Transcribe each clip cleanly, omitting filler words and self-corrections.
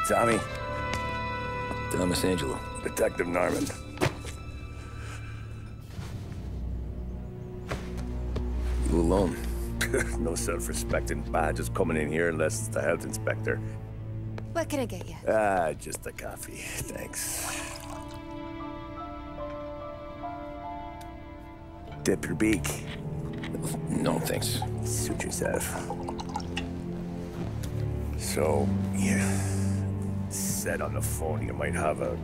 Tommy. Thomas Angelo. Detective Norman. You alone? No self-respecting badges coming in here unless it's the health inspector. What can I get you? Just a coffee. Thanks. Dip your beak. No, thanks. Suit yourself. So, you said on the phone you might have a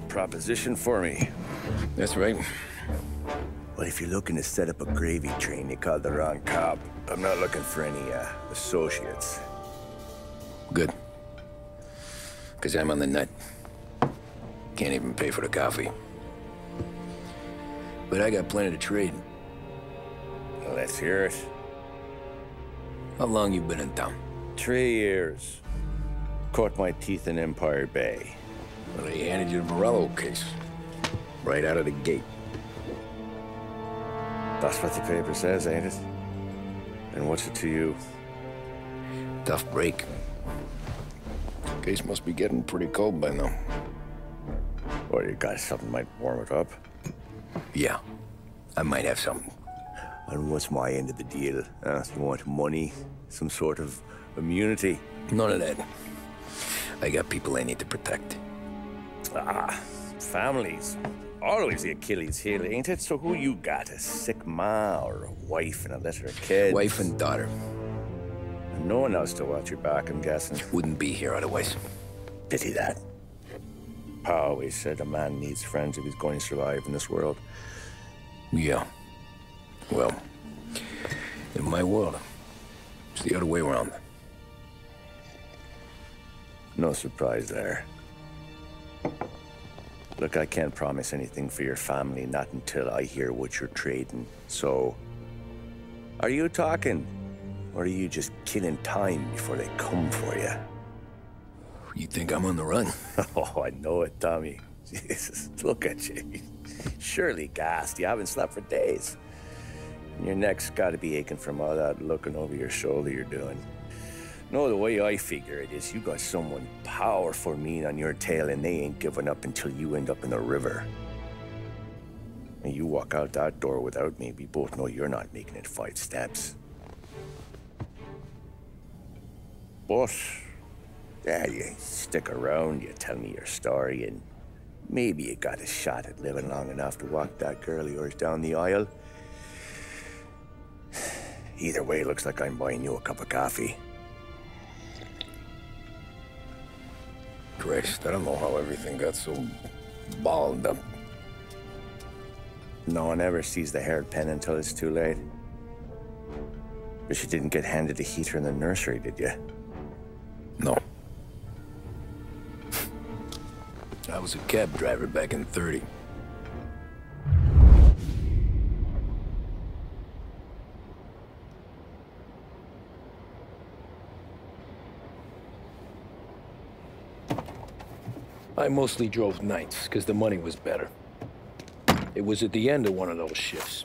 proposition for me. That's right. Well, if you're looking to set up a gravy train, you called the wrong cop. I'm not looking for any, associates. Good. Because I'm on the nut. Can't even pay for the coffee. But I got plenty to trade. Well, let's hear it. How long you been in town? 3 years. Caught my teeth in Empire Bay. Well, they handed you the Morello case. Right out of the gate. That's what the paper says, ain't it? And what's it to you? Tough break. Case must be getting pretty cold by now. Or you got something might warm it up? Yeah, I might have something. And what's my end of the deal? You want money? Some sort of immunity? None of that. I got people I need to protect. Families. Always the Achilles heel, ain't it? So who you got? A sick ma or a wife and a litter of kids? Wife and daughter. And no one else to watch your back, I'm guessing. Wouldn't be here otherwise. Pity that. Pa always said a man needs friends if he's going to survive in this world. Yeah. Well, in my world, it's the other way around. No surprise there. Look, I can't promise anything for your family, not until I hear what you're trading. So, are you talking? Or are you just killing time before they come for you? You think I'm on the run? Oh, I know it, Tommy. Jesus, look at you. Surely gassed. You haven't slept for days. And your neck's got to be aching from all that looking over your shoulder you're doing. No, the way I figure it is you got someone powerful mean on your tail and they ain't giving up until you end up in the river. And you walk out that door without me, we both know you're not making it 5 steps. But, yeah, you stick around, you tell me your story, and maybe you got a shot at living long enough to walk that girl of yours down the aisle. Either way, it looks like I'm buying you a cup of coffee. Christ, I don't know how everything got so balled up. No one ever sees the haired pen until it's too late. But you didn't get handed a heater in the nursery, did you? No. I was a cab driver back in '30. I mostly drove nights, because the money was better. It was at the end of one of those shifts,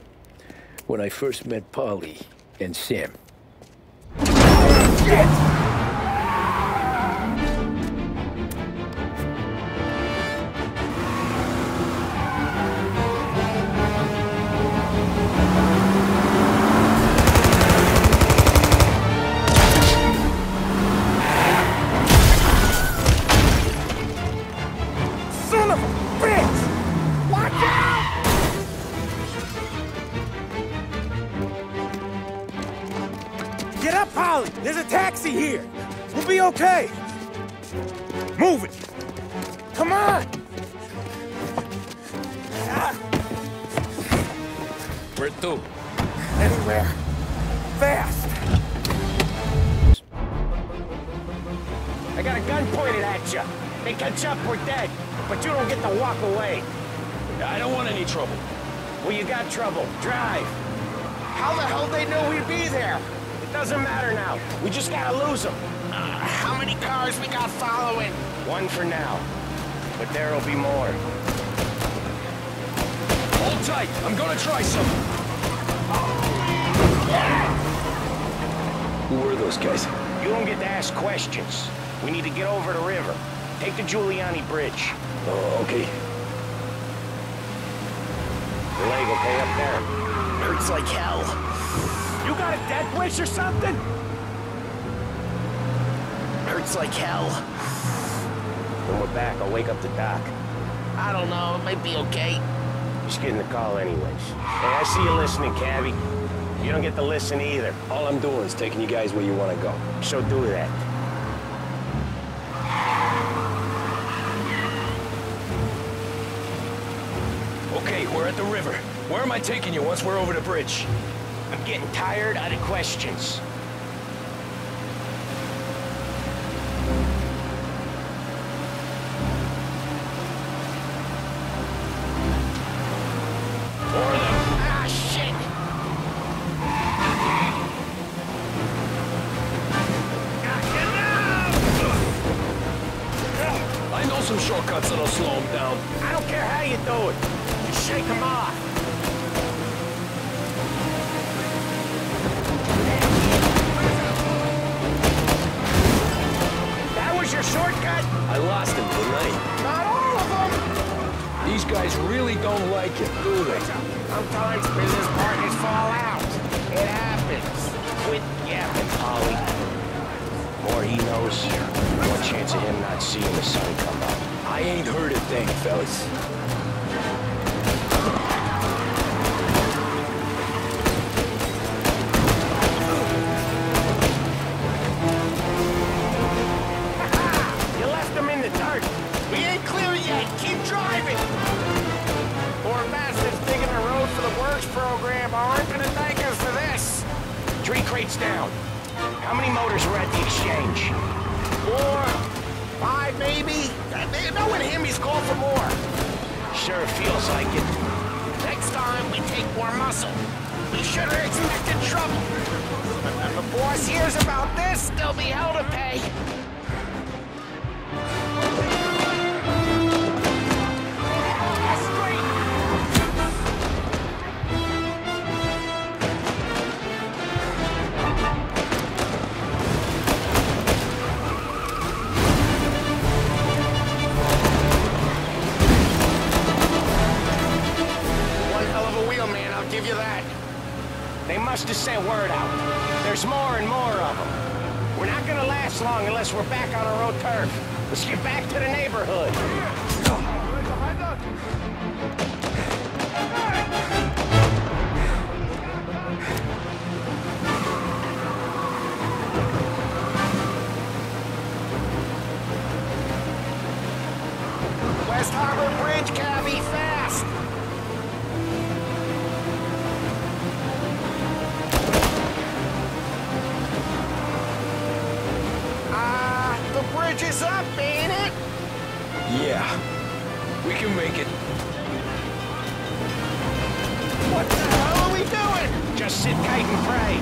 when I first met Polly and Sam. Shit! Get up, Polly! There's a taxi here! We'll be okay! Move it! Come on! Where to? Anywhere. Fast! I got a gun pointed at you. They catch up, we're dead. But you don't get to walk away. I don't want any trouble. Well, you got trouble. Drive. How the hell they know we'd be there? It doesn't matter now. We just gotta lose them. How many cars we got following? One for now. But there'll be more. Hold tight. I'm gonna try something. Who were those guys? You don't get to ask questions. We need to get over the river. Take the Giuliani Bridge. Oh, okay. Your leg okay up there? Hurts like hell. You got a death wish or something? Hurts like hell. When we're back, I'll wake up the doc. I don't know, it might be okay. Just getting the call anyways. Hey, I see you listening, Cabby. You don't get to listen either. All I'm doing is taking you guys where you want to go. So do that. Okay, we're at the river. Where am I taking you once we're over the bridge? I'm getting tired of the questions. Ah, shit! I know some shortcuts that'll slow him down. I don't care how you do it. Just shake them off. That was your shortcut? I lost him tonight. Not all of them. These guys really don't like it, do they? Sometimes business partners fall out. It happens. Quit yapping, Polly. The more he knows, the more chance of him not seeing the sun come up. I ain't heard a thing, fellas. You left him in the dirt. We ain't clear yet, keep driving! Poor bastards digging the road for the works program aren't gonna thank us for this. 3 crates down. How many motors were at the exchange? 4, 5 maybe? No one hear me's call for more. Sure feels like it. Next time we take more muscle. We should have expected trouble. But when the boss hears about this, there'll be hell to pay. Give you that. They must have sent word out. There's more and more of them. We're not gonna last long unless we're back on our own turf. Let's get back to the neighborhood. West Harbor Bridge, Cabby, fast! The bridge is up, ain't it? Yeah, we can make it. What the hell are we doing? Just sit tight and pray.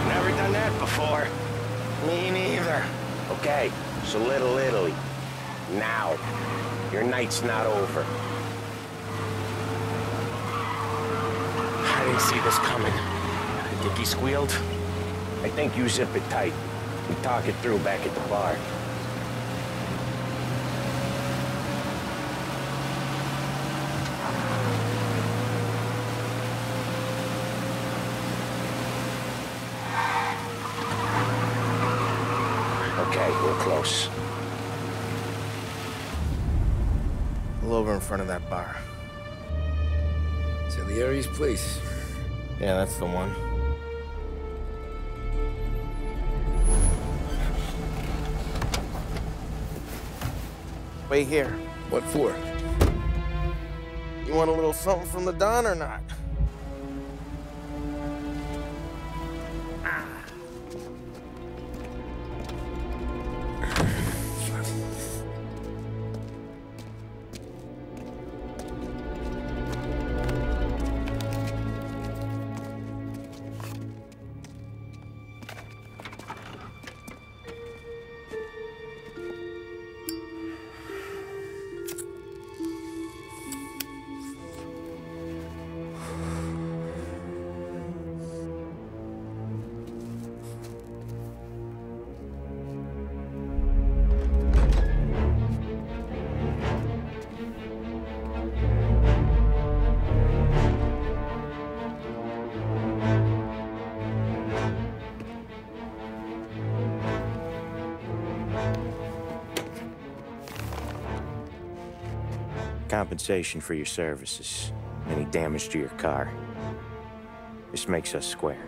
Never done that before. Me neither. Okay, so Little Italy. Now. Your night's not over. I didn't see this coming. Think he squealed? I think you zip it tight. We talk it through back at the bar. Okay, we're close. Pull over in front of that bar. Salieri's place. Yeah, that's the one. Wait here. What for? You want a little something from the Don or not? Compensation for your services. Any damage to your car. This makes us square.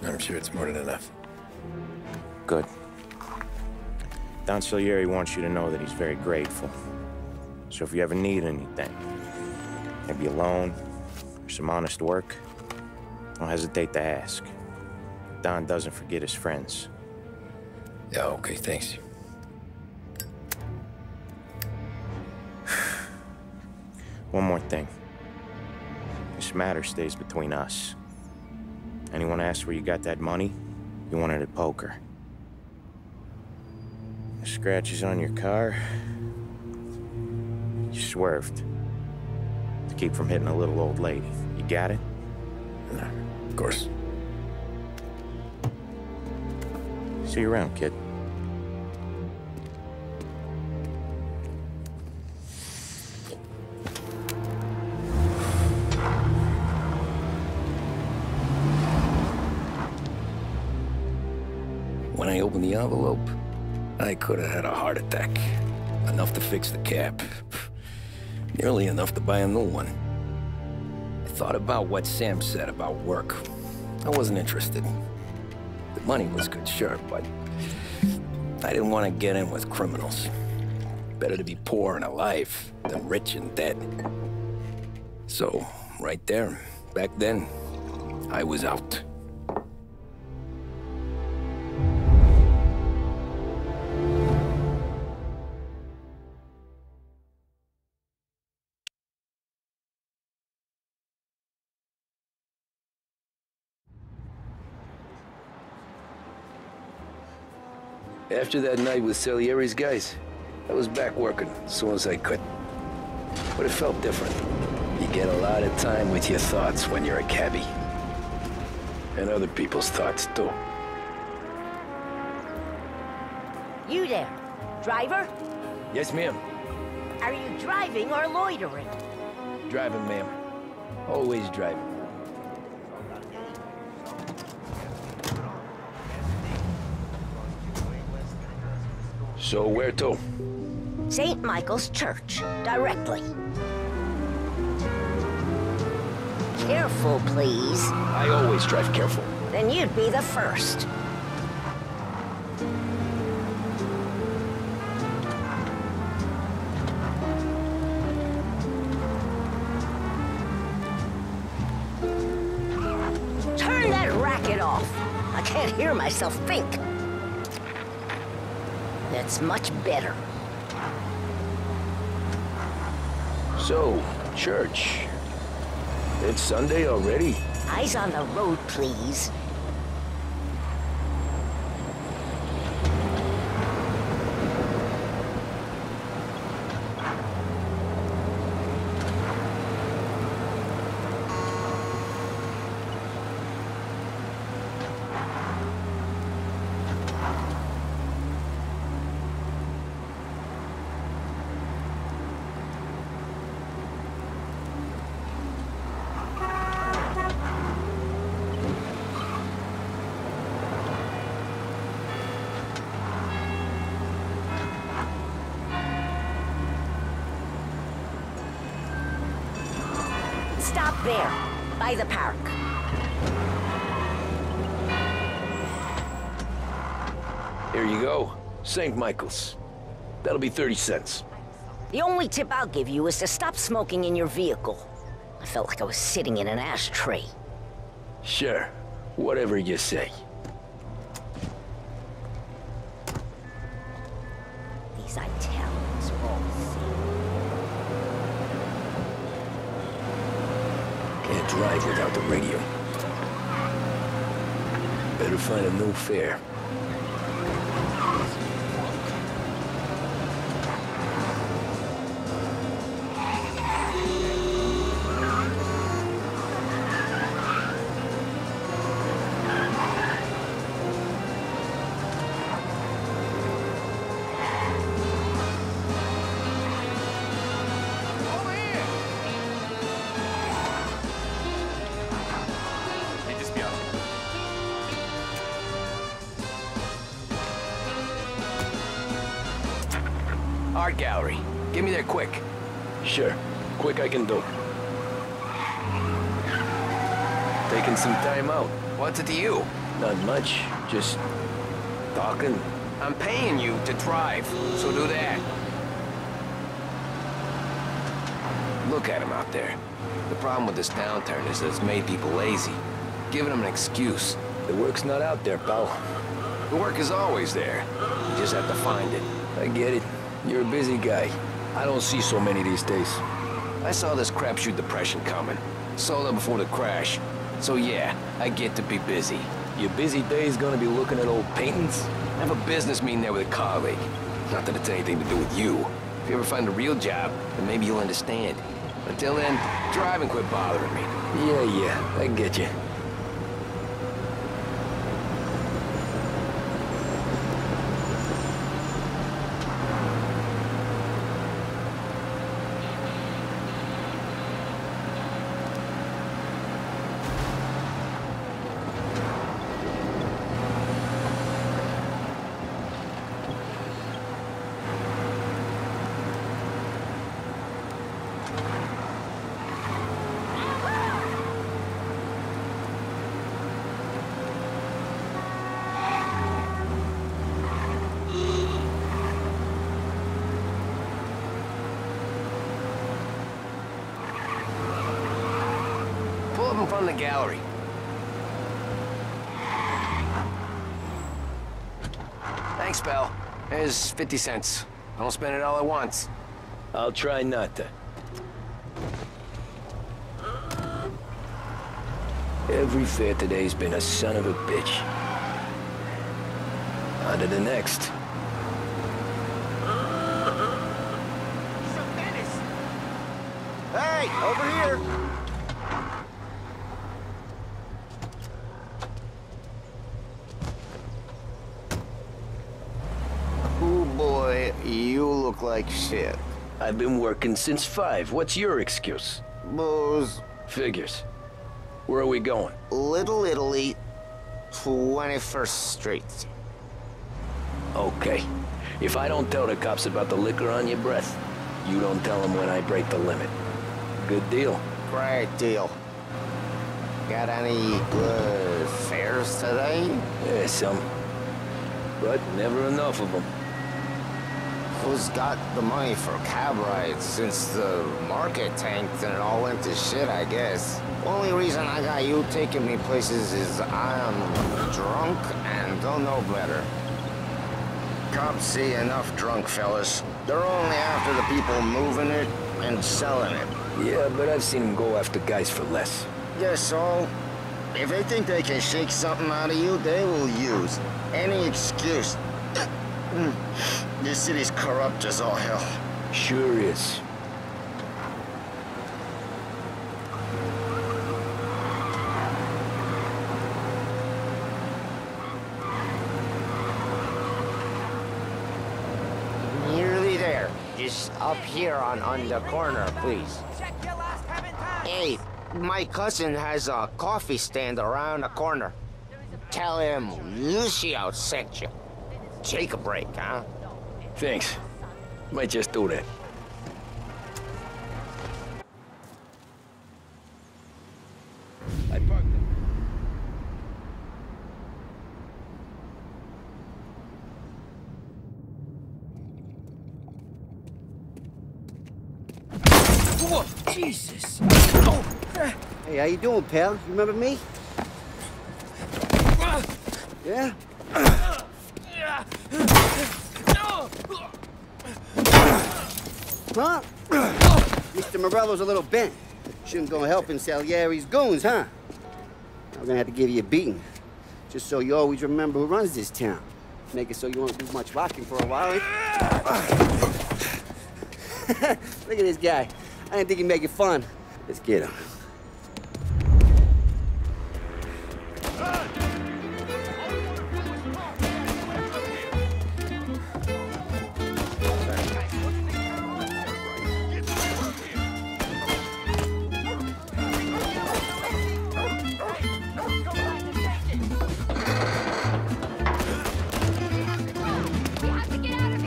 I'm sure it's more than enough. Good. Don Salieri wants you to know that he's very grateful. So if you ever need anything, maybe a loan or some honest work, don't hesitate to ask. Don doesn't forget his friends. Yeah, okay, thanks. One more thing. This matter stays between us. Anyone asks where you got that money, you won it at poker. The scratches on your car, you swerved to keep from hitting a little old lady. You got it? Of course. See you around, kid. When I opened the envelope, I could have had a heart attack. Enough to fix the cap. Nearly enough to buy a new one. I thought about what Sam said about work. I wasn't interested. The money was good, sure, but I didn't want to get in with criminals. Better to be poor and alive than rich and dead. So, right there, back then, I was out. After that night with Salieri's guys, I was back working as soon as I could. But it felt different. You get a lot of time with your thoughts when you're a cabbie. And other people's thoughts, too. You there, driver? Yes, ma'am. Are you driving or loitering? Driving, ma'am. Always driving. So where to? St. Michael's Church, directly. Careful, please. I always drive careful. Then you'd be the first. Turn that racket off. I can't hear myself think. That's much better. So, church. It's Sunday already? Eyes on the road, please. Stop there, by the park. Here you go. St. Michael's. That'll be 30 cents. The only tip I'll give you is to stop smoking in your vehicle. I felt like I was sitting in an ashtray. Sure. Whatever you say. These Italians are all Can't drive without the radio. Better find a new fare. Art gallery. Get me there quick. Sure. Quick I can do. Taking some time out. What's it to you? Not much. Just talking. I'm paying you to drive, so do that. Look at him out there. The problem with this downturn is that it's made people lazy. Giving them an excuse. The work's not out there, pal. The work is always there. You just have to find it. I get it. You're a busy guy. I don't see so many these days. I saw this crapshoot depression coming. Sold up before the crash. So yeah, I get to be busy. Your busy day's gonna be looking at old paintings? I have a business meeting there with a colleague. Not that it's anything to do with you. If you ever find a real job, then maybe you'll understand. Until then, drive and quit bothering me. Yeah, I get you. In front of the gallery. Thanks, pal. Here's 50 cents. I don't spend it all at once. I'll try not to. Every fare today's been a son of a bitch. On to the next. Hey, over here! You look like shit. I've been working since 5. What's your excuse? Booze. Figures. Where are we going? Little Italy, 21st Street. Okay. If I don't tell the cops about the liquor on your breath, you don't tell them when I break the limit. Good deal. Great deal. Got any good fares today? Yeah, some. But never enough of them. Who's got the money for cab rides since the market tanked and it all went to shit, I guess? Only reason I got you taking me places is I'm drunk and don't know better. Cops see enough drunk fellas. They're only after the people moving it and selling it. Yeah, but I've seen them go after guys for less. Yes, so if they think they can shake something out of you, they will use any excuse. This city's corrupt as all hell. Sure is. Nearly there. Just up here on the corner, please. Hey, my cousin has a coffee stand around the corner. Tell him Lucio sent you. Take a break, huh? Thanks. Might just do that. I parked it. Whoa, Jesus! Oh. Hey, how you doing, pal? You remember me? Yeah? Huh? Mr. Morello's a little bent. Shouldn't go helping Salieri's goons, huh? I'm gonna have to give you a beating. Just so you always remember who runs this town. Make it so you won't do much rocking for a while. Look at this guy. I didn't think he'd make it fun. Let's get him.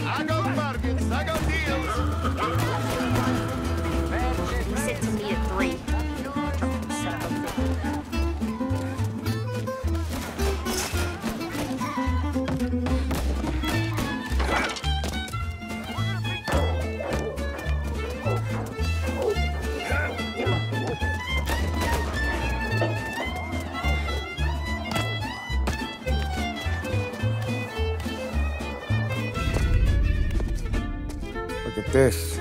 I got bargains, I got deals. Look at this.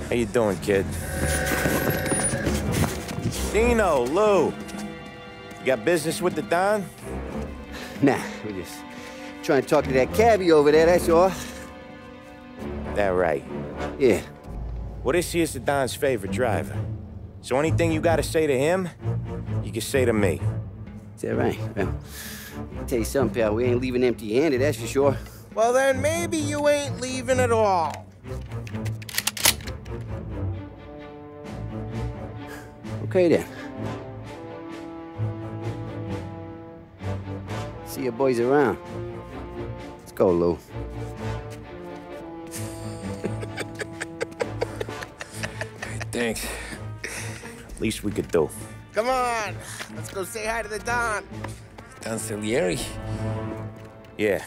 How you doing, kid? Dino, Lou. You got business with the Don? Nah, we're just trying to talk to that cabbie over there, that's all. That right? Yeah. Well, this here's the Don's favorite driver. So anything you gotta say to him, you can say to me. Is that right? Well, I'll tell you something, pal. We ain't leaving empty-handed, that's for sure. Well, then maybe you ain't leaving at all. Okay, then. See your boys around. Let's go, Lou. Thanks. Least we could do. Come on, let's go say hi to the Don. Don Salieri? Yeah.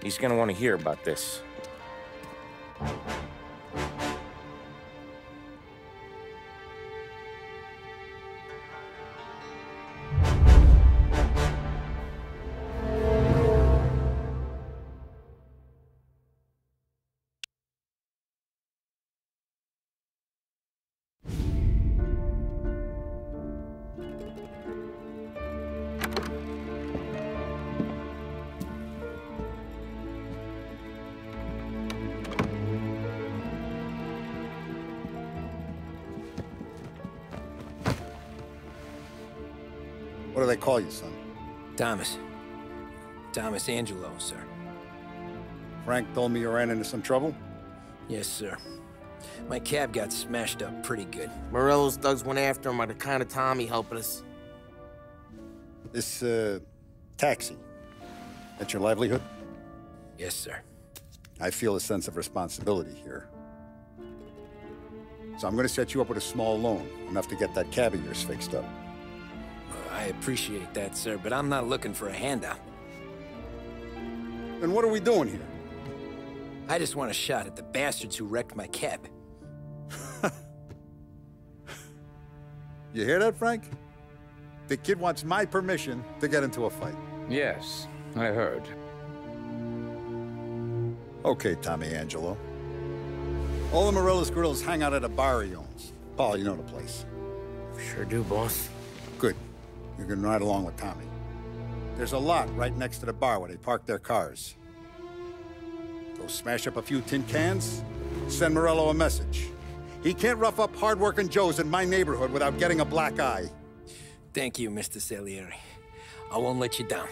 He's gonna want to hear about this. What do they call you, son? Thomas. Tommy Angelo, sir. Frank told me you ran into some trouble? Yes, sir. My cab got smashed up pretty good. Morello's thugs went after him by the kind of Tommy helping us. This, taxi. That's your livelihood? Yes, sir. I feel a sense of responsibility here. So I'm gonna set you up with a small loan, enough to get that cab of yours fixed up. I appreciate that, sir, but I'm not looking for a handout. Then what are we doing here? I just want a shot at the bastards who wrecked my cab. You hear that, Frank? The kid wants my permission to get into a fight. Yes, I heard. Okay, Tommy Angelo. All the Morello's girls hang out at a bar he owns. Paul, you know the place. Sure do, boss. Good. You can ride along with Tommy. There's a lot right next to the bar where they park their cars. Go smash up a few tin cans, send Morello a message. He can't rough up hard-working Joes in my neighborhood without getting a black eye. Thank you, Mr. Salieri. I won't let you down.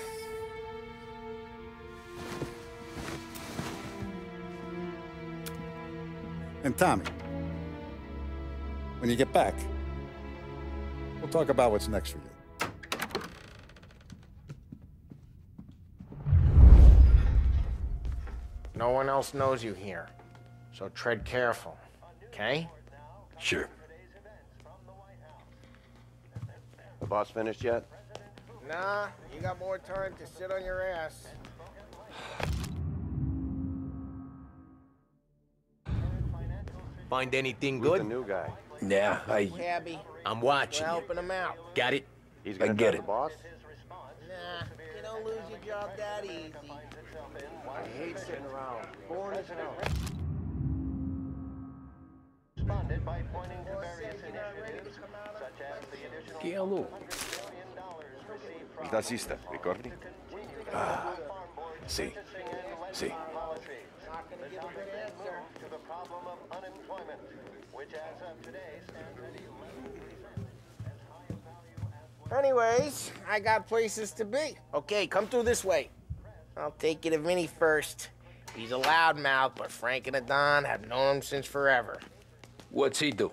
And Tommy, when you get back, we'll talk about what's next for you. No one else knows you here, so tread careful, okay? Sure. The boss finished yet? Nah, you got more time to sit on your ass. Find anything good? The new guy. Yeah, Cabby, I'm watching we're you. helping him out. Got it? He's gonna I get tell it. the boss? Nah, you don't lose your job that easy. I hate sitting around. Boring as hell. Responded by pointing to various initiatives, such as the additional Che allo? Il tassista, ricordi? Ah, Sì. Sì. to the problem of unemployment, which as of today stands Anyways, I got places to be. Okay, come through this way. I'll take you to Vinny first. He's a loudmouth, but Frank and the Don have known him since forever. What's he do?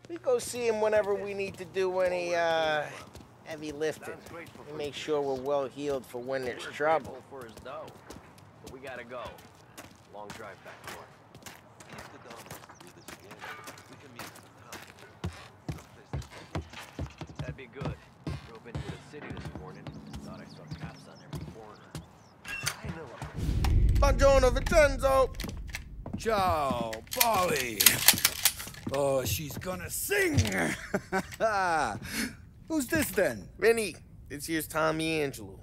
We go see him whenever we need to do any, heavy lifting. We make sure we're well healed for when there's trouble. For his dough. But we gotta go. Long drive back to work. That'd be good. Drove into the city this morning. Thought I saw cops on every corner. I know. Buongiorno, Vincenzo! Ciao, Polly. Oh, she's gonna sing. Who's this then? Vinny, this here's Tommy Angelo.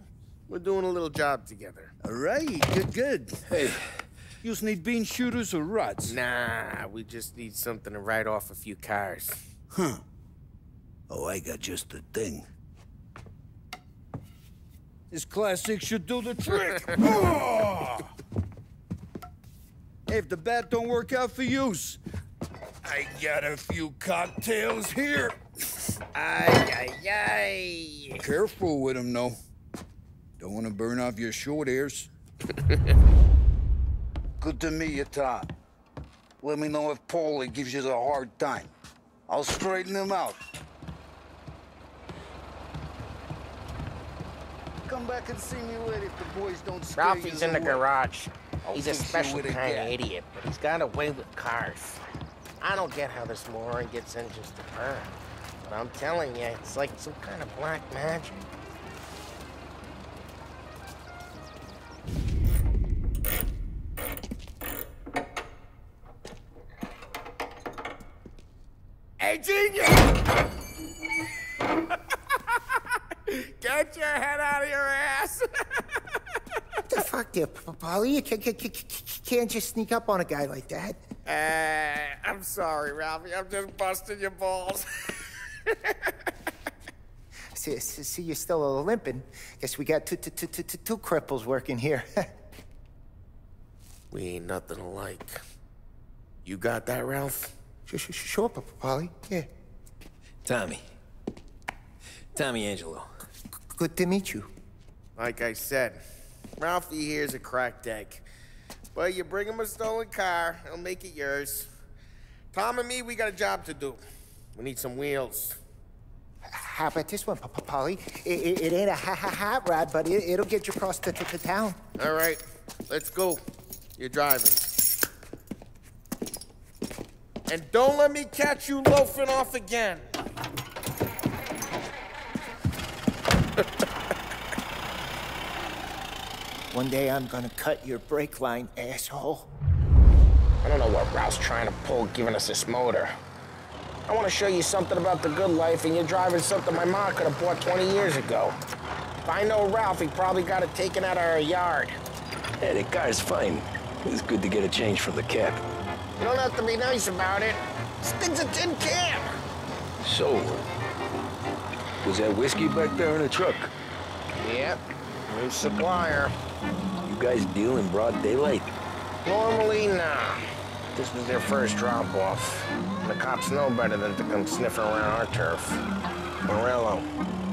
We're doing a little job together. All right, good. Hey, you need bean shooters or rods? Nah, we just need something to write off a few cars. Huh. Oh, I got just the thing. This classic should do the trick. Oh! Hey, if the bat don't work out for yous, I got a few cocktails here. Ay, ay, ay. Careful with them, though. Don't want to burn off your short hairs. Good to meet you, Tom. Let me know if Paulie gives you a hard time. I'll straighten him out. Come back and see me later if the boys don't scare you. Ralphie's in the garage. He's a fix you special with a kind of gat. idiot, but he's got a way with cars. I don't get how this moron gets in just to burn. But I'm telling you, it's like some kind of black magic. Hey, genius! Get your head out of your ass! What the fuck there, Paulie? You can't just sneak up on a guy like that. I'm sorry, Ralphie. I'm just busting your balls. See, you're still limping. Guess we got two cripples working here. We ain't nothing alike. You got that, Ralph? Sure, Paulie. Yeah. Tommy Angelo. Good to meet you. Like I said, Ralphie here's a cracked egg. But you bring him a stolen car, he'll make it yours. Tom and me, we got a job to do. We need some wheels. How about this one, Paulie? It ain't a hot rod, but it'll get you across to town. All right, let's go. You're driving. And don't let me catch you loafing off again. One day I'm gonna cut your brake line, asshole. I don't know what Ralph's trying to pull giving us this motor. I want to show you something about the good life, and you're driving something my mom could have bought 20 years ago. If I know Ralph, he probably got it taken out of our yard. Yeah, the car's fine. It's good to get a change from the cap. You don't have to be nice about it. This thing's a tin can. So, was that whiskey back there in the truck? Yep, new supplier. You guys deal in broad daylight? Normally, nah. This was their first drop-off. The cops know better than to come sniffing around our turf. Morello,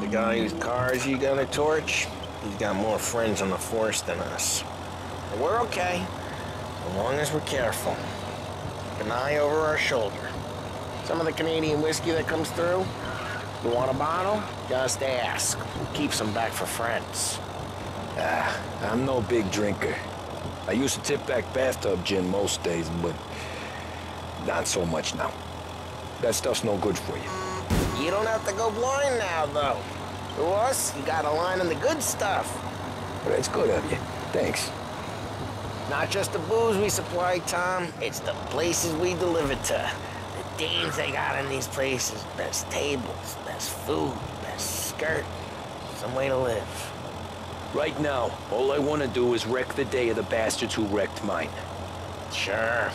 the guy whose cars you got a torch, he's got more friends on the force than us. But we're okay, as long as we're careful. Keep an eye over our shoulder. Some of the Canadian whiskey that comes through, you want a bottle? Just ask. Keeps them back for friends. I'm no big drinker. I used to tip back bathtub gin most days, but not so much now. That stuff's no good for you. You don't have to go blind now, though. To us, you got a line on the good stuff. Well, that's good of you. Thanks. Not just the booze we supply, Tom. It's the places we deliver to. The dames they got in these places. Best tables, best food, best skirt. Some way to live. Right now, all I want to do is wreck the day of the bastards who wrecked mine. Sure.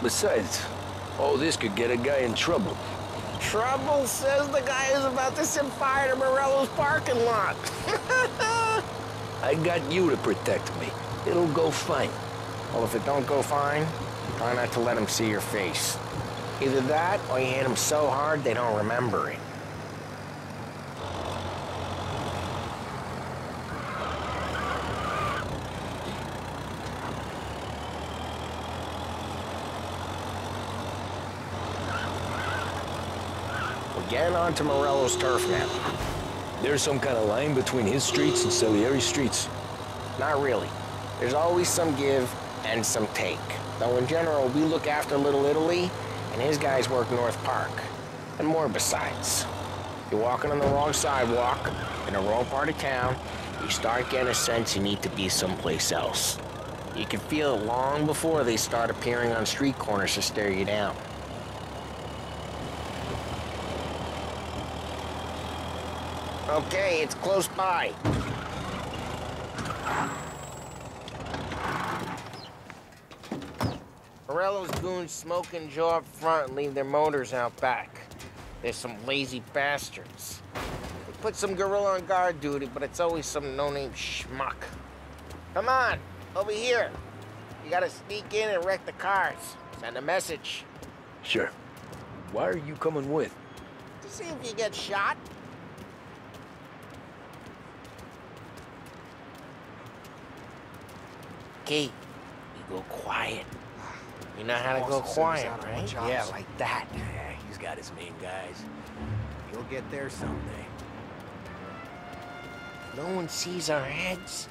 Besides, all this could get a guy in trouble. Trouble says the guy is about to set fire to Morello's parking lot. I got you to protect me. It'll go fine. Well, if it don't go fine, try not to let him see your face. Either that, or you hit him so hard they don't remember it. We're getting onto Morello's turf now. There's some kind of line between his streets and Salieri streets? Not really. There's always some give and some take. Though in general, we look after Little Italy, and his guys work North Park. And more besides. You're walking on the wrong sidewalk, in the wrong part of town, you start getting a sense you need to be someplace else. You can feel it long before they start appearing on street corners to stare you down. Okay, it's close by. Morello's goons smoke and Joe up front and leave their motors out back. They're some lazy bastards. They put some gorilla on guard duty, but it's always some no-name schmuck. Come on, over here. You gotta sneak in and wreck the cars. Send a message. Sure. Why are you coming with? To see if you get shot. Okay, you go quiet. You know how to go quiet, right? Yeah, like that. Yeah, he's got his main guys. You'll get there someday. No one sees our heads.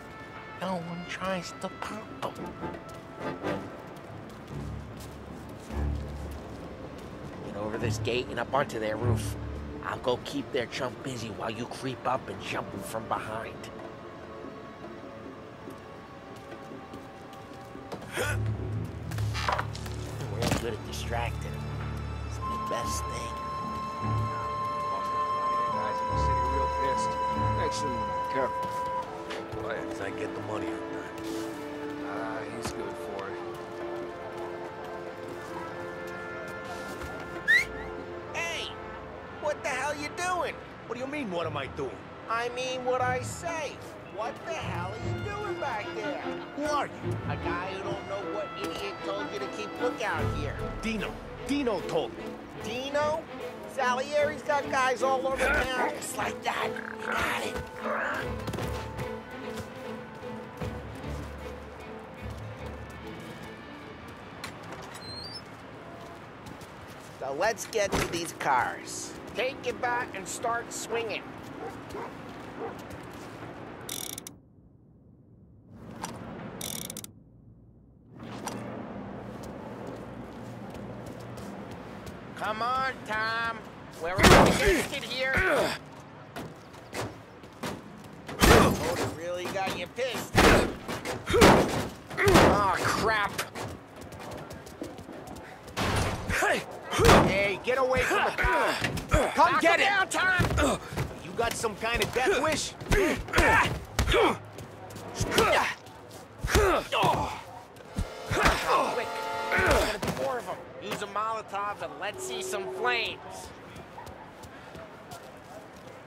No one tries to pop them. Get over this gate and up onto their roof. I'll go keep their chump busy while you creep up and jump him from behind. Real good at distracting. It's the best thing. Guys in the city real pissed. Nice and careful. Quiet as I get the money on that. He's good for it. Hey! What the hell you doing? What do you mean, what am I doing? I mean what I say. What the hell are you doing back there? Who are you? A guy who don't know what idiot told you to keep lookout here. Dino. Dino told me. Dino? Salieri's got guys all over town. Just like that. You got it. So let's get to these cars. Take it back and start swinging. Come on, Tom. We're up against it here. Oh, really got you pissed. Oh, crap. Hey, get away from the car. Come get it. Down, Tom. You got some kind of death wish? Quick. Get 4 of them. Use a Molotov and let's see some flames.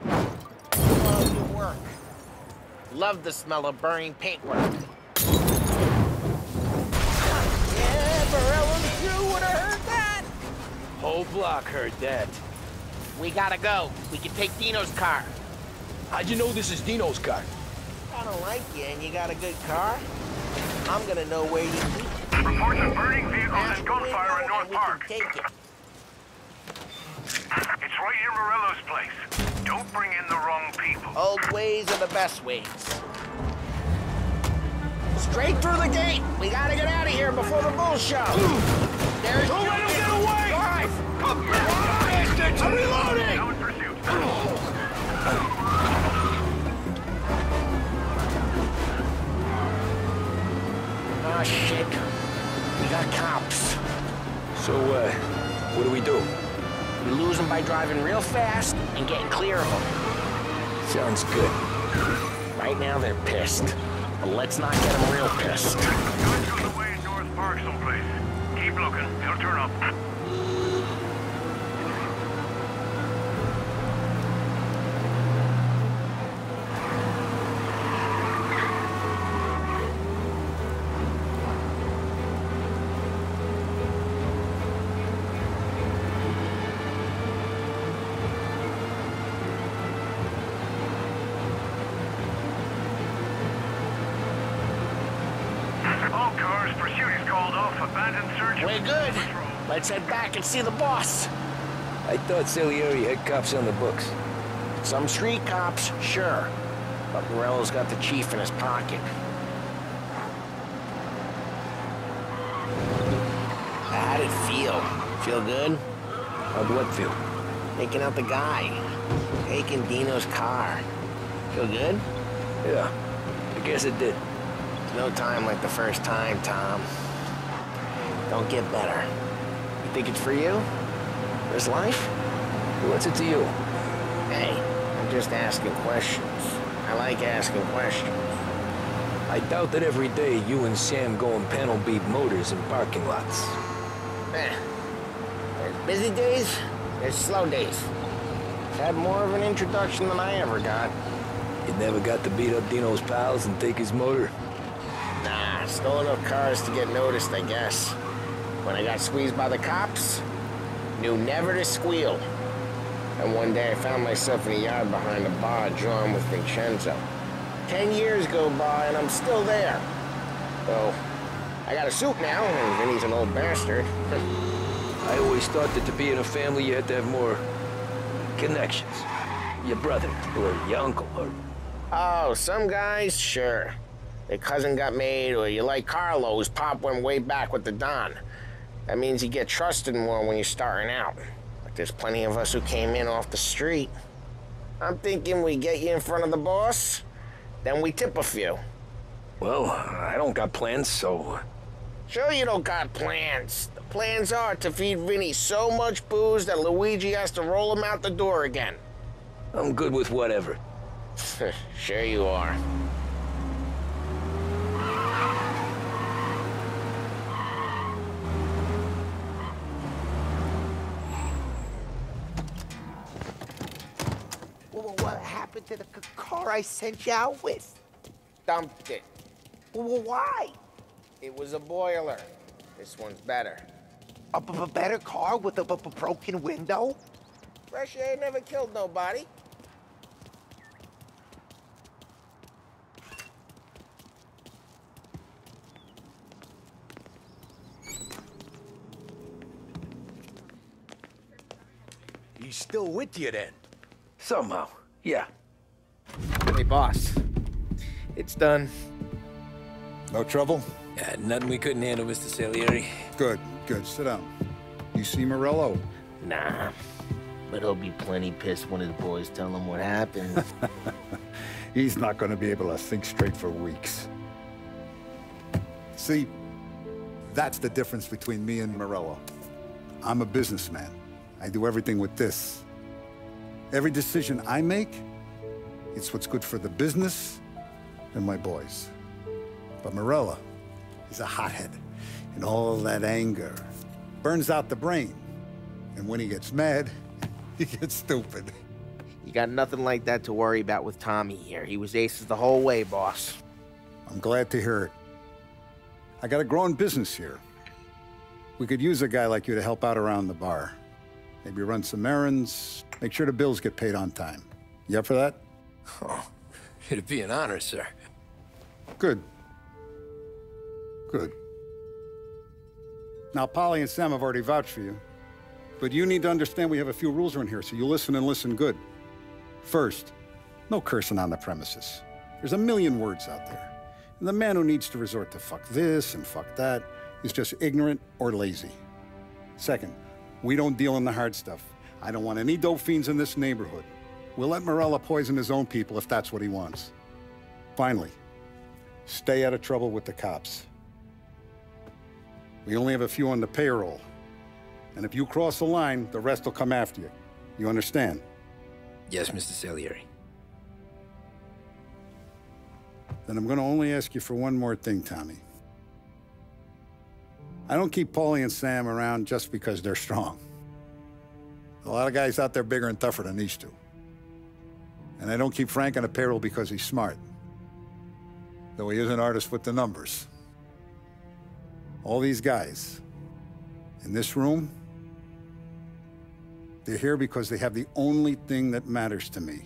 Love your work. Love the smell of burning paintwork. Yeah, Morello's crew would have heard that. Whole block heard that. We gotta go. We can take Dino's car. How'd you know this is Dino's car? I don't like you and you got a good car. I'm gonna know where you keep it. Reports of burning vehicles and gunfire in North Park. Take it. It's right near Morello's place. Don't bring in the wrong people. Old ways are the best ways. Straight through the gate. We gotta get out of here before the bull show. There's Don't let him get away! Drive! I'm reloading! Now in pursuit. Oh, shit. We got cops. So, what do we do? We lose them by driving real fast and getting clear of them. Sounds good. Right now, they're pissed. But let's not get them real pissed. Going through the way in North Park someplace. Keep looking. He'll turn up. All cars, pursuit is called off. Abandoned search. We're good. Let's head back and see the boss. I thought Salieri had cops on the books. Some street cops, sure. But Morello's got the chief in his pocket. How'd it feel? Feel good? How'd what feel? Taking out the guy. Taking Dino's car. Feel good? Yeah, I guess it did. No time like the first time, Tom. Don't get better. You think it's for you? This life? What's it to you? Hey, I'm just asking questions. I like asking questions. I doubt that every day you and Sam go and panel beat motors in parking lots. There's busy days, there's slow days. Had more of an introduction than I ever got. You never got to beat up Dino's pals and take his motor? Nah, stole enough cars to get noticed, I guess. When I got squeezed by the cops, knew never to squeal. And one day I found myself in a yard behind a bar drawn with Vincenzo. 10 years go by and I'm still there. Though, I got a suit now, and Vinny's an old bastard. I always thought that to be in a family you had to have more connections. Your brother, or your uncle, or... Oh, some guys, sure. Their cousin got made, or you like Carlo, whose pop went way back with the Don. That means you get trusted more when you're starting out. But there's plenty of us who came in off the street. I'm thinking we get you in front of the boss, then we tip a few. Well, I don't got plans, so... Sure you don't got plans. The plans are to feed Vinny so much booze that Luigi has to roll him out the door again. I'm good with whatever. Sure you are. What happened to the car I sent you out with? Dumped it. Why? It was a boiler. This one's better. A better car with a broken window? Fresh air never killed nobody. He's still with you then? Somehow, yeah. Hey, boss. It's done. No trouble? Yeah, nothing we couldn't handle, Mr. Salieri. Good, good. Sit down. You see Morello? Nah. But he'll be plenty pissed when his boys tell him what happened. He's not going to be able to think straight for weeks. See, that's the difference between me and Morello. I'm a businessman. I do everything with this. Every decision I make, it's what's good for the business and my boys. But Morello is a hothead, and all that anger burns out the brain. And when he gets mad, he gets stupid. You got nothing like that to worry about with Tommy here. He was aces the whole way, boss. I'm glad to hear it. I got a growing business here. We could use a guy like you to help out around the bar. Maybe run some errands, make sure the bills get paid on time. You up for that? Oh, it'd be an honor, sir. Good. Good. Now, Polly and Sam have already vouched for you. But you need to understand we have a few rules around here, so you listen and listen good. First, no cursing on the premises. There's a million words out there. And the man who needs to resort to fuck this and fuck that is just ignorant or lazy. Second, we don't deal in the hard stuff. I don't want any dope fiends in this neighborhood. We'll let Morello poison his own people if that's what he wants. Finally, stay out of trouble with the cops. We only have a few on the payroll. And if you cross the line, the rest will come after you. You understand? Yes, Mr. Salieri. Then I'm going to only ask you for one more thing, Tommy. I don't keep Paulie and Sam around just because they're strong. A lot of guys out there bigger and tougher than these two. And I don't keep Frank on a payroll because he's smart. Though he is an artist with the numbers. All these guys in this room, they're here because they have the only thing that matters to me.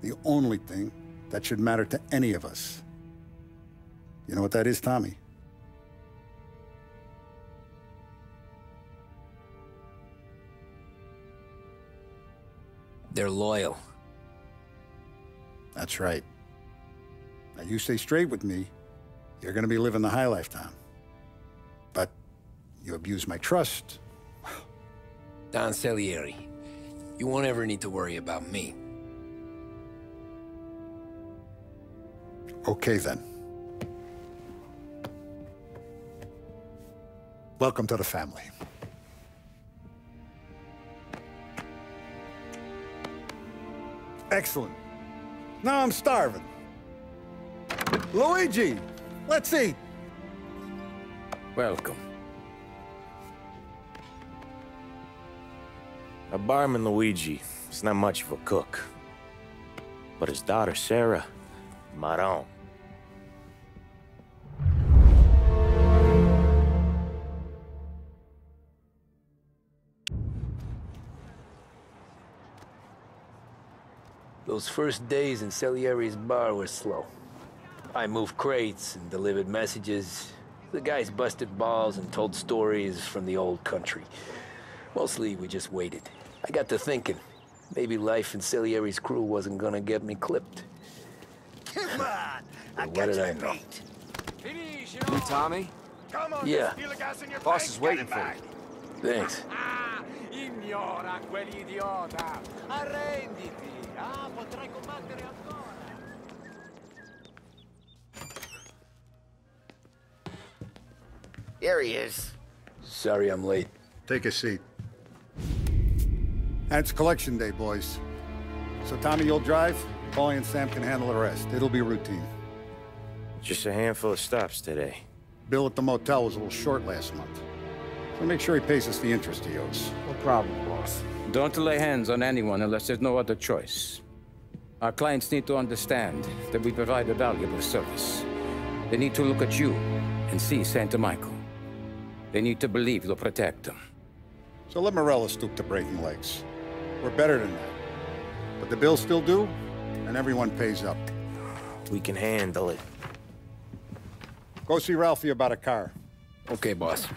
The only thing that should matter to any of us. You know what that is, Tommy? They're loyal. That's right. Now, you stay straight with me, you're gonna be living the high life, Tom. But you abuse my trust. Don Salieri, you won't ever need to worry about me. Okay, then. Welcome to the family. Excellent. Now I'm starving. Luigi, let's eat. Welcome. Our barman Luigi is not much of a cook. But his daughter Sarah, Maron. Those first days in Salieri's bar were slow. I moved crates and delivered messages. The guys busted balls and told stories from the old country. Mostly, we just waited. I got to thinking, maybe life in Salieri's crew wasn't gonna get me clipped. Come on! But what did I know? You Tommy? Come on, Yeah. Boss is waiting for you. Thanks. Ignora quell'idiota! Arrenditi! Potrai combattere ancora! Here he is. Sorry I'm late. Take a seat. And it's collection day, boys. So Tommy, you'll drive. Paulie and Sam can handle the rest. It'll be routine. Just a handful of stops today. Bill at the motel was a little short last month. So make sure he pays us the interest he owes. No problem, boss. Don't lay hands on anyone unless there's no other choice. Our clients need to understand that we provide a valuable service. They need to look at you and see Santa Michael. They need to believe you'll protect them. So let Morello stoop to breaking legs. We're better than that. But the bills still due, and everyone pays up. We can handle it. Go see Ralphie about a car. Okay, boss.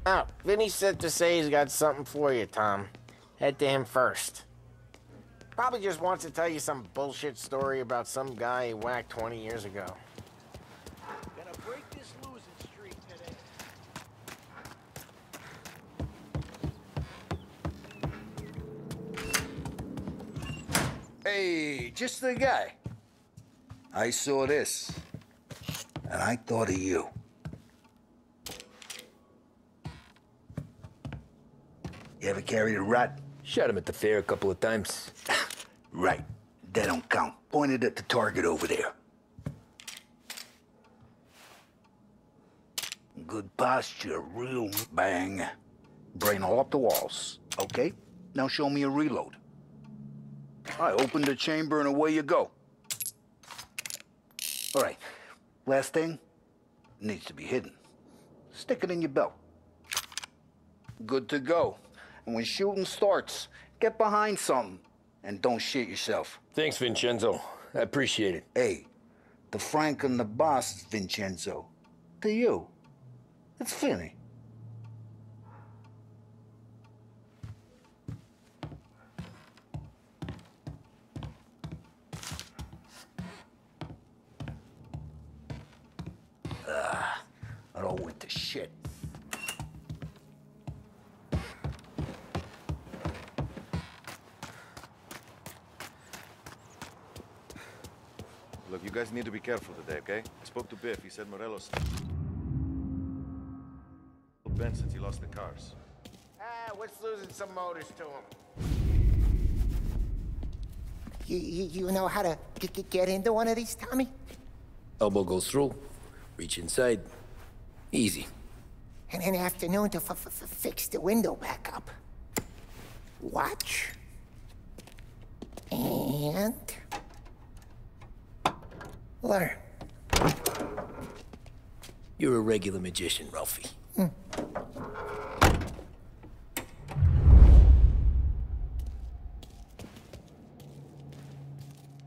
Oh, Vinny said to say he's got something for you, Tom. Head to him first. Probably just wants to tell you some bullshit story about some guy he whacked 20 years ago. Gonna break this losing streak today. Hey, just the guy. I saw this, and I thought of you. You ever carried a rat? Shot him at the fair a couple of times. Right. That don't count. Pointed at the target over there. Good posture, real bang. Brain all up the walls. Okay, now show me a reload. I opened the chamber and away you go. All right, last thing, needs to be hidden. Stick it in your belt. Good to go. And when shooting starts, get behind something and don't shit yourself. Thanks, Vincenzo. I appreciate it. Hey, the Frank and the boss, Vincenzo. To you, it's Vinny. It all went to shit. Look, you guys need to be careful today, okay? I spoke to Biff. He said Morelos bent since he lost the cars. What's losing some motors to him? You know how to get into one of these, Tommy? Elbow goes through. Reach inside. Easy. And an afternoon to fix the window back up. Watch. And... learn. You're a regular magician, Ralphie.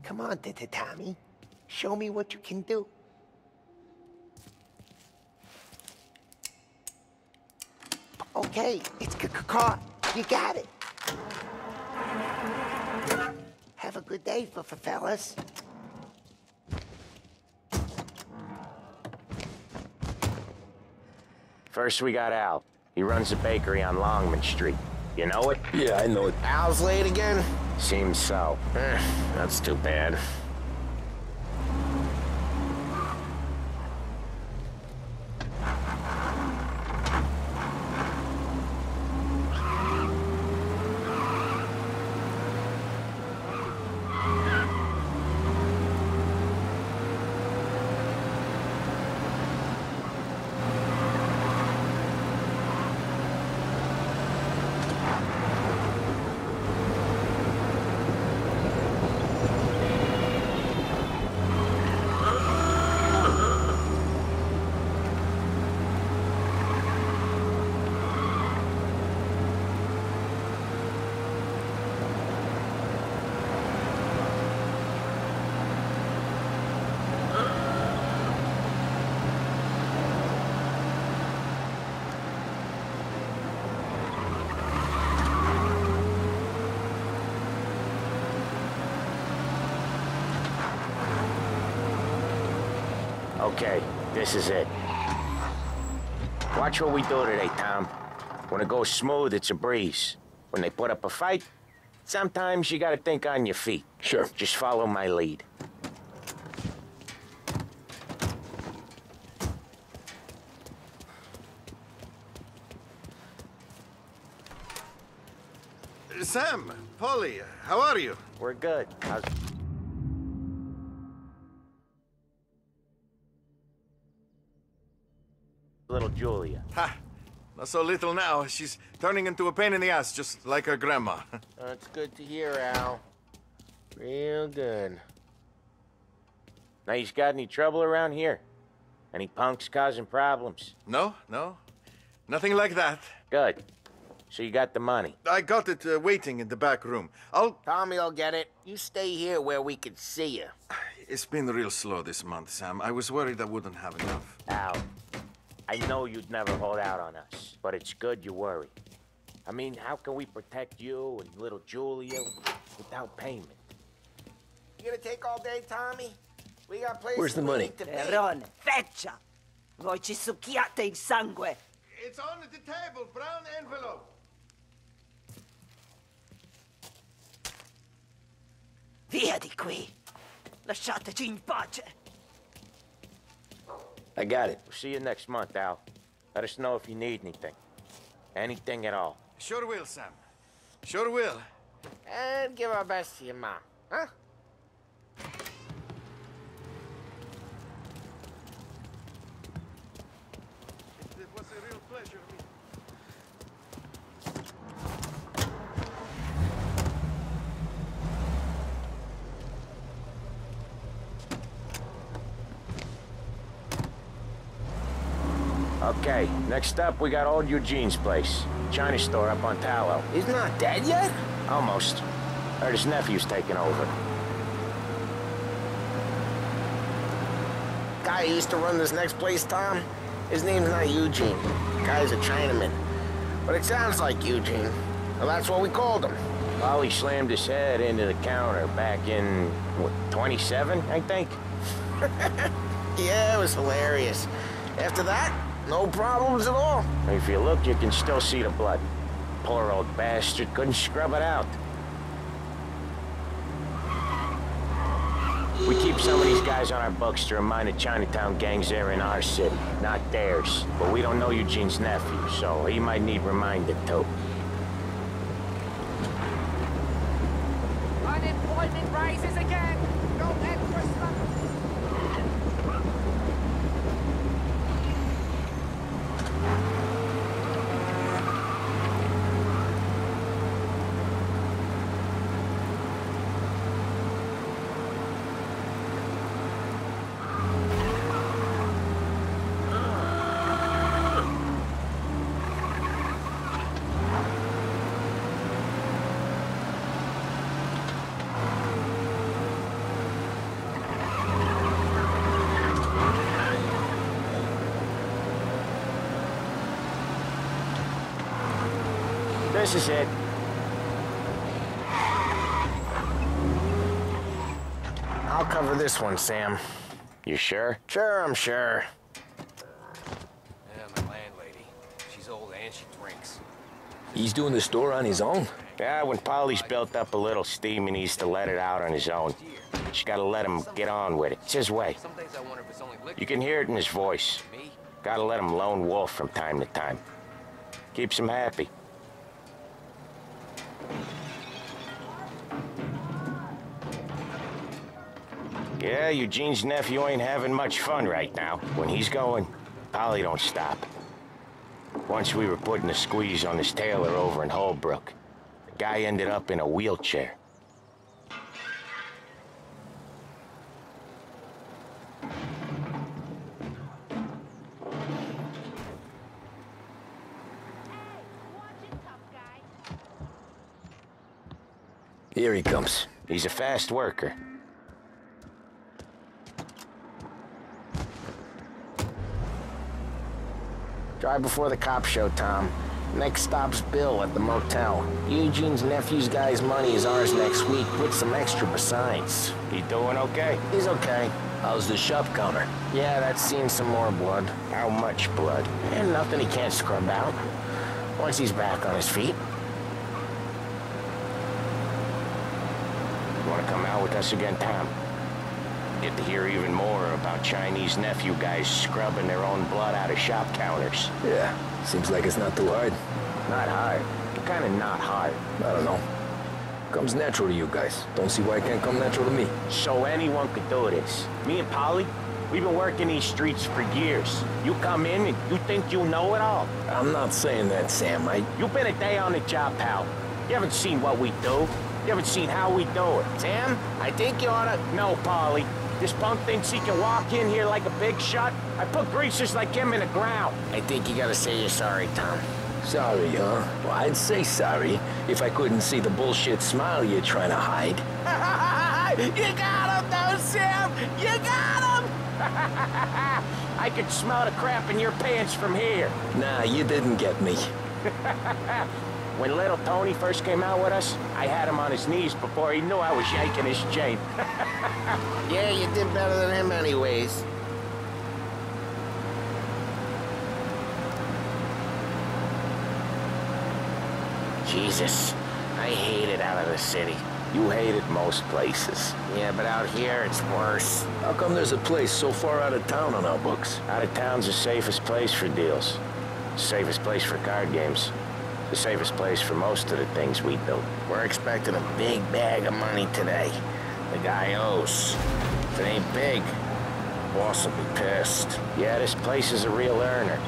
Come on, Tommy. Show me what you can do. Okay, it's caught. You got it. Have a good day, fellas. First we got Al. He runs a bakery on Longman Street. You know it? Yeah, I know it. Al's late again? Seems so. That's too bad. Okay, this is it. Watch what we do today, Tom. When it goes smooth, it's a breeze. When they put up a fight, sometimes you gotta think on your feet. Sure. Just follow my lead. Sam, Polly, how are you? We're good. Little Julia. Ha! Not so little now. She's turning into a pain in the ass, just like her grandma. That's good to hear, Al. Real good. Now, you got any trouble around here? Any punks causing problems? No. Nothing like that. Good. So you got the money? I got it waiting in the back room. Tommy will get it. You stay here where we can see you. It's been real slow this month, Sam. I was worried I wouldn't have enough. Al, I know you'd never hold out on us, but it's good you worry. I mean, how can we protect you and little Julia without payment? You gonna take all day, Tommy? We got places. Where's the money? Perone, feccia! Voi ci succhiate il sangue! It's on the table, brown envelope. Via di qui! Lasciateci in pace! I got it. We'll see you next month, Al. Let us know if you need anything. Anything at all. Sure will, Sam. Sure will. And give our best to your mom, huh? It was a real pleasure. Okay, next up, we got old Eugene's place. China store up on Tallow. He's not dead yet? Almost. Heard his nephew's taking over. Guy who used to run this next place, Tom? His name's not Eugene. Guy's a Chinaman. But it sounds like Eugene. Well, that's what we called him. Ollie slammed his head into the counter back in, what, 27, I think? Yeah, it was hilarious. After that, no problems at all. If you look, you can still see the blood. Poor old bastard couldn't scrub it out. We keep some of these guys on our books to remind the Chinatown gangs they're in our city, not theirs. But we don't know Eugene's nephew, so he might need reminded too. Unemployment rises again! Go ahead, Christmas! This is it. I'll cover this one, Sam. You sure? Sure, I'm sure. Yeah, my landlady. She's old and she drinks. He's doing the store on his own? Yeah, when Polly's built up a little steam, he needs to let it out on his own. You gotta let him get on with it. It's his way. Some days I wonder if it's only liquor. You can hear it in his voice. Gotta let him lone wolf from time to time. Keeps him happy. Yeah, Eugene's nephew ain't having much fun right now. When he's going, Polly don't stop. Once we were putting a squeeze on this tailor over in Holbrook. The guy ended up in a wheelchair. Here he comes. He's a fast worker. Drive before the cops show, Tom. Next stop's Bill at the motel. Eugene's nephew's guy's money is ours next week, with some extra besides. He doing okay? He's okay. How's the shop counter? Yeah, that's seen some more blood. How much blood? And nothing he can't scrub out. Once he's back on his feet. You wanna come out with us again, Tom? Get to hear even more about Chinese nephew guys scrubbing their own blood out of shop counters. Yeah, seems like it's not too hard. Not hard. Kinda not hard. I don't know. Comes natural to you guys. Don't see why it can't come natural to me. So anyone could do this. Me and Polly, we've been working these streets for years. You come in and you think you know it all. I'm not saying that, Sam. You've been a day on the job, pal. You haven't seen what we do. You haven't seen how we do it. Sam, I think you oughta... No, Polly. This punk thinks he can walk in here like a big shot. I put greasers like him in the ground. I think you gotta say you're sorry, Tom. Sorry, huh? Well, I'd say sorry if I couldn't see the bullshit smile you're trying to hide. You got him, though, Sam! You got him! I could smell the crap in your pants from here. Nah, you didn't get me. When little Tony first came out with us, I had him on his knees before he knew I was yanking his chain. Yeah, you did better than him anyways. Jesus, I hate it out of the city. You hate it most places. Yeah, but out here, it's worse. How come there's a place so far out of town on our books? Out of town's the safest place for deals. Safest place for card games. The safest place for most of the things we do. We're expecting a big bag of money today. The guy owes. If it ain't big, the boss will be pissed. Yeah, this place is a real earner.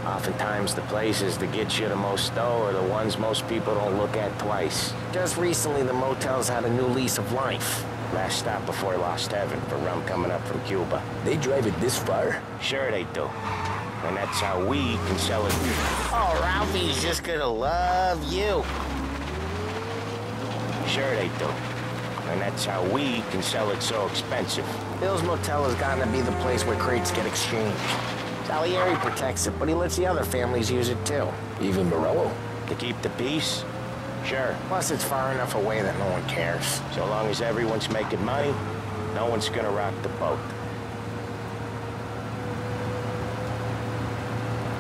Oftentimes the places that get you the most dough are the ones most people don't look at twice. Just recently, the motel's had a new lease of life. Last stop before Lost Heaven for rum coming up from Cuba. They drive it this far? Sure they do. And that's how we can sell it. Oh, Ralphie's just gonna love you. Sure they do. And that's how we can sell it so expensive. Bill's Motel has gotten to be the place where crates get exchanged. Salieri protects it, but he lets the other families use it too. Even Morello? To keep the peace? Sure. Plus, it's far enough away that no one cares. So long as everyone's making money, no one's gonna rock the boat.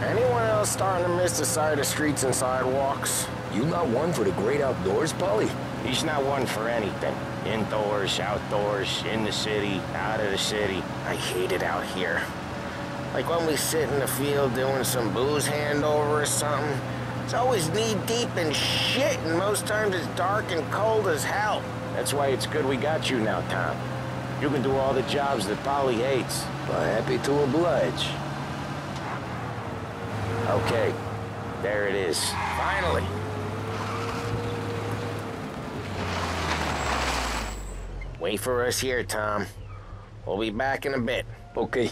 Anyone else starting to miss the side of streets and sidewalks? You not one for the great outdoors, Polly? He's not one for anything. Indoors, outdoors, in the city, out of the city. I hate it out here. Like when we sit in the field doing some booze handover or something. It's always knee-deep in shit, and most times it's dark and cold as hell. That's why it's good we got you now, Tom. You can do all the jobs that Polly hates. Well, happy to oblige. Okay, there it is. Finally. Wait for us here, Tom. We'll be back in a bit. Okay.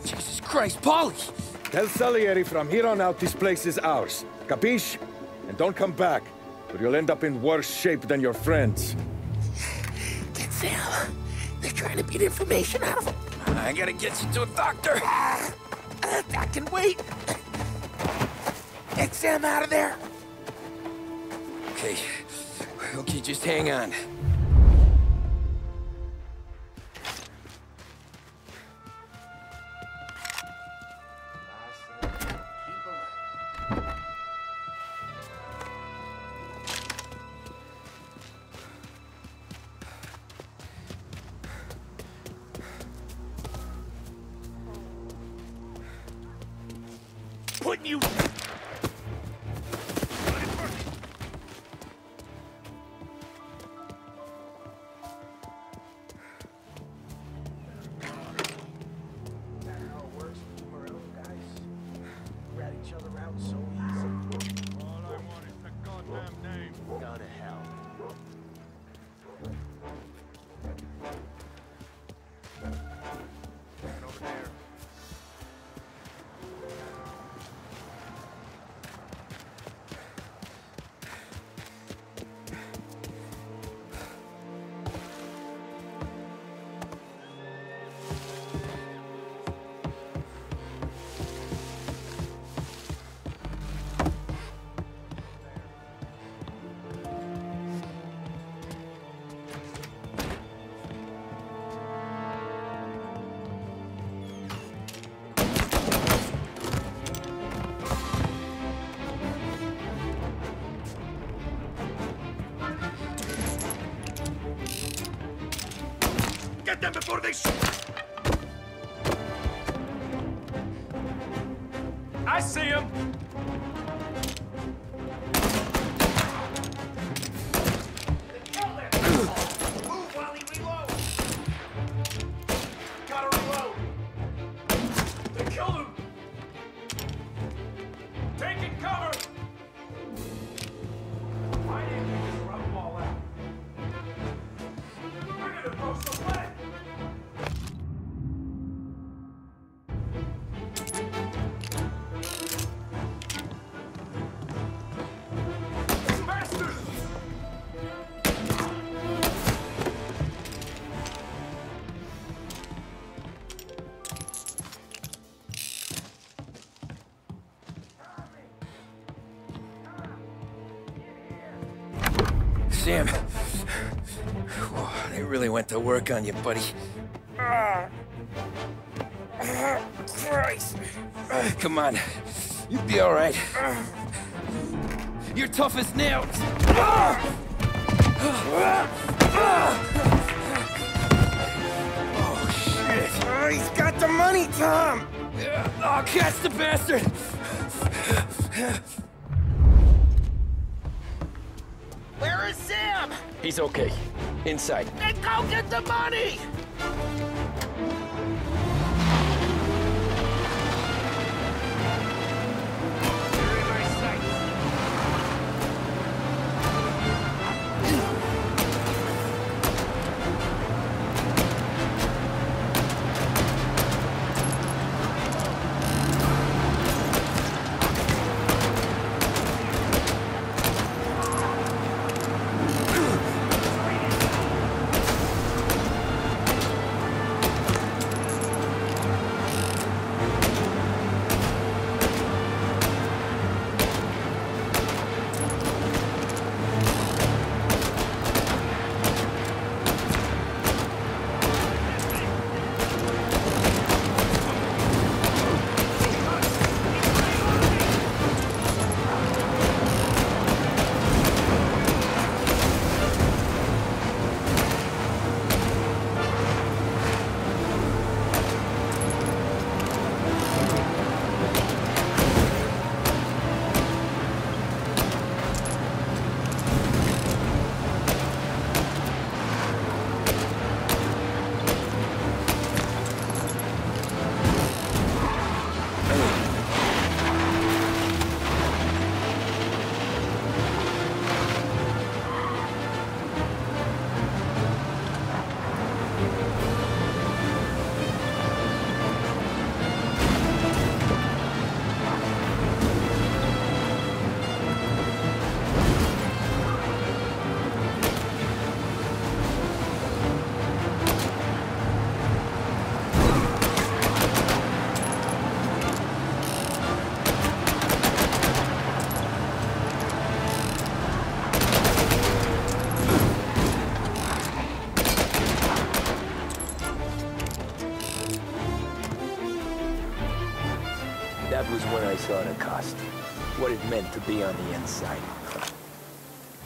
Jesus Christ, Polly! Tell Salieri from here on out this place is ours. Capiche? And don't come back, or you'll end up in worse shape than your friends. Get Sam. They're trying to beat information out of him. I gotta get you to a doctor. I can wait. Get Sam out of there. Okay. Okay, just hang on. Putting you... Get them before they shoot! I see him! Move while he reloads! Gotta reload! They killed him! Taking cover! Why didn't you just rub them all out? We're gonna throw some lead! Sam, they really went to work on you, buddy. Christ. Come on, you'll be all right. You're tough as nails. Oh, shit. Oh, he's got the money, Tom! Oh, catch the bastard! Where is Sam? He's okay. Inside. Then go get the money! That was when I saw the cost. What it meant to be on the inside.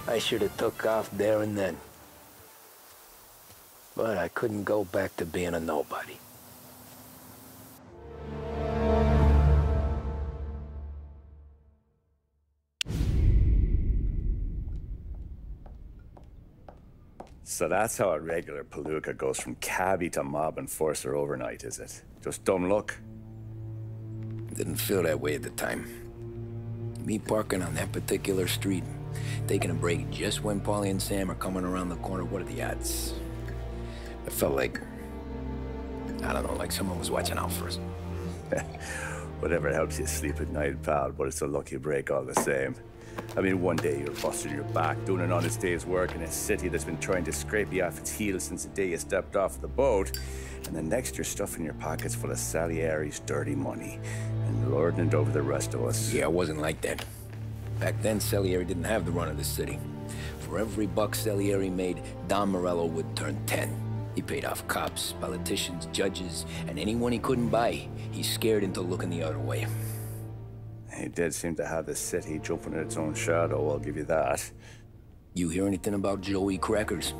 I should have took off there and then. But I couldn't go back to being a nobody. So that's how a regular palooka goes from cabbie to mob enforcer overnight, is it? Just dumb luck? Didn't feel that way at the time. Me parking on that particular street, taking a break just when Paulie and Sam are coming around the corner, what are the odds? I felt like, I don't know, like someone was watching out for us. Whatever helps you sleep at night, pal, but it's a lucky break all the same. I mean, one day you're busting your back, doing an honest day's work in a city that's been trying to scrape you off its heels since the day you stepped off the boat, and the next you're stuffing your pockets full of Salieri's dirty money and lording it over the rest of us. Yeah, it wasn't like that. Back then, Salieri didn't have the run of the city. For every buck Salieri made, Don Morello would turn 10. He paid off cops, politicians, judges, and anyone he couldn't buy, he scared into looking the other way. He did seem to have the city jumping in its own shadow, I'll give you that. You hear anything about Joey Crackers?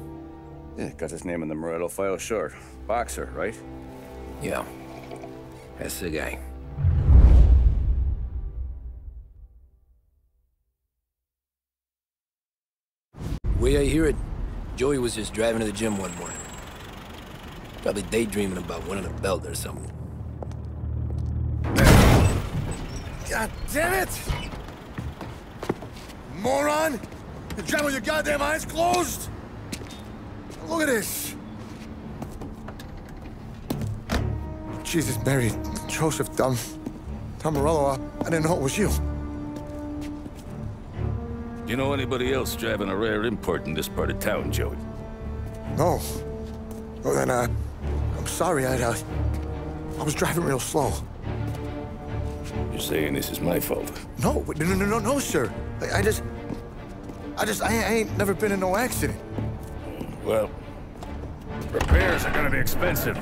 Yeah, got his name in the Morello file, sure. Boxer, right? Yeah. That's the guy. Way I hear it, Joey was just driving to the gym one morning. Probably daydreaming about winning a belt or something. God damn it! Moron! You're driving with your goddamn eyes closed! Look at this! Jesus, Mary, Joseph, Tom Morello, I didn't know it was you. You know anybody else driving a rare import in this part of town, Joey? No. Well, then, I'm sorry, I was driving real slow. You're saying this is my fault? No, sir. I ain't never been in no accident. Well, repairs are gonna be expensive.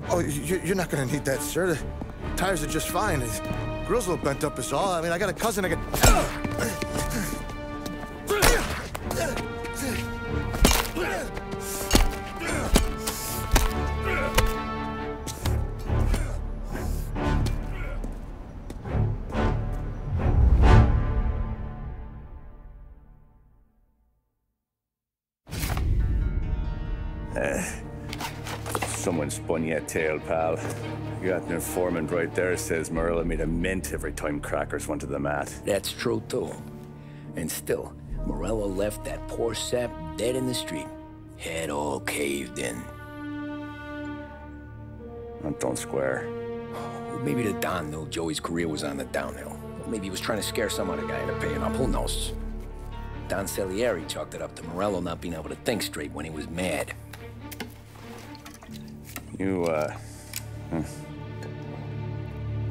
Oh, you're not gonna need that, sir. The tires are just fine. The grill's a little bent up is all. I mean, I got a cousin I can... Someone spun you a tail, pal. You got an informant right there says Morello made a mint every time crackers went to the mat. That's true, too. And still, Morello left that poor sap dead in the street. Head all caved in. That don't square. Well, maybe the Don knew Joey's career was on the downhill. Or maybe he was trying to scare some other guy into paying up. Who knows? Don Salieri chalked it up to Morello not being able to think straight when he was mad. You,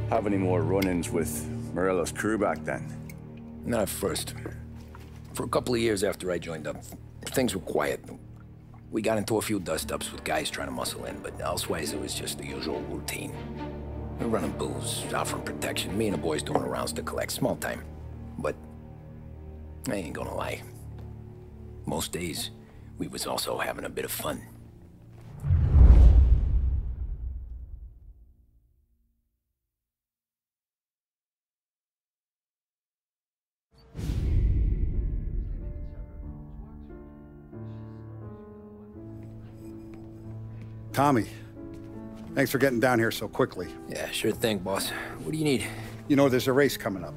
have any more run-ins with Morello's crew back then? Not at first. For a couple of years after I joined up, things were quiet. We got into a few dust-ups with guys trying to muscle in, but elsewise it was just the usual routine. We're running booze, offering protection, me and the boys doing rounds to collect, small time. But I ain't gonna lie. Most days, we was also having a bit of fun. Tommy, thanks for getting down here so quickly. Yeah, sure thing, boss. What do you need? You know there's a race coming up.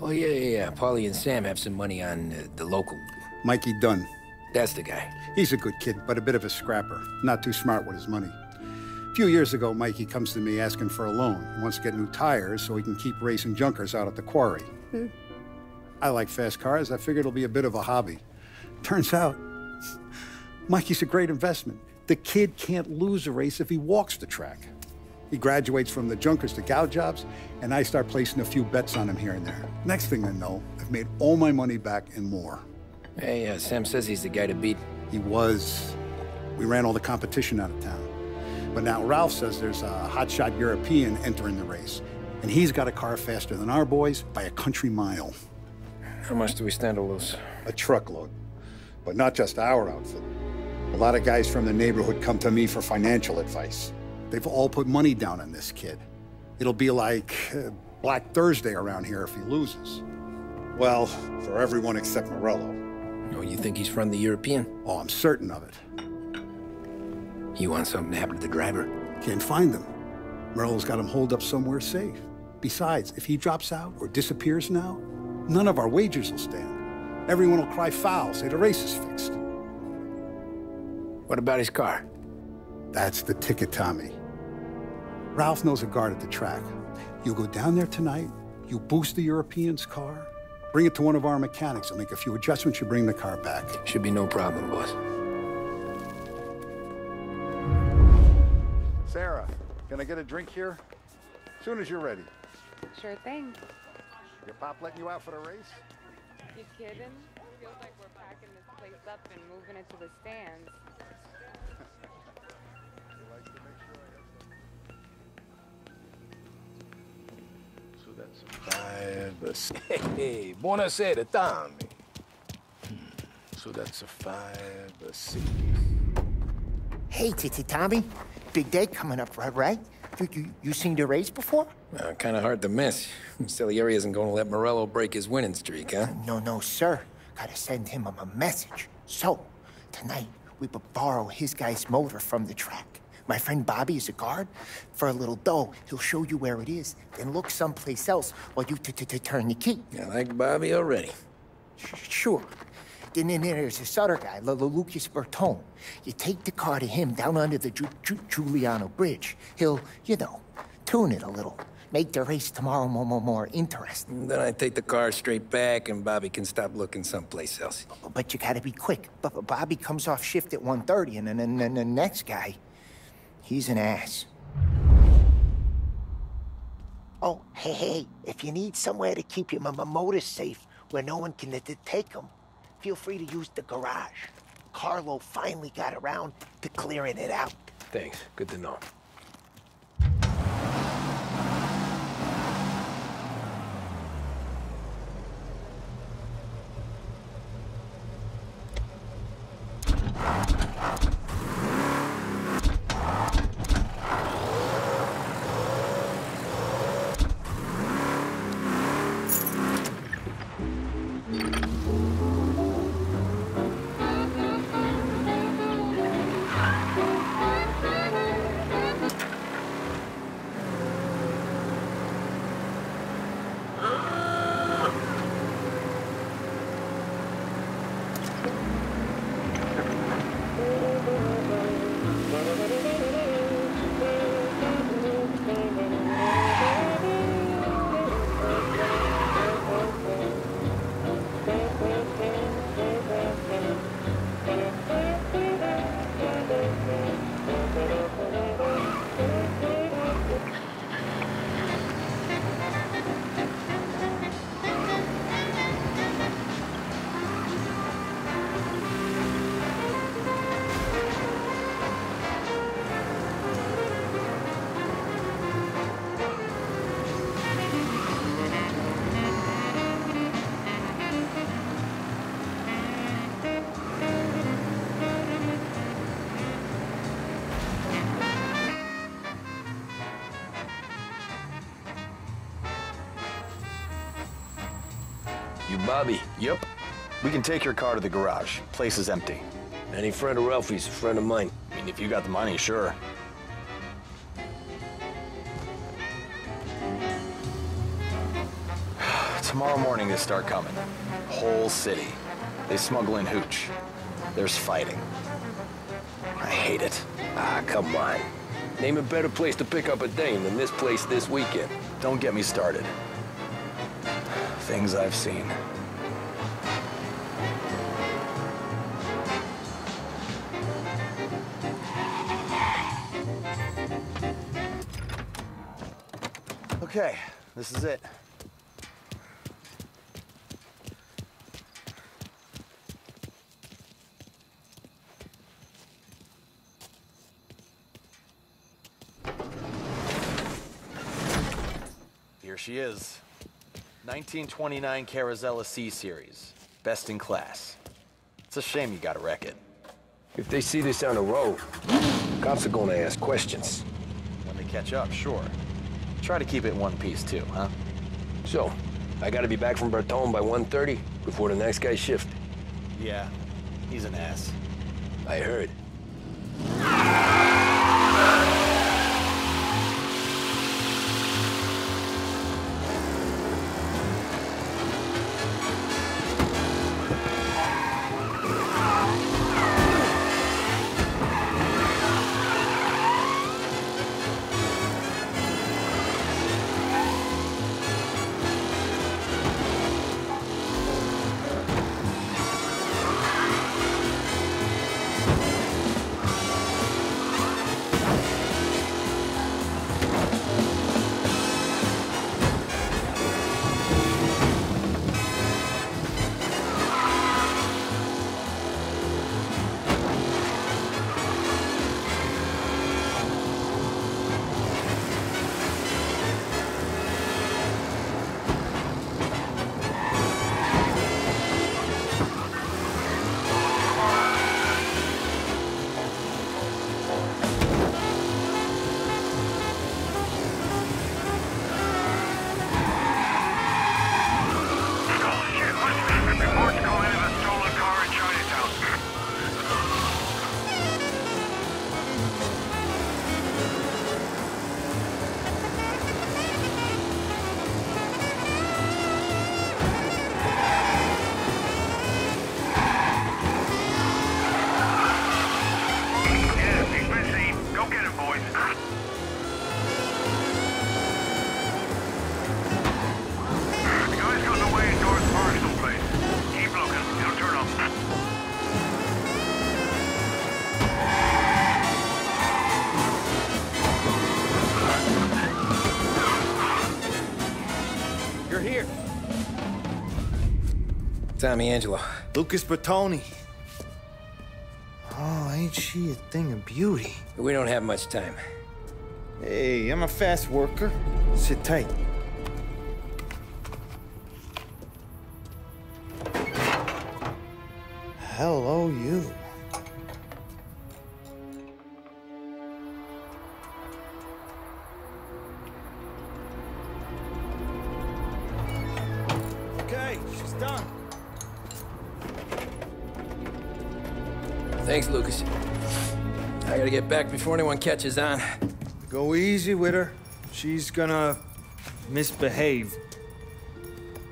Oh, yeah. Paulie and Sam have some money on the local... Mikey Dunn. That's the guy. He's a good kid, but a bit of a scrapper. Not too smart with his money. A few years ago, Mikey comes to me asking for a loan. He wants to get new tires so he can keep racing junkers out at the quarry. I like fast cars. I figured it'll be a bit of a hobby. Turns out, Mikey's a great investment. The kid can't lose a race if he walks the track. He graduates from the junkers to gal jobs, and I start placing a few bets on him here and there. Next thing I know, I've made all my money back and more. Hey, Sam says he's the guy to beat. He was. We ran all the competition out of town. But now Ralph says there's a hotshot European entering the race, and he's got a car faster than our boys by a country mile. How much do we stand to lose? A truckload. But not just our outfit. A lot of guys from the neighborhood come to me for financial advice. They've all put money down on this kid. It'll be like Black Thursday around here if he loses. Well, for everyone except Morello. Oh, you think he's from the European? Oh, I'm certain of it. You want something to happen to the driver? Can't find him. Morello's got him holed up somewhere safe. Besides, if he drops out or disappears now, none of our wagers will stand. Everyone will cry foul, say the race is fixed. What about his car? That's the ticket, Tommy. Ralph knows a guard at the track. You go down there tonight, you boost the European's car, bring it to one of our mechanics, he'll make a few adjustments, you bring the car back. Should be no problem, boss. Sarah, can I get a drink here? As soon as you're ready. Sure thing. Your pop letting you out for the race? You kidding? Feels like we're packing this place up and moving it to the stands. Hey, buonasera, Tommy. So that's a 5, a 6. Hey, Tommy. Big day coming up, right? You seen the race before? Kind of hard to miss. Salieri isn't going to let Morello break his winning streak, huh? No, sir. Gotta send him a message. So, tonight, we borrow his guy's motor from the track. My friend Bobby is a guard. For a little dough, he'll show you where it is, then look someplace else while you turn the key. I like Bobby already. Sure. Then there's this other guy, Lucas Bertone. You take the car to him down under the Giuliano Bridge. He'll, tune it a little. Make the race tomorrow more interesting. Then I take the car straight back and Bobby can stop looking someplace else. But you gotta be quick. Bobby comes off shift at 1:30 and then the next guy, he's an ass. Oh, hey, if you need somewhere to keep your motor safe where no one can take them, feel free to use the garage. Carlo finally got around to clearing it out. Thanks. Good to know. You Bobby? Yep. We can take your car to the garage. Place is empty. Any friend of Ralphie's, a friend of mine. I mean, if you got the money, sure. Tomorrow morning they start coming. Whole city. They smuggle in hooch. There's fighting. I hate it. Ah, come on. Name a better place to pick up a dame than this place this weekend. Don't get me started. Things I've seen. Okay, this is it. Here she is. 1929 Carazella C-Series. Best in class. It's a shame you gotta wreck it. If they see this on the road, cops are gonna ask questions. When they catch up, sure. Try to keep it in one piece too, huh? So, I gotta be back from Bertone by 1:30 before the next guy's shift. Yeah, he's an ass. I heard. Tommy Angelo. Lucas Bertoni. Oh, ain't she a thing of beauty? We don't have much time. Hey, I'm a fast worker. Sit tight. Hello, you. Okay, she's done. Thanks, Lucas. I gotta get back before anyone catches on. Go easy with her. She's gonna misbehave.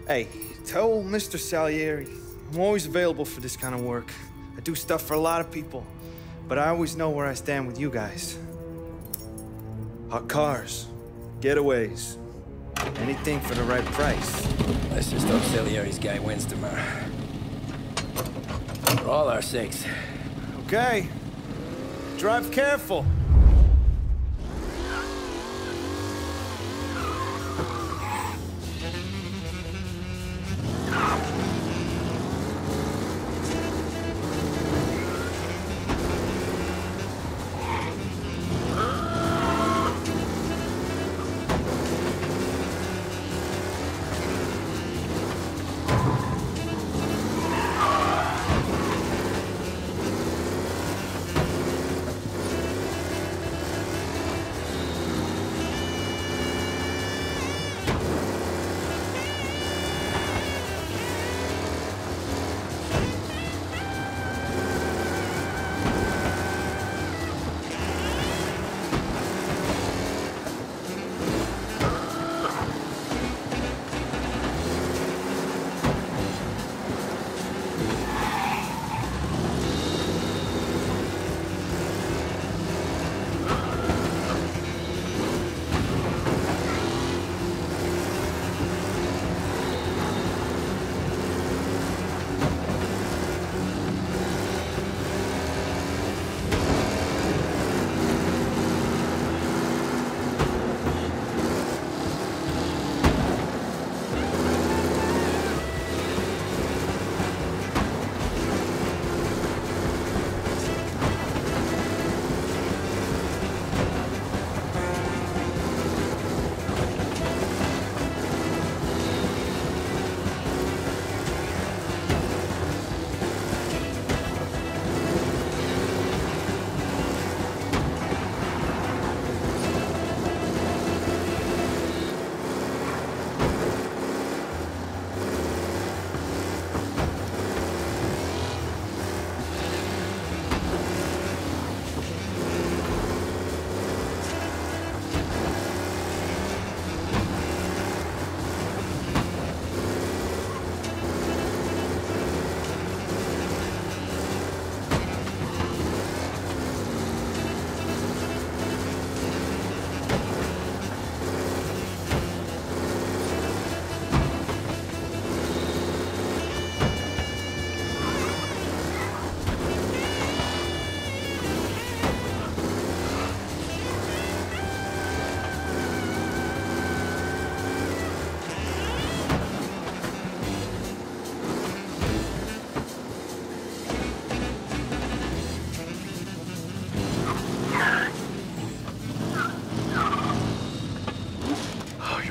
Hey, tell Mr. Salieri I'm always available for this kind of work. I do stuff for a lot of people, but I always know where I stand with you guys. Hot cars, getaways, anything for the right price. Let's just hope Salieri's guy wins tomorrow. For all our sakes. Okay. Drive careful.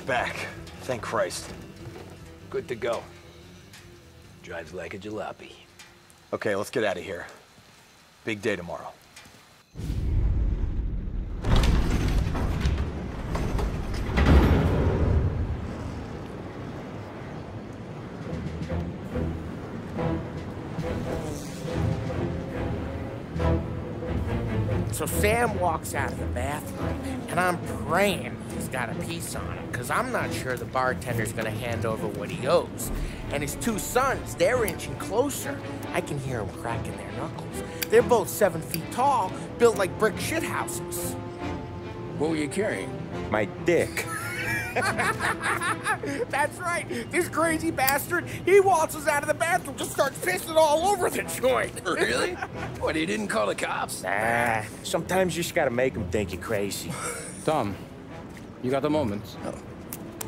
Back. Thank Christ. Good to go. Drives like a jalopy. Okay, let's get out of here. Big day tomorrow. So Sam walks out of the bathroom, and I'm praying he's got a piece on him, because I'm not sure the bartender's gonna hand over what he owes. And his two sons, they're inching closer. I can hear them cracking their knuckles. They're both 7 feet tall, built like brick shithouses. What were you carrying? My dick. That's right. This crazy bastard, he waltzes out of the bathroom, just starts pissing all over the joint. Really? What, he didn't call the cops? Nah, sometimes you just gotta make them think you're crazy. Tom, you got a moment? Oh.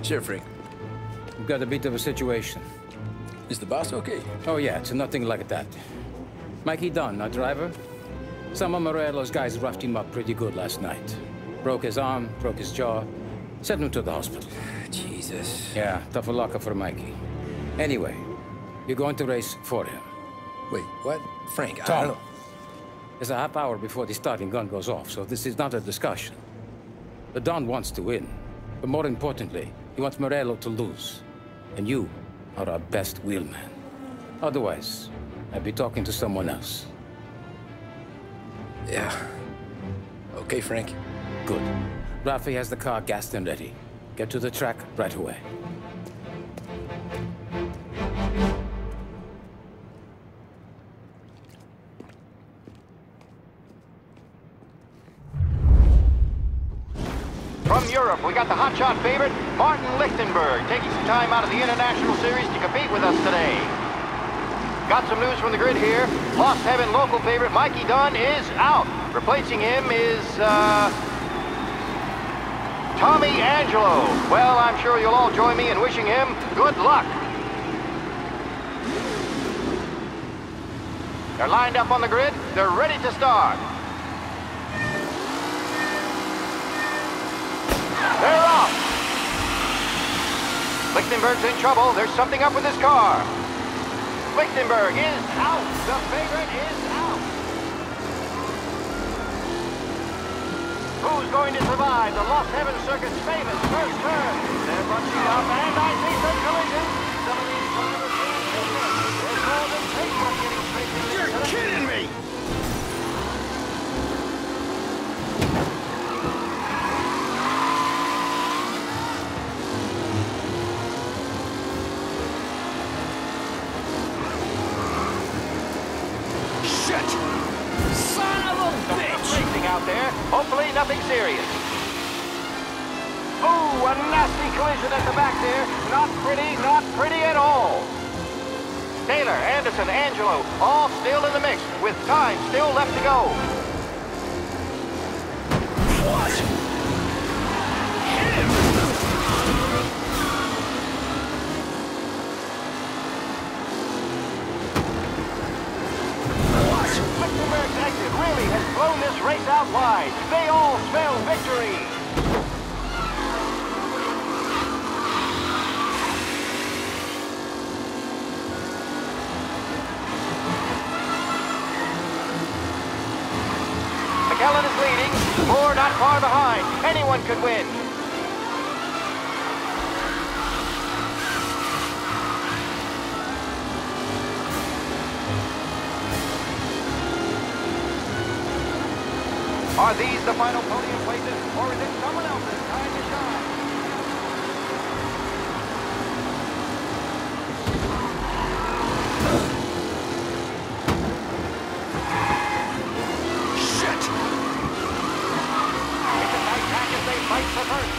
Sure, Frank. We've got a bit of a situation. Is the boss okay? Oh, yeah, it's nothing like that. Mikey Dunn, our driver. Some of Morello's guys roughed him up pretty good last night. Broke his arm, broke his jaw, sent him to the hospital. Jesus. Yeah, tough luck for Mikey. Anyway, you're going to race for him. Wait, what? Frank, I Tom, don't... there's a half hour before the starting gun goes off, so this is not a discussion. The Don wants to win, but more importantly, he wants Morello to lose. And you are our best wheelman. Otherwise, I'd be talking to someone else. Yeah. Okay, Frank. Good. Rafi has the car gassed and ready. Get to the track right away. From Europe, we got the hotshot favorite, Martin Lichtenberg, taking some time out of the International Series to compete with us today. Got some news from the grid here. Lost Heaven local favorite Mikey Dunn is out. Replacing him is, Tommy Angelo. Well, I'm sure you'll all join me in wishing him good luck. They're lined up on the grid. They're ready to start. They're off. Lichtenberg's in trouble. There's something up with his car. Lichtenberg is out. The favorite is out. Who's going to survive the Lost Heaven Circuit's famous first turn? They're bunching up, and I see some collisions. Some of these drivers can't take it. There's more than paintwork getting straight to the You're kidding me! Out there. Hopefully nothing serious. Ooh, a nasty collision at the back there. Not pretty at all. Taylor, Anderson, Angelo, all still in the mix, with time still left to go. What? Hit him! Lichtenberg's exit really has blown this race out wide. They all smell victory. McKellen is leading. Moore not far behind. Anyone could win. Are these the final podium places, or is it someone else's time to shine? Shit! It's a tight pack as they fight for first.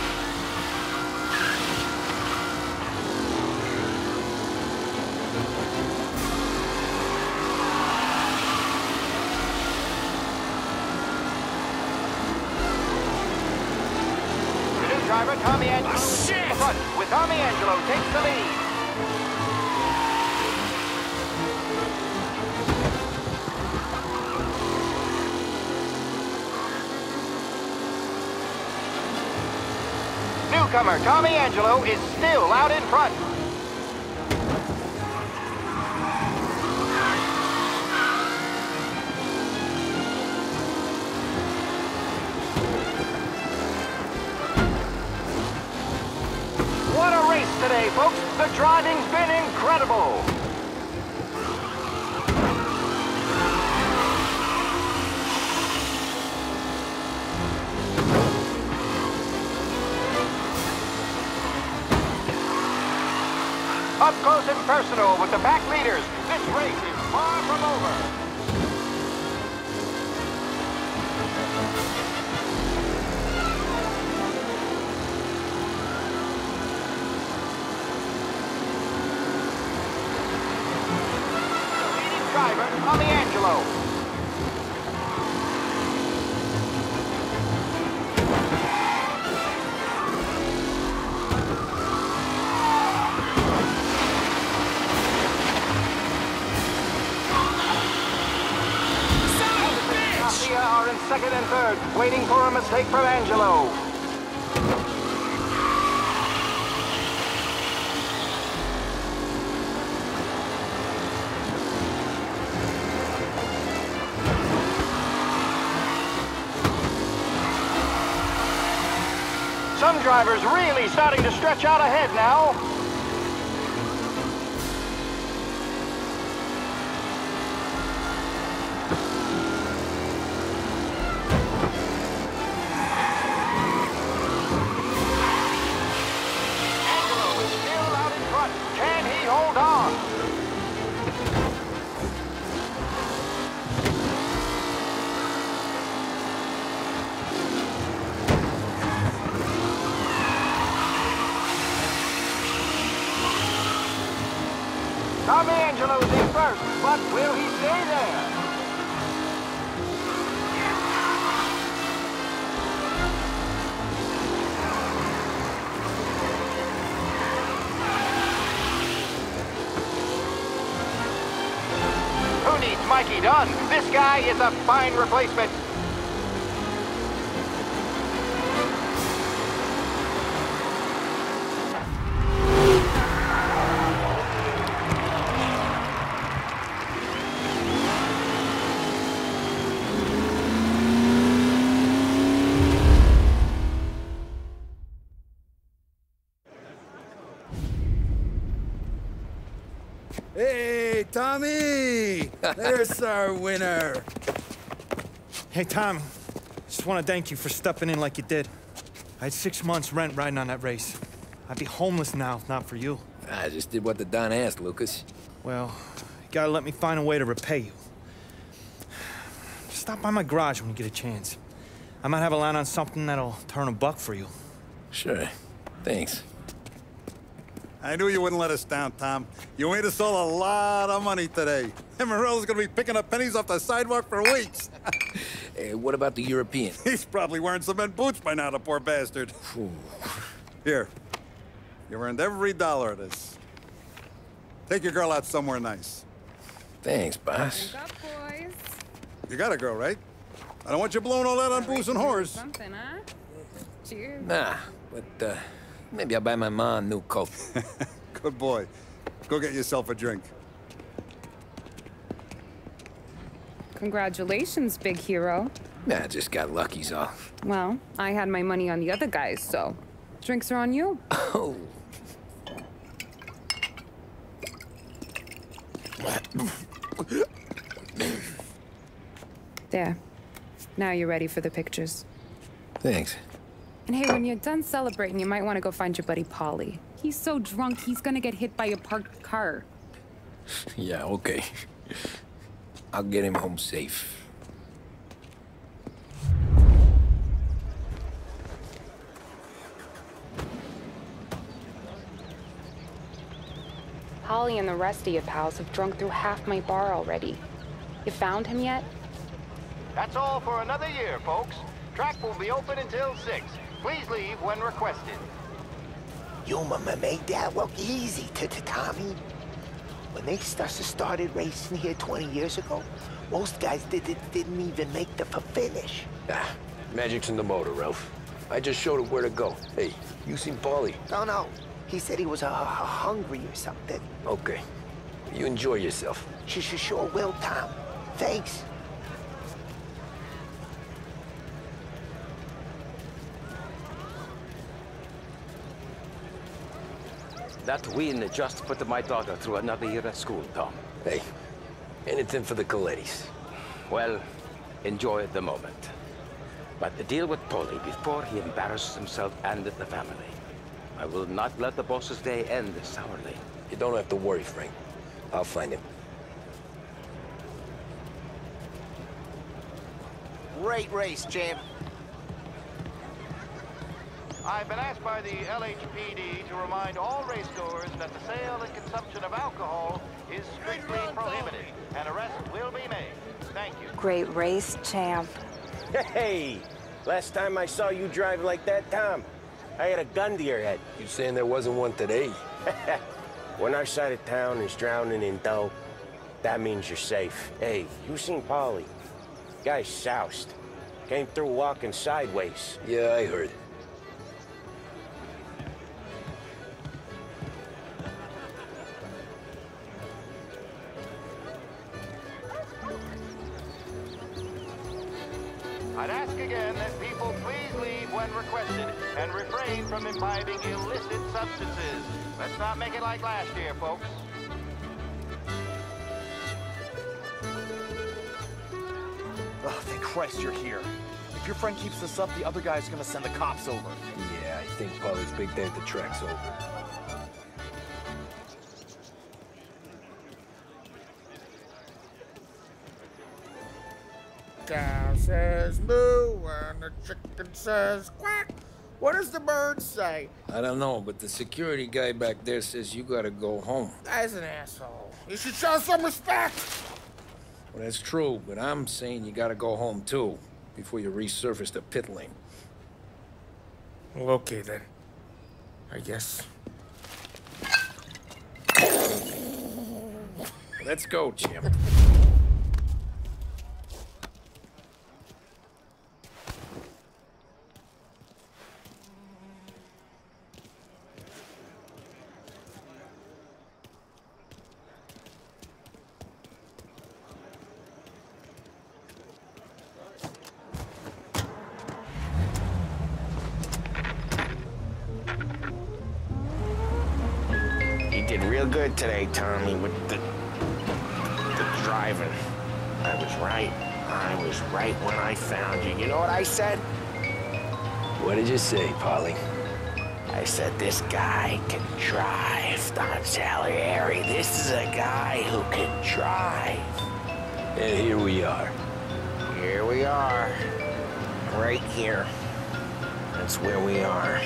Driver Tommy Angelo in the front, with Tommy Angelo takes the lead. Newcomer Tommy Angelo is still out in front. What a race today, folks. The driving's been incredible. Up close and personal with the pack leaders. This race is far from over. Driver, Tommy Angelo. Mafia are in second and third, waiting for a mistake from Angelo. Some drivers really starting to stretch out ahead now. Angelo is still out in front. Can he hold on? Tommy Angelo is in first, but will he stay there? Who needs Mikey Dunn? This guy is a fine replacement. Hey, Tommy! There's our winner. Hey, Tommy. Just want to thank you for stepping in like you did. I had 6 months rent riding on that race. I'd be homeless now if not for you. I just did what the Don asked, Lucas. Well, you gotta let me find a way to repay you. Stop by my garage when you get a chance. I might have a line on something that'll turn $1 for you. Sure. Thanks. I knew you wouldn't let us down, Tom. You made us all a lot of money today. And Morello's gonna be picking up pennies off the sidewalk for weeks. Hey, what about the European? He's probably wearing cement boots by now, the poor bastard. Here. You earned every dollar of this. Take your girl out somewhere nice. Thanance, boss. Drink up, boys. You got a girl, right? I don't want you blowing all that on booze and whores. Something, huh? Cheers. Nah, but, maybe I'll buy my mom a new coat. Good boy. Go get yourself a drink. Congratulations, big hero. Nah, I just got lucky's all. Well, I had my money on the other guys, so drinks are on you. Oh. There. Now you're ready for the pictures. Thanks. And hey, when you're done celebrating, you might want to go find your buddy Paulie. He's so drunk, he's gonna get hit by a parked car. Yeah, okay. I'll get him home safe. Holly and the rest of your pals have drunk through half my bar already. You found him yet? That's all for another year, folks. Track will be open until 6. Please leave when requested. Your mama made that look easy to Tommy. When they started racing here 20 years ago, most guys didn't even make the finish. Ah, magic's in the motor, Ralph. I just showed him where to go. Hey, you seen Paulie? No. He said he was hungry or something. Okay. You enjoy yourself. Sure will, Tom. Thanks. That win just put my daughter through another year at school, Tom. Hey, anything for the Colettis. Well, enjoy the moment. But deal with Paulie before he embarrasses himself and the family. I will not let the boss's day end sourly. You don't have to worry, Frank. I'll find him. Great race, champ. I've been asked by the LHPD to remind all racegoers that the sale and consumption of alcohol is strictly prohibited. An arrest will be made. Thank you. Great race, champ. Hey! Last time I saw you drive like that, Tom, I had a gun to your head. You saying there wasn't one today? When our side of town is drowning in dough, that means you're safe. Hey, you seen Paulie? Guy's soused. Came through walking sideways. Yeah, I heard. I'd ask again that people please leave when requested and refrain from imbibing illicit substances. Let's not make it like last year, folks. Oh, thank Christ you're here. If your friend keeps this up, the other guy's gonna send the cops over. Yeah, I think Polly's big day at the track's over. Cow says moo and the chicken says quack. What does the bird say? I don't know, but the security guy back there says you gotta go home. Guy's an asshole. You should show some respect. Well, that's true, but I'm saying you gotta go home too, before you resurface the pit lane. Well, okay then. I guess. Let's go, Jim. Real good today, Tommy, with the driving. I was right. I was right when I found you. You know what I said? What did you say, Polly? I said, this guy can drive, Don Salieri. This is a guy who can drive. And here we are. Here we are. Right here. That's where we are.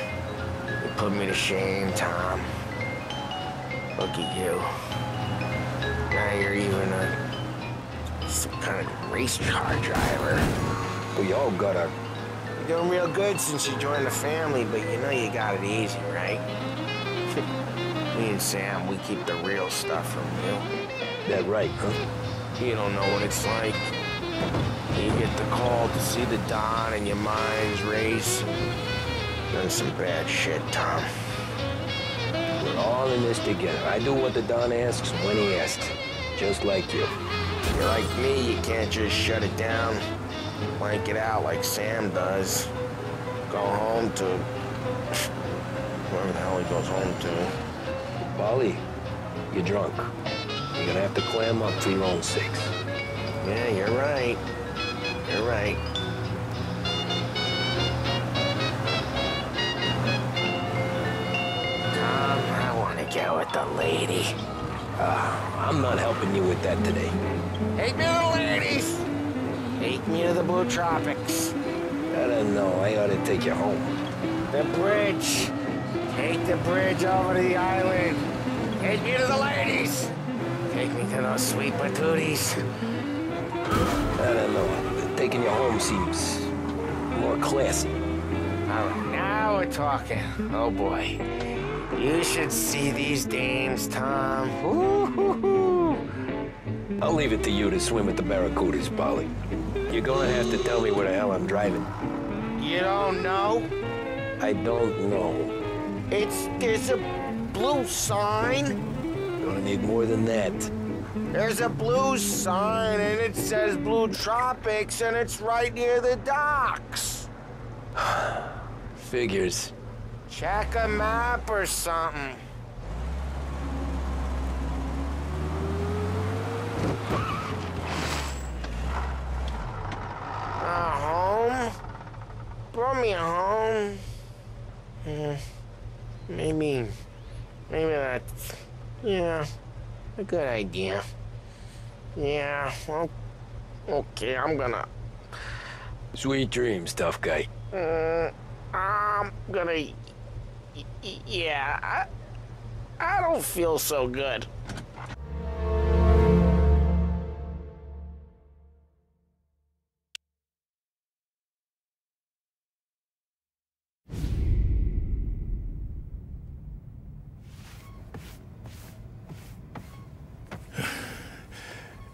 You put me to shame, Tom. Look at you. Now you're even some kind of race car driver. We all got our... You're doing real good since you joined the family, but you know you got it easy, right? Me and Sam, we keep the real stuff from you. That right, huh? You don't know what it's like. You get the call to see the Don and your mind's race. Done some bad shit, Tom. We're all in this together. I do what the Don asks when he asks. Just like you. You're like me, you can't just shut it down. Blank it out like Sam does. Go home to... wherever the hell he goes home to. Polly, you're drunk. You're gonna have to clam up for your own sakes. Yeah, you're right. You're right. I want to go with the lady. I'm not helping you with that today. Take me to the ladies! Take me to the Blue Tropics. I don't know. I ought to take you home. The bridge. Take the bridge over to the island. Take me to the ladies. Take me to those sweet patooties. I don't know. Taking you home seems more classy. All right, now we're talking. Oh, boy. You should see these dames, Tom. Ooh. I'll leave it to you to swim with the barracudas, Polly. You're gonna have to tell me where the hell I'm driving. You don't know? I don't know. There's a blue sign. Gonna need more than that. There's a blue sign, and it says Blue Tropics, and it's right near the docks. Figures. Check a map or something. Home? Brought me home. Maybe that's, yeah, a good idea. Yeah, well, okay, I'm gonna... Sweet dreams, tough guy. I'm gonna... Yeah, I don't feel so good.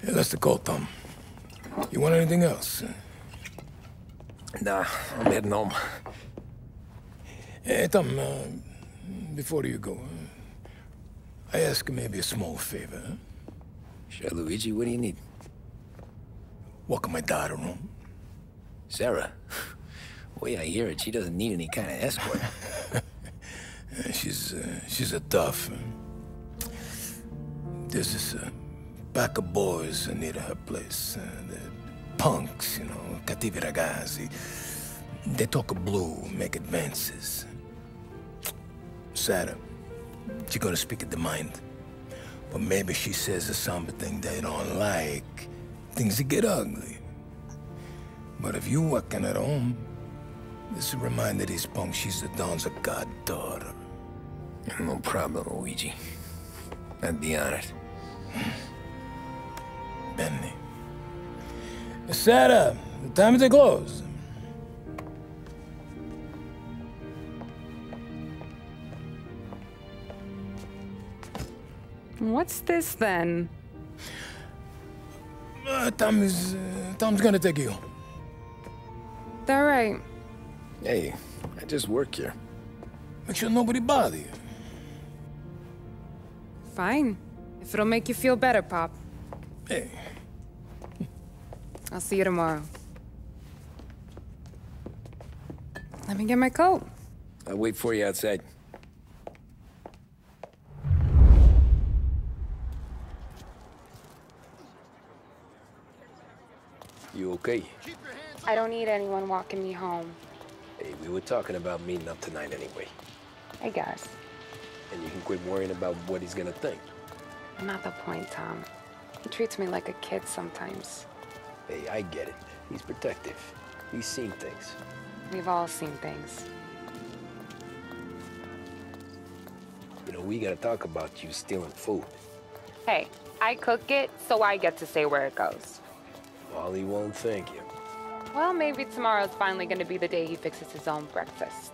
Yeah, that's the call, Tom. You want anything else? Nah, I'm heading home. Hey, Tom, before you go, I ask maybe a small favor. Huh? Sure, Luigi, what do you need? Walk my daughter home. Sarah? The way I hear it, she doesn't need any kind of escort. She's a tough. There's this pack of boys near her place. The punks, you know, cattivi ragazzi. They talk blue, make advances. Sarah, she's gonna speak at the mind. But maybe she says something they don't like. Things get ugly. But if you walking at home, this will remind these punks she's the Don's goddaughter. No problem, Luigi. I'd be honored. Benny. Sarah, time to close. What's this then? Tom's gonna take you. All right. Hey, I just work here. Make sure nobody bother you. Fine. If it'll make you feel better, Pop. Hey. I'll see you tomorrow. Let me get my coat. I'll wait for you outside. You okay? I don't need anyone walking me home. Hey, we were talking about meeting up tonight anyway. I guess. And you can quit worrying about what he's gonna think. Not the point, Tom. He treats me like a kid sometimes. Hey, I get it. He's protective. He's seen things. We've all seen things. You know, we gotta talk about you stealing food. Hey, I cook it, so I get to say where it goes. Wally won't thank you. Well, maybe tomorrow's finally gonna be the day he fixes his own breakfast.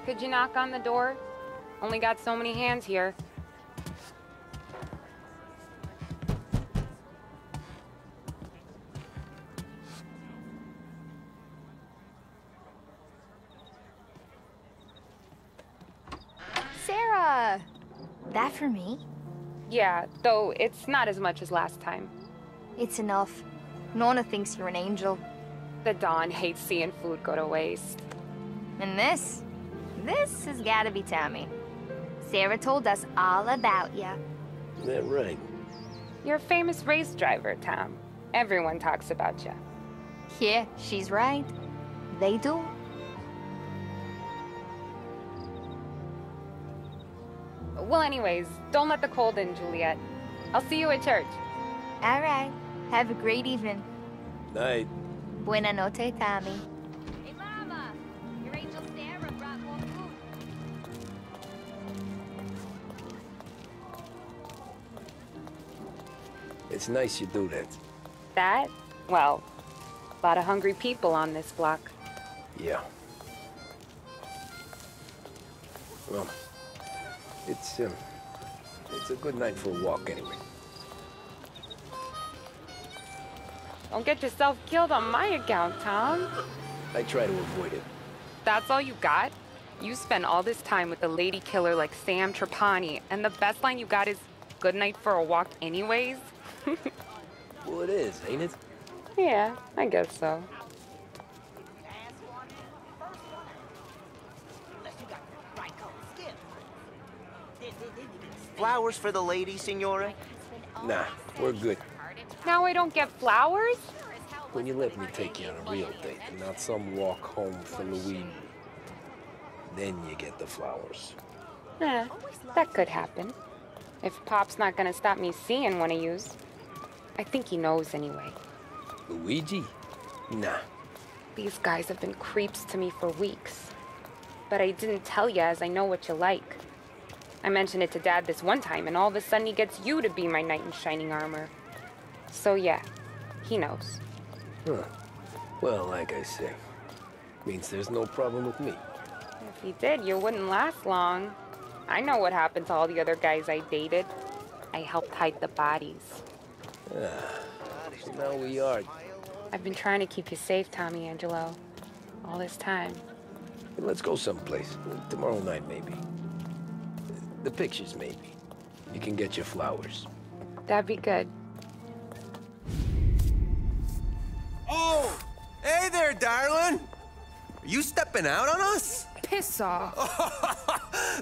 Could you knock on the door? Only got so many hands here. Sarah! That for me? Yeah, though it's not as much as last time. It's enough. Nona thinks you're an angel. The Don hates seeing food go to waste. And this has gotta be Tommy. Sarah told us all about ya. Is that right? You're a famous race driver, Tom. Everyone talks about you. Yeah, she's right. They do. Well, anyways, don't let the cold in, Juliet. I'll see you at church. All right. Have a great evening. Night. Buena noche, Tommy. Hey, Mama! Your angel Sarah brought more food. It's nice you do that. That? Well, a lot of hungry people on this block. Yeah. Well, it's a good night for a walk anyway. Don't get yourself killed on my account, Tom. I try to avoid it. That's all you got? You spend all this time with a lady killer like Sam Trapani, and the best line you got is, "Good night for a walk anyways"? Well, it is, ain't it? Yeah, I guess so. Flowers for the lady, Signora? Nah, we're good. Now I don't get flowers? When you let me take you on a real date and not some walk home for Luigi, then you get the flowers. That could happen. If Pop's not gonna stop me seeing one of yous. I think he knows anyway. Luigi? Nah. These guys have been creeps to me for weeks. But I didn't tell you as I know what you like. I mentioned it to Dad this one time, and all of a sudden he gets you to be my knight in shining armor. So yeah, he knows. Huh. Well, like I say, means there's no problem with me. You did. You wouldn't last long. I know what happened to all the other guys I dated. I helped hide the bodies. So now we are. I've been trying to keep you safe, Tommy Angelo. All this time. Let's go someplace. Tomorrow night, maybe. The pictures, maybe. You can get your flowers. That'd be good. Oh! Hey there, darling! Are you stepping out on us? Piss off.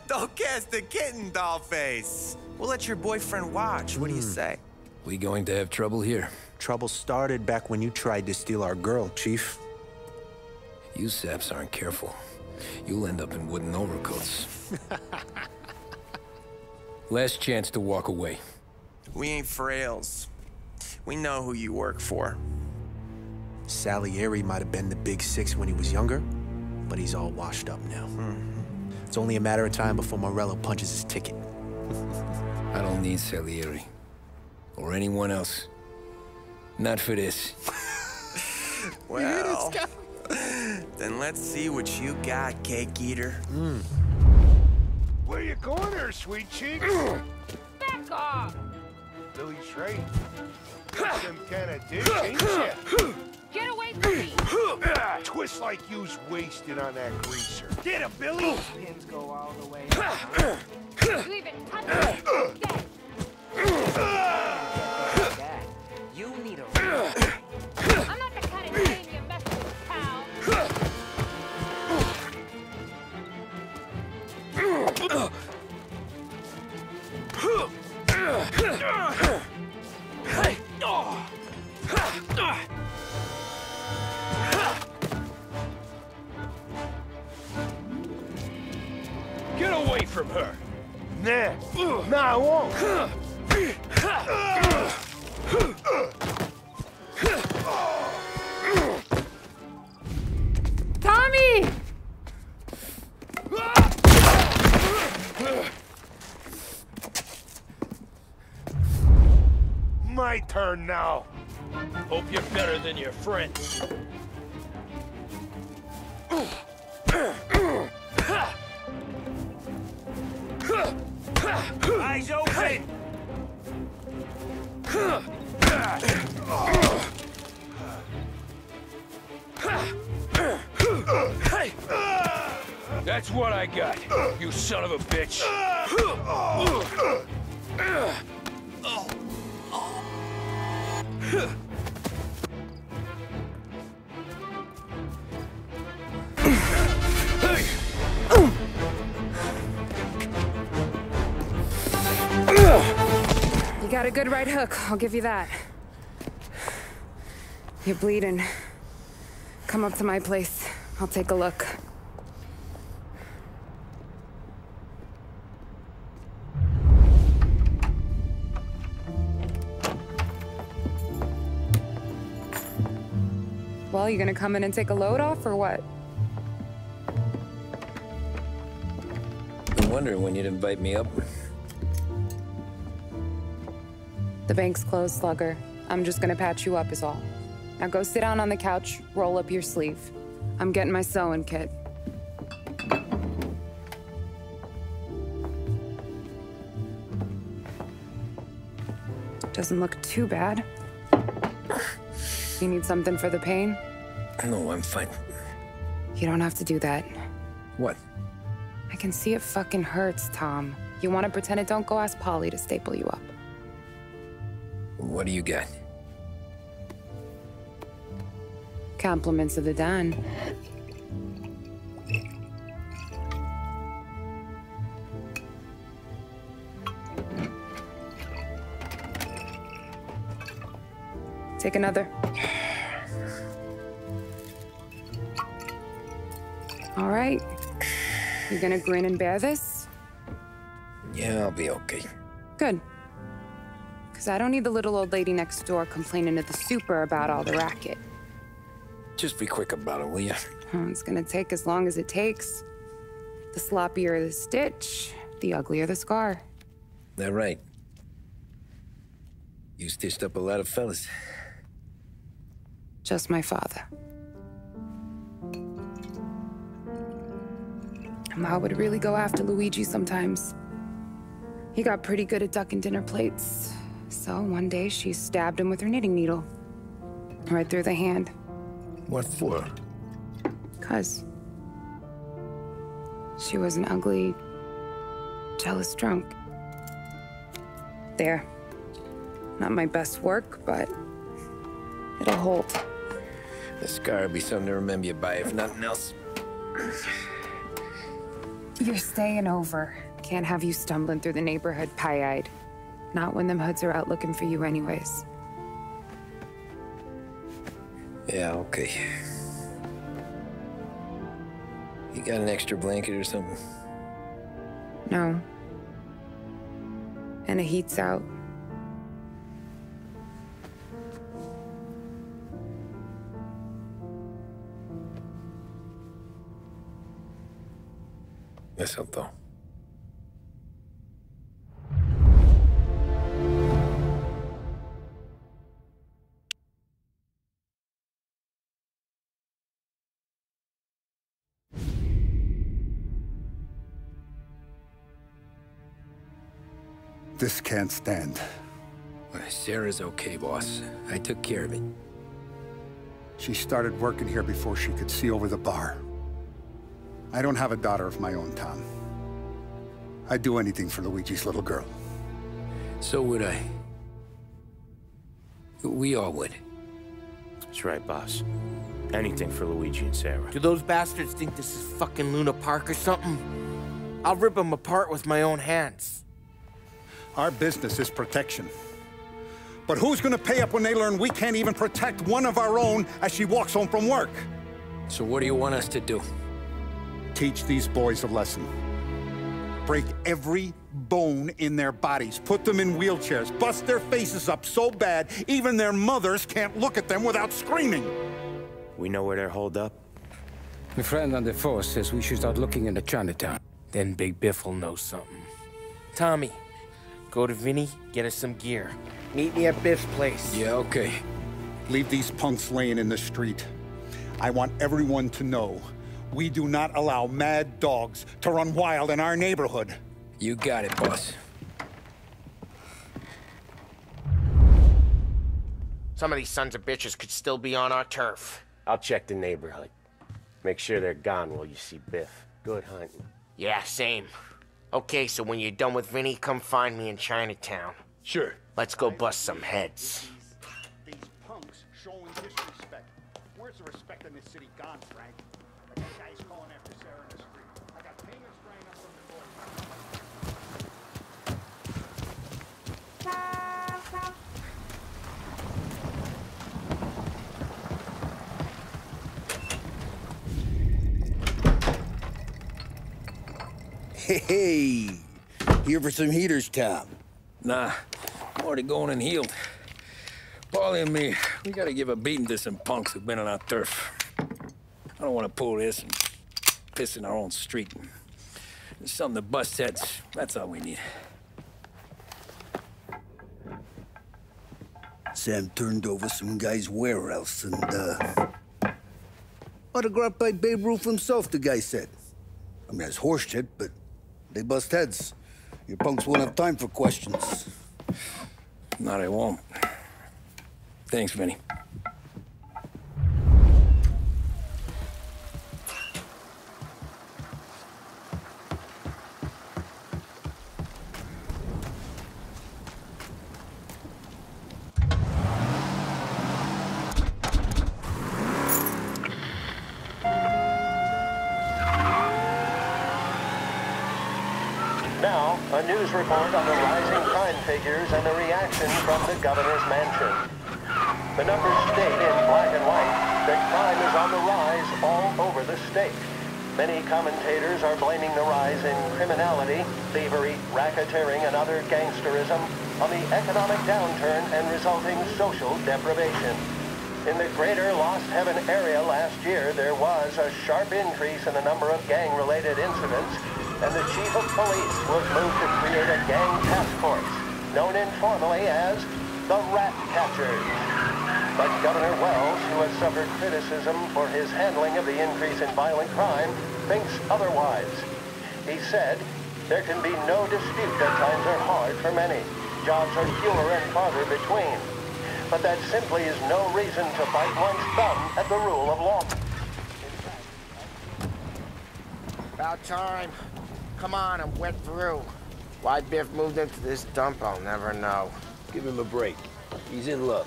Don't cast a kitten, dollface. We'll let your boyfriend watch. What do you say? We going to have trouble here? Trouble started back when you tried to steal our girl, Chief. You saps aren't careful. You'll end up in wooden overcoats. Last chance to walk away. We ain't frails. We know who you work for. Salieri might have been the big six when he was younger, but he's all washed up now. It's only a matter of time before Morello punches his ticket. I don't need Salieri. Or anyone else. Not for this. Well, then let's see what you got, cake eater. Where you going there, sweet cheeks? Back off! Billy's right. Got them kind of dish, ain't ya? Get away from me! Twist like you's wasted on that greaser. Get him, Billy! Pins go all the way up. You even touch me, dead. You need a... I'm not the kind of thing you mess with, pal. Get away from her! Nah, I won't! Tommy! My turn now. Hope you're better than your friends. Eyes open! That's what I got, you son of a bitch! You got a good right hook, I'll give you that. You're bleeding. Come up to my place. I'll take a look. Well, you gonna come in and take a load off, or what? Been wondering when you'd invite me up. The bank's closed, Slugger. I'm just gonna patch you up is all. Now go sit down on the couch, roll up your sleeve. I'm getting my sewing kit. Doesn't look too bad. You need something for the pain? No, I'm fine. You don't have to do that. What? I can see it fucking hurts, Tom. You want to pretend it? Don't go ask Polly to staple you up. What do you got? Compliments of the Don. Take another. All right. You gonna grin and bear this? Yeah, I'll be okay. Good. Because I don't need the little old lady next door complaining to the super about all the racket. Just be quick about it, will ya? It's gonna take as long as it takes. The sloppier the stitch, the uglier the scar. That right. You stitched up a lot of fellas. Just my father. Ma would really go after Luigi sometimes. He got pretty good at ducking dinner plates. So one day she stabbed him with her knitting needle. Right through the hand. What for? 'Cause she was an ugly, jealous drunk. There. Not my best work, but it'll hold. The scar will be something to remember you by, if nothing else. You're staying over. Can't have you stumbling through the neighborhood pie-eyed. Not when them hoods are out looking for you anyways. Yeah, okay. You got an extra blanket or something? No. And the heat's out. Eso todo. This can't stand. Sarah's okay, boss. I took care of it. She started working here before she could see over the bar. I don't have a daughter of my own, Tom. I'd do anything for Luigi's little girl. So would I. We all would. That's right, boss. Anything for Luigi and Sarah. Do those bastards think this is fucking Luna Park or something? I'll rip them apart with my own hands. Our business is protection. But who's gonna pay up when they learn we can't even protect one of our own as she walks home from work? So what do you want us to do? Teach these boys a lesson. Break every bone in their bodies, put them in wheelchairs, bust their faces up so bad even their mothers can't look at them without screaming. We know where they're holed up? My friend on the force says we should start looking into Chinatown. Then Big Biff will know something. Tommy, go to Vinny, get us some gear. Meet me at Biff's place. Yeah, okay. Leave these punks laying in the street. I want everyone to know we do not allow mad dogs to run wild in our neighborhood. You got it, boss. Some of these sons of bitches could still be on our turf. I'll check the neighborhood. Make sure they're gone while you see Biff. Good hunting. Yeah, same. Okay, so when you're done with Vinny, come find me in Chinatown. Sure. Let's go bust some heads. These punks showing disrespect. Where's the respect in this city gone, Frank? I got guys calling after Sarah in the street. I got payments spraying up from the boys. Hey, here for some heaters, Tom? Nah, I'm already going and healed. Paulie and me, we gotta give a beating to some punks who've been on our turf. I don't want to pull this and piss in our own street. There's something to bust heads. That's all we need. Sam turned over some guy's warehouse and, autographed by Babe Ruth himself, the guy said. I mean, that's horse shit, but they bust heads. Your punks won't have time for questions. No, they won't. Thanks, Vinny. Now, a news report on the rising crime figures and the reaction from the governor's mansion. The numbers state in black and white that crime is on the rise all over the state. Many commentators are blaming the rise in criminality, thievery, racketeering, and other gangsterism on the economic downturn and resulting social deprivation. In the greater Lost Heaven area last year, there was a sharp increase in the number of gang-related incidents, and the chief of police was moved to create a gang task force, known informally as the Rat Catchers. But Governor Wells, who has suffered criticism for his handling of the increase in violent crime, thinks otherwise. He said, there can be no dispute that times are hard for many. Jobs are fewer and farther between. But that simply is no reason to bite one's thumb at the rule of law. About time. Come on, I'm wet through. Why Biff moved into this dump, I'll never know. Give him a break. He's in love.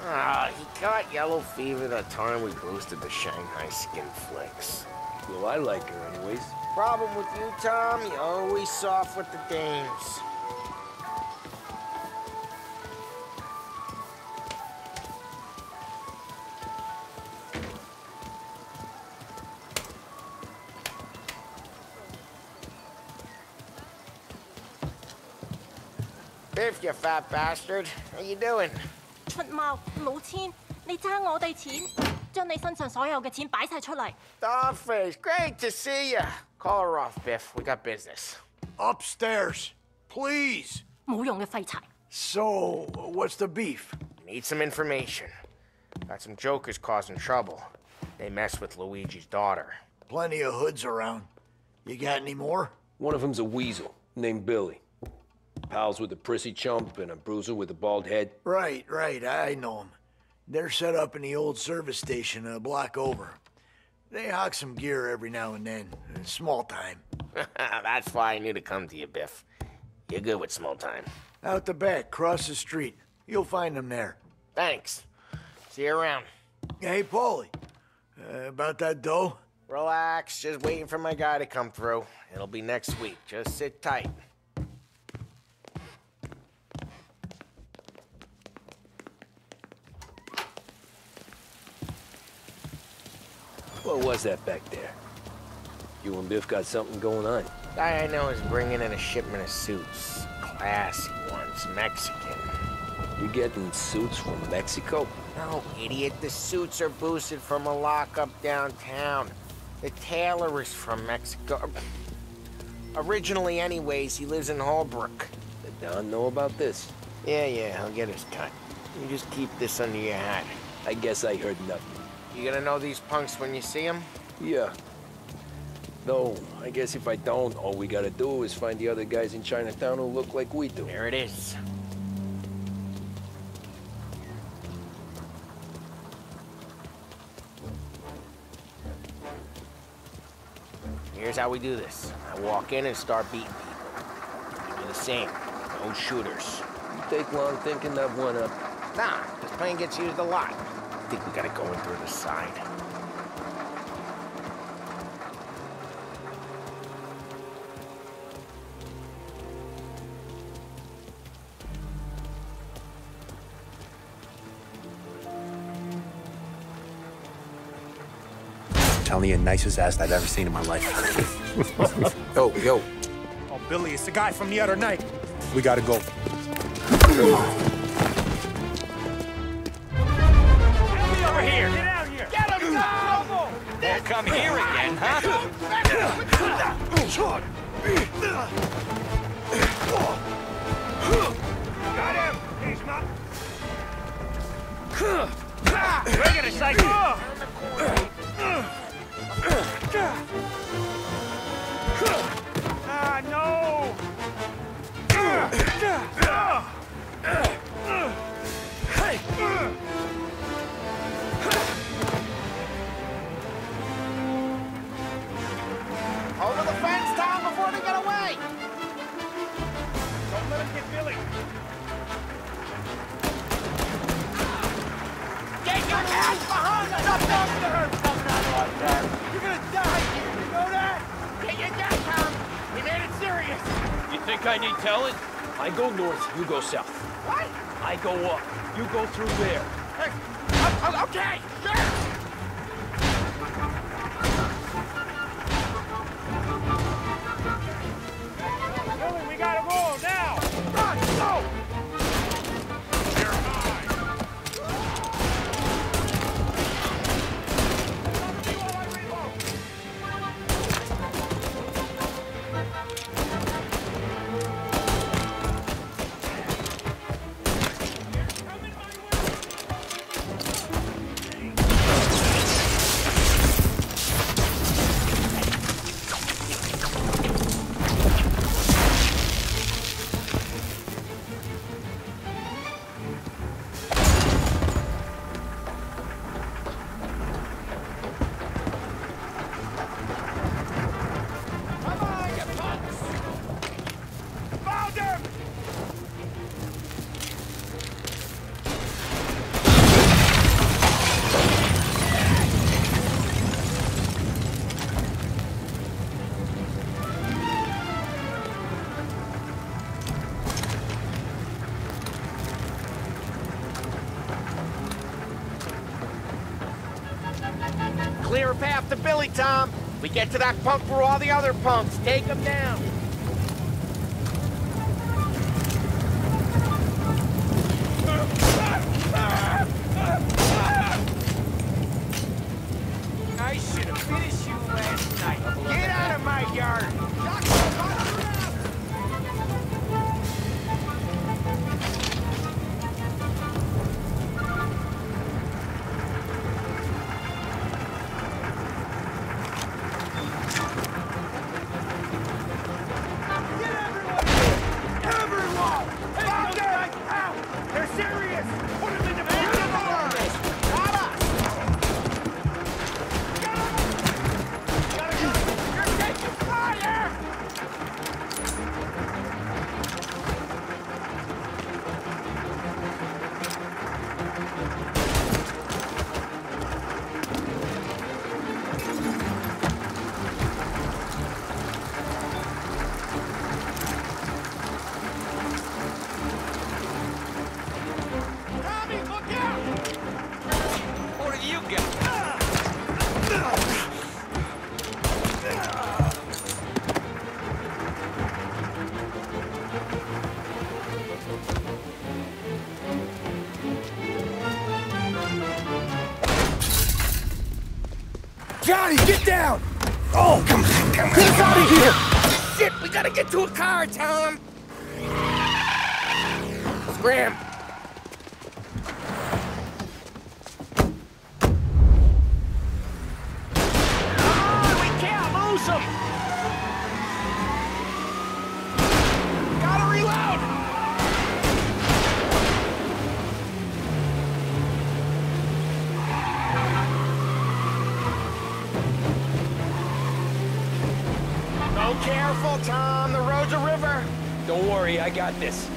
Ah, he got yellow fever the time we boosted the Shanghai skin flicks. Well, I like her anyways. Problem with you, Tom, you always soft with the dames. Biff, you fat bastard. How you doing? 出貓老千，你爭我哋錢，將你身上所有嘅錢擺晒出嚟。Dollface, great to see you. Call her off, Biff. We got business. Upstairs, please. 冇用嘅廢柴。So, what's the beef? Need some information. Got some jokers causing trouble. They mess with Luigi's daughter. Plenty of hoods around. You got any more? One of them's a weasel named Billy. Pals with a prissy chump and a bruiser with a bald head. Right, I know them. They're set up in the old service station a block over. They hawk some gear every now and then. Small time. That's why I knew to come to you, Biff. You're good with small time. Out the back, cross the street. You'll find them there. Thanks. See you around. Hey, Paulie. About that dough? Relax. Just waiting for my guy to come through. It'll be next week. Just sit tight. What was that back there? You and Biff got something going on. Guy I know is bringing in a shipment of suits. Classy ones, Mexican. You getting suits from Mexico? No, idiot. The suits are boosted from a lockup downtown. The tailor is from Mexico. Originally, anyways, he lives in Holbrook. Did Don know about this? Yeah, he'll get his cut. You just keep this under your hat. I guess I heard nothing. You gonna know these punks when you see them? Yeah. Though, I guess if I don't, all we gotta do is find the other guys in Chinatown who look like we do. There it is. Here's how we do this. I walk in and start beating people. You do the same. No shooters. You take long thinking that one up. Nah, this plane gets used a lot. I think we gotta go in through the side. Telling you, nicest ass I've ever seen in my life. Yo. Oh, Billy, it's the guy from the other night. We gotta go. Over here! Get out here! Get him! Go! Won't come here again, huh? Got him! He's not... We're gonna psycho! Ah, no! Hey! Over the fence, Tom, before they get away! Don't let him get Billy! Get your ass behind us! Up there! You're gonna die here, you know that? Get your gun, Tom! We made it serious! You think I need telling? I go north, you go south. What? I go up, you go through there. Hey, okay, sure! Billy, we gotta roll now! Run, go! path to Billy, Tom. We get to that punk for all the other punks. Take them down. I should have finished you last night. Get out of my yard! Johnny, get down! Oh, come on. Get us out of here! Shit, we gotta get to a car, Tom! Scram! We can't lose him! Gotta reload! Careful, Tom. The road's a river. Don't worry, I got this.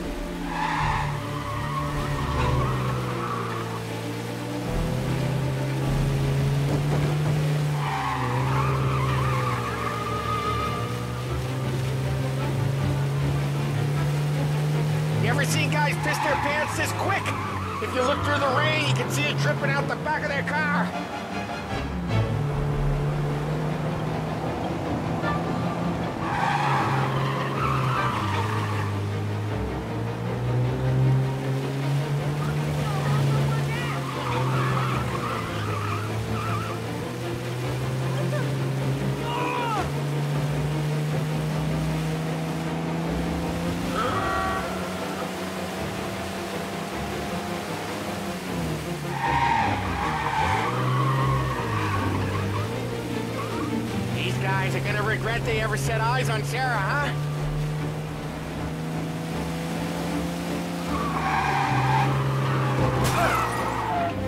You ever seen guys piss their pants this quick? If you look through the rain, you can see it dripping out the back of their car. Guys are gonna regret they ever set eyes on Sarah, huh?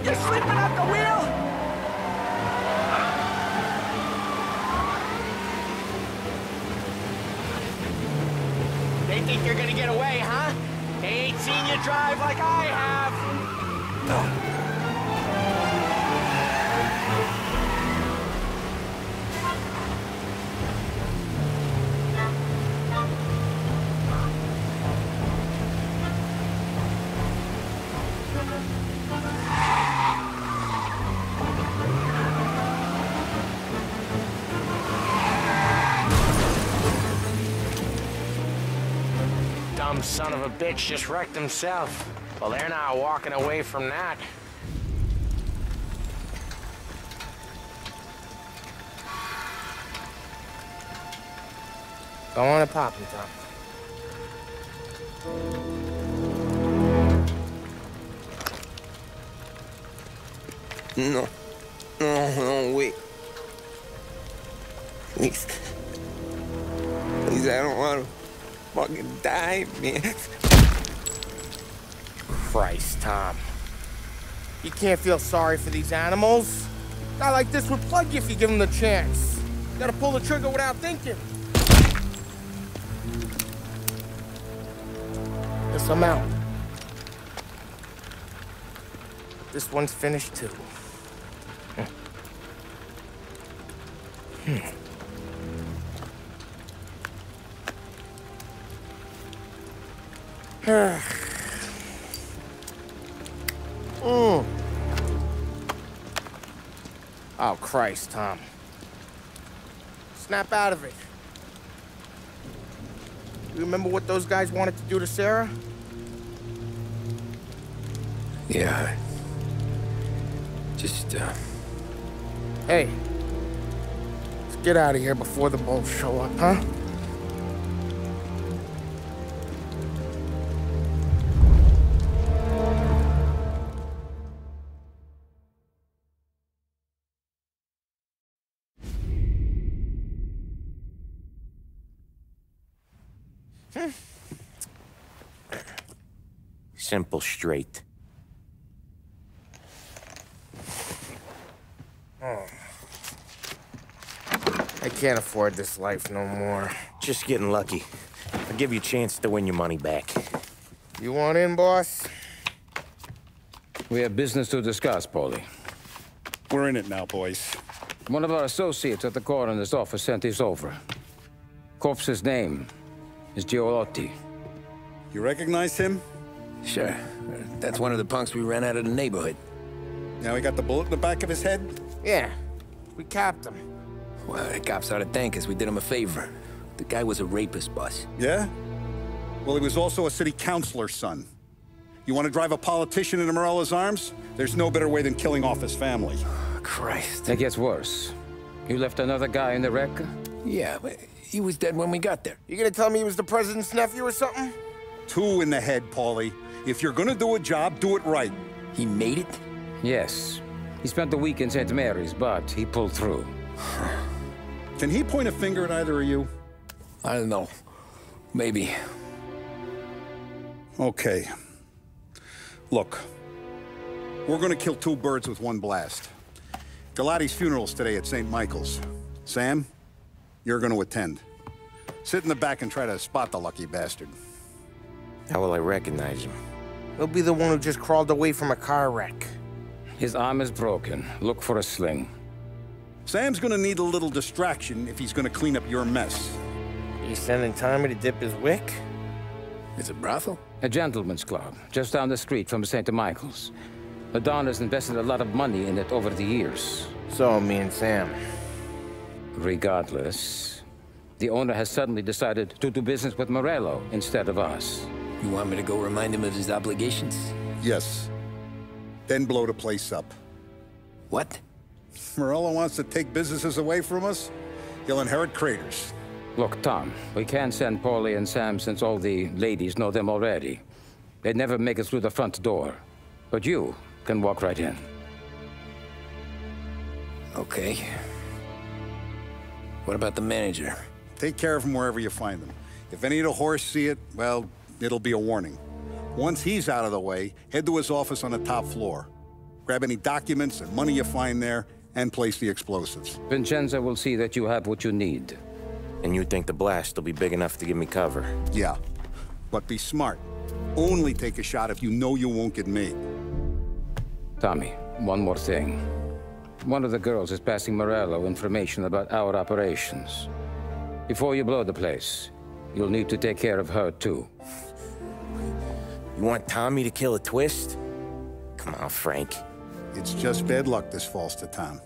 You slipping up the wheel? They think you're gonna get away, huh? They ain't seen you drive like I have. Son of a bitch just wrecked himself. Well, they're not walking away from that. Go on and pop him, Tom. No. No, wait. Please. Please, I don't want to fucking die, man. Christ, Tom. You can't feel sorry for these animals. A guy like this would plug you if you give him the chance. You gotta pull the trigger without thinking. Guess I'm out. This one's finished too. Oh, Christ, Tom. Snap out of it. You remember what those guys wanted to do to Sarah? Yeah. Just, Hey. Let's get out of here before the bulls show up, huh? Simple, straight. Oh. I can't afford this life no more. Just getting lucky. I'll give you a chance to win your money back. You want in, boss? We have business to discuss, Paulie. We're in it now, boys. One of our associates at the coroner's office sent this over. Corpse's name is Giolotti. You recognize him? Sure. That's one of the punks we ran out of the neighborhood. Now he got the bullet in the back of his head? Yeah. We capped him. Well, the cops ought to thank us. We did him a favor. The guy was a rapist, boss. Yeah? Well, he was also a city councilor's son. You want to drive a politician into Morello's arms? There's no better way than killing off his family. Oh, Christ. It gets worse. You left another guy in the wreck? Yeah, but he was dead when we got there. You gonna tell me he was the president's nephew or something? 2 in the head, Paulie. If you're gonna do a job, do it right. He made it? Yes. He spent the week in St. Mary's, but he pulled through. Can he point a finger at either of you? I don't know. Maybe. Okay. Look. We're gonna kill 2 birds with 1 blast. Galati's funeral's today at St. Michael's. Sam, you're gonna attend. Sit in the back and try to spot the lucky bastard. How will I recognize him? He'll be the one who just crawled away from a car wreck. His arm is broken. Look for a sling. Sam's gonna need a little distraction if he's gonna clean up your mess. You sending Tommy to dip his wick? It's a brothel? A gentleman's club, just down the street from St. Michael's. The Don has invested a lot of money in it over the years. So, me and Sam. Regardless, the owner has suddenly decided to do business with Morello instead of us. You want me to go remind him of his obligations? Yes. Then blow the place up. What? Morello wants to take businesses away from us? He'll inherit craters. Look, Tom, we can't send Paulie and Sam since all the ladies know them already. They'd never make it through the front door. But you can walk right in. Okay. What about the manager? Take care of him wherever you find him. If any of the horse see it, well, it'll be a warning. Once he's out of the way, head to his office on the top floor. Grab any documents and money you find there, and place the explosives. Vincenzo will see that you have what you need. And you think the blast will be big enough to give me cover? Yeah, but be smart. Only take a shot if you know you won't get made. Tommy, one more thing. One of the girls is passing Morello information about our operations. Before you blow the place, you'll need to take care of her, too. You want Tommy to kill a twist? Come on, Frank. It's just bad luck this falls to Tom.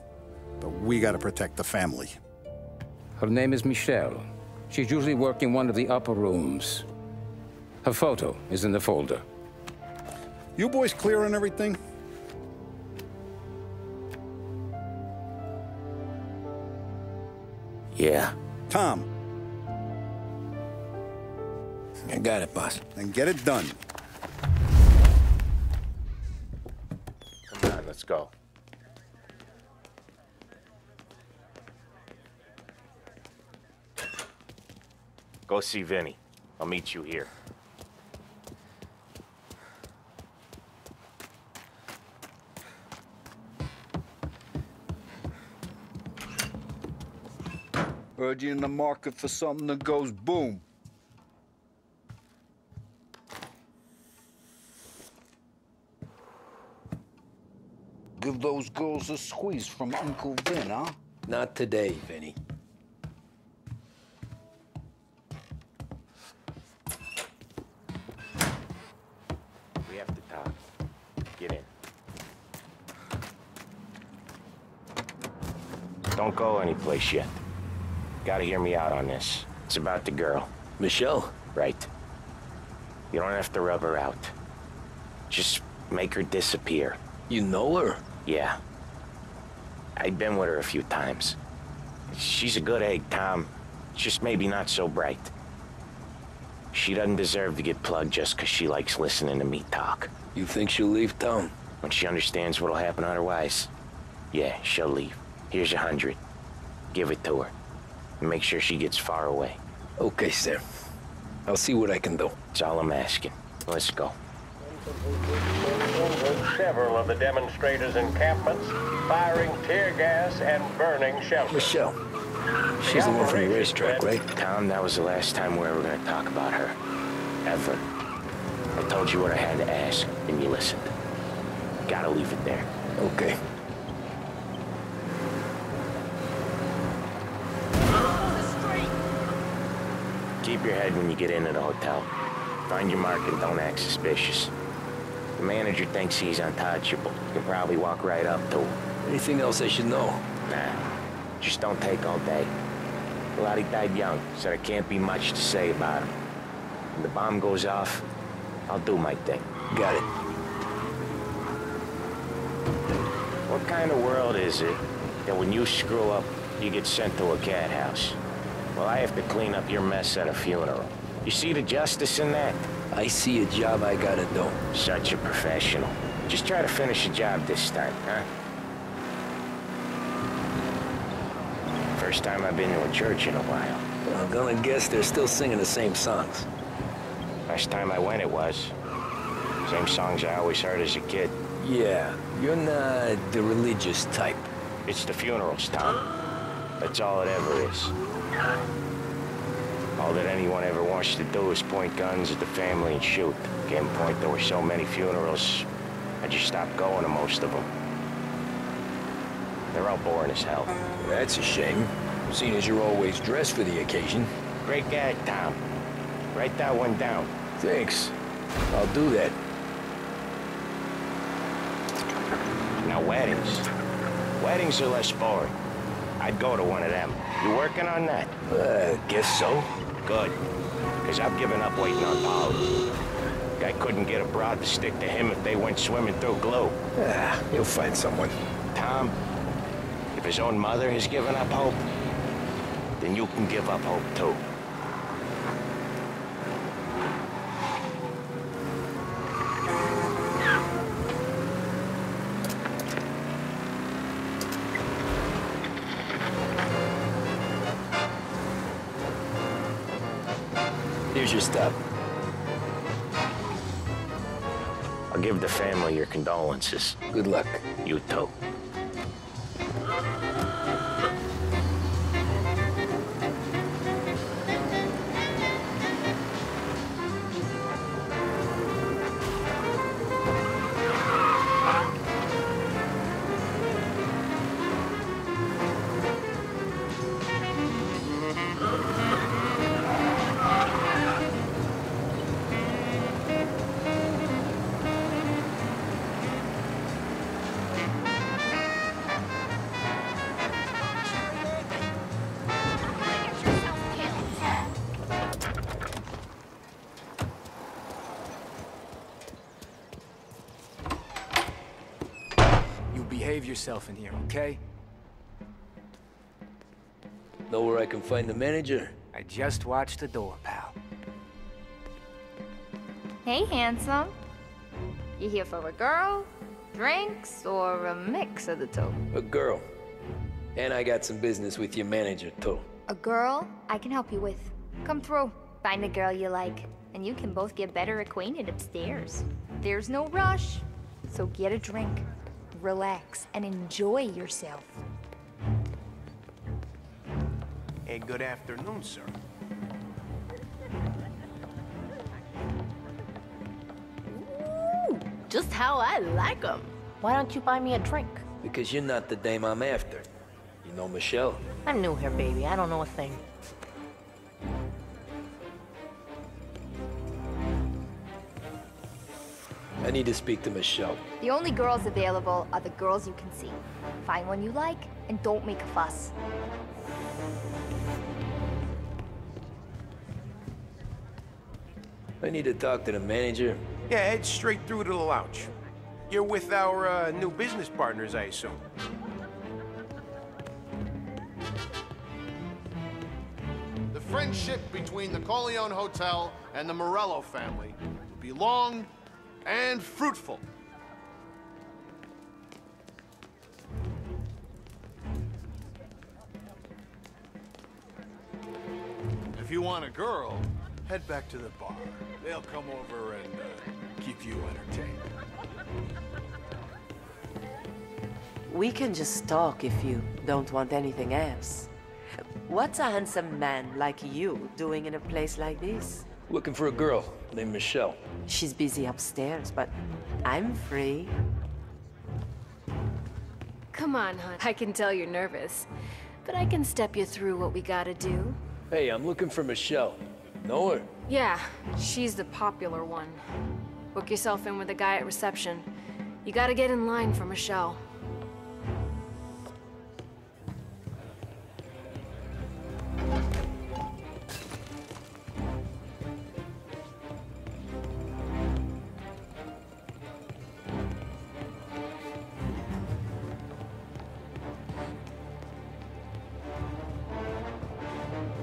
But we gotta protect the family. Her name is Michelle. She's usually working one of the upper rooms. Her photo is in the folder. You boys clear on everything? Yeah. Tom. I got it, boss. Then get it done. Come on, let's go. Go see Vinny. I'll meet you here. Heard you in the market for something that goes boom. Give those girls a squeeze from Uncle Vin, huh? Not today, Vinny. We have to talk. Get in. don't go anyplace yet. Gotta hear me out on this. It's about the girl. Michelle? Right. You don't have to rub her out. Just make her disappear. You know her? Yeah. I've been with her a few times. She's a good egg, Tom. Just maybe not so bright. She doesn't deserve to get plugged just because she likes listening to me talk. You think she'll leave town? When she understands what'll happen otherwise, yeah, she'll leave. Here's 100. Give it to her. And make sure she gets far away. Okay, Sam. I'll see what I can do. That's all I'm asking. Let's go. Several of the demonstrators' encampments, firing tear gas and burning shelters. Michelle. She's the one from the racetrack, right? Tom, that was the last time we were going to talk about her. Ever. I told you what I had to ask, and you listened. Gotta leave it there. Okay. Keep your head when you get into the hotel. Find your mark and don't act suspicious. The manager thinks he's untouchable. You can probably walk right up to him. Anything else I should know? Nah. Just don't take all day. Lottie died young, so there can't be much to say about him. When the bomb goes off, I'll do my thing. Got it. What kind of world is it that when you screw up, you get sent to a cat house? Well, I have to clean up your mess at a funeral. You see the justice in that? I see a job I gotta do. Such a professional. Just try to finish the job this time, huh? First time I've been to a church in a while. I'm gonna guess they're still singing the same songs. Last time I went, it was. Same songs I always heard as a kid. Yeah, you're not the religious type. It's the funerals, Tom. That's all it ever is. All that anyone ever wants to do is point guns at the family and shoot. Came a point there were so many funerals, I just stopped going to most of them. They're all boring as hell. That's a shame, seeing as you're always dressed for the occasion. Great gag, Tom. Write that one down. Thanks. I'll do that. Now, weddings. Weddings are less boring. I'd go to one of them. You working on that? Guess so. Good. Because I've given up waiting on Polly. Guy couldn't get a broad to stick to him if they went swimming through glue. You'll find someone. Tom, if his own mother has given up hope, then you can give up hope too. Here's your stop. I'll give the family your condolences. Good luck. You too. Behave yourself in here, okay? Know where I can find the manager? I just watched the door, pal. Hey, handsome. You here for a girl, drinks, or a mix of the two? A girl. And I got some business with your manager, too. A girl I can help you with. Come through. Find a girl you like, and you can both get better acquainted upstairs. There's no rush, so get a drink. Relax and enjoy yourself. Hey, good afternoon, sir. Ooh, just how I like 'em. Why don't you buy me a drink? Because you're not the dame I'm after. You know Michelle? I'm new here, baby. I don't know a thing. I need to speak to Michelle. The only girls available are the girls you can see. Find one you like, and don't make a fuss. I need to talk to the manager. Yeah, head straight through to the lounge. You're with our new business partners, I assume. The friendship between the Corleone Hotel and the Morello family will be long and fruitful. If you want a girl, head back to the bar. They'll come over and keep you entertained. We can just talk if you don't want anything else. What's a handsome man like you doing in a place like this? Looking for a girl named Michelle. She's busy upstairs, but I'm free. Come on, hon. I can tell you're nervous. But I can step you through what we gotta do. Hey, I'm looking for Michelle. Know her? Yeah, she's the popular one. Book yourself in with the guy at reception. You gotta get in line for Michelle.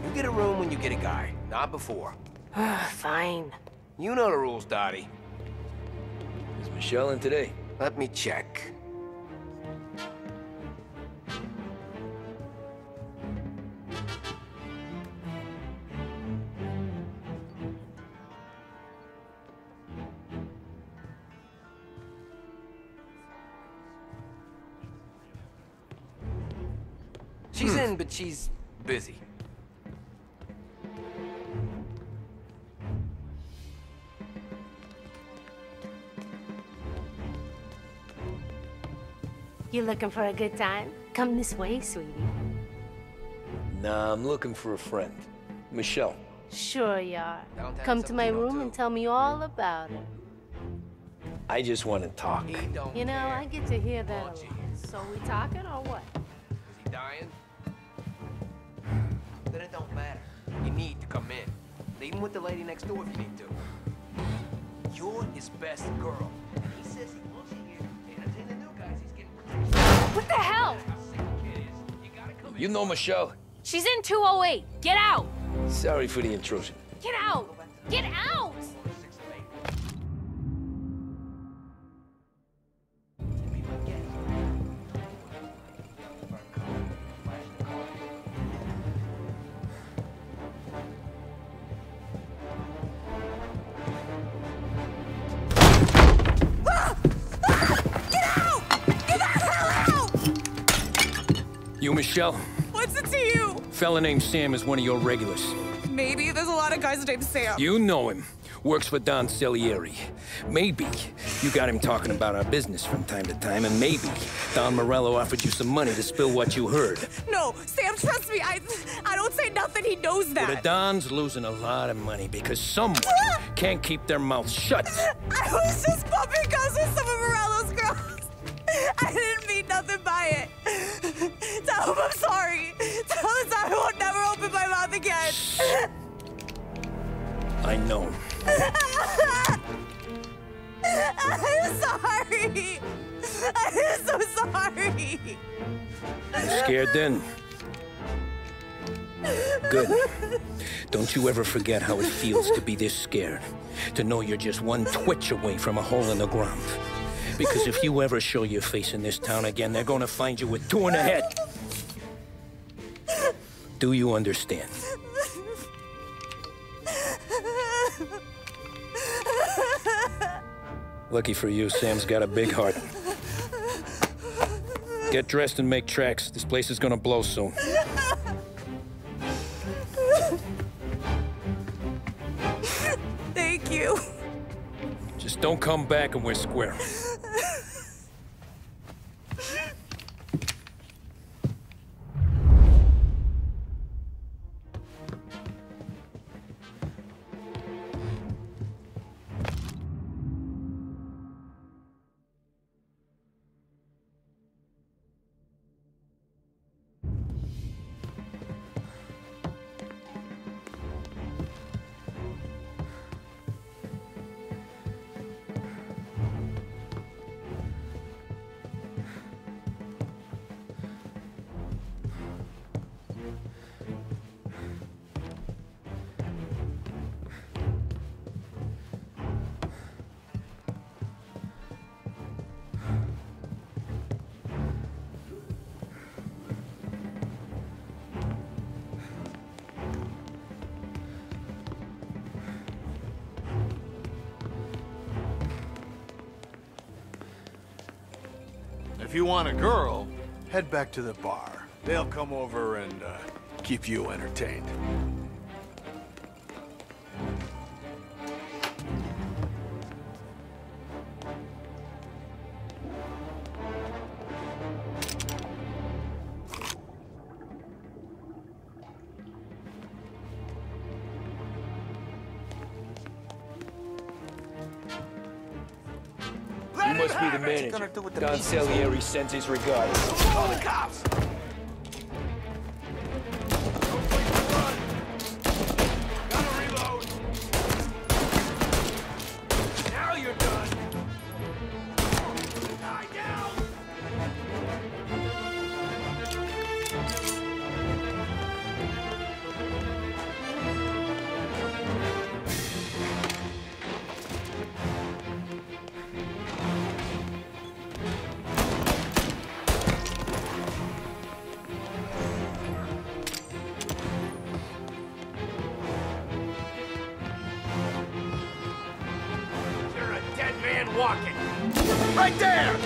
You get a room when you get a guy, not before. Fine. You know the rules, Dottie. Is Michelle in today? Let me check. She's in, but she's busy. You looking for a good time? Come this way, sweetie. Nah, I'm looking for a friend. Michelle. Sure you are. Come to my room and tell me all about it. I just want to talk. You know, I get to hear that a lot. So we talking or what? Is he dying? Then it don't matter. You need to come in. Leave him with the lady next door if you need to. You're his best girl. And he says he wants you here to entertain the new guys he's getting protected. What the hell? You know Michelle? She's in 208. Get out! Sorry for the intrusion. Get out! Get out! You Michelle? What's it to you? Fella named Sam is one of your regulars. Maybe there's a lot of guys named Sam. You know him. Works for Don Salieri. Maybe you got him talking about our business from time to time, and maybe Don Morello offered you some money to spill what you heard. No, Sam, trust me. I don't say nothing. He knows that. Well, the Don's losing a lot of money because someone can't keep their mouth shut. I was just bumping guns with some of Morello's girls. I didn't mean nothing by it. Tell him I'm sorry. Tell him I won't never open my mouth again. I know. I'm sorry. I'm so sorry. You scared then? Good. Don't you ever forget how it feels to be this scared. To know you're just one twitch away from a hole in the ground. Because if you ever show your face in this town again, they're gonna find you with two in the head. Do you understand? Lucky for you, Sam's got a big heart. Get dressed and make tracks. This place is gonna blow soon. Thank you. Just don't come back and we're square. If you want a girl, head back to the bar. They'll come over and keep you entertained. You must be the manager. Don Salieri sends his regards. Call the cops! Gotta reload! Now you're done! Lie down! Walking. Right there!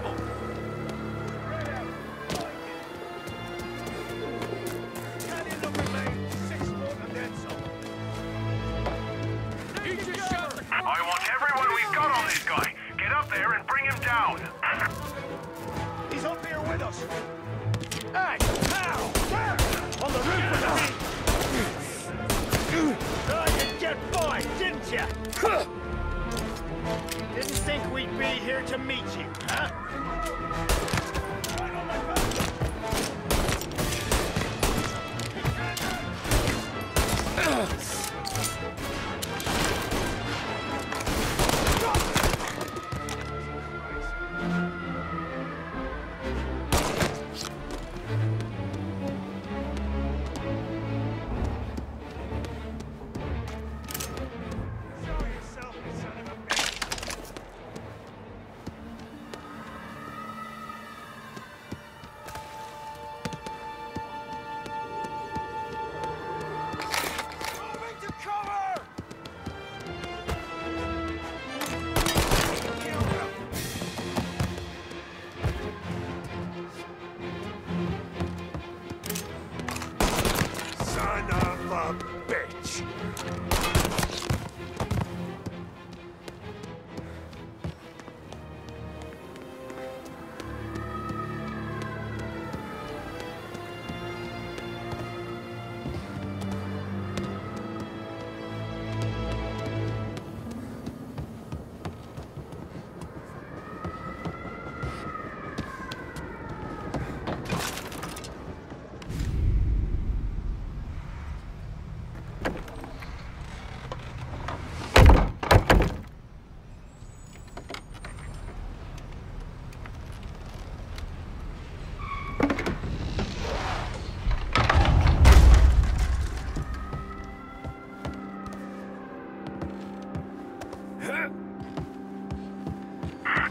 travel. I want everyone we've got on this guy. Get up there and bring him down. He's up here with us. Hey, now! Where? On the roof with us. You'd get by, didn't you? Didn't think we'd be here to meet you, huh?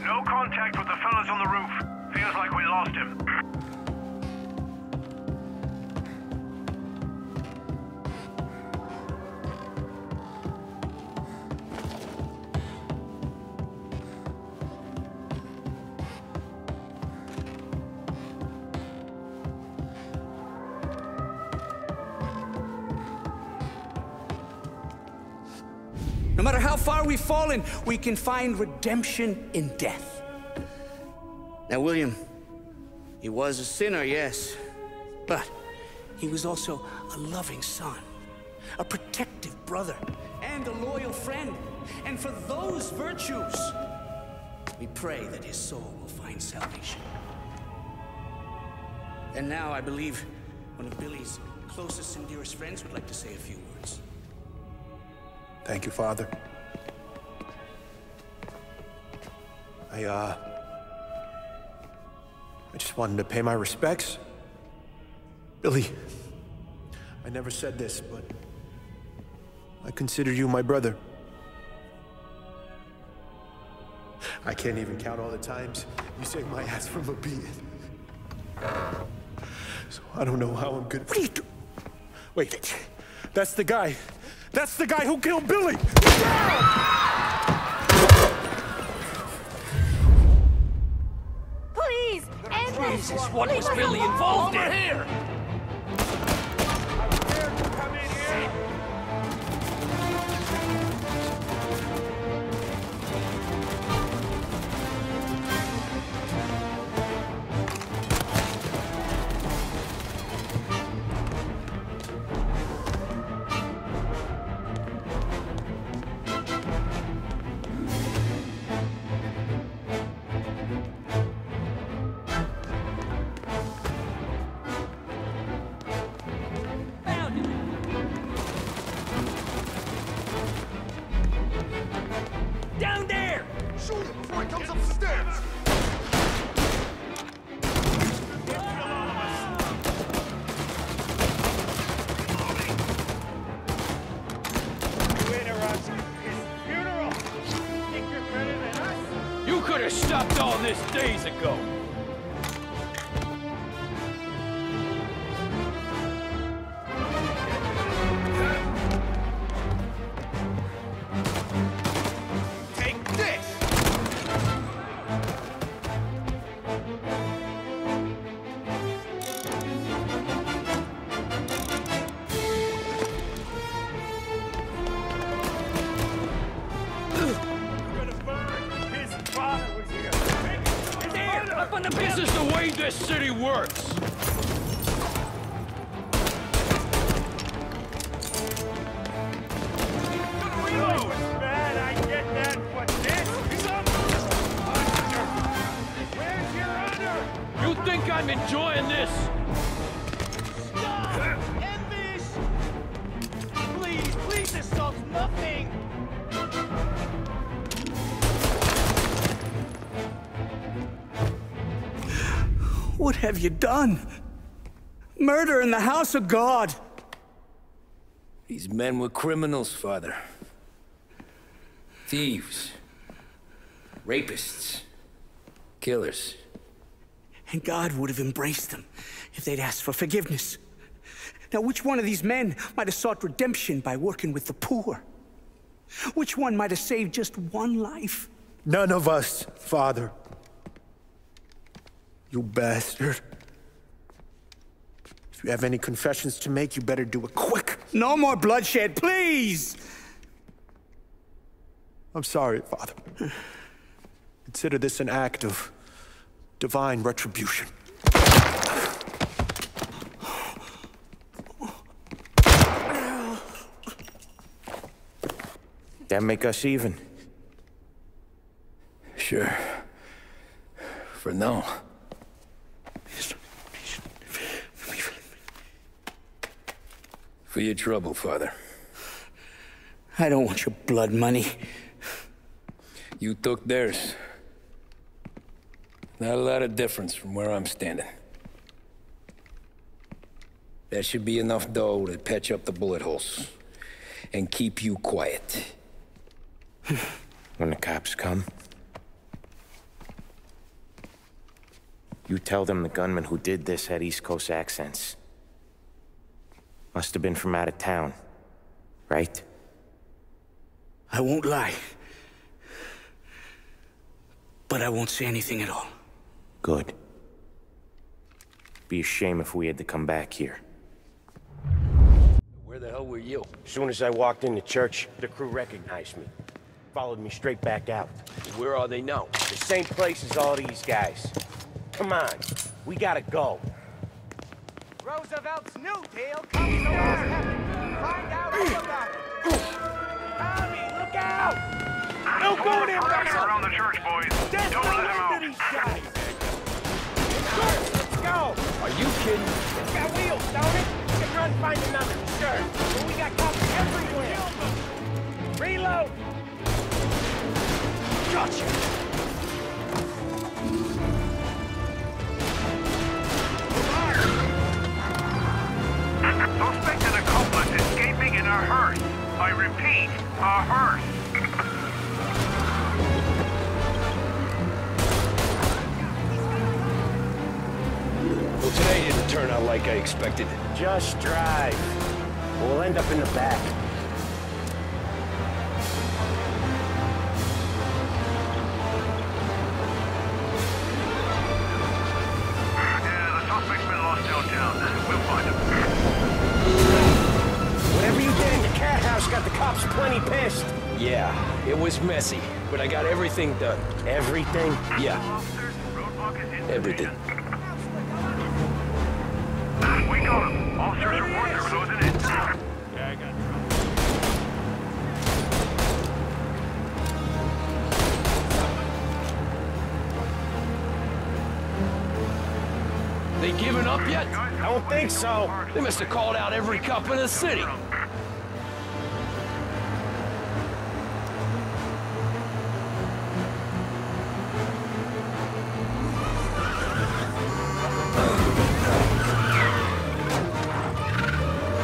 No contact with the fellas on the roof. Feels like we lost him. No matter how far we've fallen, we can find redemption in death. Now, William, he was a sinner, yes, but he was also a loving son, a protective brother, and a loyal friend. And for those virtues, we pray that his soul will find salvation. And now I believe one of Billy's closest and dearest friends would like to say a few words. Thank you, Father. I just wanted to pay my respects. Billy, I never said this, but I consider you my brother. I can't even count all the times you saved my ass from a beating. So I don't know how I'm good. What are you doing? Wait, that's the guy. That's the guy who killed Billy! Please! End this! Jesus, what was Billy involved in? Over here! Down there! Shoot him before he comes up the stairs! You could have stopped all this days ago. Take this! on the This is the way this city works. Reload! Bad, I get that, but this... Where's your honor? You think I'm enjoying this? Stop! End this! Please, this solves nothing! What have you done? Murder in the house of God! These men were criminals, Father. Thieves. Rapists. Killers. And God would have embraced them if they'd asked for forgiveness. Now, which one of these men might have sought redemption by working with the poor? Which one might have saved just one life? None of us, Father. You bastard. If you have any confessions to make, you better do it quick. No more bloodshed, please! I'm sorry, Father. Consider this an act of divine retribution. That make us even? Sure. For now. For your trouble, Father. I don't want your blood money. You took theirs. Not a lot of difference from where I'm standing. That should be enough dough to patch up the bullet holes. And keep you quiet. When the cops come, you tell them the gunman who did this had East Coast accents. Must have been from out of town, right? I won't lie. But I won't say anything at all. Good. Be a shame if we had to come back here. Where the hell were you? As soon as I walked in the church, the crew recognized me. Followed me straight back out. Where are they now? The same place as all these guys. Come on, we gotta go. Roosevelt's new deal comes to us. Find out all about it. Tommy, look out! No going in around the church, boys. There's no end to these guys. Let's go. Are you kidding? It's got wheels, don't it? We can run, find another. Sure. But we got cops everywhere. Reload. Gotcha. Suspected accomplice escaping in a hearse. I repeat, a hearse. Well, today didn't turn out like I expected. Just drive. We'll end up in the back. Yeah, the suspect's been lost downtown. We'll find him. Whatever you did in the cat house got the cops plenty pissed. Yeah, it was messy, but I got everything done. Everything? Yeah. Everything. We got him. Officers report they're closing in. Yeah, I got it. They giving up yet? I don't think so. They must have called out every cop in the city.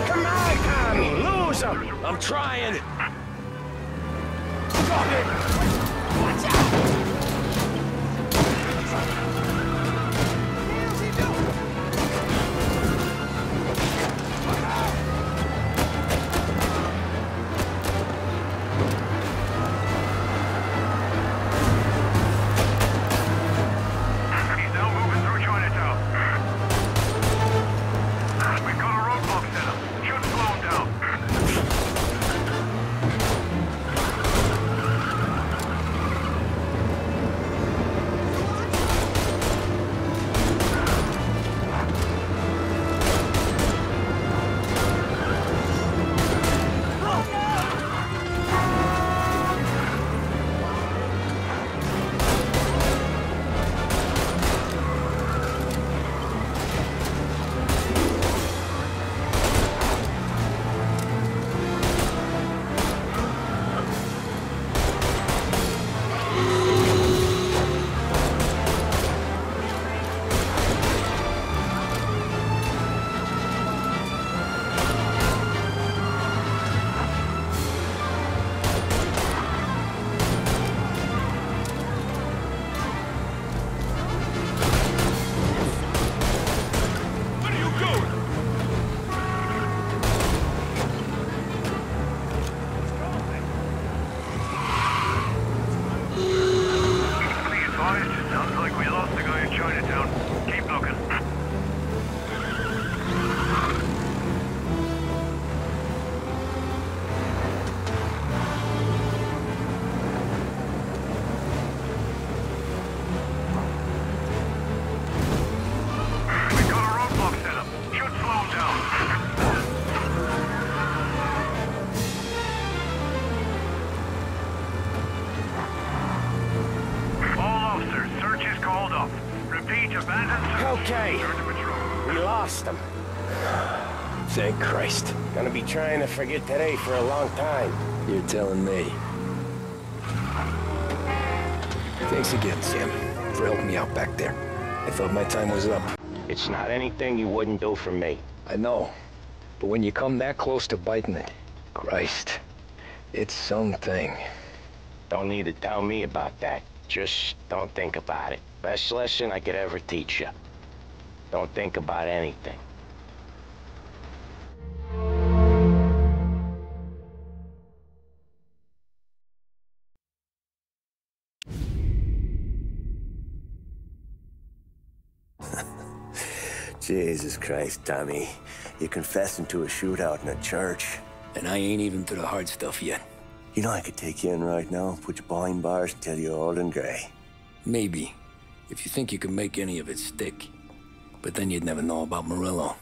Come on, Tommy, lose him. I'm trying. Watch out! Okay. We lost him. Thank Christ. Gonna be trying to forget today for a long time. You're telling me. Thanks again, Sam, for helping me out back there. I thought my time was up. It's not anything you wouldn't do for me. I know. But when you come that close to biting it, Christ, it's something. Don't need to tell me about that. Just don't think about it. Best lesson I could ever teach you. Don't think about anything. Jesus Christ, Tommy. You're confessing to a shootout in a church. And I ain't even to the hard stuff yet. You know I could take you in right now, put you behind bars and tell you old and gray. Maybe. If you think you can make any of it stick. But then you'd never know about Morello.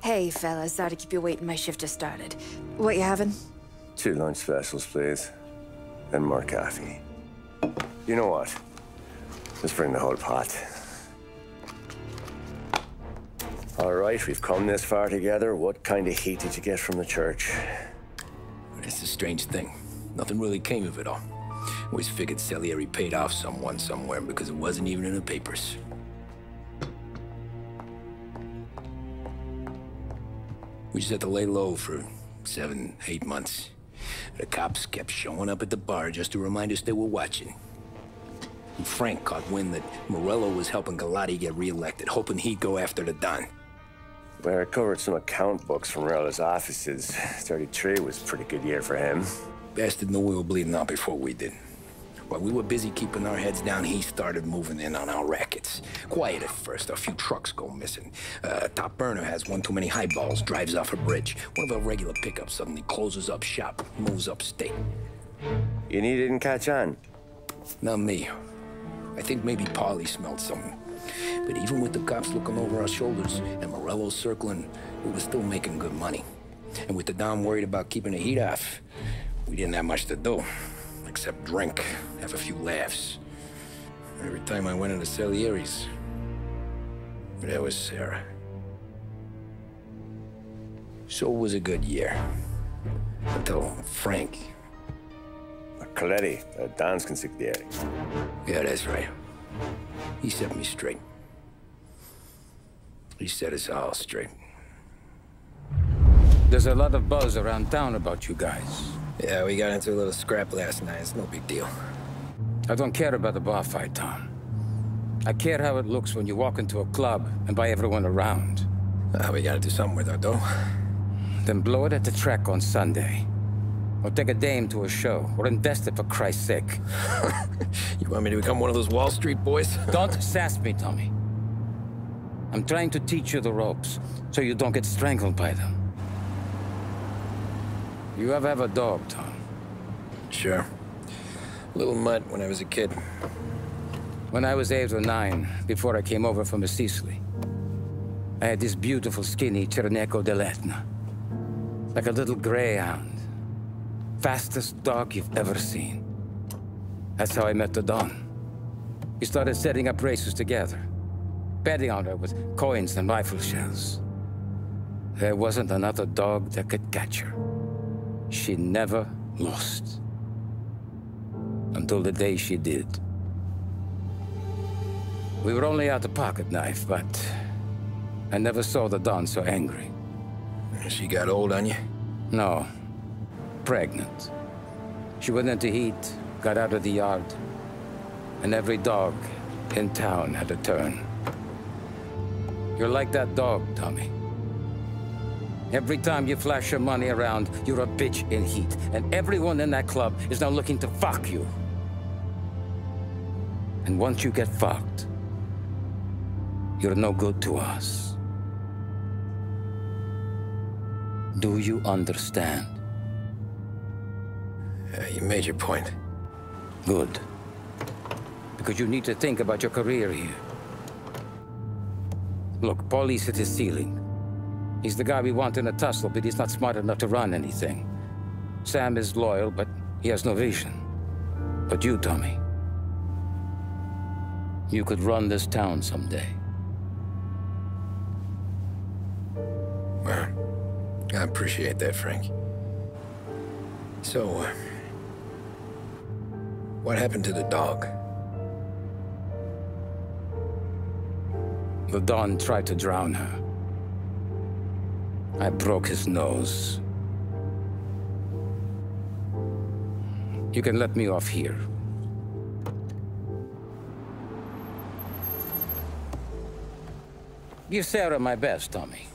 Hey, fellas. Sorry to keep you waiting. My shift just started. What you having? 2 lunch specials, please. And more coffee. You know what? Let's bring the whole pot. All right, we've come this far together. What kind of heat did you get from the church? It's a strange thing. Nothing really came of it all. Always figured Salieri paid off someone somewhere because it wasn't even in the papers. We just had to lay low for 7, 8 months. The cops kept showing up at the bar just to remind us they were watching. And Frank caught wind that Morello was helping Galati get reelected, hoping he'd go after the Don. Well, I recovered some account books from Morello's offices. 33 was a pretty good year for him. Bastard knew we were bleeding out before we did. While we were busy keeping our heads down, he started moving in on our rackets. Quiet at first, a few trucks go missing. Top burner has one too many highballs, drives off a bridge. One of our regular pickups suddenly closes up shop, moves upstate. And he didn't catch on? Not me. I think maybe Paulie smelled something. But even with the cops looking over our shoulders and Morello circling, we were still making good money. And with the Don worried about keeping the heat off, we didn't have much to do. Except drink, have a few laughs. Every time I went into Salieri's, there was Sarah. So it was a good year. Until Frank. Coletti, Don's consigliere. Yeah, that's right. He set me straight. He set us all straight. There's a lot of buzz around town about you guys. Yeah, we got into a little scrap last night. It's no big deal. I don't care about the bar fight, Tom. I care how it looks when you walk into a club and buy everyone around. We gotta do something with our dough. Then blow it at the track on Sunday. Or take a dame to a show. Or invest it, for Christ's sake. You want me to become one of those Wall Street boys? Don't sass me, Tommy. I'm trying to teach you the ropes, so you don't get strangled by them. You ever have a dog, Tom? Sure. Little mutt when I was a kid. When I was 8 or 9, before I came over from Sicily, I had this beautiful, skinny Cerneco dell'Etna. Like a little greyhound. Fastest dog you've ever seen. That's how I met the Don. We started setting up races together. Betting on her with coins and rifle shells. There wasn't another dog that could catch her. She never lost. Until the day she did. We were only out a pocket knife, but I never saw the Don so angry. She got old on you? No. Pregnant. She went into heat, got out of the yard, and every dog in town had a turn. You're like that dog, Tommy. Every time you flash your money around, you're a bitch in heat, and everyone in that club is now looking to fuck you. And once you get fucked, you're no good to us. Do you understand? You made your point. Good. Because you need to think about your career here. Look, Paulie's hit his ceiling. He's the guy we want in a tussle, but he's not smart enough to run anything. Sam is loyal, but he has no vision. But you, Tommy, You could run this town someday. Well, I appreciate that, Frank. So, what happened to the dog? The Don tried to drown her. I broke his nose. You can let me off here. Give Sarah my best, Tommy.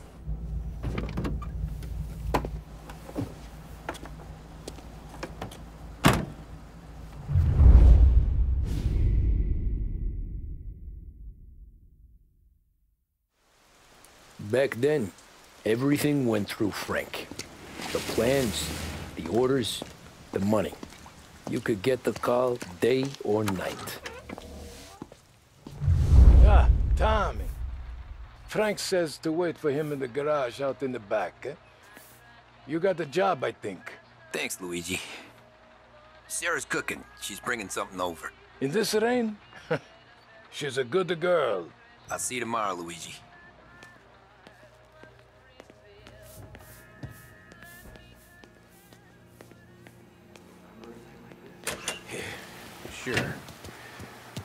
Back then, everything went through Frank. The plans, the orders, the money. You could get the call day or night. Ah, Tommy. Frank says to wait for him in the garage out in the back, eh? You got the job, I think. Thanks, Luigi. Sarah's cooking. She's bringing something over. In this rain? She's a good girl. I'll see you tomorrow, Luigi. Sure.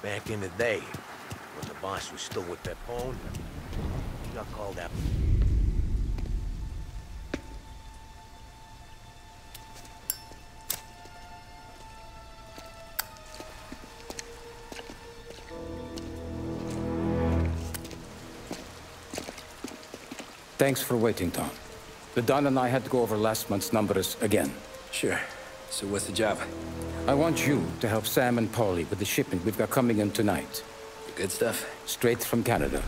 Back in the day, when the boss was still with Pepone, he got called out. Thanks for waiting, Tom. The Don and I had to go over last month's numbers again. Sure. So what's the job? I want you to help Sam and Paulie with the shipment we've got coming in tonight. Good stuff? Straight from Canada.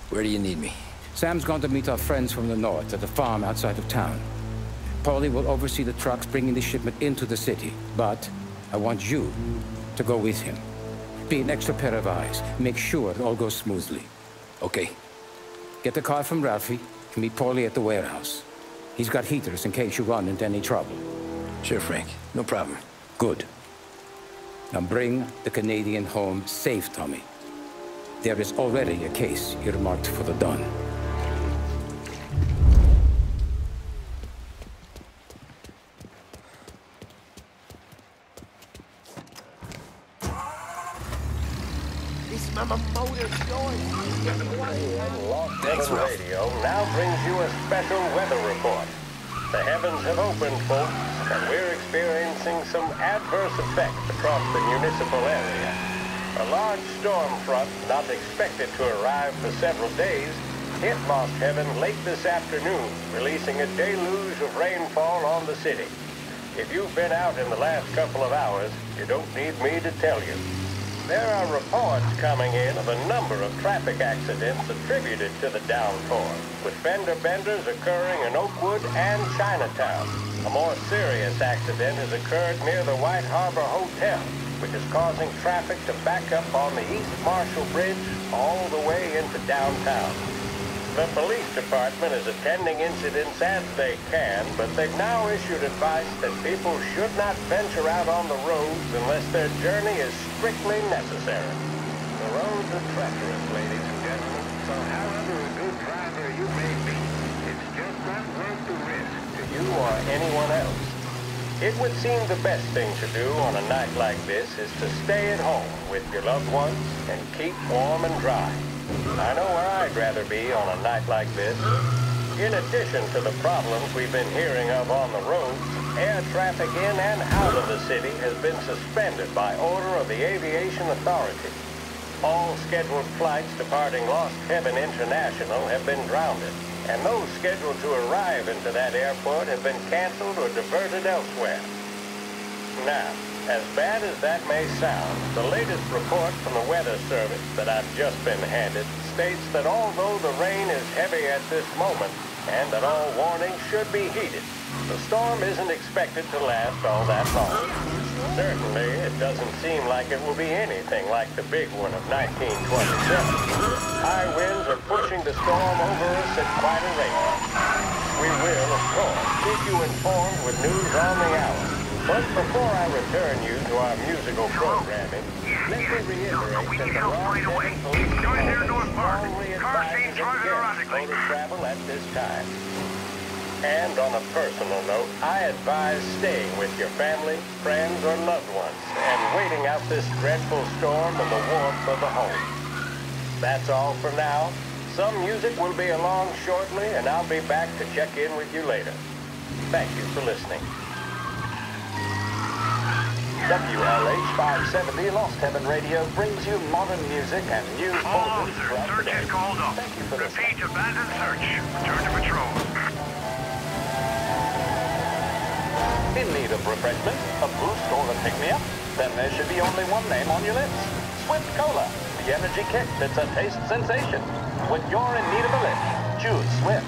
Where do you need me? Sam's going to meet our friends from the north at a farm outside of town. Paulie will oversee the trucks bringing the shipment into the city, but I want you to go with him. Be an extra pair of eyes. Make sure it all goes smoothly. Okay. Get the car from Ralphie and meet Paulie at the warehouse. He's got heaters in case you run into any trouble. Sure, Frank. No problem. Good. Now bring the Canadian home safe, Tommy. There is already a case earmarked for the Don. This mama motor's going. Thanks, Radio now brings you a special weather report. The heavens have opened, folks, and we're experiencing some adverse effects across the municipal area. A large storm front, not expected to arrive for several days, hit Lost Heaven late this afternoon, releasing a deluge of rainfall on the city. If you've been out in the last couple of hours, you don't need me to tell you. There are reports coming in of a number of traffic accidents attributed to the downpour, with fender benders occurring in Oakwood and Chinatown. A more serious accident has occurred near the White Harbor Hotel, which is causing traffic to back up on the East Marshall Bridge all the way into downtown. The police department is attending incidents as they can, but they've now issued advice that people should not venture out on the roads unless their journey is strictly necessary. The roads are treacherous, ladies and gentlemen, so however a good driver you may be, it's just not worth the risk to you or anyone else. It would seem the best thing to do on a night like this is to stay at home with your loved ones and keep warm and dry. I know where I'd rather be on a night like this. In addition to the problems we've been hearing of on the roads, air traffic in and out of the city has been suspended by order of the Aviation Authority. All scheduled flights departing Lost Heaven International have been grounded, and those scheduled to arrive into that airport have been canceled or diverted elsewhere. Now, as bad as that may sound, the latest report from the Weather Service that I've just been handed states that although the rain is heavy at this moment, and that all warnings should be heeded, the storm isn't expected to last all that long. Certainly, it doesn't seem like it will be anything like the big one of 1927. High winds are pushing the storm over us at quite a rate. We will, of course, keep you informed with news on the hour. But before I return you to our musical programming, We need help right away. Guys here northbound. Car seen driving erratically. Travel at this time. And on a personal note, I advise staying with your family, friends, or loved ones, and waiting out this dreadful storm in the warmth of the home. That's all for now. Some music will be along shortly, and I'll be back to check in with you later. Thank you for listening. WLH 570 Lost Heaven Radio brings you modern music and news All bulletins officers, throughout the search day. is called off. Thank you for listening. Repeat, abandoned search. Return to patrol. In need of refreshment, a boost, or a pick-me-up? Then there should be only one name on your lips. Swift Cola, the energy kick that's a taste sensation. When you're in need of a lift, choose Swift.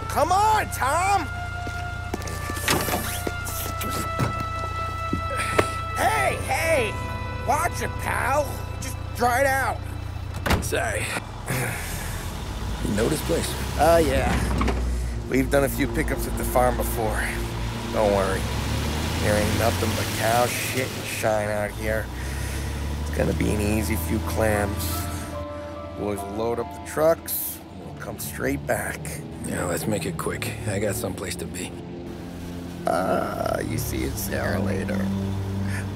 Come on, Tom! Hey! Watch it, pal! Just dry it out. Sorry. You know this place? Yeah. We've done a few pickups at the farm before. Don't worry. There ain't nothing but cow shit and shine out here. It's gonna be an easy few clams. Boys will load up the trucks, and we'll come straight back. Yeah, let's make it quick. I got someplace to be. You see it, Sarah, later.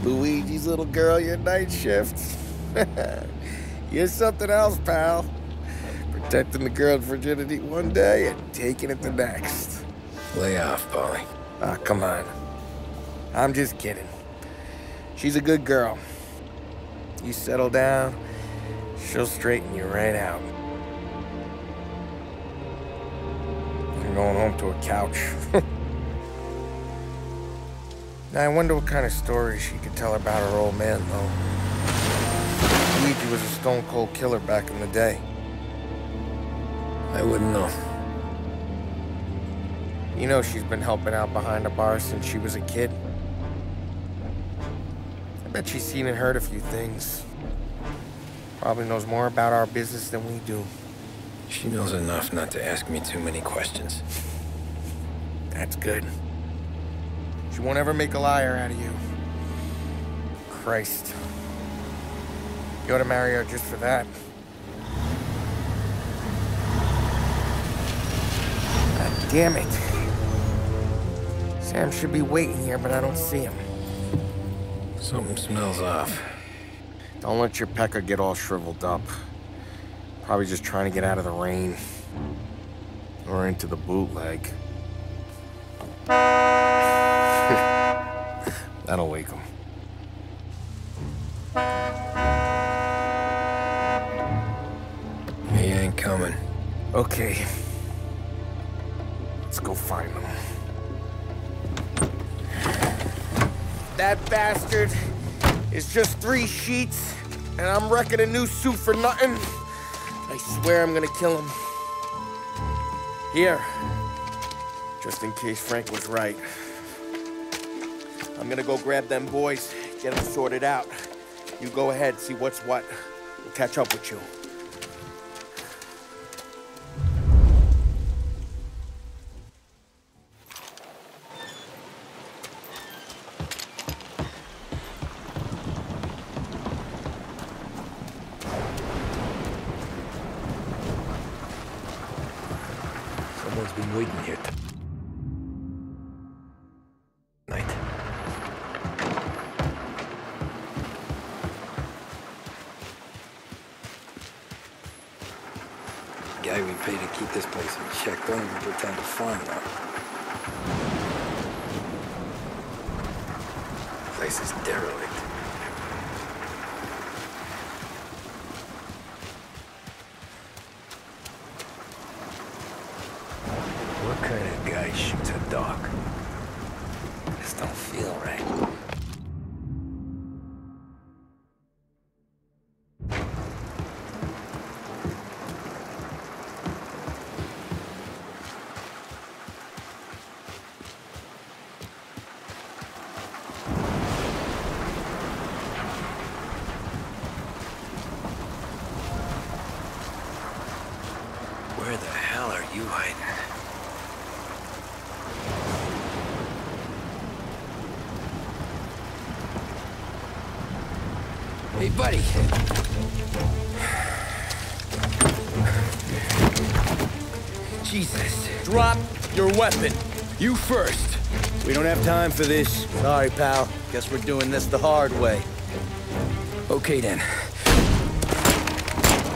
Luigi's little girl, your night shift. You're something else, pal. Protecting the girl's virginity one day and taking it the next. Lay off, Polly. Come on. I'm just kidding. She's a good girl. You settle down, she'll straighten you right out. I'm going home to a couch. Now, I wonder what kind of stories she could tell about her old man, though. Luigi was a stone-cold killer back in the day. I wouldn't know. You know she's been helping out behind the bar since she was a kid. I bet she's seen and heard a few things. Probably knows more about our business than we do. She knows enough not to ask me too many questions. That's good. She won't ever make a liar out of you. Christ. You ought to marry her just for that. God damn it. Sam should be waiting here, but I don't see him. Something smells off. Don't let your pecker get all shriveled up. Probably just trying to get out of the rain. Or into the bootleg. That'll wake him. He ain't coming. Okay. Let's go find him. That bastard is just 3 sheets, and I'm wrecking a new suit for nothing. I swear I'm gonna kill him. Here. Just in case Frank was right. I'm gonna go grab them boys, get them sorted out. You go ahead, see what's what. We'll catch up with you. Someone's been waiting here tonight. Guy we pay to keep this place in check. Don't even pretend to farm now. Place is derelict. What kind of guy shoots a dog? This don't feel right. you hiding? Hey, buddy. Jesus. Drop your weapon. You first. We don't have time for this. Sorry, pal. Guess we're doing this the hard way. Okay, then.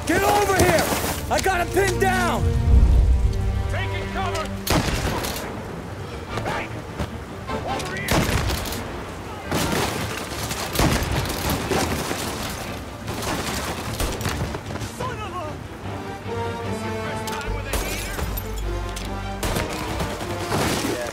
Get over here! I got him pinned down! Taking cover! Hey! Over here! Son of a... Is your first time with a heater? Yeah.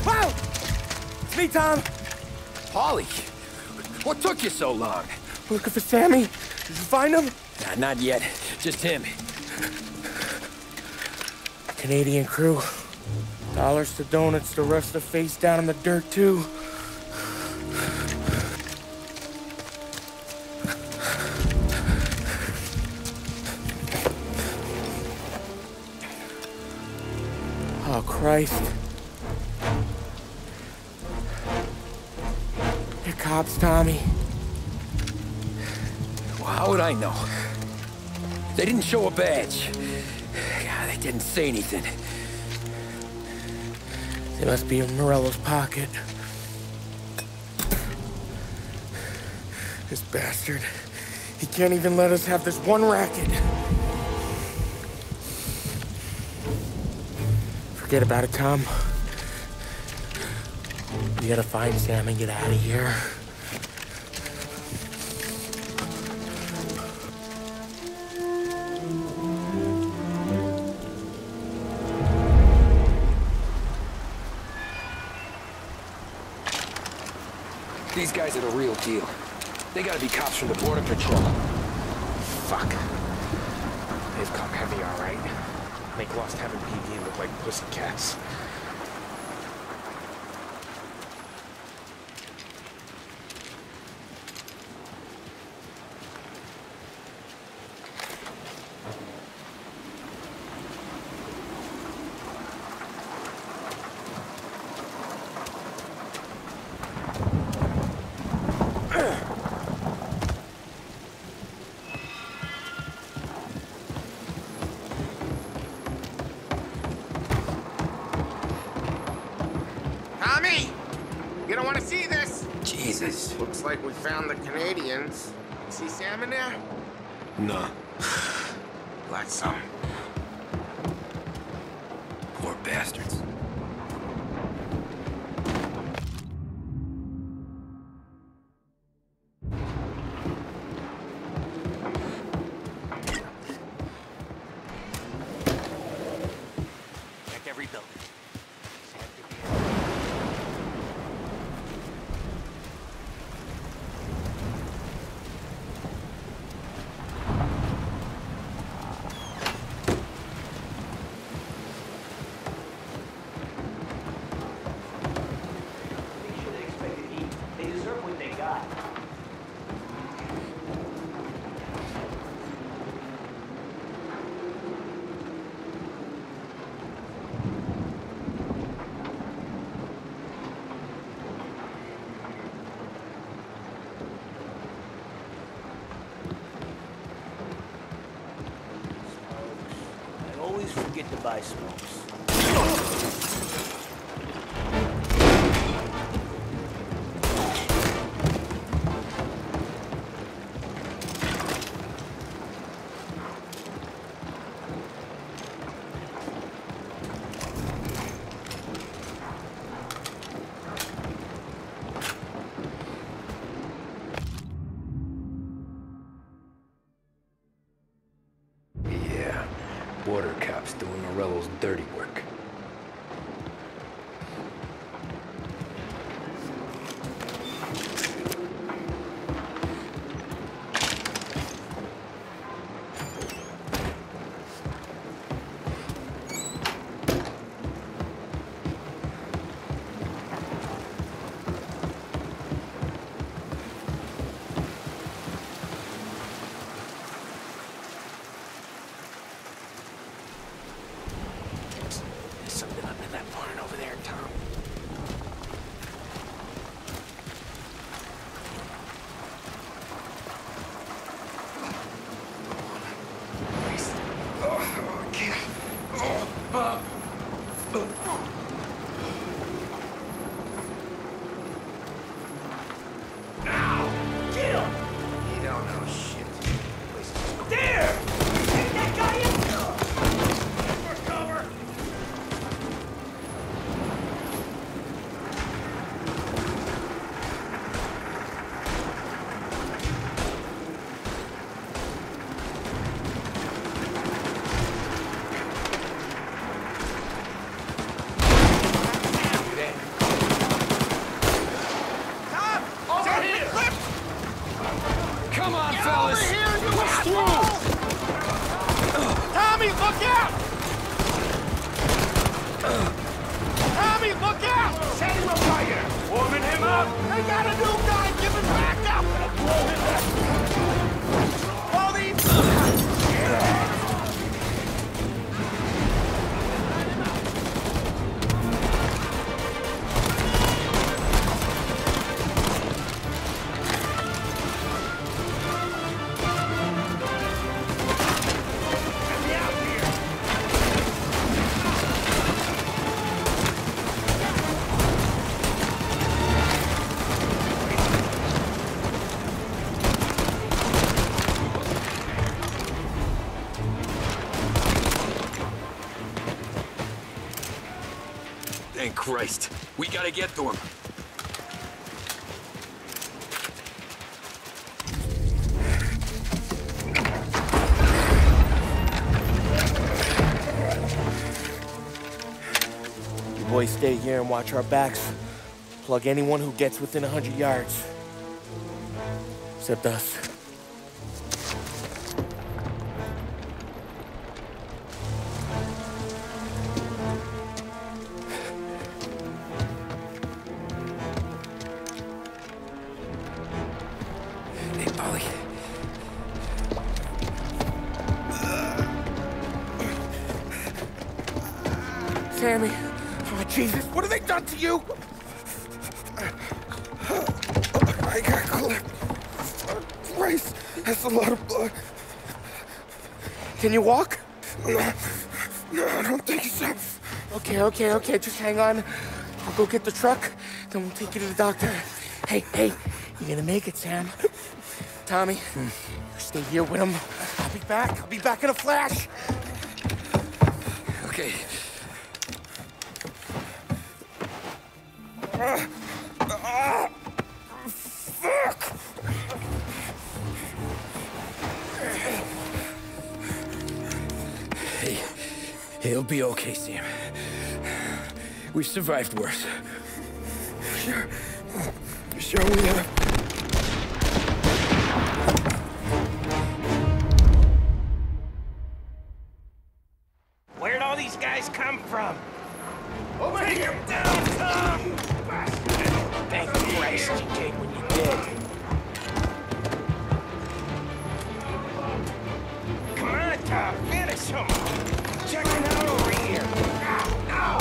Wow! It's me, Tom. Paulie, what took you so long? Looking for Sammy? Did you find him? Nah, not yet. Just him. Canadian crew. Dollars to donuts, the rest of face down in the dirt, too. Oh, Christ. They're cops, Tommy. Well, how would I know? They didn't show a badge. God, they didn't say anything. They must be in Morello's pocket. This bastard. He can't even let us have this one racket. Forget about it, Tom. We gotta find Sam and get out of here. These guys are the real deal. They gotta be cops from the Border Patrol. Fuck. They've come heavy, all right. Make Lost Heaven PD look like pussycats. Tommy! You don't want to see this! Jesus. Looks like we found the Canadians. See Sam in there? No. Like some. Poor bastards. Check every building. Always forget to buy smokes. Yeah, border cops doing Morello's dirty work. barn over there, Tom. Come on, fellas! Push through! Tommy, look out! Tommy, look out! Say him up right here! Warming him up! They got a new guy! Give him back up! Gonna blow him back! Police! Thank Christ. We gotta get to him. You boys stay here and watch our backs. Plug anyone who gets within 100 yards. Except us. Sammy! Oh, Jesus, what have they done to you? I got clipped. Christ, that's a lot of blood. Can you walk? No, I don't think so. Okay, just hang on. I'll go get the truck, then we'll take you to the doctor. Hey, you're gonna make it, Sam. Tommy, you stay here with him. I'll be back in a flash. Okay. Fuck! Hey, he'll be okay, Sam. We've survived worse. Sure we have. Where'd all these guys come from? Over here! Down, Tom! Thank Christ you came when you did. Come on, Tom, finish him! Checking out over here! Now!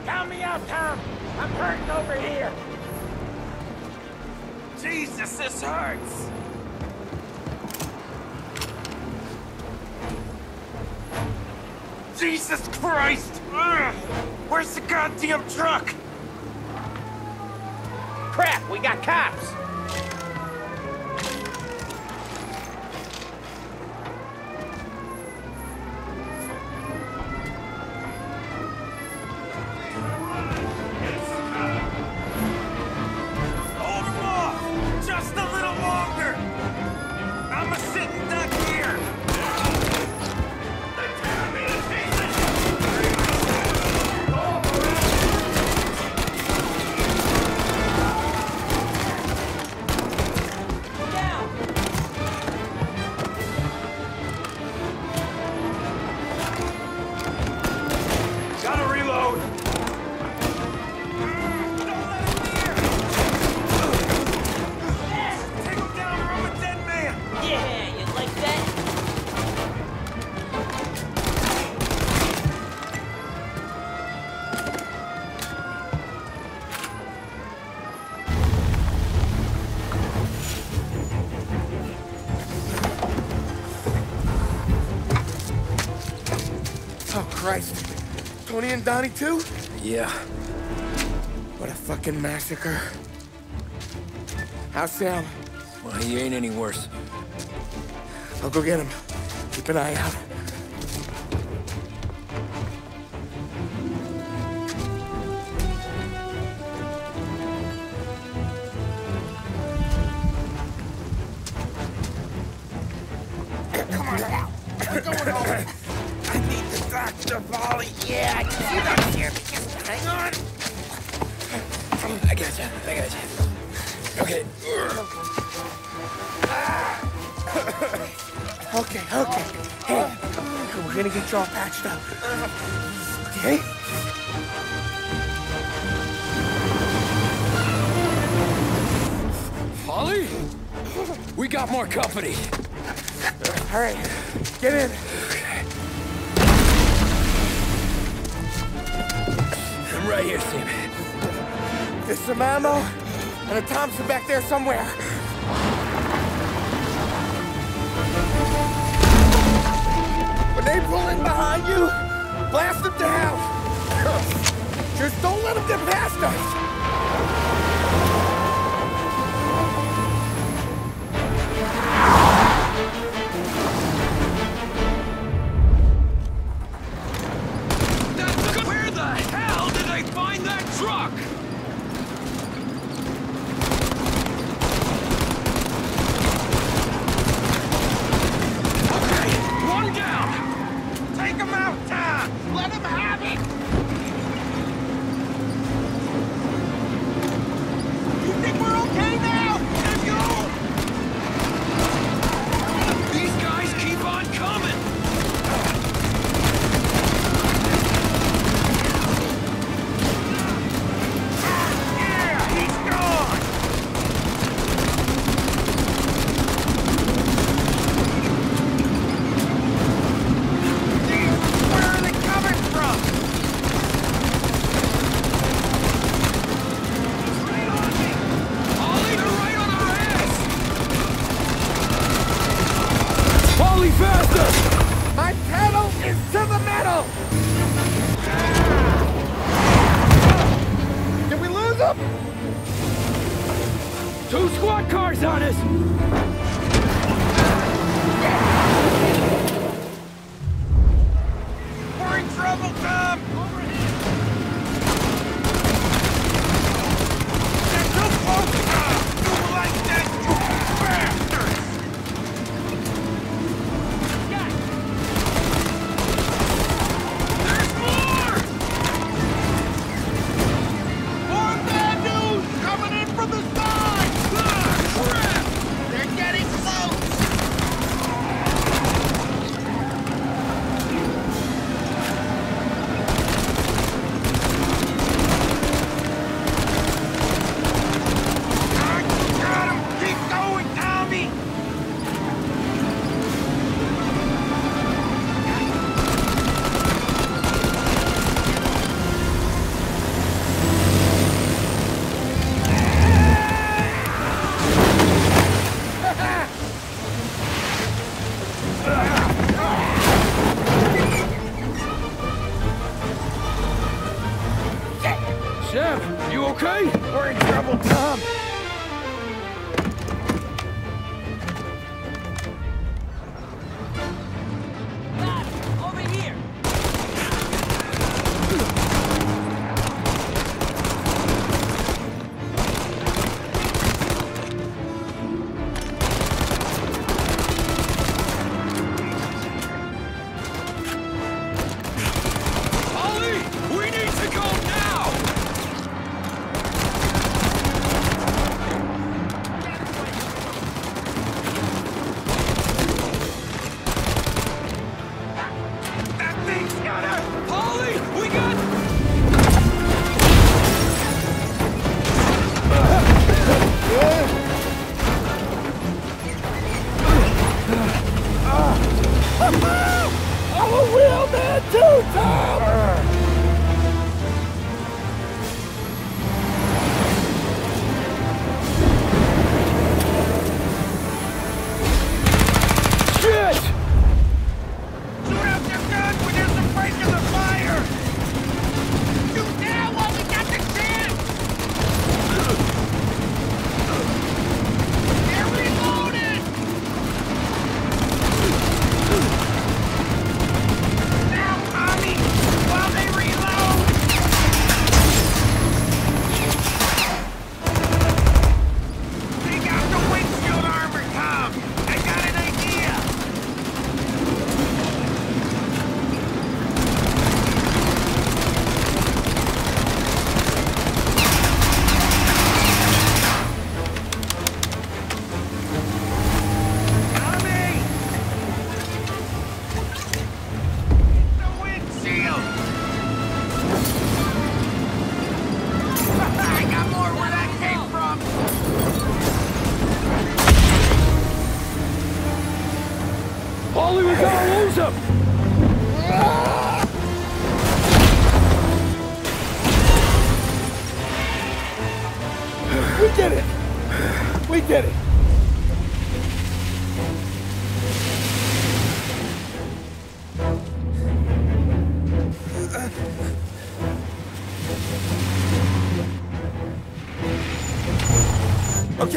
Count me out, Tom! I'm hurting over here! Jesus, this hurts! Jesus Christ! Ugh. Where's the goddamn truck? Crap, we got cops! Hold him off! Just a little longer! I'm a sitting duck here! Christ. Tony and Donnie too? Yeah. What a fucking massacre. How's Sam? Well, he ain't any worse. I'll go get him. Keep an eye out. Come on now. We're going home. I need the doctor, Polly. Yeah, you got here. Just hang on. I got you. Okay. Okay. Hey, we're gonna get you all patched up. Okay? Polly? We got more company. All right, get in. I'm right here, Sam. There's some ammo and a Thompson back there somewhere. When they pull in behind you, blast them to hell. Just don't let them get past us. Where the hell did they find that truck? Okay, one down. Take him out, Tom. Let him have it. You think we're okay now? If you... These guys keep on coming. My pedal is to the metal! Did we lose him? 2 squad cars on us! We're in trouble, Tom! Over here! They're too close, Tom! You like that, you bastards! There's more! More bad news coming in from the side! Ah, crap! They're getting close!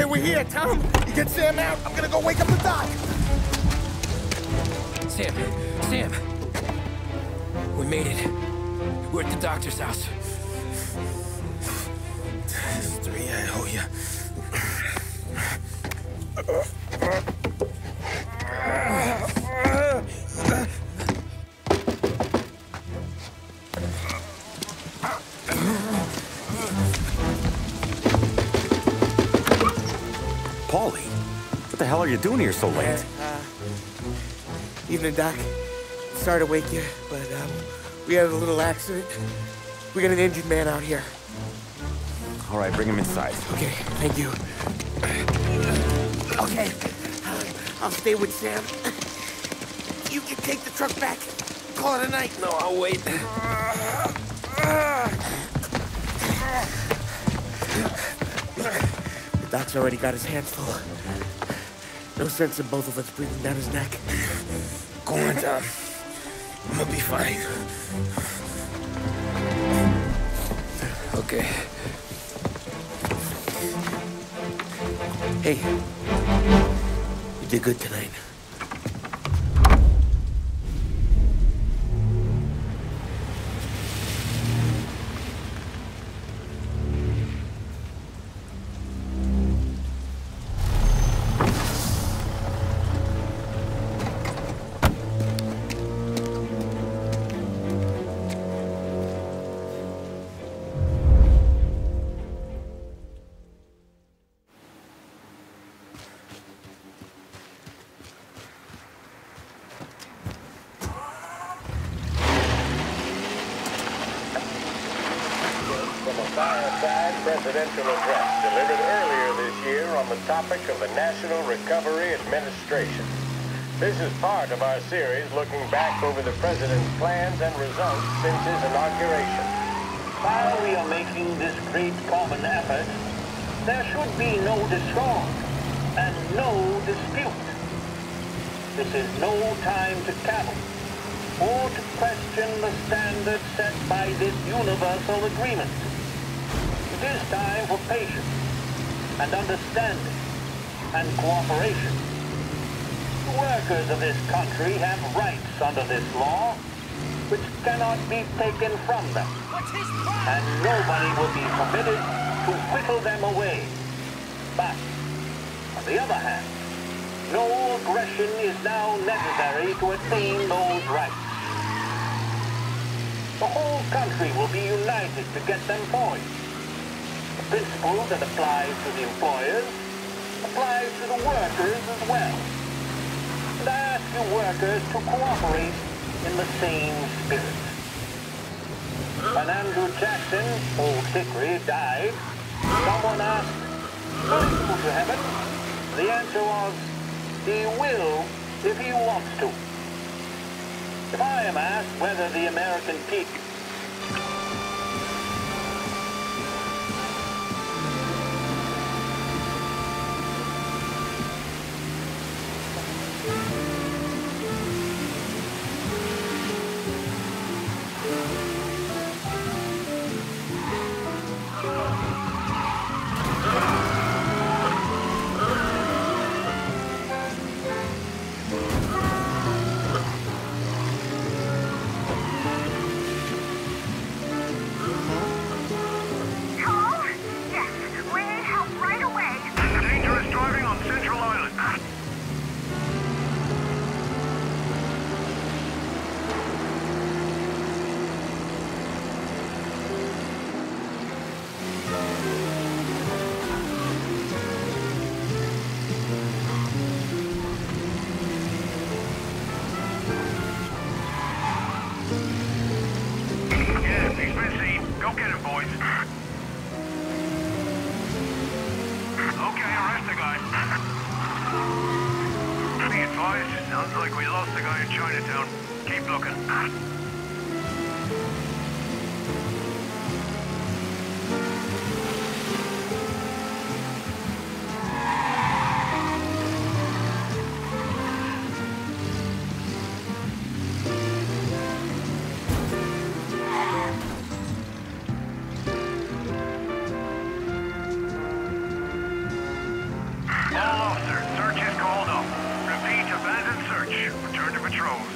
Okay, we're here, Tom. You get Sam out. I'm gonna go wake up the doc. Sam! We made it. We're at the doctor's house. This is 3, I owe you. Paulie, what the hell are you doing here so late? Evening, Doc. Sorry to wake you, but we had a little accident. We got an injured man out here. All right, bring him inside. Okay, thank you. Okay, I'll stay with Sam. You can take the truck back. Call it a night. No, I'll wait. The doc's already got his hands full. No sense in both of us breathing down his neck. Go on, Tom. I'm gonna be fine. Okay. Hey, you did good tonight. Presidential address delivered earlier this year on the topic of the National Recovery Administration. This is part of our series looking back over the president's plans and results since his inauguration. While we are making this great common effort, there should be no discord and no dispute. This is no time to cavil or to question the standards set by this universal agreement. It is time for patience and understanding and cooperation. The workers of this country have rights under this law which cannot be taken from them. And nobody will be permitted to whittle them away. But, on the other hand, no aggression is now necessary to attain those rights. The whole country will be united to get them for you. The principle that applies to the employers applies to the workers as well. And I ask you workers to cooperate in the same spirit. When Andrew Jackson, Old Hickory, died, someone asked, will he go to heaven? The answer was, he will if he wants to. If I am asked whether the American people patrols.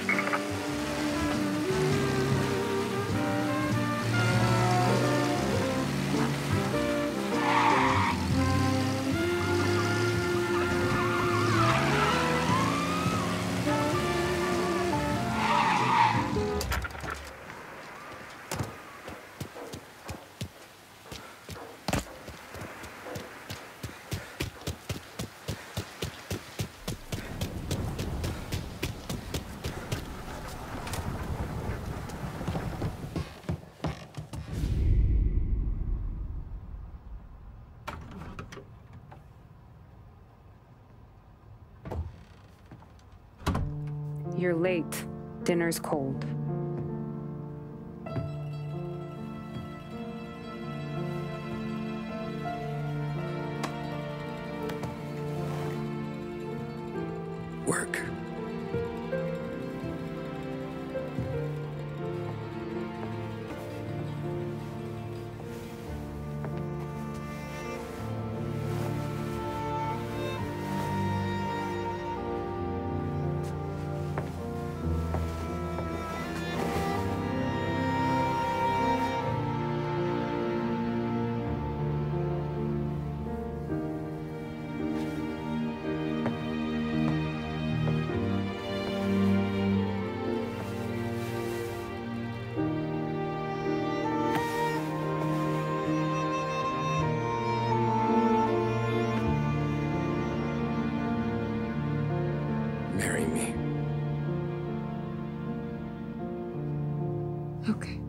You're late. Dinner's cold. Work. Marry me. Okay.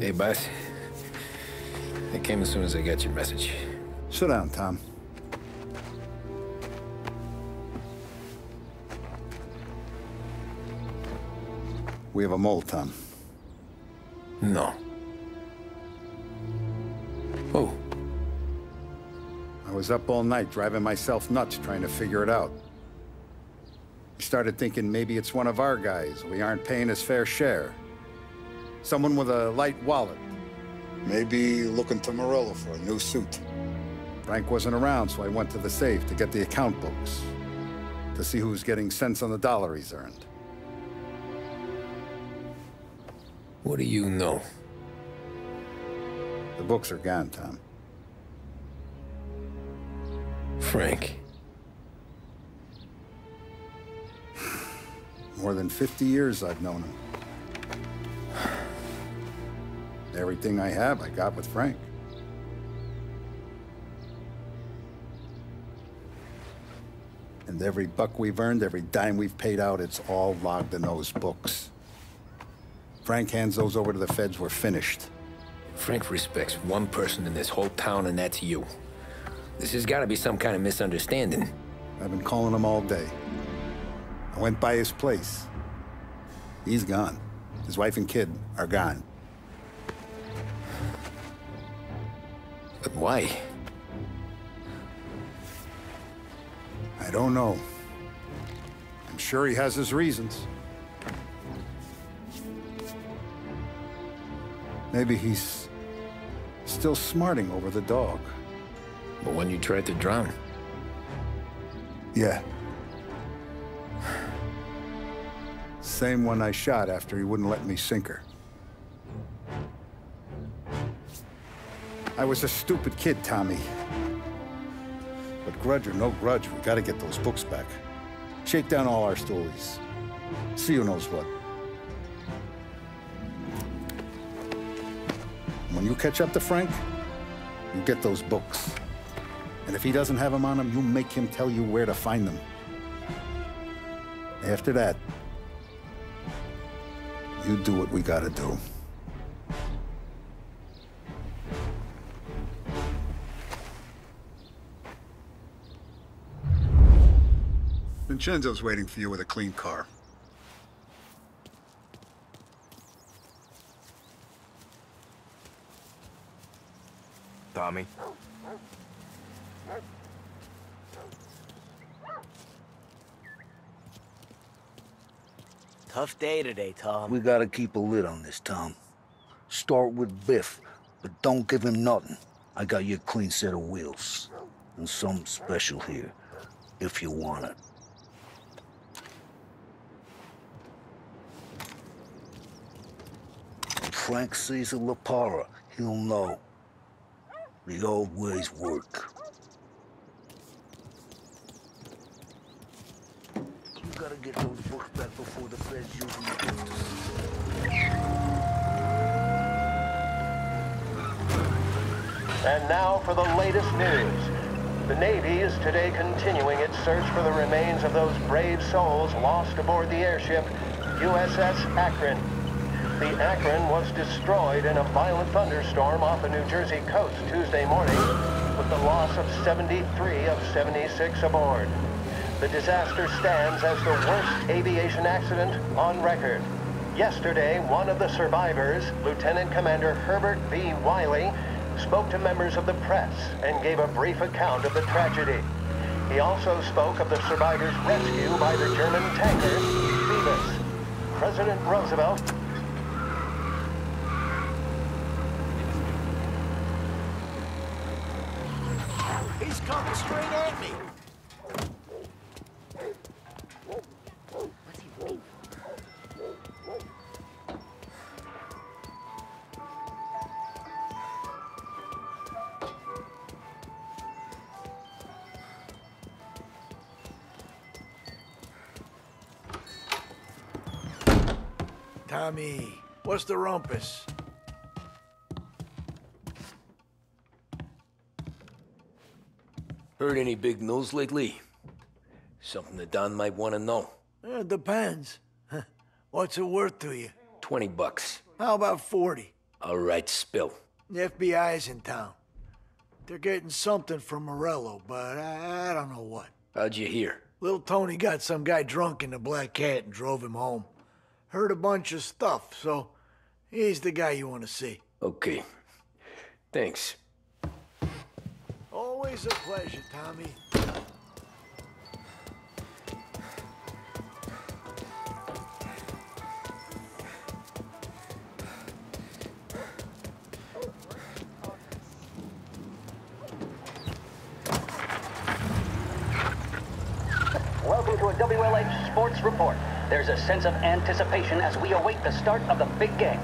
Hey, boss. I came as soon as I got your message. Sit down, Tom. We have a mole, Tom. No. Oh. I was up all night driving myself nuts trying to figure it out. I started thinking maybe it's one of our guys. We aren't paying his fair share. Someone with a light wallet. Maybe looking to Morello for a new suit. Frank wasn't around, so I went to the safe to get the account books. To see who's getting cents on the dollar he's earned. What do you know? The books are gone, Tom. Frank. More than 50 years I've known him. Everything I have, I got with Frank. And every buck we've earned, every dime we've paid out, it's all logged in those books. Frank hands those over to the feds, we're finished. Frank respects one person in this whole town, and that's you. This has got to be some kind of misunderstanding. I've been calling him all day. I went by his place. He's gone. His wife and kid are gone. But why? I don't know. I'm sure he has his reasons. Maybe he's still smarting over the dog. The one you tried to drown? Yeah. Same one I shot after he wouldn't let me sink her. I was a stupid kid, Tommy. But grudge or no grudge, we gotta get those books back. Shake down all our stories. See who knows what. When you catch up to Frank, you get those books. And if he doesn't have them on him, you make him tell you where to find them. After that, you do what we gotta do. Vincenzo's waiting for you with a clean car. Tommy. Tough day today, Tom. We gotta keep a lid on this, Tom. Start with Biff, but don't give him nothing. I got you a clean set of wheels. And something special here, if you want it. Frank sees a La Parra, he'll know. The old ways work. You gotta get those books back before the feds use them against us. And now for the latest news. The Navy is today continuing its search for the remains of those brave souls lost aboard the airship USS Akron. The Akron was destroyed in a violent thunderstorm off the New Jersey coast Tuesday morning, with the loss of 73 of 76 aboard. The disaster stands as the worst aviation accident on record. Yesterday, one of the survivors, Lieutenant Commander Herbert V. Wiley, spoke to members of the press and gave a brief account of the tragedy. He also spoke of the survivors' rescue by the German tanker, Phoebus. President Roosevelt He's coming straight at me. Tommy, what's the rumpus? Heard any big news lately? Something the Don might want to know. It depends. What's it worth to you? $20. How about 40? All right, spill. The FBI's in town. They're getting something from Morello, but I don't know what. How'd you hear? Little Tony got some guy drunk in the Black Cat and drove him home. Heard a bunch of stuff, so he's the guy you want to see. Okay. Thanks. Always a pleasure, Tommy. Welcome to a WLH Sports Report. There's a sense of anticipation as we await the start of the big game.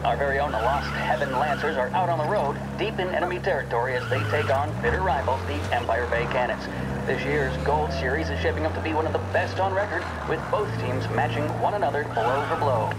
Our very own Lost Heaven Lancers are out on the road, deep in enemy territory as they take on bitter rivals, the Empire Bay Cannons. This year's Gold Series is shaping up to be one of the best on record, with both teams matching one another blow for blow.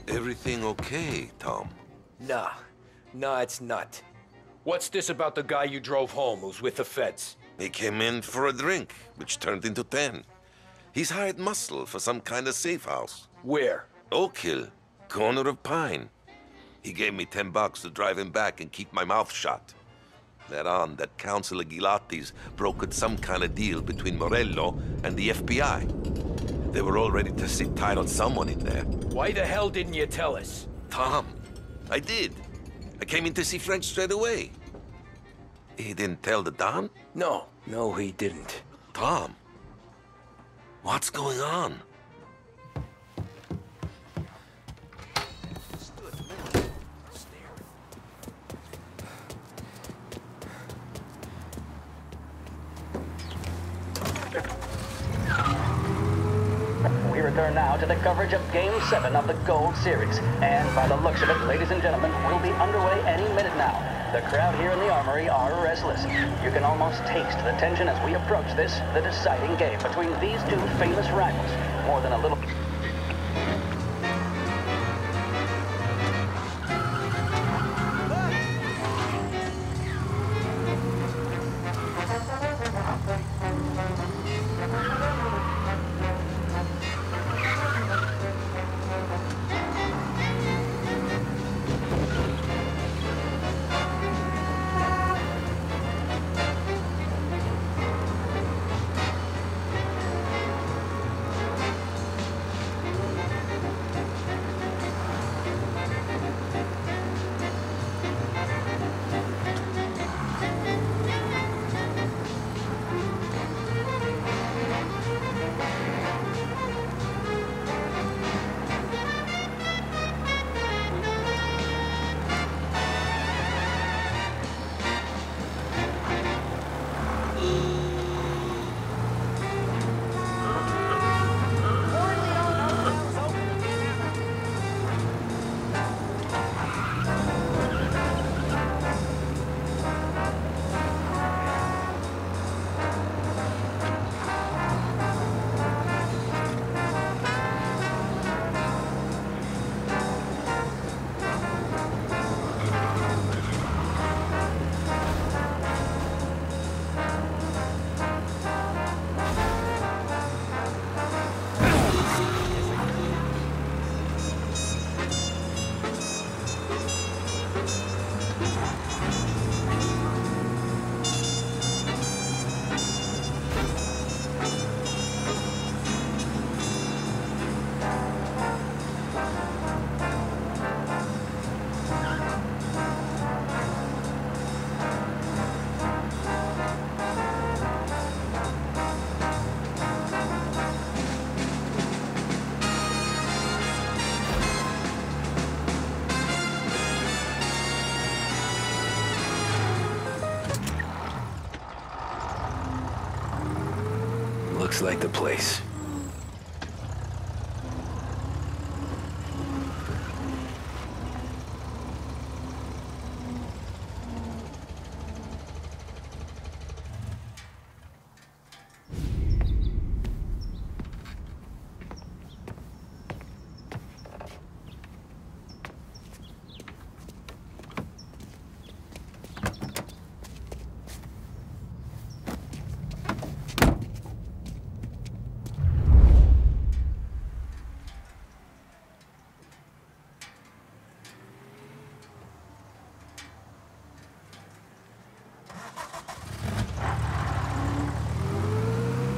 Everything okay, Tom? Nah, it's not. What's this about the guy you drove home who's with the feds? He came in for a drink, which turned into 10. He's hired muscle for some kind of safe house. Where? Oak Hill, corner of Pine. He gave me $10 to drive him back and keep my mouth shut. Later on, that Councilor Gilatti's brokered some kind of deal between Morello and the FBI. They were all ready to sit tight on someone in there. Why the hell didn't you tell us? Tom, I did. I came in to see Frank straight away. He didn't tell the Don? No, he didn't. Tom, what's going on? return now to the coverage of Game 7 of the Gold Series. And by the looks of it, ladies and gentlemen, we'll be underway any minute now. The crowd here in the Armory are restless. You can almost taste the tension as we approach this, the deciding game between these two famous rivals. More than a little... Looks like the place.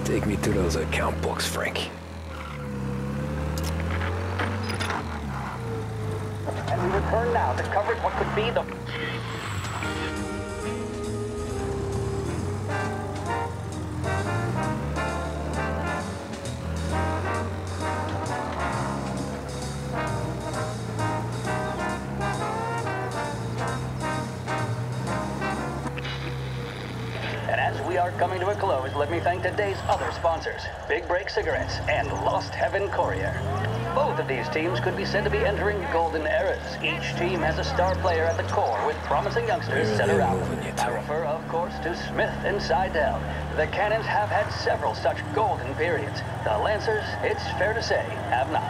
Take me to those account books, Frank. And we return now to coverage what could be the... Coming to a close, let me thank today's other sponsors, Big Break Cigarettes and Lost Heaven Courier. Both of these teams could be said to be entering golden eras. Each team has a star player at the core with promising youngsters set around them. I refer, of course, to Smith and Seidel. The Cannons have had several such golden periods. The Lancers, it's fair to say, have not.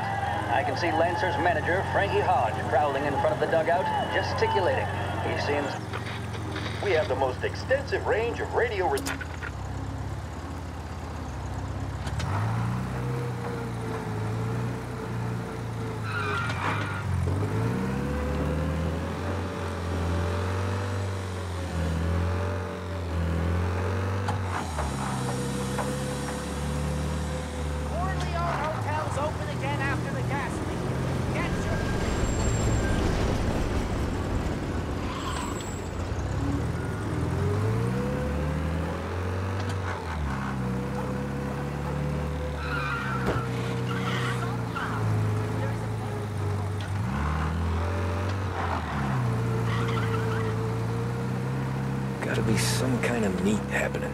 I can see Lancers manager Frankie Hodge prowling in front of the dugout, gesticulating. He seems... We have the most extensive range of radio... Gotta be some kind of meet happening.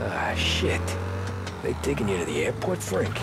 Ah, shit. They taking you to the airport, Frank?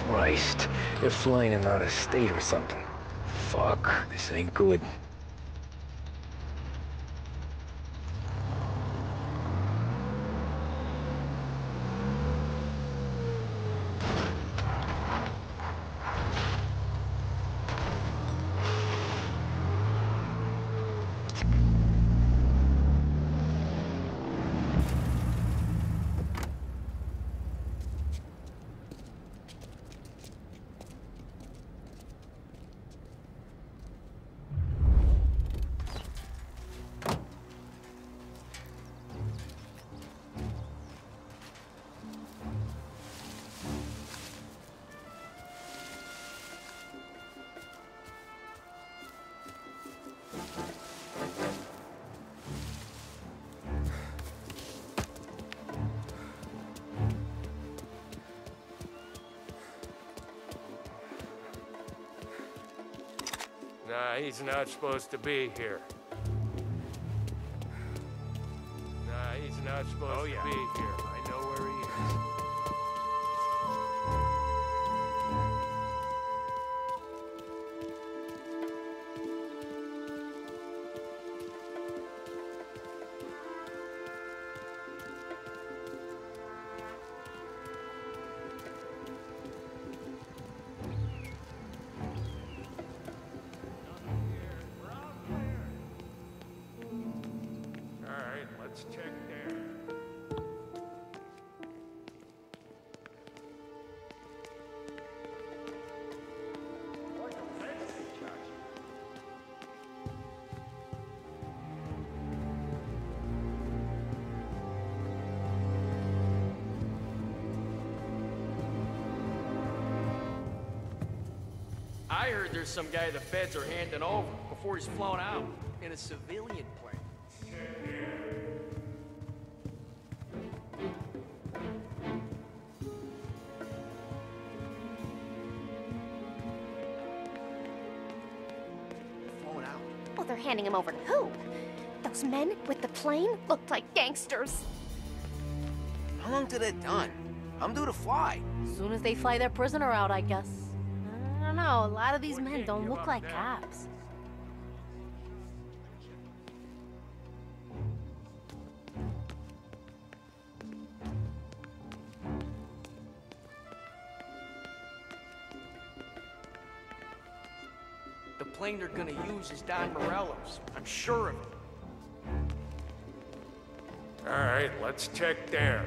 Christ, they're flying in out of state or something. Fuck, this ain't good. Nah, he's not supposed to be here. Nah, he's not supposed to be here. I know where he is. Let's check there. I heard there's some guy the feds are handing over before he's flown out in a civilian plane. Well, they're handing him over to who? Those men with the plane looked like gangsters. How long till they're done? I'm due to fly. As soon as they fly their prisoner out, I guess. I don't know, a lot of these men don't look like cops. The plane they're gonna use is Don Morello's. I'm sure of it. All right, let's check there.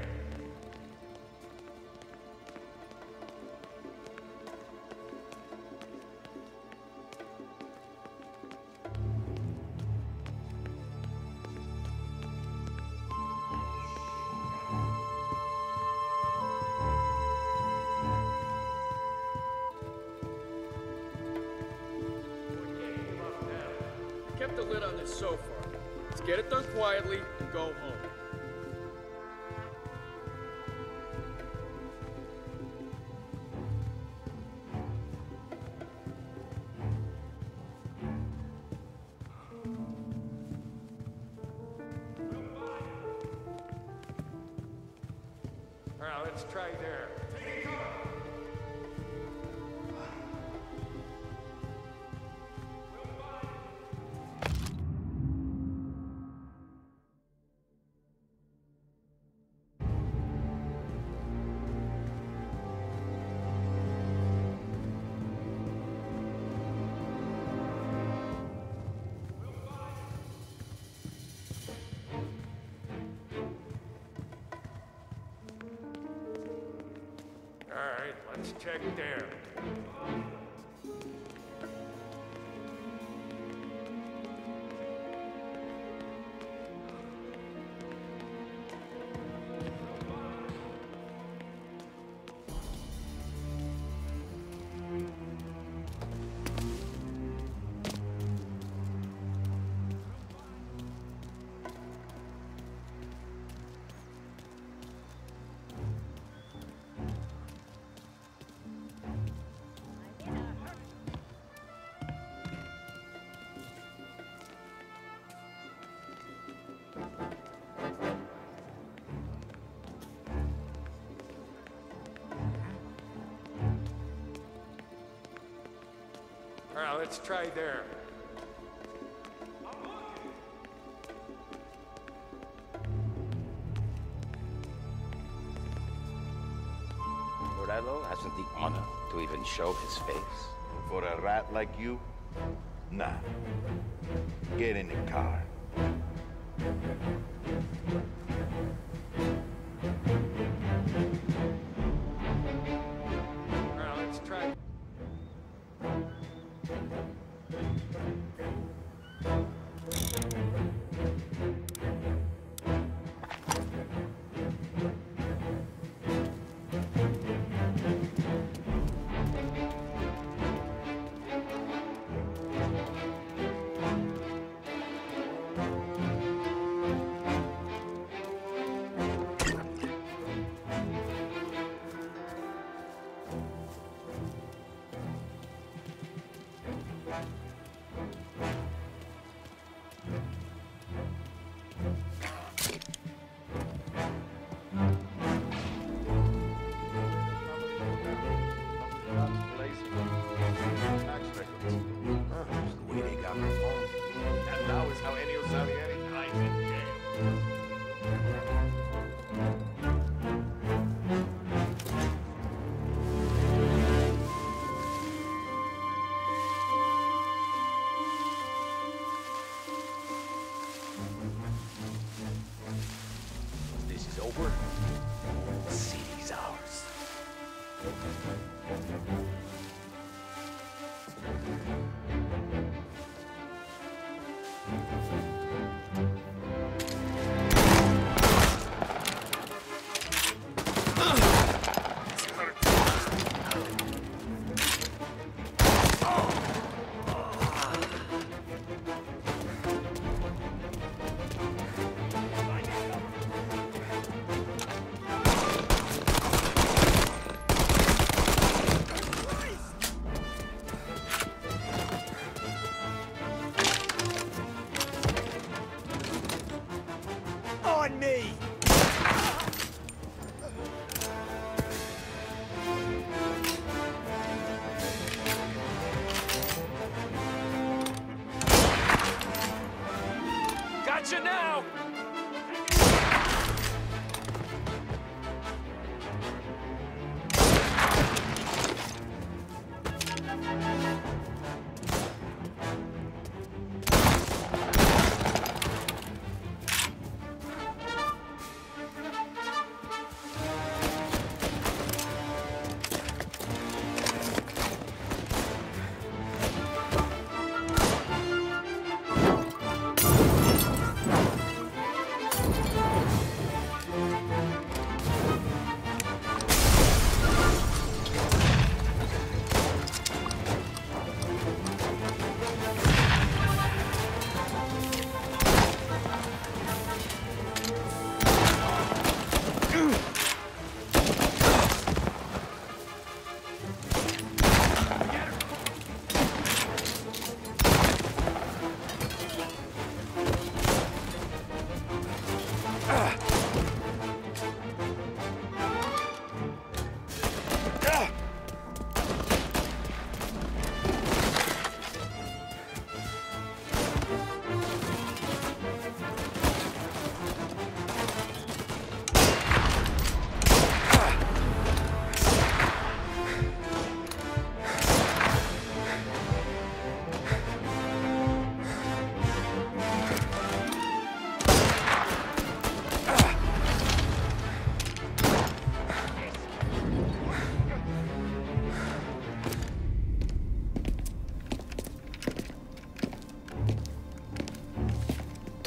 Kept the lid on this so far. Let's get it done quietly and go home. Alright, let's try there. Alright, let's check there. Alright, let's try there. Morello hasn't the honor to even show his face. For a rat like you? Nah. Get in the car. Alright, let's try.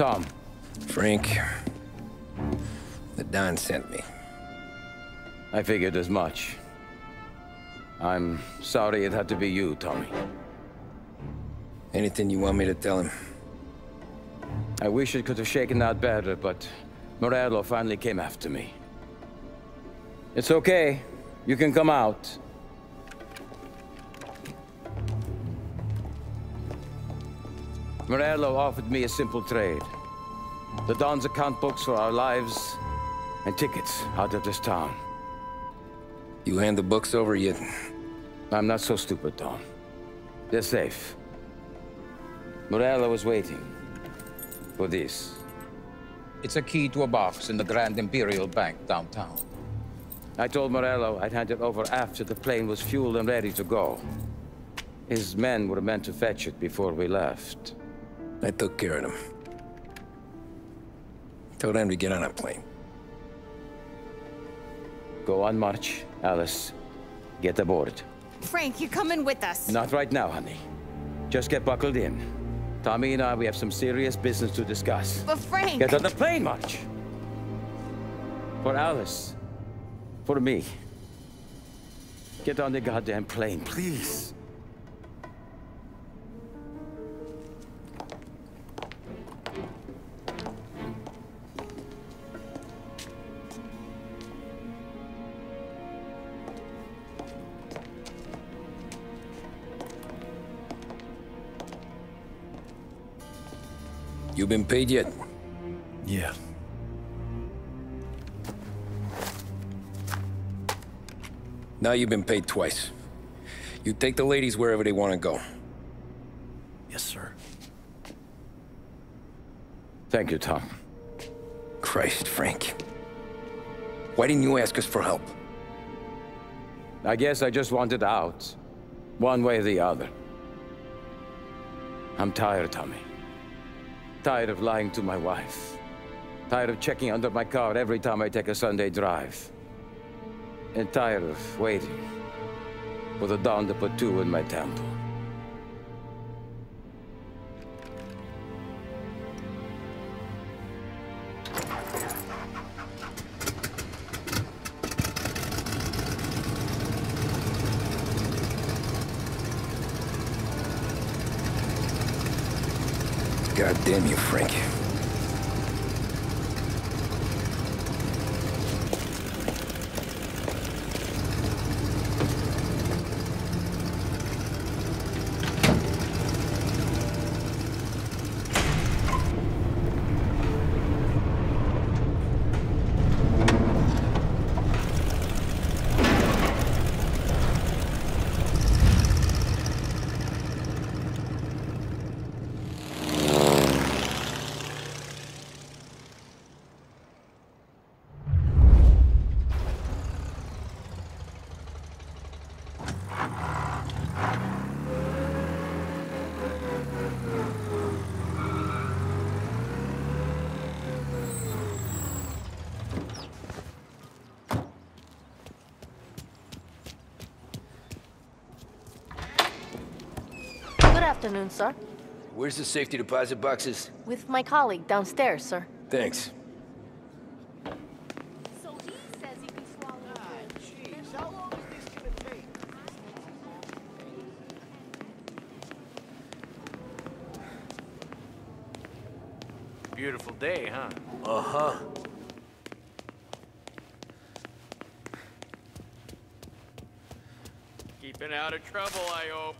Tom. Frank. The Don sent me. I figured as much. I'm sorry it had to be you, Tommy. Anything you want me to tell him? I wish it could have shaken out better, but Morello finally came after me. It's okay. You can come out. Morello offered me a simple trade. The Don's account books for our lives and tickets out of this town. You hand the books over yet? I'm not so stupid, Don. They're safe. Morello was waiting for this. It's a key to a box in the Grand Imperial Bank downtown. I told Morello I'd hand it over after the plane was fueled and ready to go. His men were meant to fetch it before we left. I took care of them. Told them to get on a plane. Go on march, Alice. Get aboard. Frank, you're coming with us. Not right now, honey. Just get buckled in. Tommy and I, we have some serious business to discuss. But Frank... Get on the plane, March! For Alice. For me. Get on the goddamn plane, please. You been paid yet? Yeah. Now you've been paid twice. You take the ladies wherever they want to go. Yes, sir. Thank you, Tom. Christ, Frank. Why didn't you ask us for help? I guess I just wanted out. One way or the other. I'm tired, Tommy. Tired of lying to my wife. Tired of checking under my car every time I take a Sunday drive. And tired of waiting for the Dawn to put two in my temple. God damn you, Frank. Good afternoon, sir. Where's the safety deposit boxes? With my colleague downstairs, sir. Thanks. So he says he can swallow. Jeez, how long is this gonna take? Beautiful day, huh? Uh-huh. Keeping out of trouble, I hope.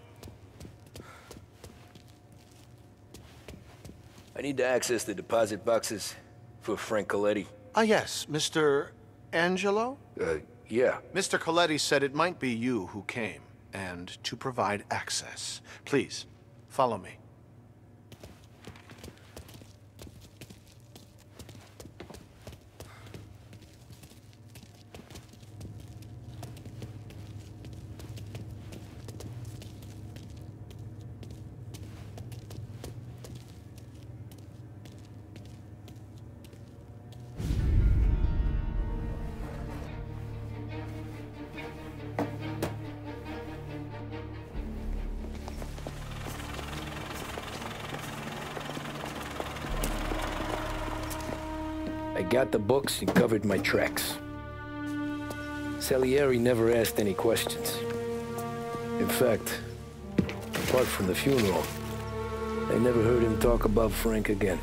I need to access the deposit boxes for Frank Coletti. Ah, yes, Mr. Angelo? Yeah. Mr. Coletti said it might be you who came, and to provide access. Please, follow me. got the books and covered my tracks. Salieri never asked any questions. In fact, apart from the funeral, I never heard him talk about Frank again.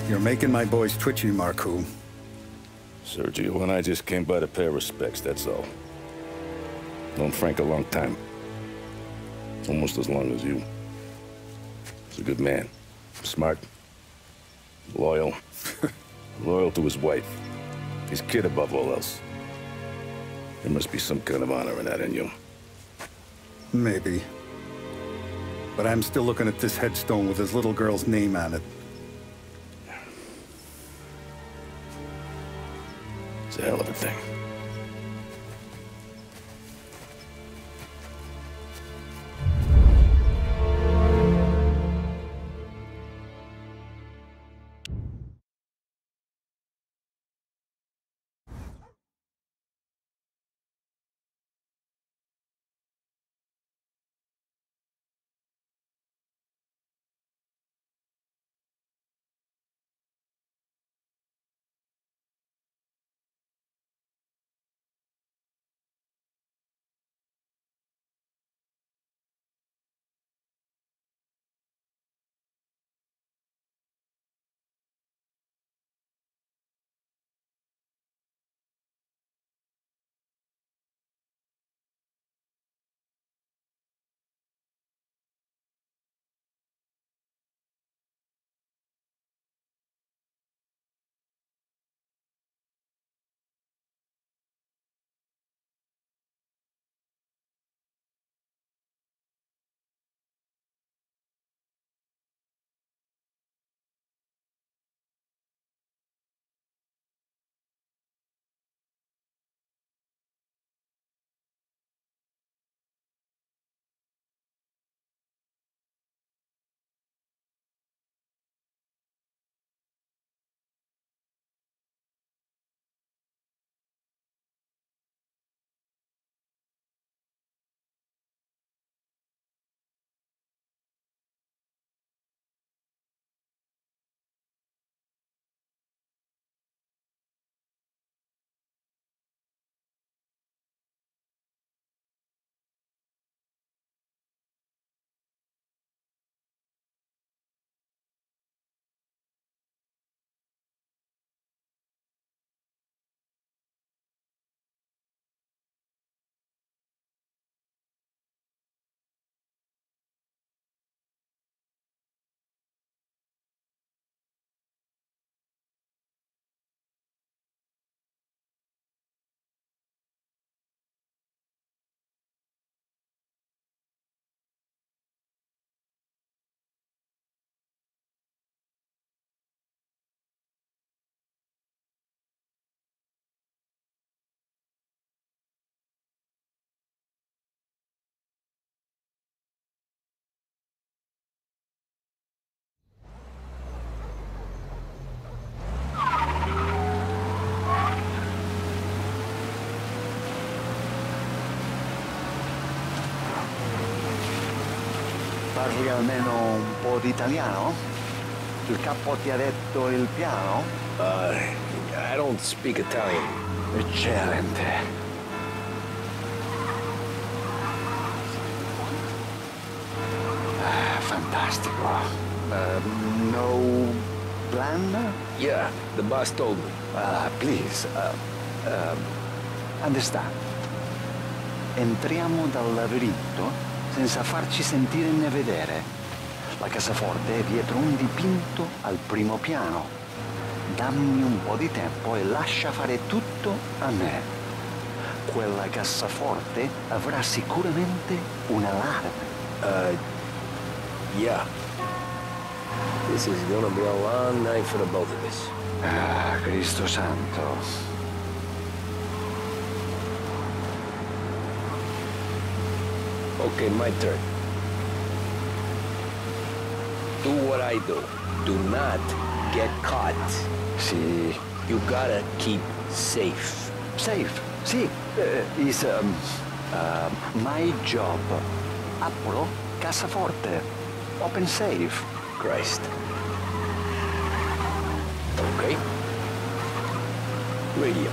You're making my boys twitchy, Marcoux. Sergio and I just came by to pay our respects, that's all. Known Frank a long time. Almost as long as you. He's a good man. Smart. Loyal. Loyal to his wife. His kid above all else. There must be some kind of honor in that in you. Maybe. But I'm still looking at this headstone with his little girl's name on it. It's a hell of a thing. Parli almeno un po' di italiano? Il capo ti ha detto il piano? I don't speak Italian. Eccellente. Fantastico. No plan? Yeah, the boss told me. Please, understand. Entriamo dal labirinto senza farci sentire né vedere. La cassaforte è dietro un dipinto al primo piano. Dammi un po' di tempo e lascia fare tutto a me. quella cassaforte avrà sicuramente un allarme. Yeah. This is gonna be a long night for the both of us. Ah, Cristo santo. Okay, my turn. Do what I do. Do not get caught. Sì. You gotta keep safe. Safe? Sì. Is my job. Apro, cassaforte. Open safe. Christ. Okay. Radio.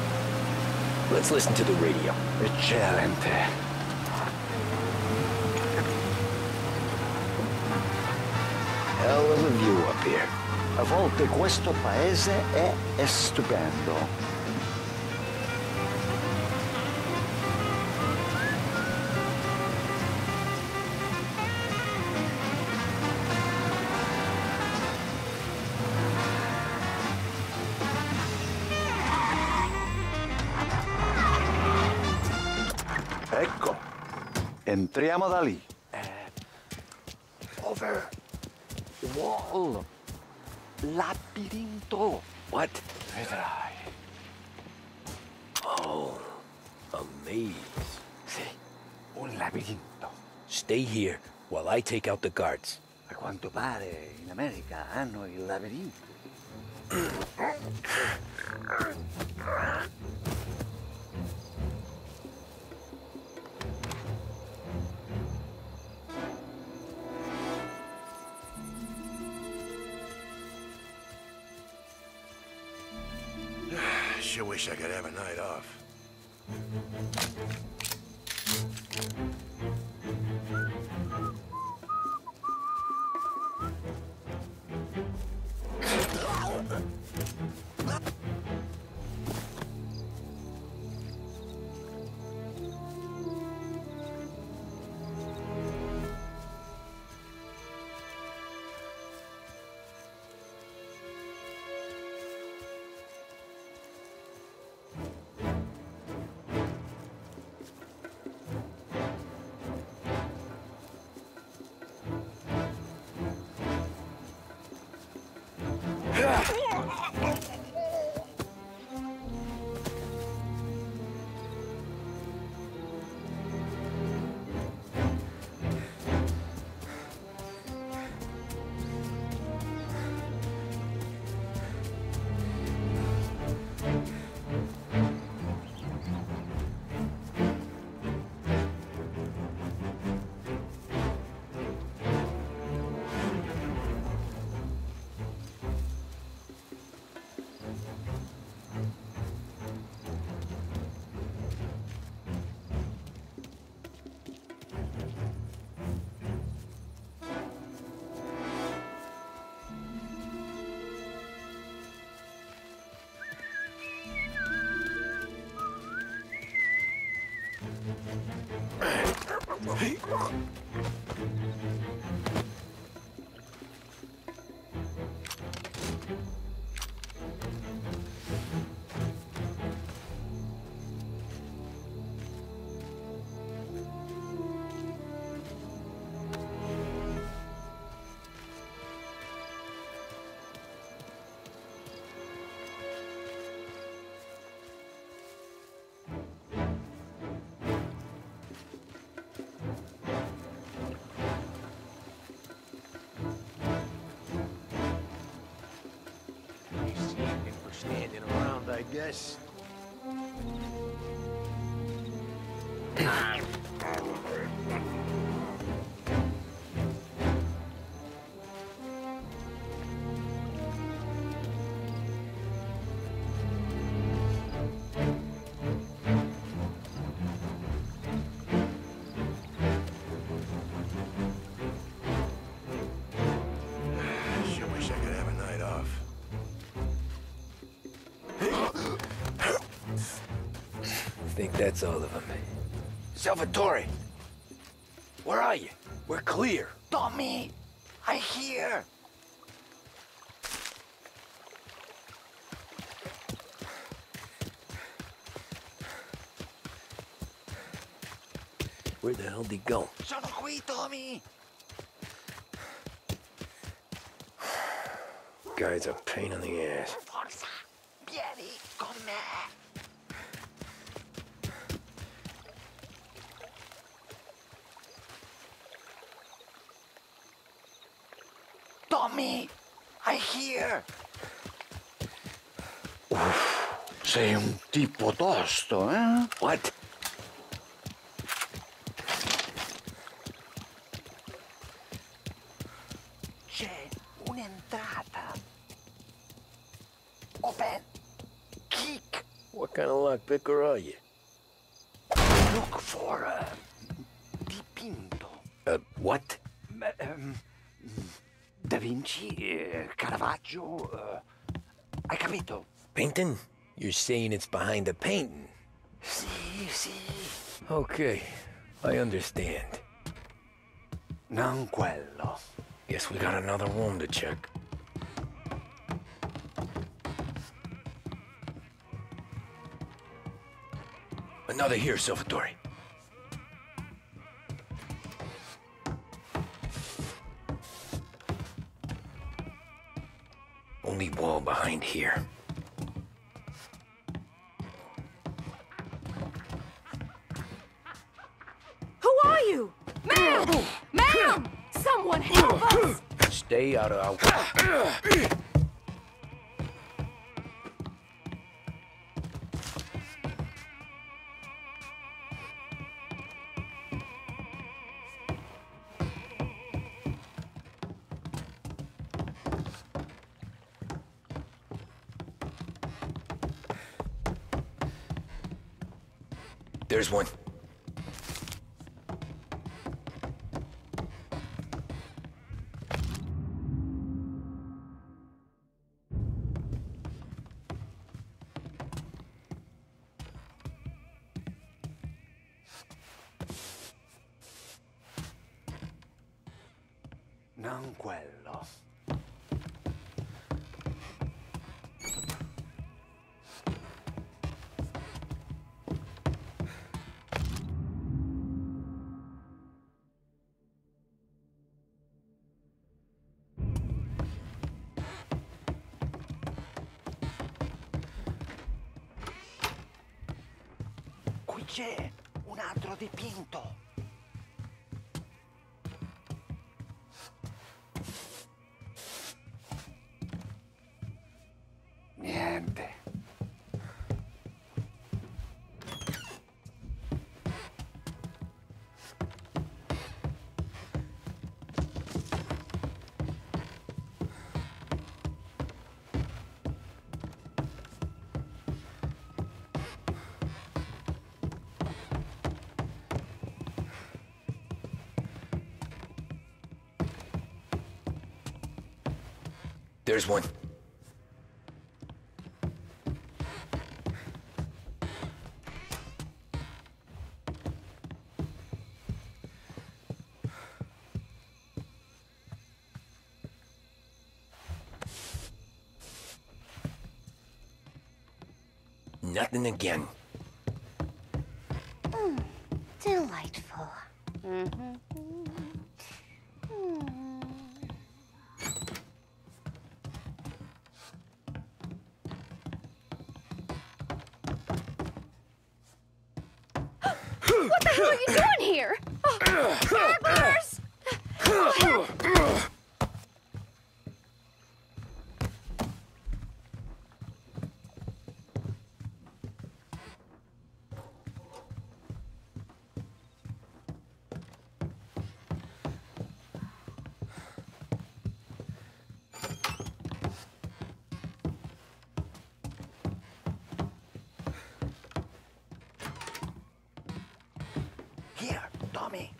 Let's listen to the radio. Eccellente. Hell of a view up here. A volte questo paese è stupendo. Ecco, entriamo da lì. Over. Wall. Labirinto. What? Vedrai. Oh, a maze. Sì, un labirinto. Stay here while I take out the guards. A quanto pare in America hanno il labirinto. Sure wish I could have a night off. Standing around, I guess. Sure wish I could have a night off. I think that's all of them. Salvatore! Where are you? We're clear. Tommy, I hear. Where the hell'd he go? Sono qui, Tommy! Guy's a pain in the ass. Forza! Vieni con me! Tommy! I hear! Sei un tipo tosto, eh? What? C'è un'entrata. Open. Kick. What kind of lockpicker are you? Look for a dipinto. What? Da Vinci, Caravaggio. Hai capito? Painting? You're saying it's behind the painting? Sì, sì. Okay, I understand. Non quello. Guess we got another room to check. Another here, Salvatore. Only wall behind here. Who are you? Ma'am! Ma'am! Someone help us! Stay out of our way. There's one. Non quello. Qui c'è un altro dipinto. Niente. There's one. Nothing again. Delightful. What the hell are you doing here? Oh, burglars! Oh, help. Here, Tommy.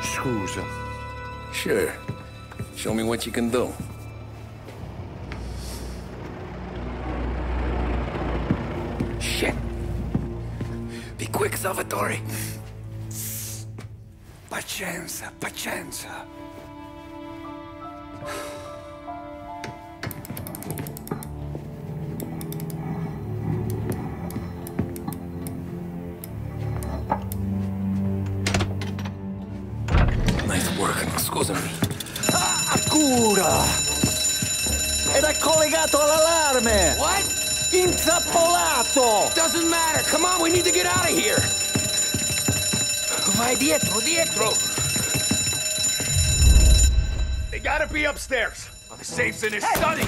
Scusa. Sure. Show me what you can do. Shit. Be quick, Salvatore. Pazienza, pazienza. Nice work, scusami. Cura! Ed è collegato all'allarme! What? Intrappolato! Doesn't matter. Come on, we need to get out of here. Vai dietro, dietro. They gotta be upstairs. Oh, the safe's in his study.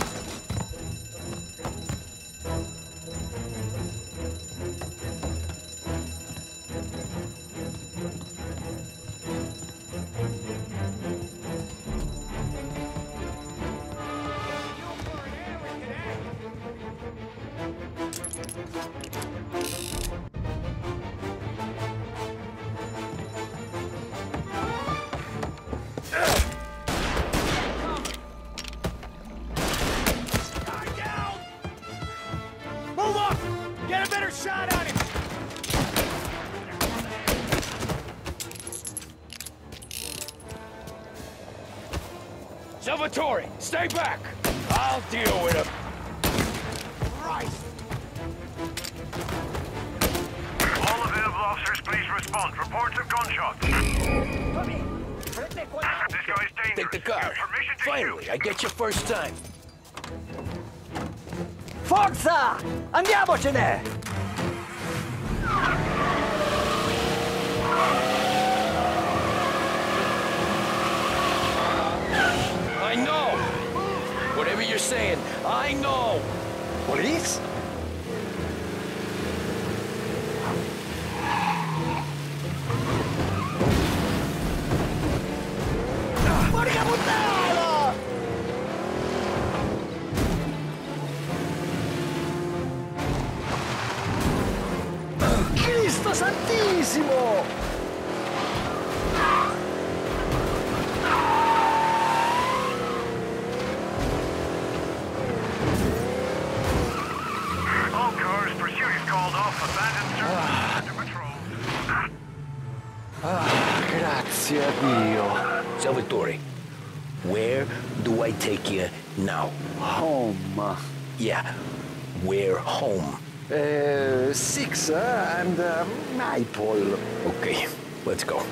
Salvatore, stay back! I'll deal with him. Christ! All available officers, please respond. Reports of gunshots. This guy's dangerous. Take the car. Finally, I get you first time. Forza! Andiamocene! I know! Whatever you're saying, I know! Police? Porca puttana! Cristo santissimo! All cars, pursuit is called off. Abandoned service to patrol. Grazie a Dio. Salvatore, where do I take you now? Home. Yeah, where home? 6 and Maple. Okay, let's go.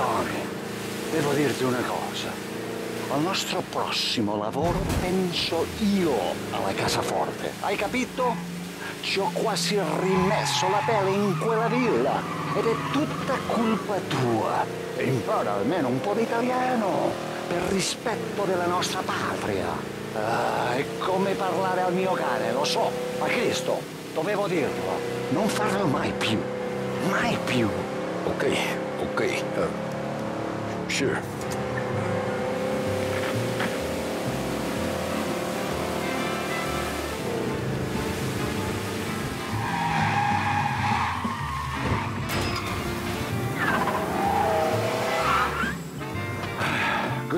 Tommy, devo dirti una cosa. Al nostro prossimo lavoro penso io alla casaforte. Hai capito? Ci ho quasi rimesso la pelle in quella villa ed è tutta colpa tua. E impara almeno un po' di italiano per rispetto della nostra patria. È come parlare al mio cane, lo so, ma Cristo, dovevo dirlo. Non farlo mai più. Mai più. Okay, okay. Sure.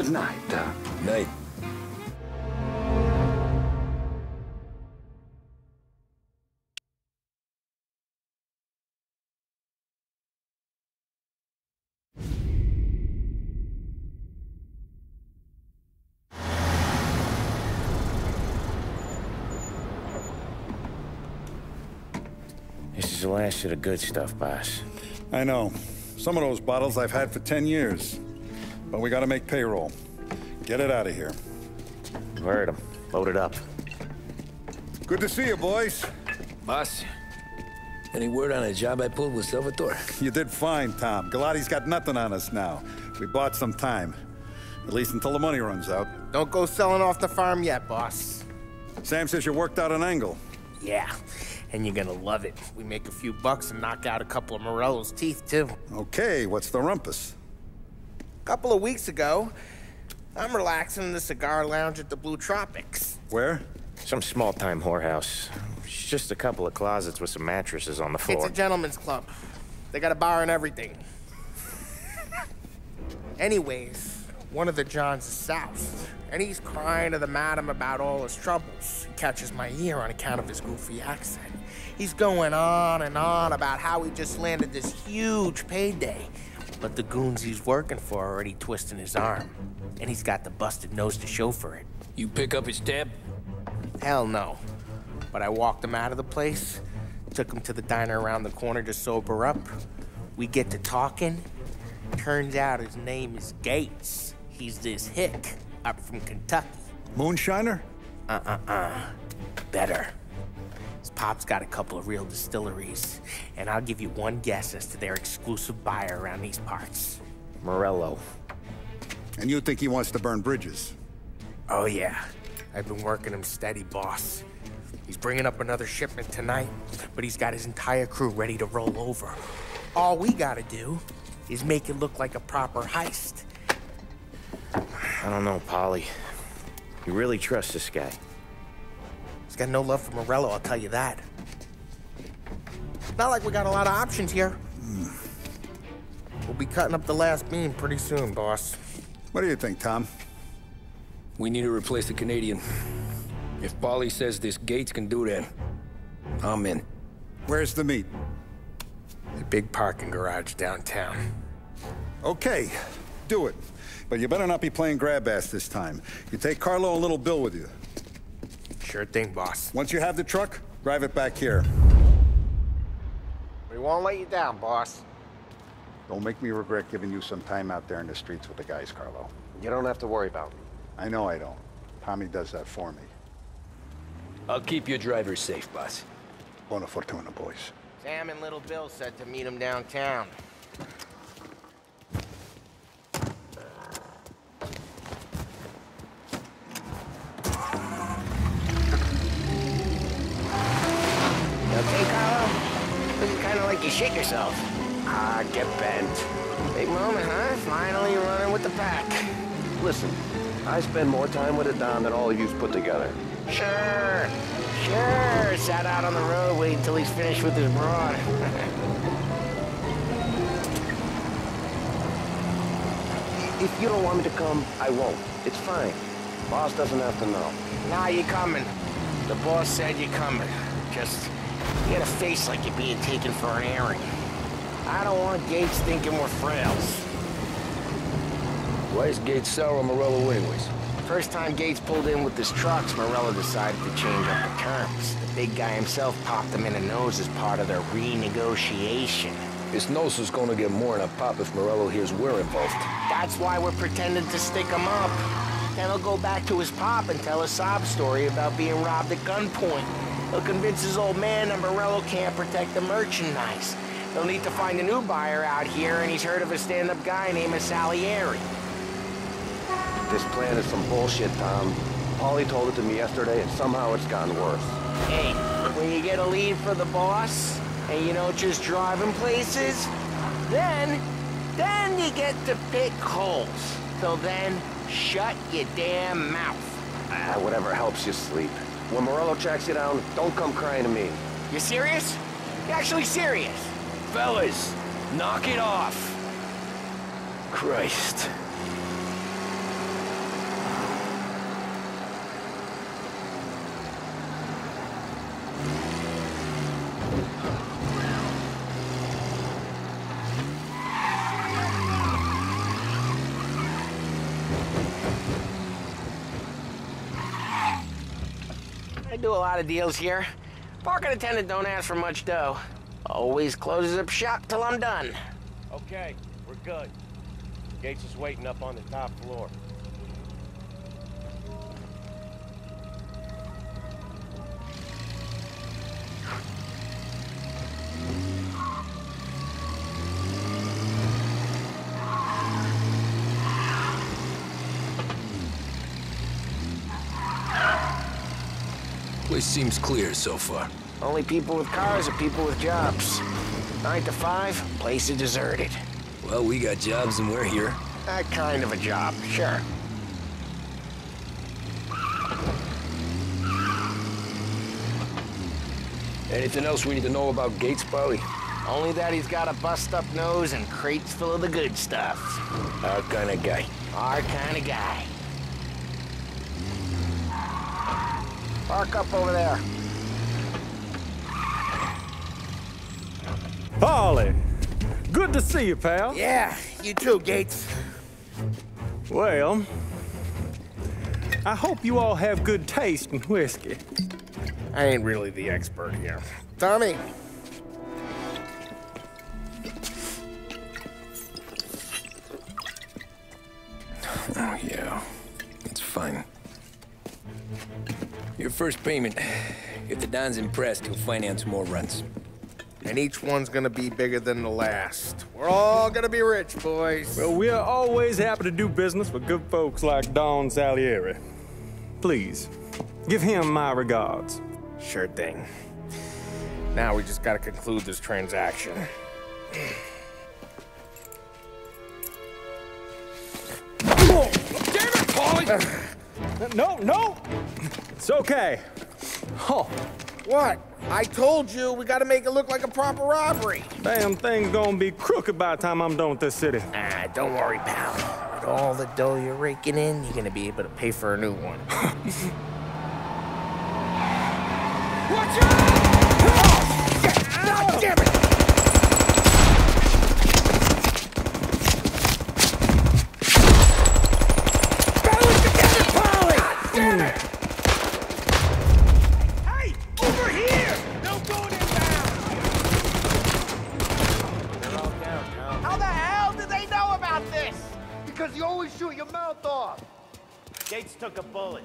Good night. Night. This is the last of the good stuff, boss. I know. Some of those bottles I've had for 10 years. But we gotta make payroll. Get it out of here. Heard him. Load it up. Good to see you, boys. Boss, any word on a job I pulled with Salvatore? You did fine, Tom. Galati's got nothing on us now. We bought some time. At least until the money runs out. Don't go selling off the farm yet, boss. Sam says you worked out an angle. Yeah, and you're gonna love it. We make a few bucks and knock out a couple of Morello's teeth, too. Okay, what's the rumpus? A couple of weeks ago, I'm relaxing in the cigar lounge at the Blue Tropics. Where? Some small-time whorehouse. It's just a couple of closets with some mattresses on the floor. It's a gentleman's club. They got a bar and everything. Anyways, one of the Johns is south, and he's crying to the madam about all his troubles. He catches my ear on account of his goofy accent. He's going on and on about how he just landed this huge payday, but the goons he's working for are already twisting his arm, and he's got the busted nose to show for it. You pick up his tab? Hell no. But I walked him out of the place, took him to the diner around the corner to sober up. We get to talking. Turns out his name is Gates. He's this hick up from Kentucky. Moonshiner? Better. His pop's got a couple of real distilleries, and I'll give you one guess as to their exclusive buyer around these parts. Morello. And you think he wants to burn bridges? Oh, yeah. I've been working him steady, boss. He's bringing up another shipment tonight, but he's got his entire crew ready to roll over. All we gotta do is make it look like a proper heist. I don't know, Polly. You really trust this guy? He's got no love for Morello, I'll tell you that. It's not like we got a lot of options here. We'll be cutting up the last beam pretty soon, boss. What do you think, Tom? We need to replace the Canadian. If Paulie says this Gates can do that, I'm in. Where's the meet? The big parking garage downtown. Okay, do it. But you better not be playing grab ass this time. You take Carlo and Little Bill with you. Sure thing, boss. Once you have the truck, drive it back here. We won't let you down, boss. Don't make me regret giving you some time out there in the streets with the guys, Carlo. You don't have to worry about me. I know I don't. Tommy does that for me. I'll keep your driver safe, boss. Buona fortuna, boys. Sam and Little Bill said to meet him downtown. Okay, Carlo? Looking kind of like you shake yourself. Ah, get bent. Big moment, huh? Finally running with the pack. Listen, I spend more time with a Don than all of yous put together. Sure. Sat out on the road waiting until he's finished with his broad. If you don't want me to come, I won't. It's fine. Boss doesn't have to know. Nah, you coming. The boss said you coming. Just, you got a face like you're being taken for an airing. I don't want Gates thinking we're frails. Why is Gates sour on Morello anyways? First time Gates pulled in with his trucks, Morello decided to change up the terms. The big guy himself popped him in the nose as part of their renegotiation. His nose is gonna get more than a pop if Morello hears we're involved. That's why we're pretending to stick him up. Then he'll go back to his pop and tell a sob story about being robbed at gunpoint. He'll convince his old man that Morello can't protect the merchandise. They'll need to find a new buyer out here, and he's heard of a stand-up guy named Salieri. This plan is some bullshit, Tom. Paulie told it to me yesterday, and somehow it's gotten worse. Hey, when you get a lead for the boss, and you don't just drive him places, then you get to pick holes. So then, shut your damn mouth. Ah, whatever helps you sleep. When Morello tracks you down, don't come crying to me. You serious? You actually serious? Fellas, knock it off. Christ. do a lot of deals here. Parking attendant don't ask for much dough. Always closes up shop till I'm done. Okay, we're good. Gates is waiting up on the top floor. Place seems clear so far. Only people with cars are people with jobs. 9 to 5, place is deserted. Well, we got jobs and we're here. That kind of a job, sure. Anything else we need to know about Gates, Polly? Only that he's got a bust-up nose and crates full of the good stuff. Our kind of guy. Our kind of guy. Park up over there. Polly, good to see you, pal. Yeah, you too, Gates. Well, I hope you all have good taste in whiskey. I ain't really the expert here. Tommy. Oh, yeah. It's fine. Your first payment. If the Don's impressed, he'll finance more runs. And each one's gonna be bigger than the last. We're all gonna be rich, boys. Well, we're always happy to do business with good folks like Don Salieri. Please, give him my regards. Sure thing. Now we just gotta conclude this transaction. Oh, damn it, Paulie! No! It's okay. Oh. What? I told you, we gotta make it look like a proper robbery. Damn thing's gonna be crooked by the time I'm done with this city. Ah, don't worry, pal. With all the dough you're raking in, you're gonna be able to pay for a new one. Watch out! Oh, shit! God damn it! Battle it together, Polly! God damn it! Hey! Over here! No going inbound! They're all down, pal. How the hell did they know about this? Because you always shoot your mouth off. Gates took a bullet.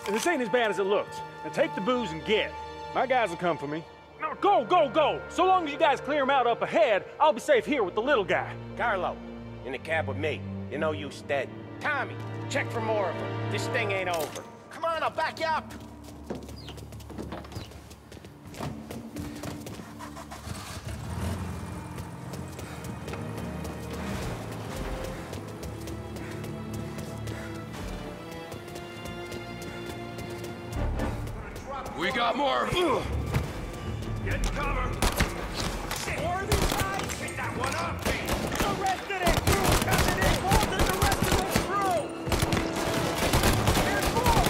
This ain't as bad as it looks. Now take the booze and get. My guys will come for me. No, go! So long as you guys clear him out up ahead, I'll be safe here with the little guy. Carlo, in the cab with me. You know you stead. Tommy, check for more of them. This thing ain't over. Come on, I'll back you up. We got more. Get cover. More of these guys. Pick that one up. The rest of that crew coming in. More than the rest of the crew. Here's more.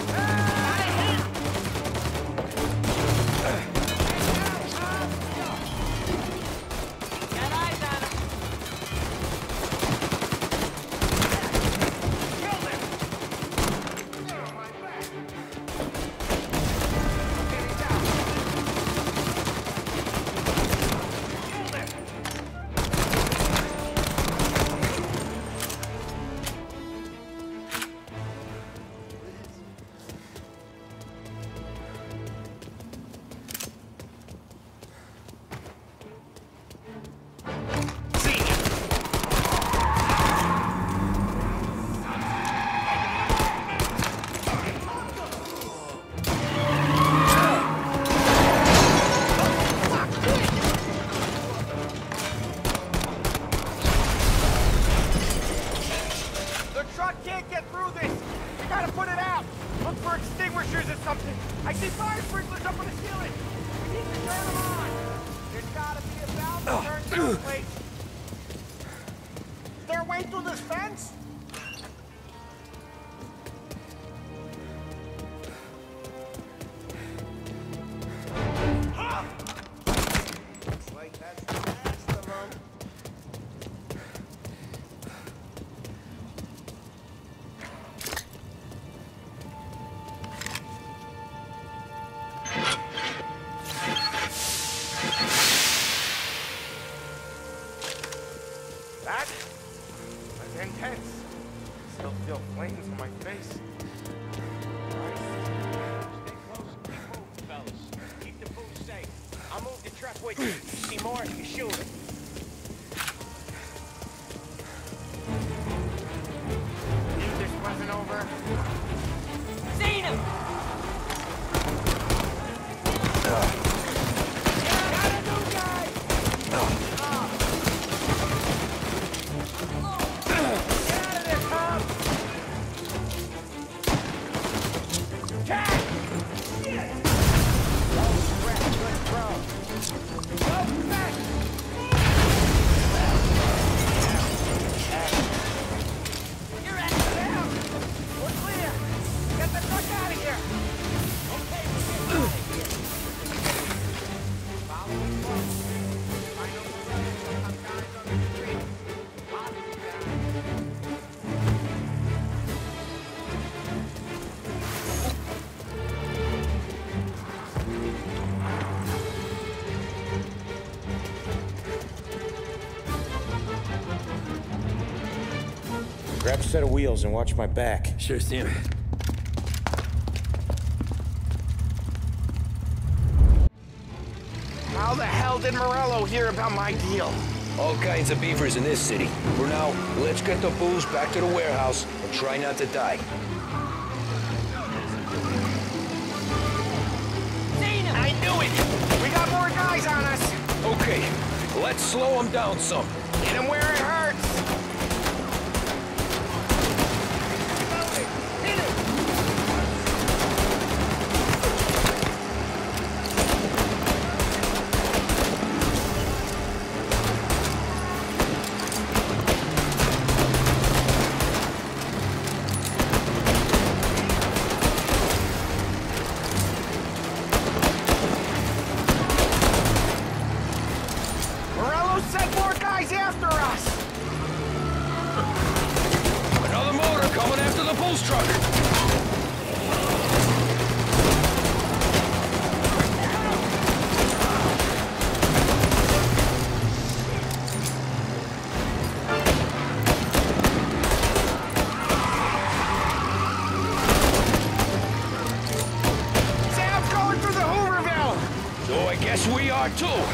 Got eyes on him. I see fire sprinklers up on the ceiling. We need to turn them on. There's gotta be a valve to turn this place. Is there a way through this fence? Looks like that's the last of them. with you. You see more, you shoot him. Believe this wasn't over? Seen him! Grab a set of wheels and watch my back. Sure, Sam. How the hell did Morello hear about my deal? All kinds of beavers in this city. For now, let's get the booze back to the warehouse and try not to die. I knew it! We got more guys on us! Okay, let's slow them down some. Hit him where it hurts! Send more guys after us! Another motor coming after the booze truck! Sam's going through the Hooverville! So I guess we are too!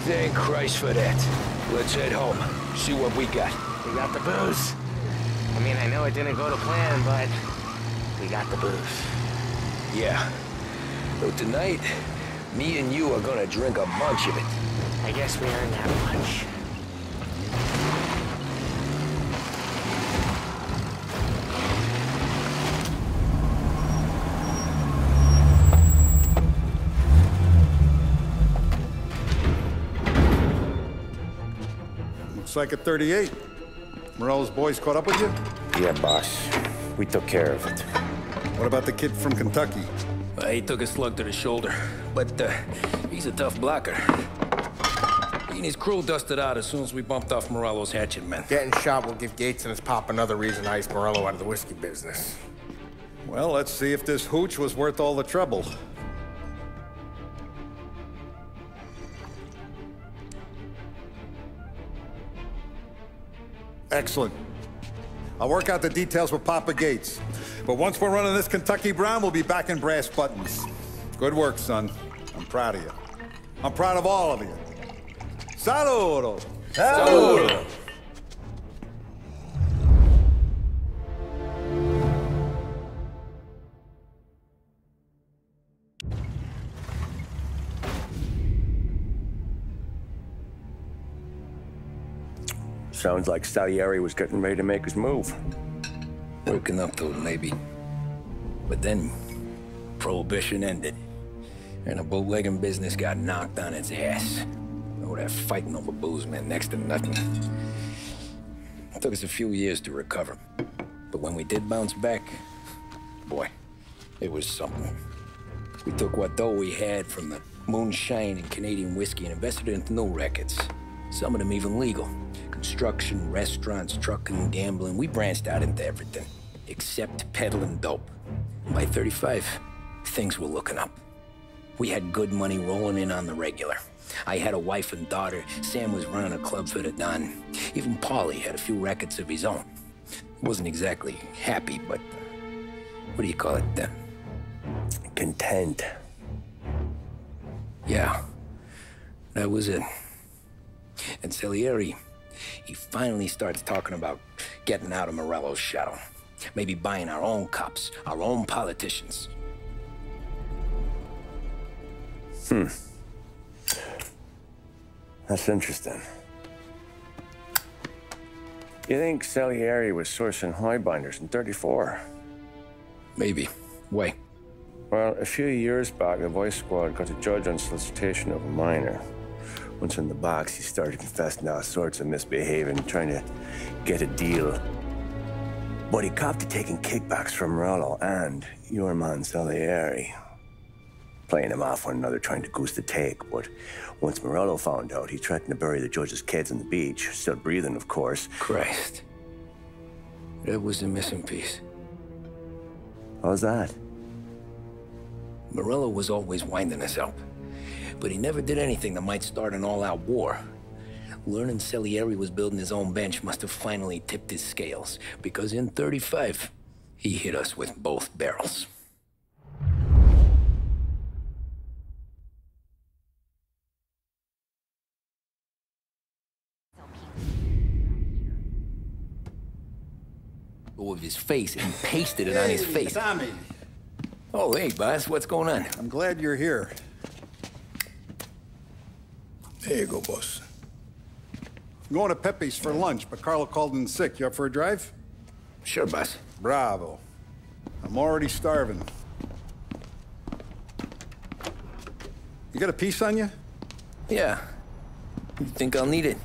Thank Christ for that. Let's head home. See what we got. We got the booze. I mean, I know it didn't go to plan, but we got the booze. Yeah. So tonight, me and you are gonna drink a bunch of it. I guess we earned that much. Looks like a 38. Morello's boys caught up with you? Yeah, boss. We took care of it. What about the kid from Kentucky? He took a slug to the shoulder, but he's a tough blocker. He and his crew dusted out as soon as we bumped off Morello's hatchet men. Getting shot will give Gates and his pop another reason to ice Morello out of the whiskey business. Well, let's see if this hooch was worth all the trouble. Excellent. I'll work out the details with Papa Gates. But once we're running this Kentucky Brown, we'll be back in brass buttons. Good work, son. I'm proud of you. I'm proud of all of you. Saludo! Saludo! Sounds like Salieri was getting ready to make his move. Working up to it, maybe. But then, Prohibition ended. And the bootlegging business got knocked on its ass. Oh, that fighting over booze meant next to nothing. It took us a few years to recover. But when we did bounce back, boy, it was something. We took what dough we had from the moonshine and Canadian whiskey and invested it into new rackets. Some of them even legal. Construction, restaurants, trucking, gambling. We branched out into everything, except peddling dope. And by 35, things were looking up. We had good money rolling in on the regular. I had a wife and daughter. Sam was running a club for the Don. Even Paulie had a few rackets of his own. He wasn't exactly happy, but what do you call it? Content. Yeah, that was it. And Salieri, he finally starts talking about getting out of Morello's shadow. Maybe buying our own cops, our own politicians. That's interesting. You think Salieri was sourcing highbinders in 34? Maybe. Why? Well, a few years back, the Vice Squad got a judge on solicitation of a minor. Once in the box, he started confessing all sorts of misbehaving, trying to get a deal. But he copped to taking kickbacks from Morello and your man Salieri. Playing them off one another, trying to goose the take. But once Morello found out, he threatened to bury the judge's kids on the beach. Still breathing, of course. Christ. That was the missing piece. How's that? Morello was always winding us up. But he never did anything that might start an all-out war. Learning Salieri was building his own bench must have finally tipped his scales. Because in 35, he hit us with both barrels. Of his face and pasted it on his face. Tommy. Oh, hey, boss, what's going on? I'm glad you're here. There you go, boss. I'm going to Pepe's for lunch, but Carlo called in sick. You up for a drive? Sure, boss. Bravo. I'm already starving. You got a piece on you? Yeah. You think I'll need it?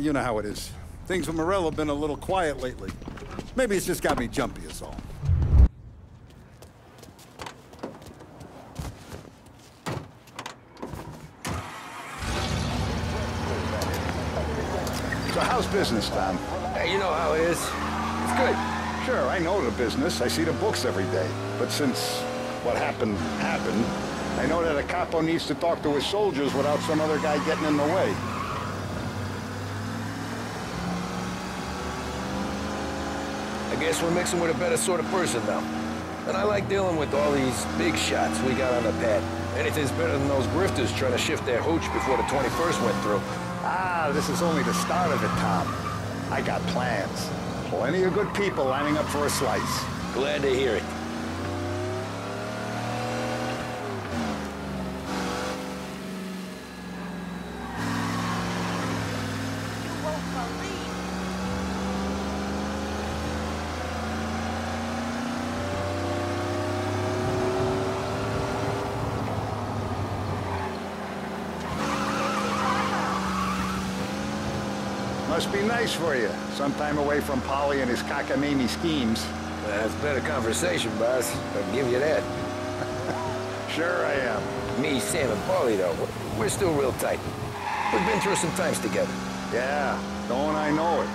You know how it is. Things with Morello have been a little quiet lately. Maybe it's just got me jumpy, is all. So how's business, Tom? Hey, you know how it is. It's good. Sure, I know the business. I see the books every day. But since what happened, I know that a capo needs to talk to his soldiers without some other guy getting in the way. I guess we're mixing with a better sort of person now. And I like dealing with all these big shots we got on the pad. Anything's better than those grifters trying to shift their hooch before the 21st went through. Ah, this is only the start of it, Tom. I got plans. Plenty of good people lining up for a slice. Glad to hear it. Must be nice for you. Some time away from Polly and his cockamamie schemes. That's better conversation, boss. I'll give you that. Sure I am. Me, Sam, and Paulie, though, we're still real tight. We've been through some times together. Yeah, don't I know it.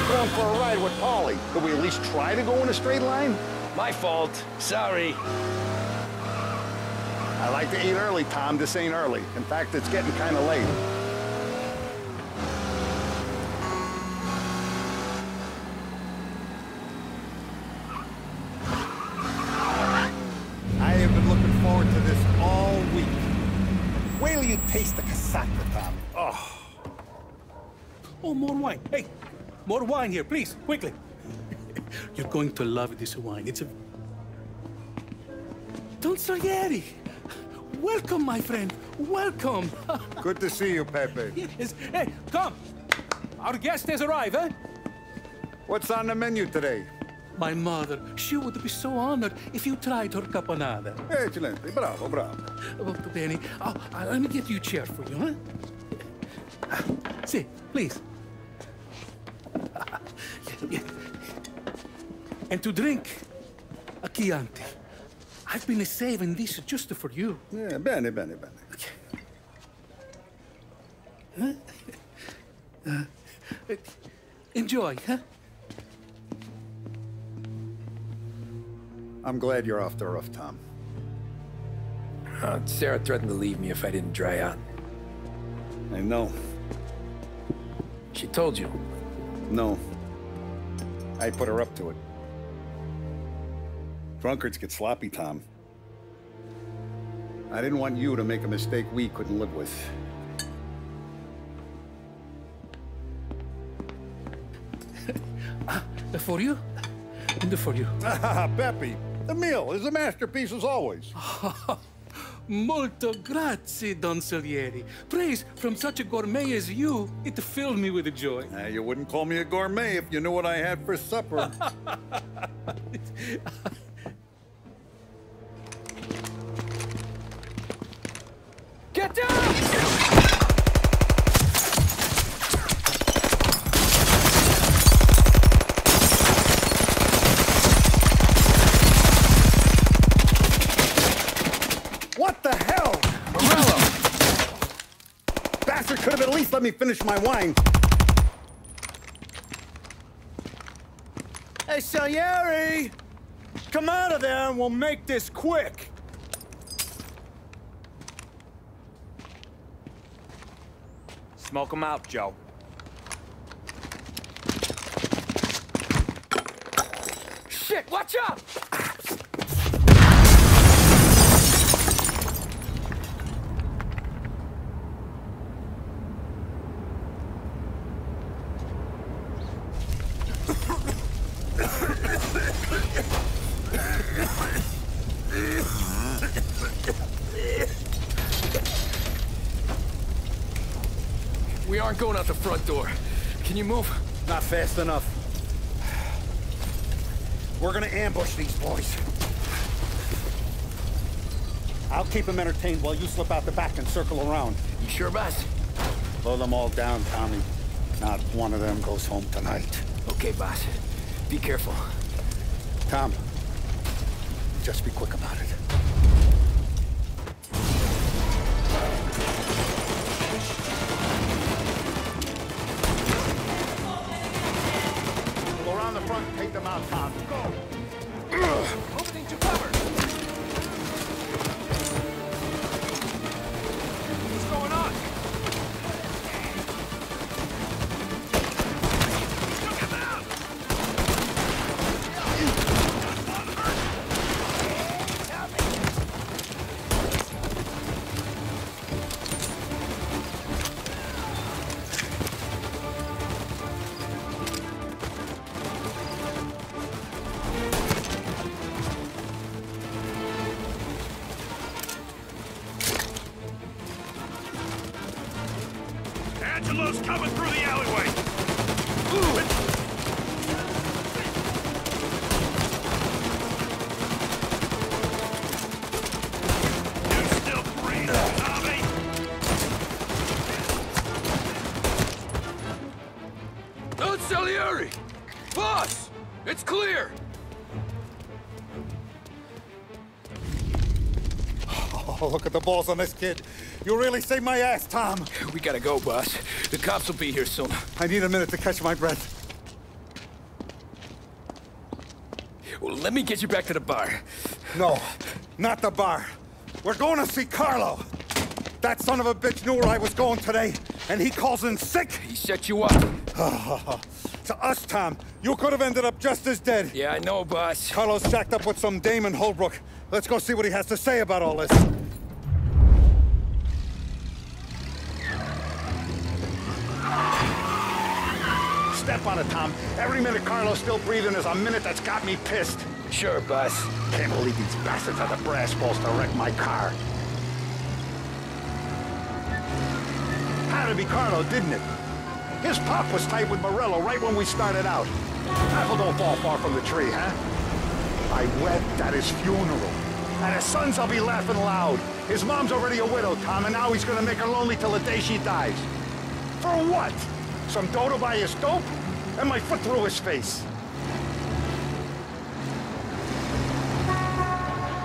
Going for a ride with Paulie. Could we at least try to go in a straight line? My fault. Sorry. I like to eat early, Tom. This ain't early. In fact, it's getting kind of late. taste the cassata, Tom. Oh. Oh, more wine. Hey, more wine here, please, quickly. You're going to love this wine. It's a... Don Salieri. Welcome, my friend. Welcome. Good to see you, Pepe. Yes. Hey, come. Our guest has arrived, eh? What's on the menu today? My mother, she would be so honored if you tried her caponata. Excellent. Bravo, bravo. Molto bene. Oh, let me get you a chair for you, huh? See, please. And to drink, a Chianti. I've been saving this just for you. Yeah, bene, bene, bene. Huh? Enjoy, huh? I'm glad you're off the roof, Tom. Sarah threatened to leave me if I didn't dry out. I know. She told you? No. I put her up to it. Drunkards get sloppy, Tom. I didn't want you to make a mistake we couldn't live with. For you? And for you. Pepe, the meal is a masterpiece as always. Molto grazie, Don Salieri. Praise from such a gourmet as you, it filled me with joy. You wouldn't call me a gourmet if you knew what I had for supper. Get down! What the hell? Morello! Bastard could have at least let me finish my wine. Hey, Salieri! Come out of there and we'll make this quick. Smoke 'em out, Joe. Shit, watch out! We aren't going out the front door. Can you move? Not fast enough. We're gonna ambush these boys. I'll keep them entertained while you slip out the back and circle around. You sure, boss? Blow them all down, Tommy. Not one of them goes home tonight. Okay, boss. Be careful. Tom, just be quick about it. Go around the front and take them out, Tom. Go! Opening to cover! What's going on? Angelo's coming through the alleyway! You still breathing, Tommy? Don Salieri! Boss! It's clear! Oh, look at the balls on this kid. You really saved my ass, Tom. We gotta go, boss. The cops will be here soon. I need a minute to catch my breath. Well, let me get you back to the bar. No, not the bar. We're going to see Carlo. That son of a bitch knew where I was going today, and he calls in sick. He set you up. To us, Tom, you could have ended up just as dead. Yeah, I know, boss. Carlo's shacked up with some dame in Holbrook. Let's go see what he has to say about all this. step on it, Tom. Every minute Carlo's still breathing is a minute that's got me pissed. Sure, boss. Can't believe these bastards had the brass balls to wreck my car. Had to be Carlo, didn't it? His pop was tight with Morello right when we started out. Apple don't fall far from the tree, huh? I wept at his funeral. At his son's, I'll be laughing loud. His mom's already a widow, Tom, and now he's gonna make her lonely till the day she dies. For what? Some dodo by his dope? And my foot through his face.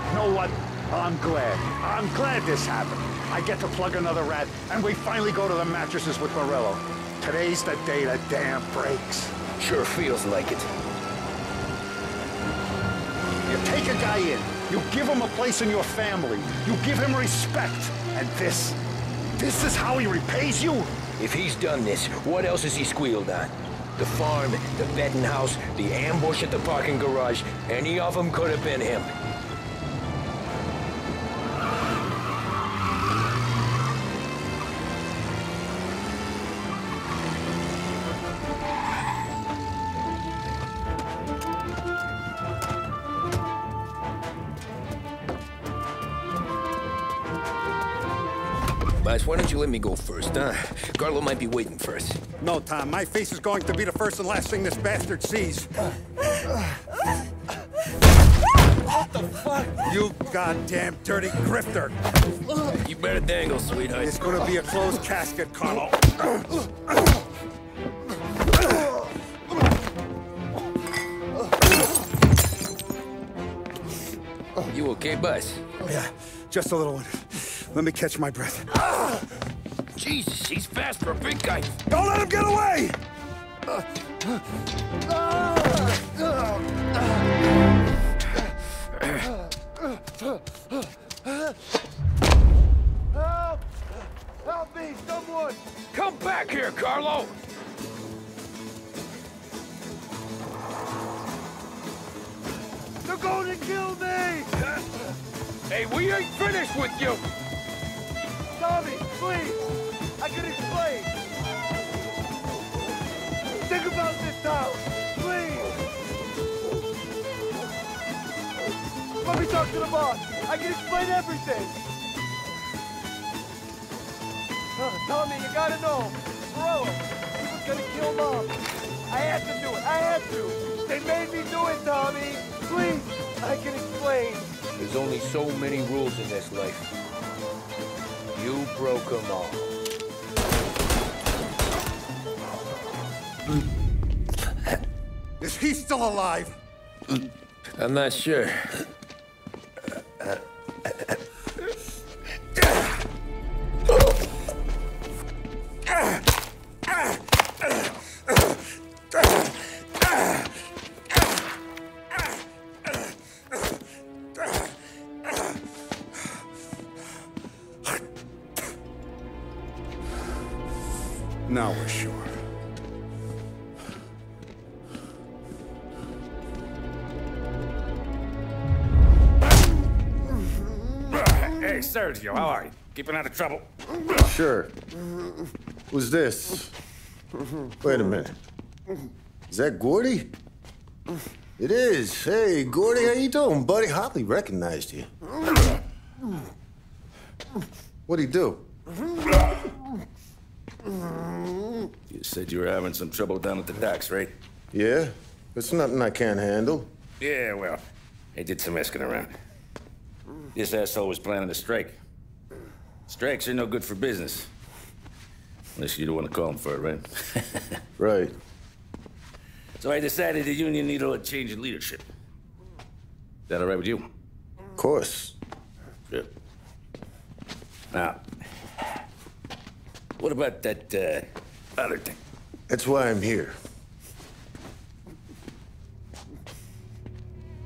You know what? I'm glad. I'm glad this happened. I get to plug another rat, and we finally go to the mattresses with Morello. Today's the day the dam breaks. Sure feels like it. You take a guy in, you give him a place in your family, you give him respect, and this is how he repays you? If he's done this, what else has he squealed on? The farm, the betting house, the ambush at the parking garage, any of them could have been him. Boss, why don't you let me go first, huh? Carlo might be waiting for us. No, Tom. My face is going to be the first and last thing this bastard sees. What the fuck? You goddamn dirty grifter. You better dangle, sweetheart. It's gonna be a closed casket, Carlo. You okay, boss? Yeah, just a little one. Let me catch my breath. Jesus, he's fast for a big guy. Don't let him get away! Help! Help me, someone! Come back here, Carlo! They're going to kill me! Hey, we ain't finished with you! Tommy, please! I can explain! Think about this town! Please! Let me talk to the boss! I can explain everything! Tommy, you gotta know! Morello, he was gonna kill Mom! I had to do it! I had to! They made me do it, Tommy! Please! I can explain! There's only so many rules in this life. You broke them all. Is he still alive? I'm not sure. Now we're sure. Hey, Sergio, how are you? Keeping out of trouble? Sure. Who's this? Wait a minute. Is that Gordy? It is. Hey, Gordy, how you doing, buddy? Hardly recognized you. What'd he do? You said you were having some trouble down at the docks, right? Yeah? It's nothing I can't handle. Yeah, well, I did some asking around. This asshole was planning a strike. Strikes are no good for business. Unless you don't want to call him for it, right? Right. So I decided the union needed a change in leadership. Is that all right with you? Of course. Good. Now, what about that, other thing? That's why I'm here.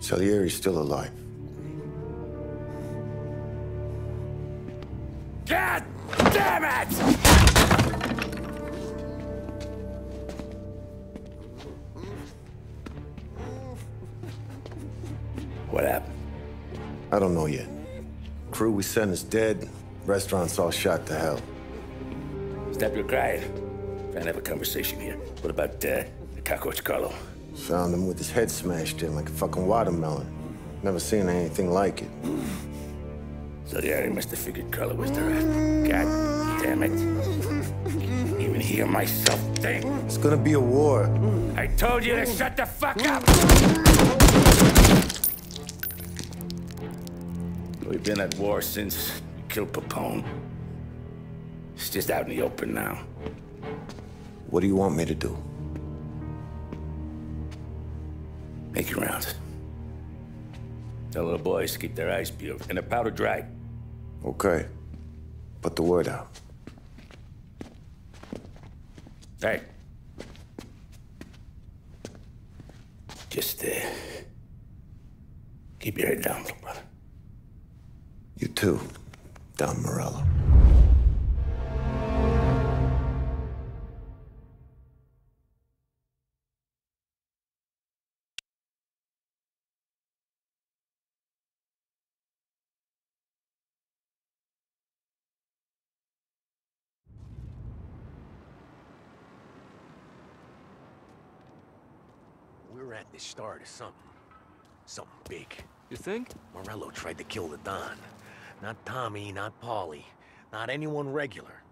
Salieri's still alive. God damn it! What happened? I don't know yet. Crew we sent is dead. Restaurant's all shot to hell. Stop your crying. Trying to have a conversation here. What about, Cockroach Carlo. Found him with his head smashed in like a fucking watermelon. Never seen anything like it. Salieri must have figured Carlo was the rat. God damn it. Can't even hear myself think. It's gonna be a war. I told you to shut the fuck up! We've been at war since you killed Papone. It's just out in the open now. What do you want me to do? Make your rounds. Tell the boys to keep their eyes peeled and their powder dry. Okay. Put the word out. Hey. Just, keep your head down, little brother. You too, Don Morello. We're at the start of something. Something big. You think? Morello tried to kill the Don. Not Tommy, not Paulie, not anyone regular.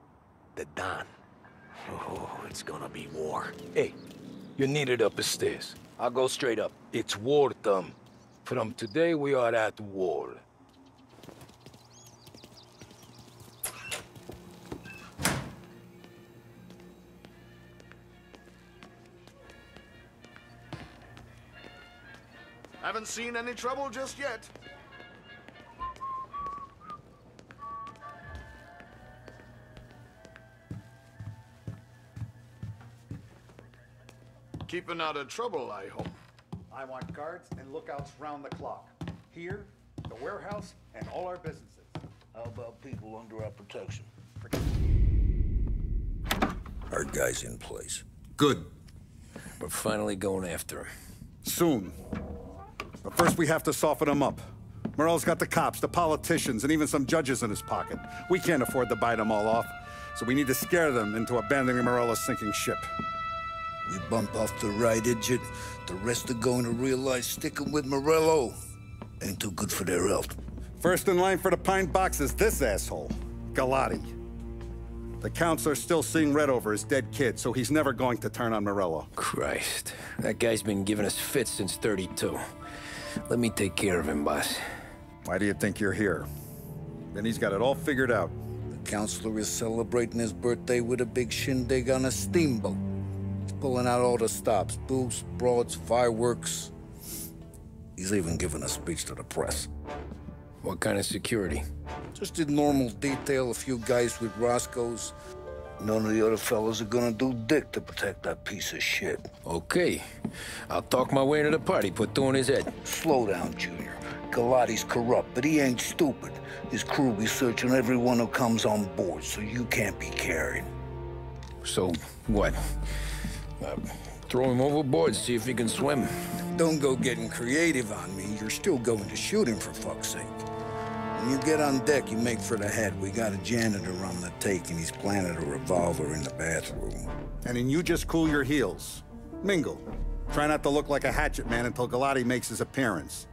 The Don. Oh, it's gonna be war. Hey, you're needed up the stairs. I'll go straight up. It's war, Tom. From today, we are at war. Haven't seen any trouble just yet. Keeping out of trouble, I hope. I want guards and lookouts round the clock. Here, the warehouse, and all our businesses. How about people under our protection? Our guy's in place. Good. We're finally going after him. Soon. But first we have to soften him up. Morello's got the cops, the politicians, and even some judges in his pocket. We can't afford to bite them all off, so we need to scare them into abandoning Morello's sinking ship. We bump off the right idiot, the rest are going to realize sticking with Morello ain't too good for their health. First in line for the pine box is this asshole, Galati. The counselor's still seeing red over his dead kid, so he's never going to turn on Morello. Christ, that guy's been giving us fits since 32. Let me take care of him, boss. Why do you think you're here? Then he's got it all figured out. The counselor is celebrating his birthday with a big shindig on a steamboat. He's pulling out all the stops, booze, broads, fireworks. He's even giving a speech to the press. What kind of security? Just in normal detail, a few guys with Roscoe's. None of the other fellas are gonna do dick to protect that piece of shit. Okay. I'll talk my way into the party, put two in his head. Slow down, Junior. Galati's corrupt, but he ain't stupid. His crew be searching everyone who comes on board, so you can't be carried. So, what? Throw him overboard, see if he can swim. Don't go getting creative on me. You're still going to shoot him, for fuck's sake. When you get on deck, you make for the head. We got a janitor on the take, and he's planted a revolver in the bathroom. And then you just cool your heels. Mingle. Try not to look like a hatchet man until Galati makes his appearance.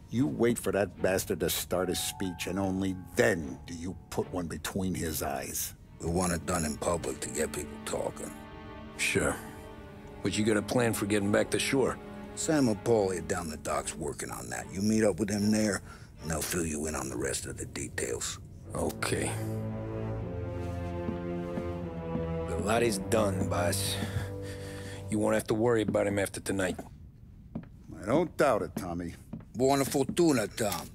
You wait for that bastard to start his speech, and only then do you put one between his eyes. We want it done in public to get people talking. Sure. But you got a plan for getting back to shore? Sam and Paulie are down the docks working on that. You meet up with them there, and they'll fill you in on the rest of the details. Okay. Galati's done, boss. You won't have to worry about him after tonight. I don't doubt it, Tommy. Buona fortuna, Tom.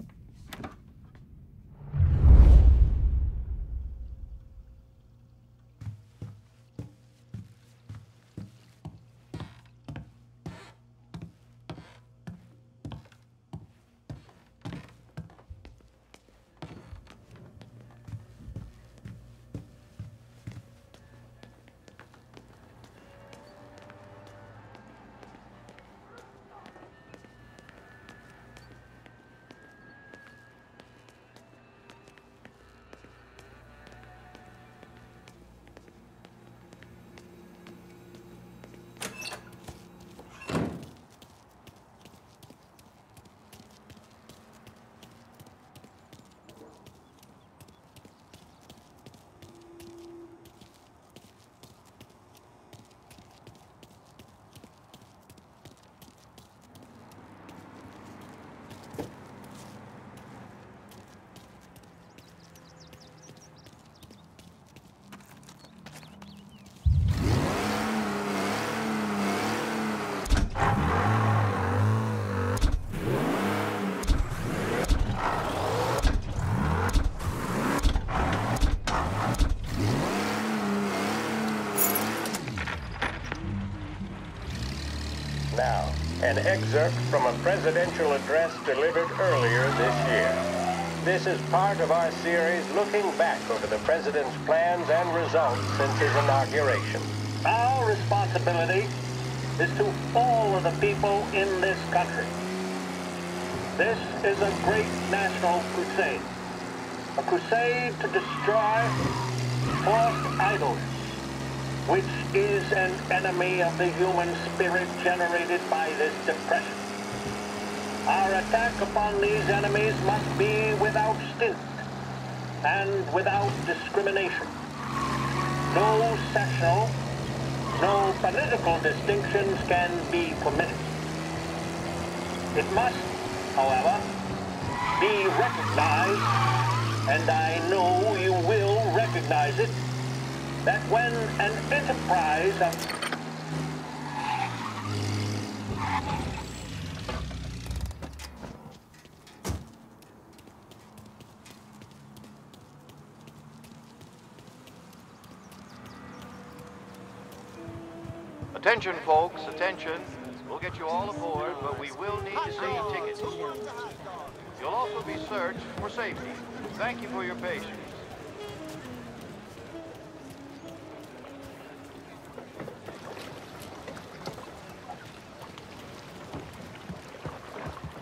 an excerpt from a presidential address delivered earlier this year. This is part of our series looking back over the president's plans and results since his inauguration. Our responsibility is to all of the people in this country. This is a great national crusade. A crusade to destroy false idols, which is an enemy of the human spirit generated by this depression. Our attack upon these enemies must be without stint and without discrimination. No sectional, no political distinctions can be permitted. It must, however, be recognized, and I know you will recognize it, that when an enterprise of Attention, folks, attention. We'll get you all aboard, but we will need to see your tickets. You'll also be searched for safety. Thank you for your patience.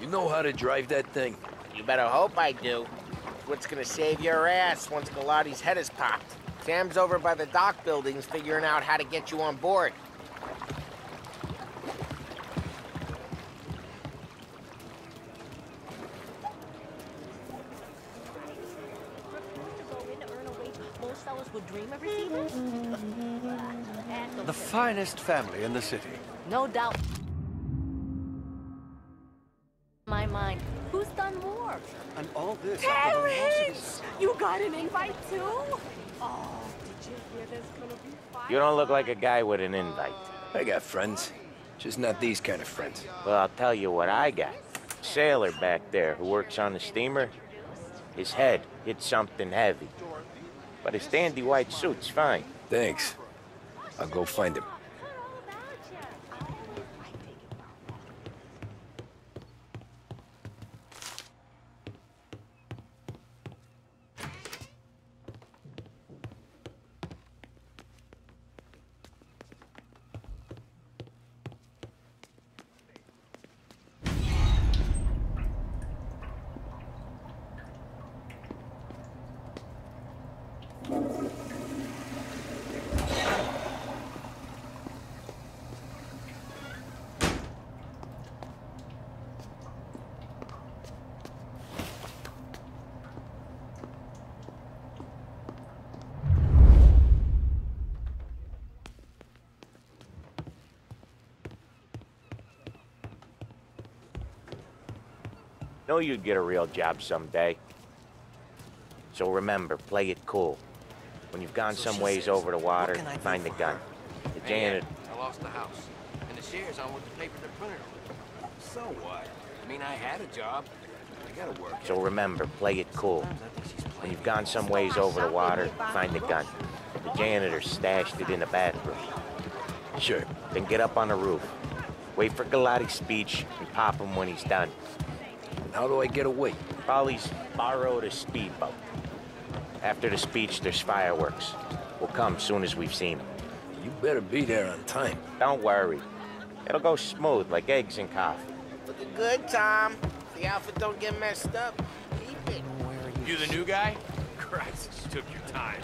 You know how to drive that thing? You better hope I do. It's what's gonna save your ass once Galati's head is popped. Sam's over by the dock buildings figuring out how to get you on board. The finest family in the city. No doubt. My mind. Who's done more? And all this. Terrence! You got an invite too? Oh, did you hear there's gonna be fire? You don't look like a guy with an invite. I got friends. Just not these kind of friends. Well, I'll tell you what I got. Sailor back there who works on the steamer. His head hit something heavy. But his dandy white suit's fine. Thanks. I'll go find him. Know you'd get a real job someday. So remember, play it cool. When you've gone some ways over the water, find the gun. The janitor... I lost the house. And the shares on what the paper they printed on. So what? I mean, I had a job. I gotta work. So remember, play it cool. When you've gone some ways over the water, find the gun. The janitor stashed it in the bathroom. Sure. Then get up on the roof. Wait for Galati's speech and pop him when he's done. How do I get away? Polly's borrowed a speedboat. After the speech, there's fireworks. We'll come soon as we've seen them. You better be there on time. Don't worry. It'll go smooth like eggs and coffee. Looking good, Tom. If the outfit don't get messed up, keep it. You the new guy? Christ, you took your time.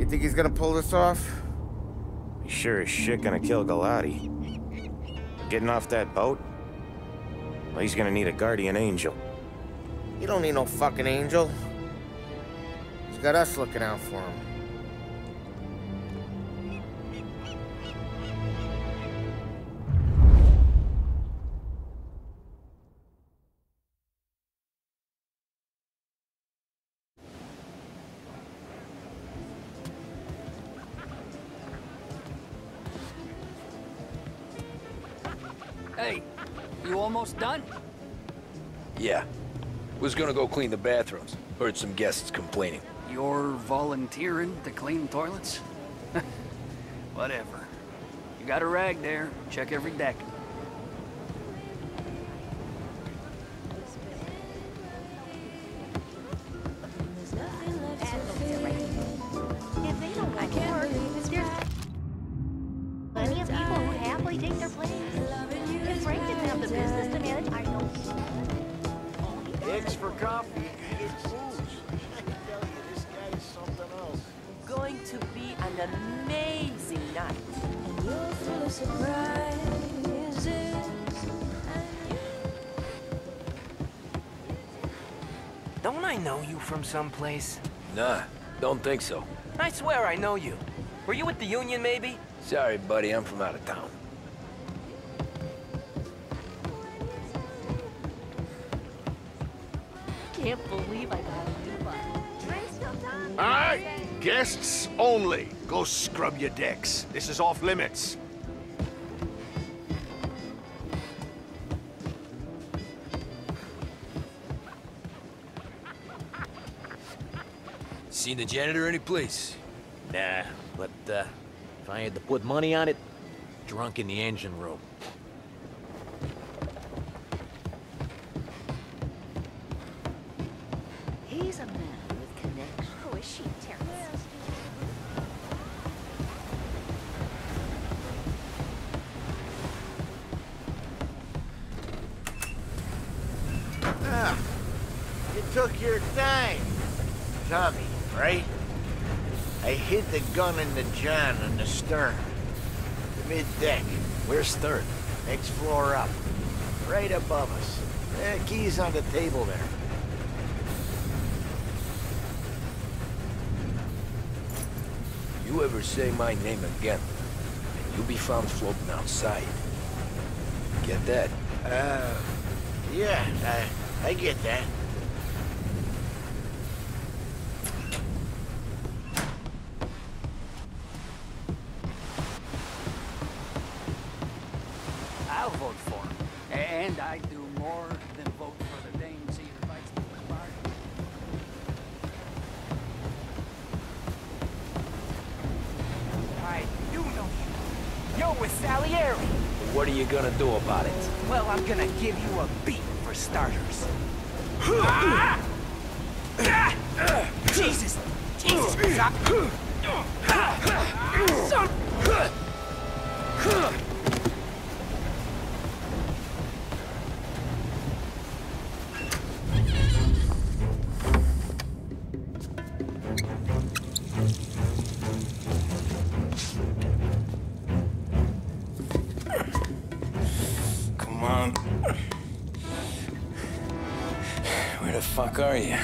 You think he's gonna pull this off? He's sure as shit gonna kill Galati. Getting off that boat? Well, he's gonna need a guardian angel. You don't need no fucking angel. He's got us looking out for him. Hey, you almost done? Yeah. Was gonna go clean the bathrooms. Heard some guests complaining. You're volunteering to clean toilets? Whatever. You got a rag there. Check every deck. If they don't want to work, there's plenty of people who happily take their place. If Frank didn't have the business to manage, I know. Eggs for coffee. It's booze. I can tell you, this guy is something else. Going to be an amazing night. And you're full of surprises. Don't I know you from someplace? Nah, don't think so. I swear I know you. Were you with the Union, maybe? Sorry, buddy, I'm from out of town. Can't believe I got a new one. Drinks still done? All right, guests only. Go scrub your decks. This is off limits. Seen the janitor any place? Nah, but if I had to put money on it, drunk in the engine room. He's a man with connections. Who is she, Terrence? Ah, you took your time. Tommy, right? I hid the gun in the John on the stern. The mid-deck. Where's third? Next floor up. Right above us. Key's on the table there. You ever say my name again, and you'll be found floating outside. Get that? Yeah, I get that. I'll vote for him. And I do more than vote for the dame Caesar fights to the party. I do know you. You're with Salieri. What are you gonna do about it? Well, I'm gonna give you a beat for starters. Jesus! Jesus! Come on. Where the fuck are you?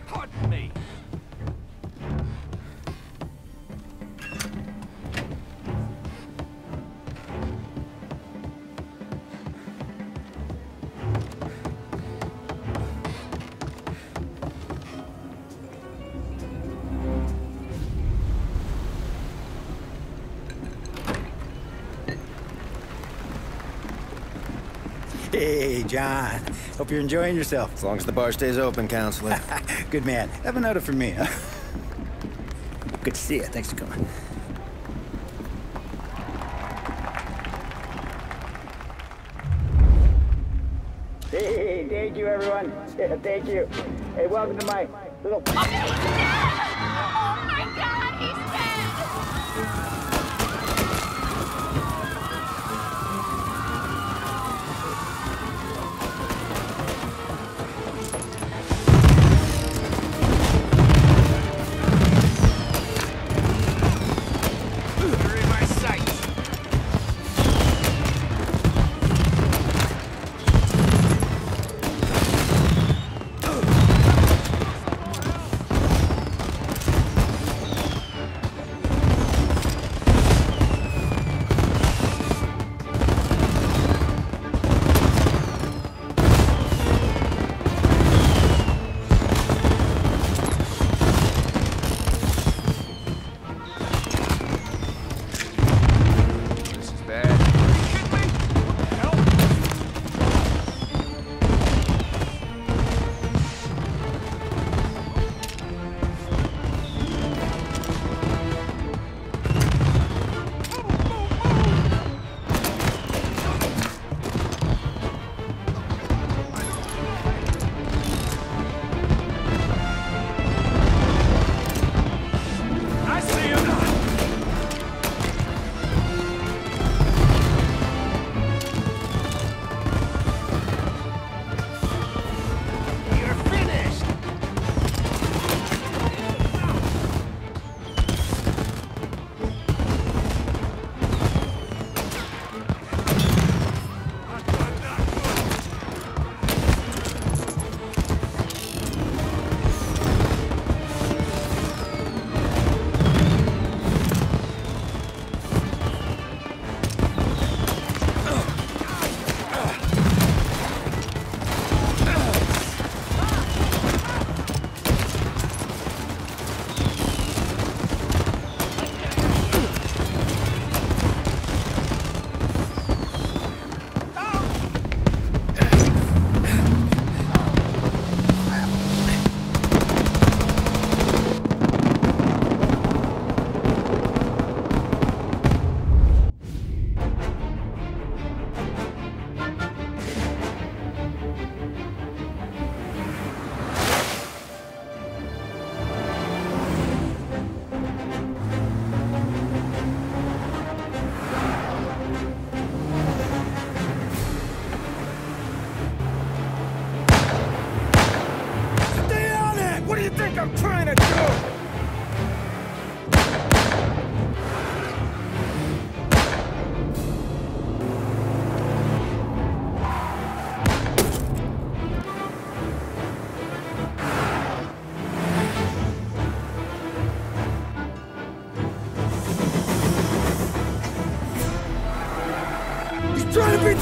Pardon me. Hey, John. Hope you're enjoying yourself. As long as the bar stays open, counselor. Good man. Have another for me, huh? Good to see you. Thanks for coming. Hey, thank you, everyone. Yeah, thank you. Hey, welcome to my little... Oh my God, he's dead! You're in my sight.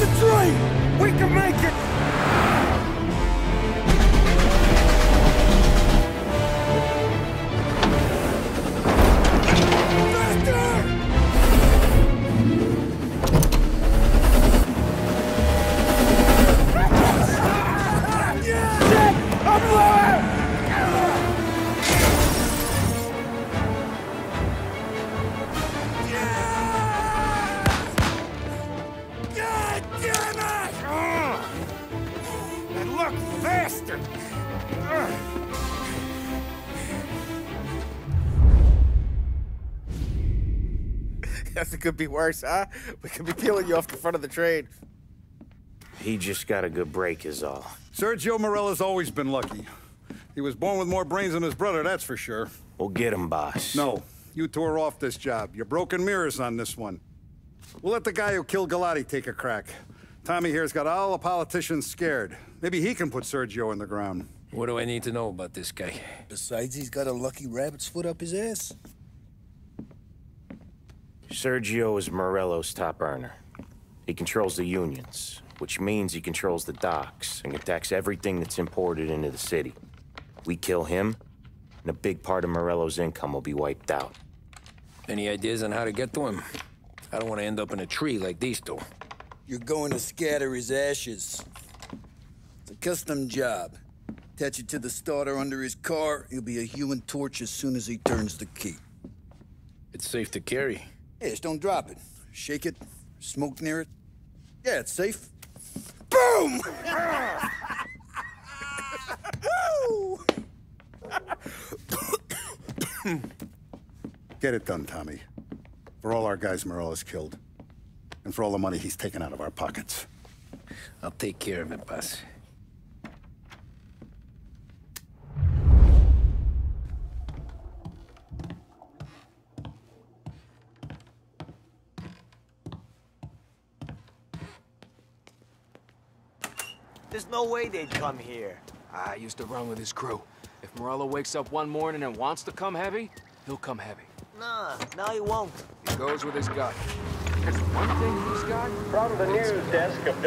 Concentrate! We can make it! Nothing could be worse, huh? We could be peeling you off the front of the train. He just got a good break is all. Sergio Morella's always been lucky. He was born with more brains than his brother, that's for sure. We'll get him, boss. No, you two are off this job. You're broken mirrors on this one. We'll let the guy who killed Galati take a crack. Tommy here's got all the politicians scared. Maybe he can put Sergio in the ground. What do I need to know about this guy? Besides, he's got a lucky rabbit's foot up his ass. Sergio is Morello's top earner. He controls the unions, which means he controls the docks and can tax everything that's imported into the city. We kill him, and a big part of Morello's income will be wiped out. Any ideas on how to get to him? I don't want to end up in a tree like these two. You're going to scatter his ashes. It's a custom job. Attach it to the starter under his car. He'll be a human torch as soon as he turns the key. It's safe to carry. Yeah, just don't drop it. Shake it, smoke near it. Yeah, it's safe. Boom! Get it done, Tommy. For all our guys Morella's killed. And for all the money he's taken out of our pockets. I'll take care of it, boss. There's no way they'd come here. I used to run with his crew. If Morello wakes up one morning and wants to come heavy, he'll come heavy. Nah, no he won't. He goes with his gut. There's one thing he's got. From the news desk of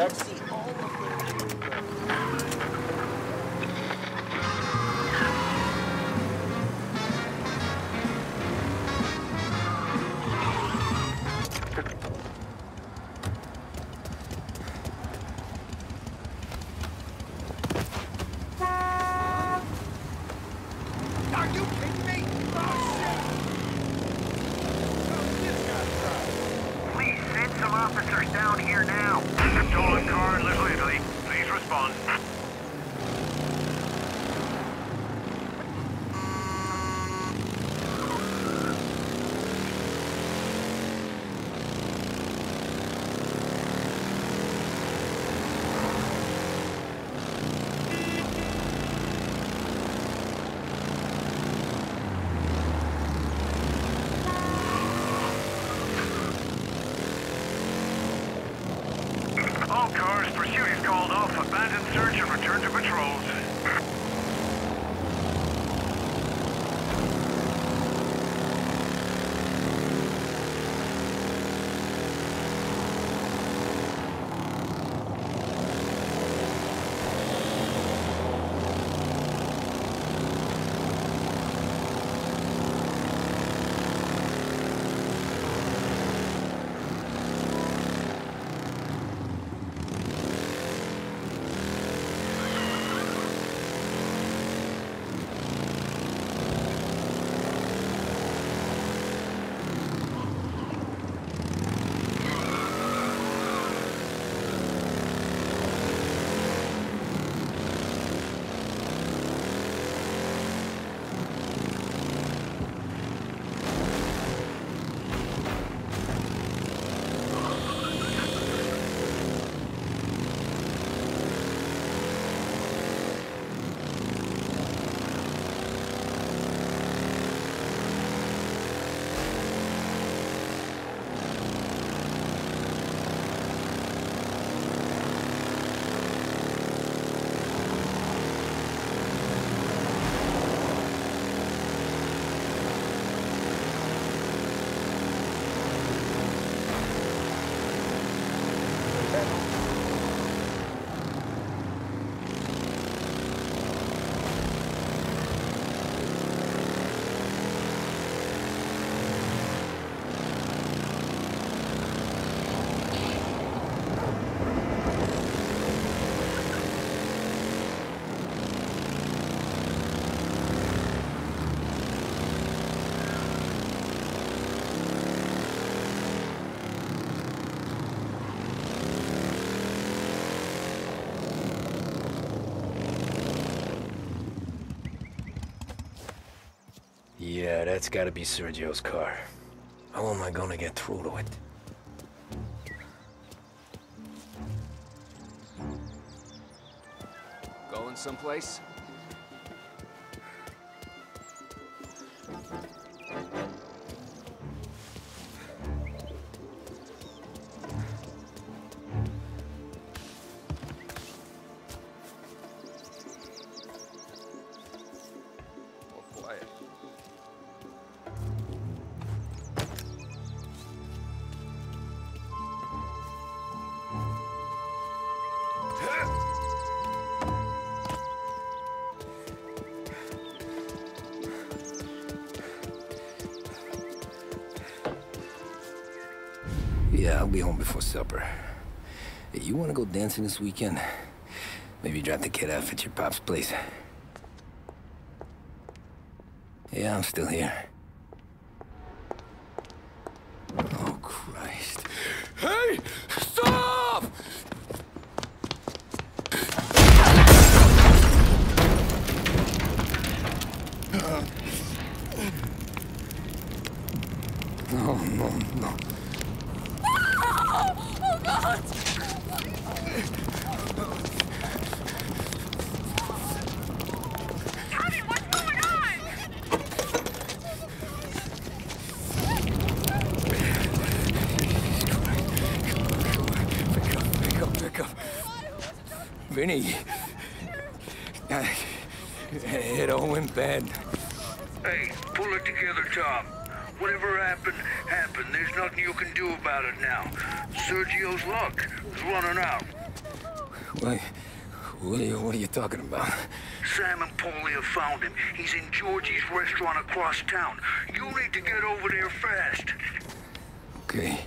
All cars, pursuit is called off. Abandon search and return to patrols. that's gotta be Sergio's car. How am I gonna get through to it? Going someplace? Yeah, I'll be home before supper. Hey, you wanna go dancing this weekend? Maybe drop the kid off at your pop's place. Yeah, I'm still here. Oh, Christ. Hey! Stop! No, no, no. Oh, God! Tommy, what's going on? Pick up. Vinny. It all went bad. Hey, pull it together, Tom. Whatever happened, happened. There's nothing you can do about it now. Sergio's luck is running out. What are you talking about? Sam and Paulie have found him. He's in Georgie's restaurant across town. You need to get over there fast. Okay.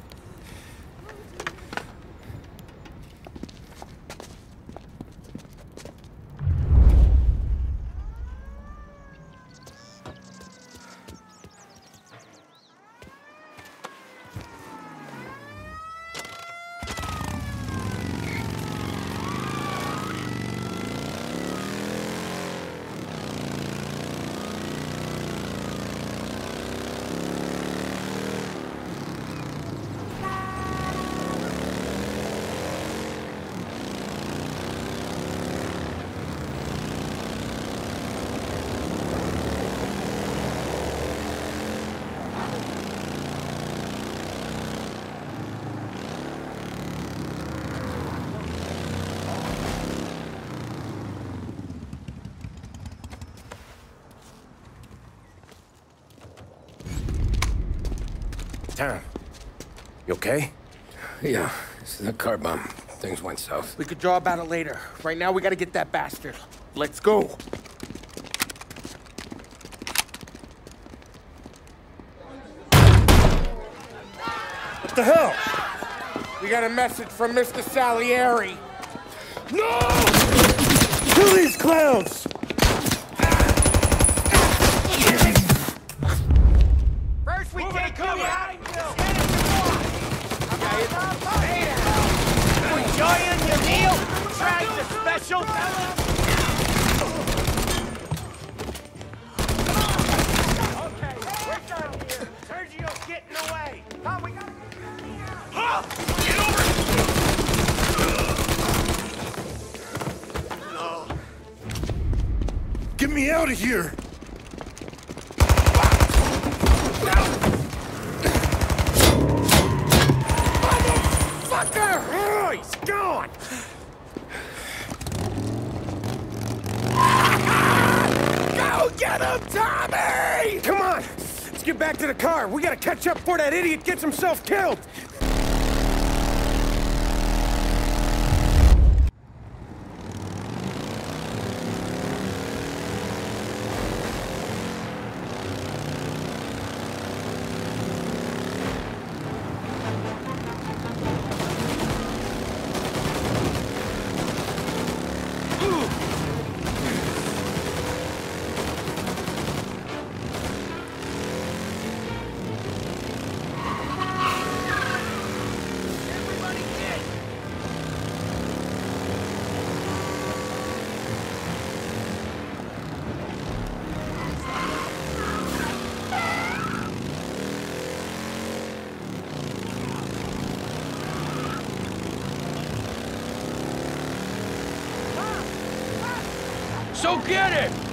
Tom, you okay? Yeah, it's a car bomb. Things went south. We could draw about it later. Right now, we gotta get that bastard. Let's go. What the hell? We got a message from Mr. Salieri. No! Kill these clowns! First we take cover. Enjoying your meal? Try the special. Okay, we're done here. Sergio's getting away. Come, we got. Get over it. Get me out of here! Motherfucker! Oh, he's gone! Go get him, Tommy! Come on! Let's get back to the car. We gotta catch up before that idiot gets himself killed! So get it!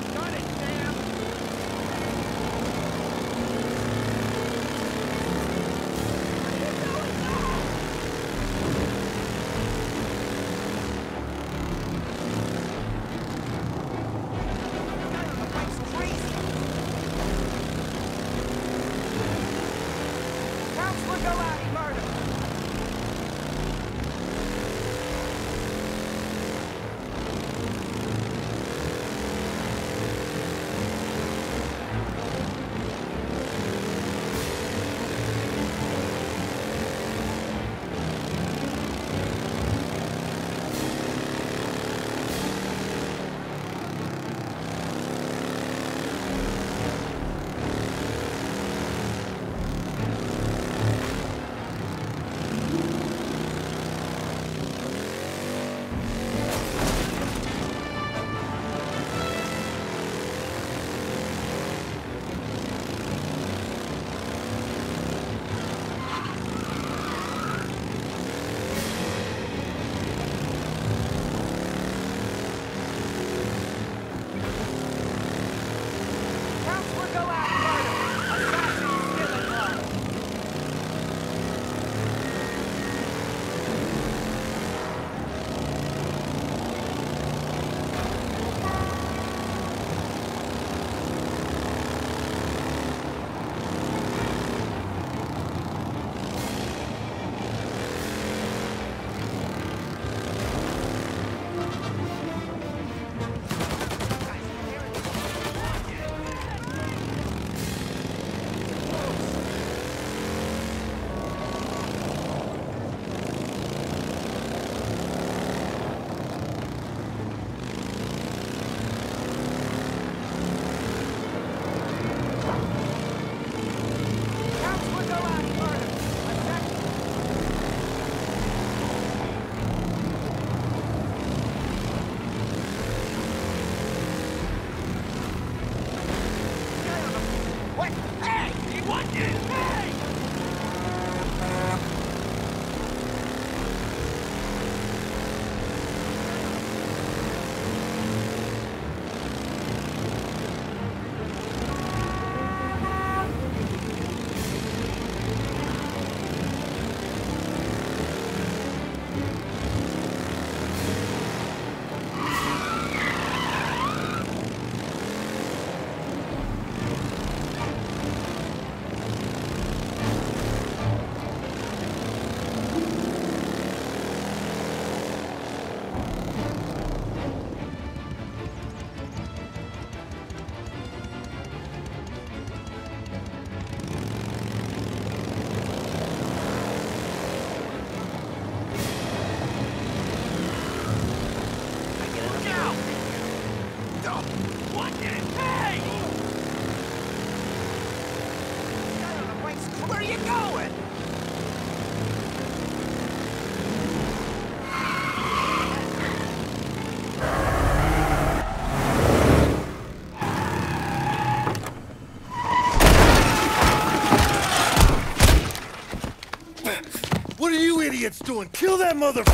What are you idiots doing? Kill that motherfucker!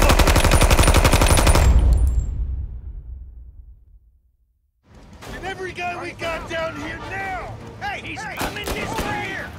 Get every guy we got down here now! Hey, he's coming this way here!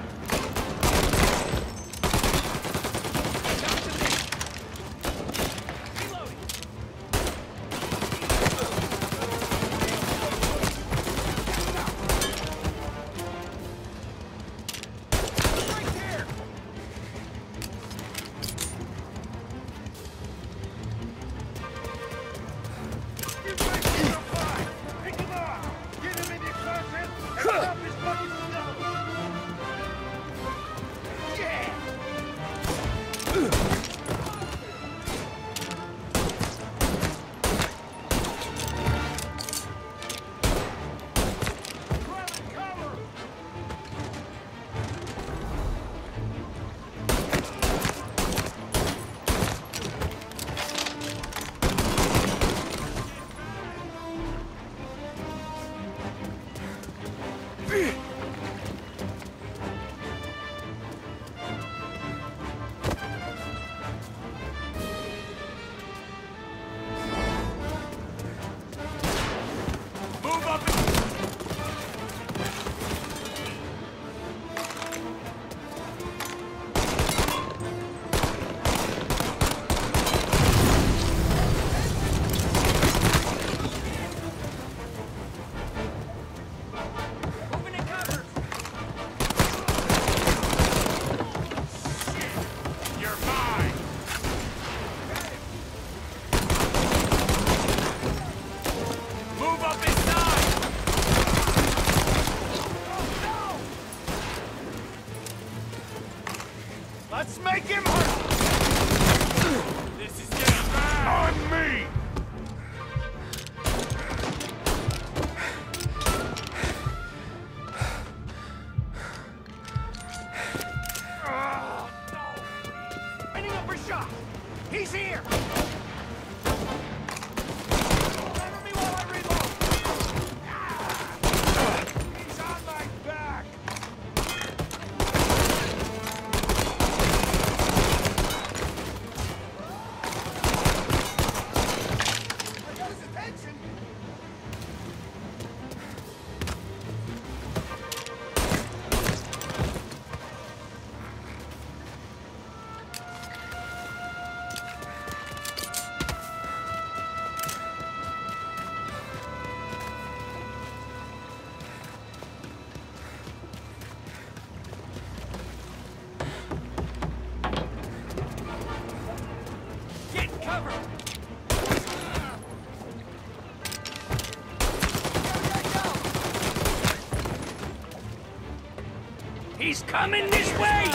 He's coming this way!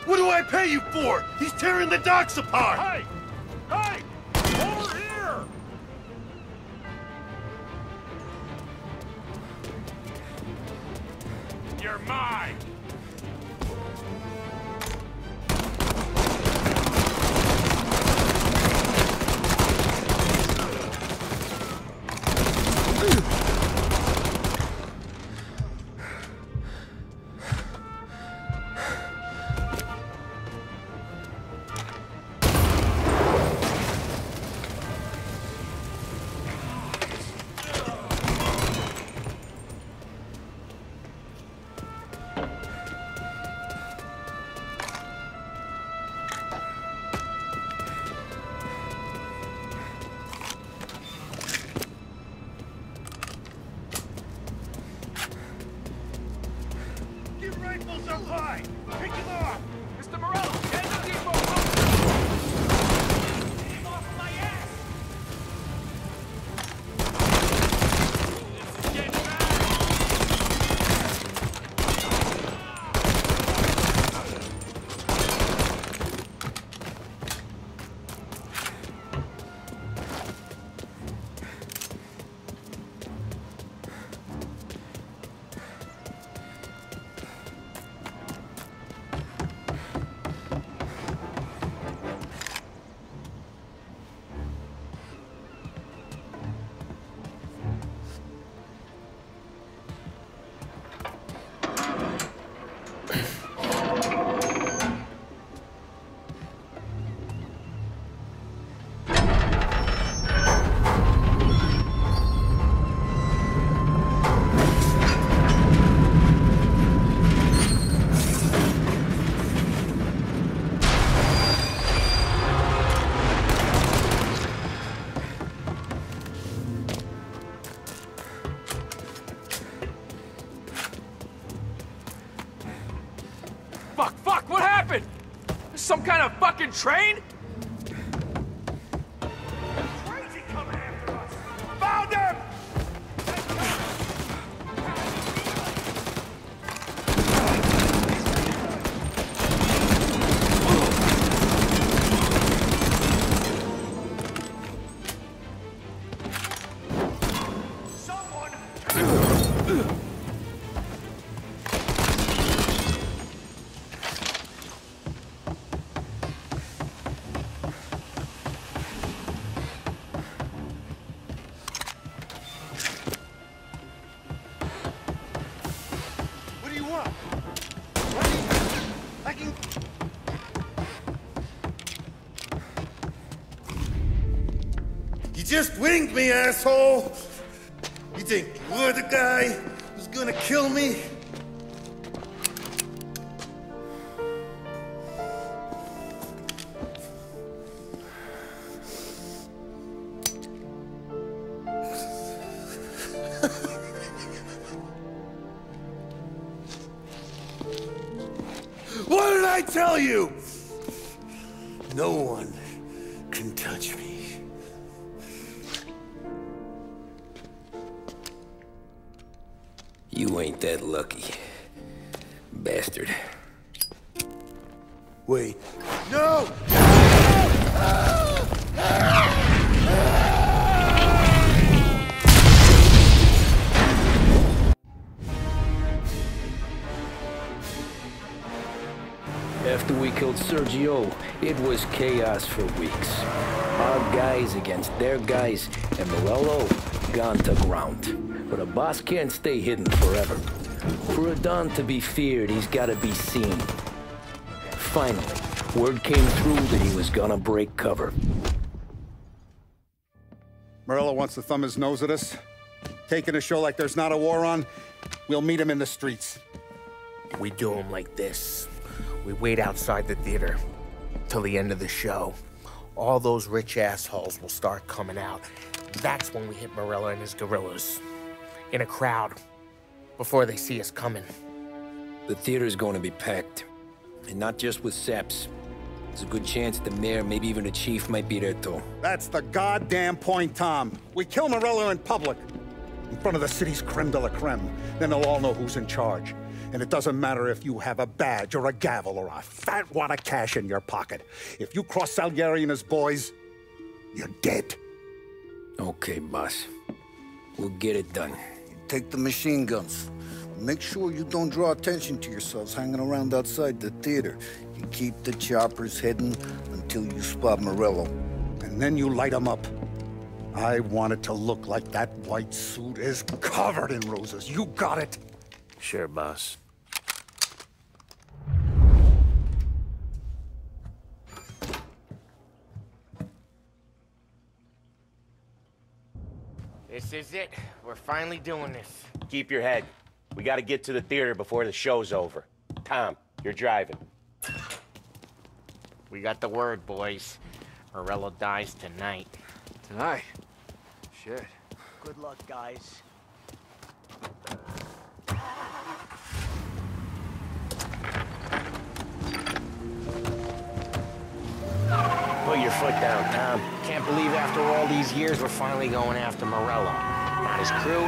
What do I pay you for? He's tearing the docks apart! Hey! Hey! Over here! You're mine! Rifles up high! Pick him off! Mr. Morello, get the depot! Get off my ass! This is getting bad! Fuck, what happened? Some kind of fucking train? Crazy coming after us! Found him! You just winged me, asshole! You think you're the guy who's gonna kill me? What did I tell you? No one can touch me. You ain't that lucky, bastard. Wait. No! After we killed Sergio, it was chaos for weeks. Our guys against their guys, and Morello gone to ground. But a boss can't stay hidden forever. For a Don to be feared, he's gotta be seen. Finally, Word came through that he was gonna break cover. Morello wants to thumb his nose at us. Taking a show like there's not a war on, we'll meet him in the streets. We do him like this. We wait outside the theater till the end of the show. All those rich assholes will start coming out. That's when we hit Morello and his guerrillas. In a crowd, before they see us coming. The theater's going to be packed. And not just with saps. There's a good chance the mayor, maybe even the chief, might be there too. That's the goddamn point, Tom. We kill Morello in public. In front of the city's creme de la creme. Then they'll all know who's in charge. And it doesn't matter if you have a badge or a gavel or a fat wad of cash in your pocket. If you cross Salieri and his boys, you're dead. Okay, boss. We'll get it done. Take the machine guns. Make sure you don't draw attention to yourselves hanging around outside the theater. You keep the choppers hidden until you spot Morello. And then you light them up. I want it to look like that white suit is covered in roses. You got it? Sure, boss. This is it. We're finally doing this. Keep your head. We gotta get to the theater before the show's over. Tom, you're driving. We got the word, boys. Morello dies tonight. Tonight? Shit. Good luck, guys. Put your foot down, Tom. Can't believe after all these years we're finally going after Morello. Not his crew,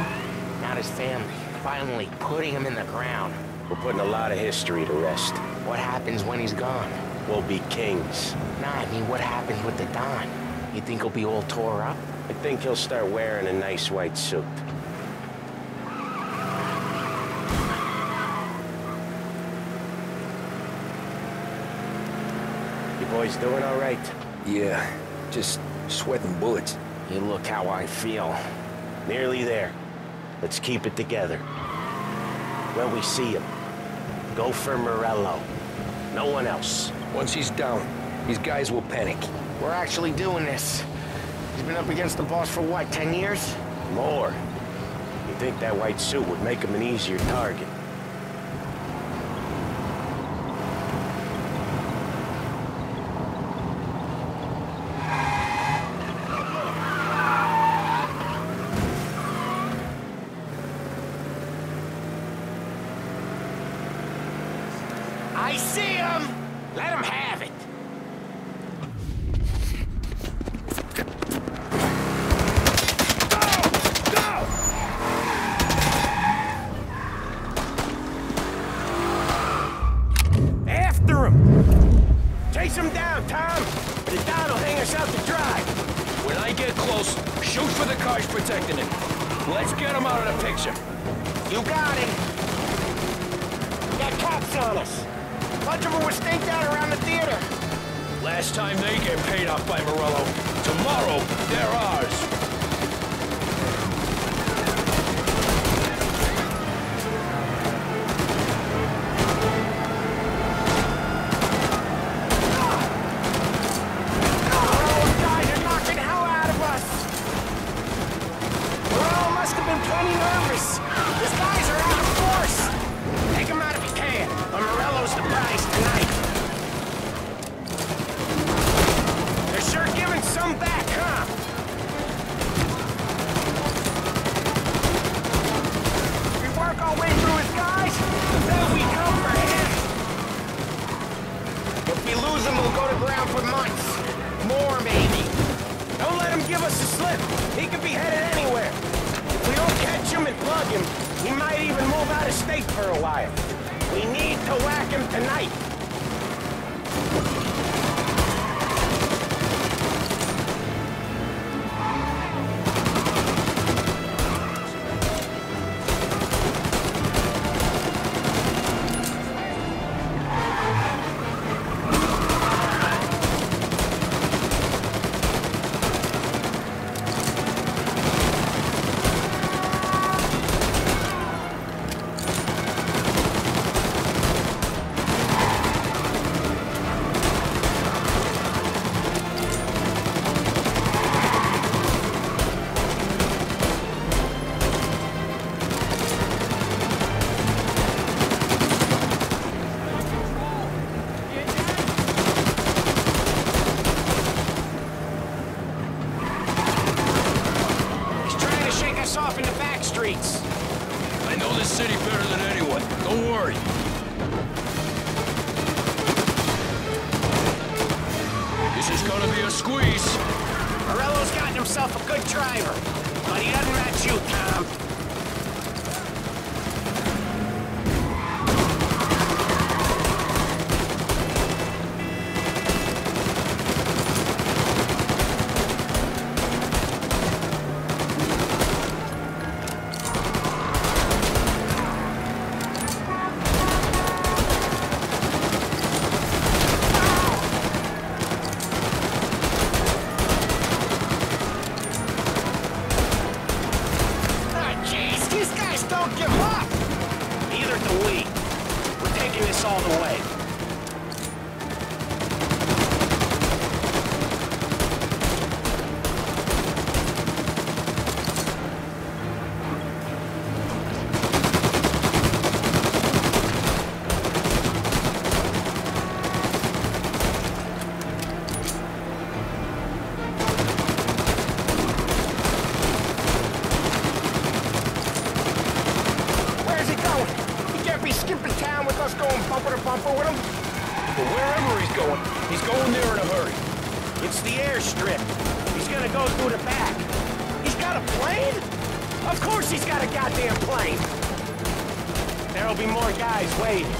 not his family. Finally putting him in the ground. We're putting a lot of history to rest. What happens when he's gone? We'll be kings. Nah, I mean, what happens with the Don? You think he'll be all tore up? I think he'll start wearing a nice white suit. You boys doing all right? Yeah, just sweating bullets. You look how I feel. Nearly there. Let's keep it together. When we see him, go for Morello. No one else. Once he's down, these guys will panic. We're actually doing this. He's been up against the boss for what, 10 years? More. You think that white suit would make him an easier target? I see him! Let him have it! After him! Chase him down, Tom! The Don will hang us out to dry! When I get close, shoot for the cars protecting him. Let's get him out of the picture. You got it! We got cops on us! A bunch of them were staked out around the theater. Last time they get paid off by Morello. Tomorrow, they're ours. Those guys are knocking hell out of us. Morello must have been plenty nervous. His guys are out of force. Take him out if you can. Or Morello's the prize tonight. They're sure giving some back, huh? We work our way through his guys, then we come for him. If we lose him, we'll go to ground for months. More, maybe. Don't let him give us a slip. He could be headed anywhere. If we don't catch him and plug him, he might even move out of state for a while. We need to whack him tonight. know this city better than anyone. Don't worry. This is gonna be a squeeze. Morello's gotten himself a good driver, but he doesn't match you, Tom. All the way. Where's he going? He can't be skipping town with us going bumper to bumper with him. But wherever he's going there in a hurry. It's the airstrip. He's gonna go through the back. He's got a plane? Of course he's got a goddamn plane. There'll be more guys waiting.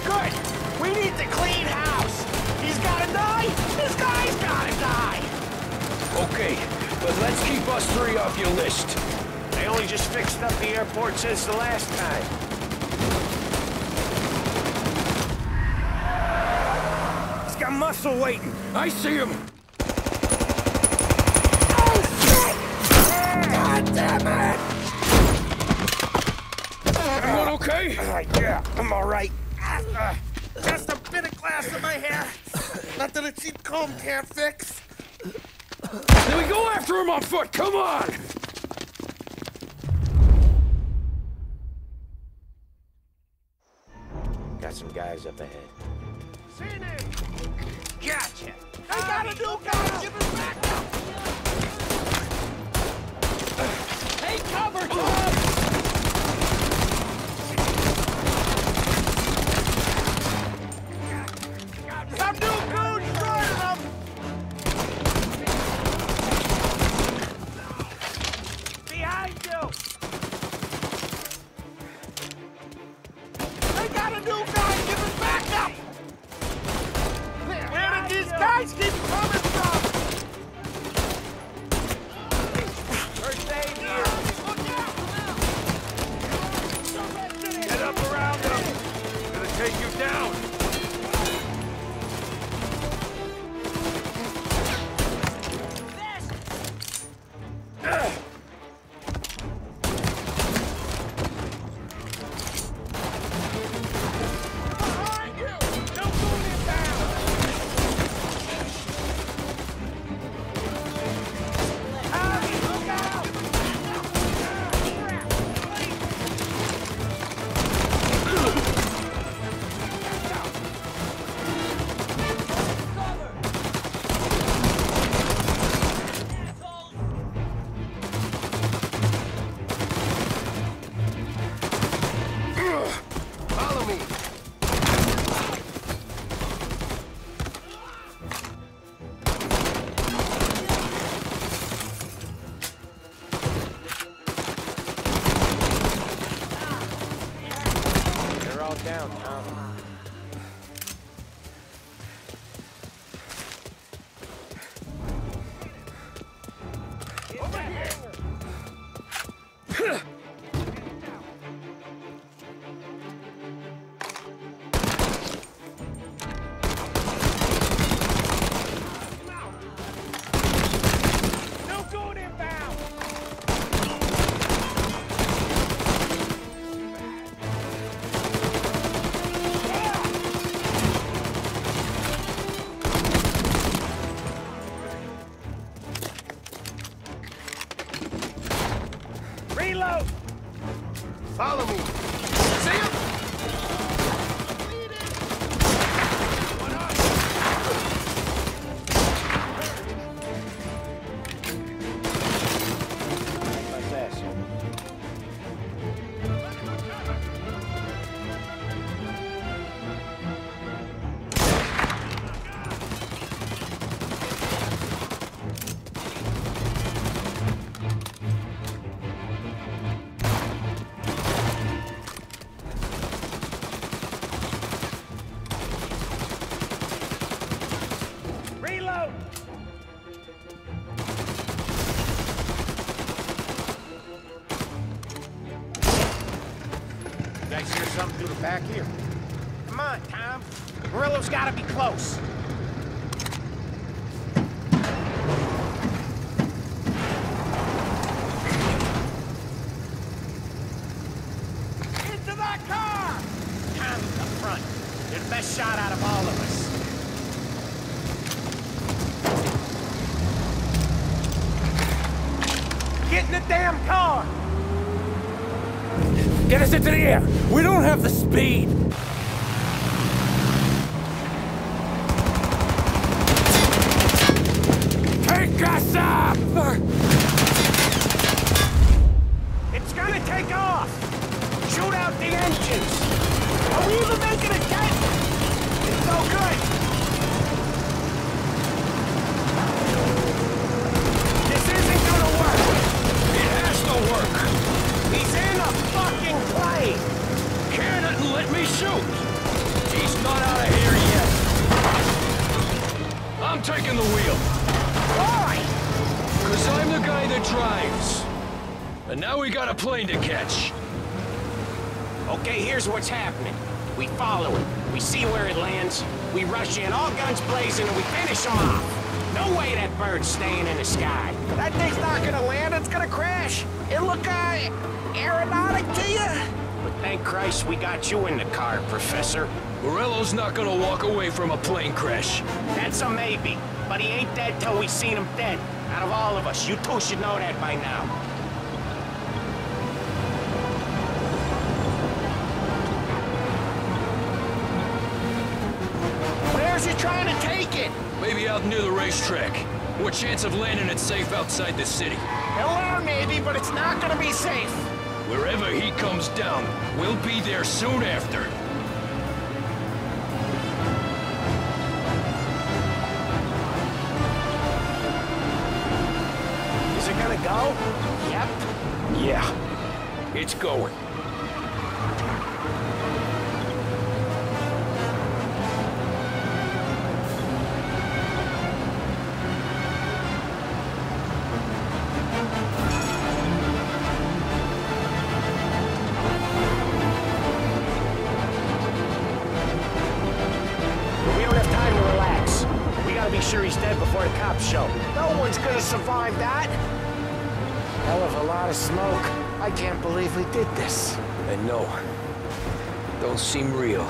Good. We need to clean house. He's gotta die. This guy's gotta die. Okay, but let's keep us three off your list. They only just fixed up the airport since the last time. He's got muscle waiting. I see him. Oh, shit! God damn it! Everyone okay? Yeah, I'm all right. Just a bit of glass in my hair. Nothing a cheap comb can't fix. Then we go after him on foot. Come on! Got some guys up ahead. Seen him! Gotcha! I got a new guy! Give us back up! Take cover, Tom! Some new goons joining them! Behind you! They got a new guy! Give us back up! Where did these guys keep coming from? First aid here! Get up around him. Gonna take you down. Down, Tom. Over here! No good inbound! Reload! Follow me. See him? guys hear something through the back here? Come on, Tom. Murillo's gotta be close. Into that car! Tommy's up front. You're the best shot out of all of us. Get in the damn car! Get us into the air! We don't have the speed! Take us up! It's gonna take off! Shoot out the engines! Are we even making a dent? It's no good! This isn't gonna work! It has to work! He's in a fucking plane! Can it and let me shoot! He's not out of here yet! I'm taking the wheel! Why? 'Cause I'm the guy that drives. And now we got a plane to catch. Okay, here's what's happening. We follow it. We see where it lands. We rush in, all guns blazing, and we finish him off. No way that bird's staying in the sky. That thing's not gonna land, it's gonna crash. It look, aeronautic to you? But thank Christ we got you in the car, Professor. Morello's not gonna walk away from a plane crash. That's a maybe, but he ain't dead till we seen him dead. Out of all of us, you two should know that by now. Where's he trying to take it? Maybe out near the racetrack. What chance of landing it safe outside the city? He'll learn maybe, but it's not gonna be safe. Wherever he comes down, we'll be there soon after. Is it gonna go? Yep. Yeah, it's going. Be sure he's dead before the cops show. No one's gonna survive that. Hell of a lot of smoke. I can't believe we did this. I know. Don't seem real.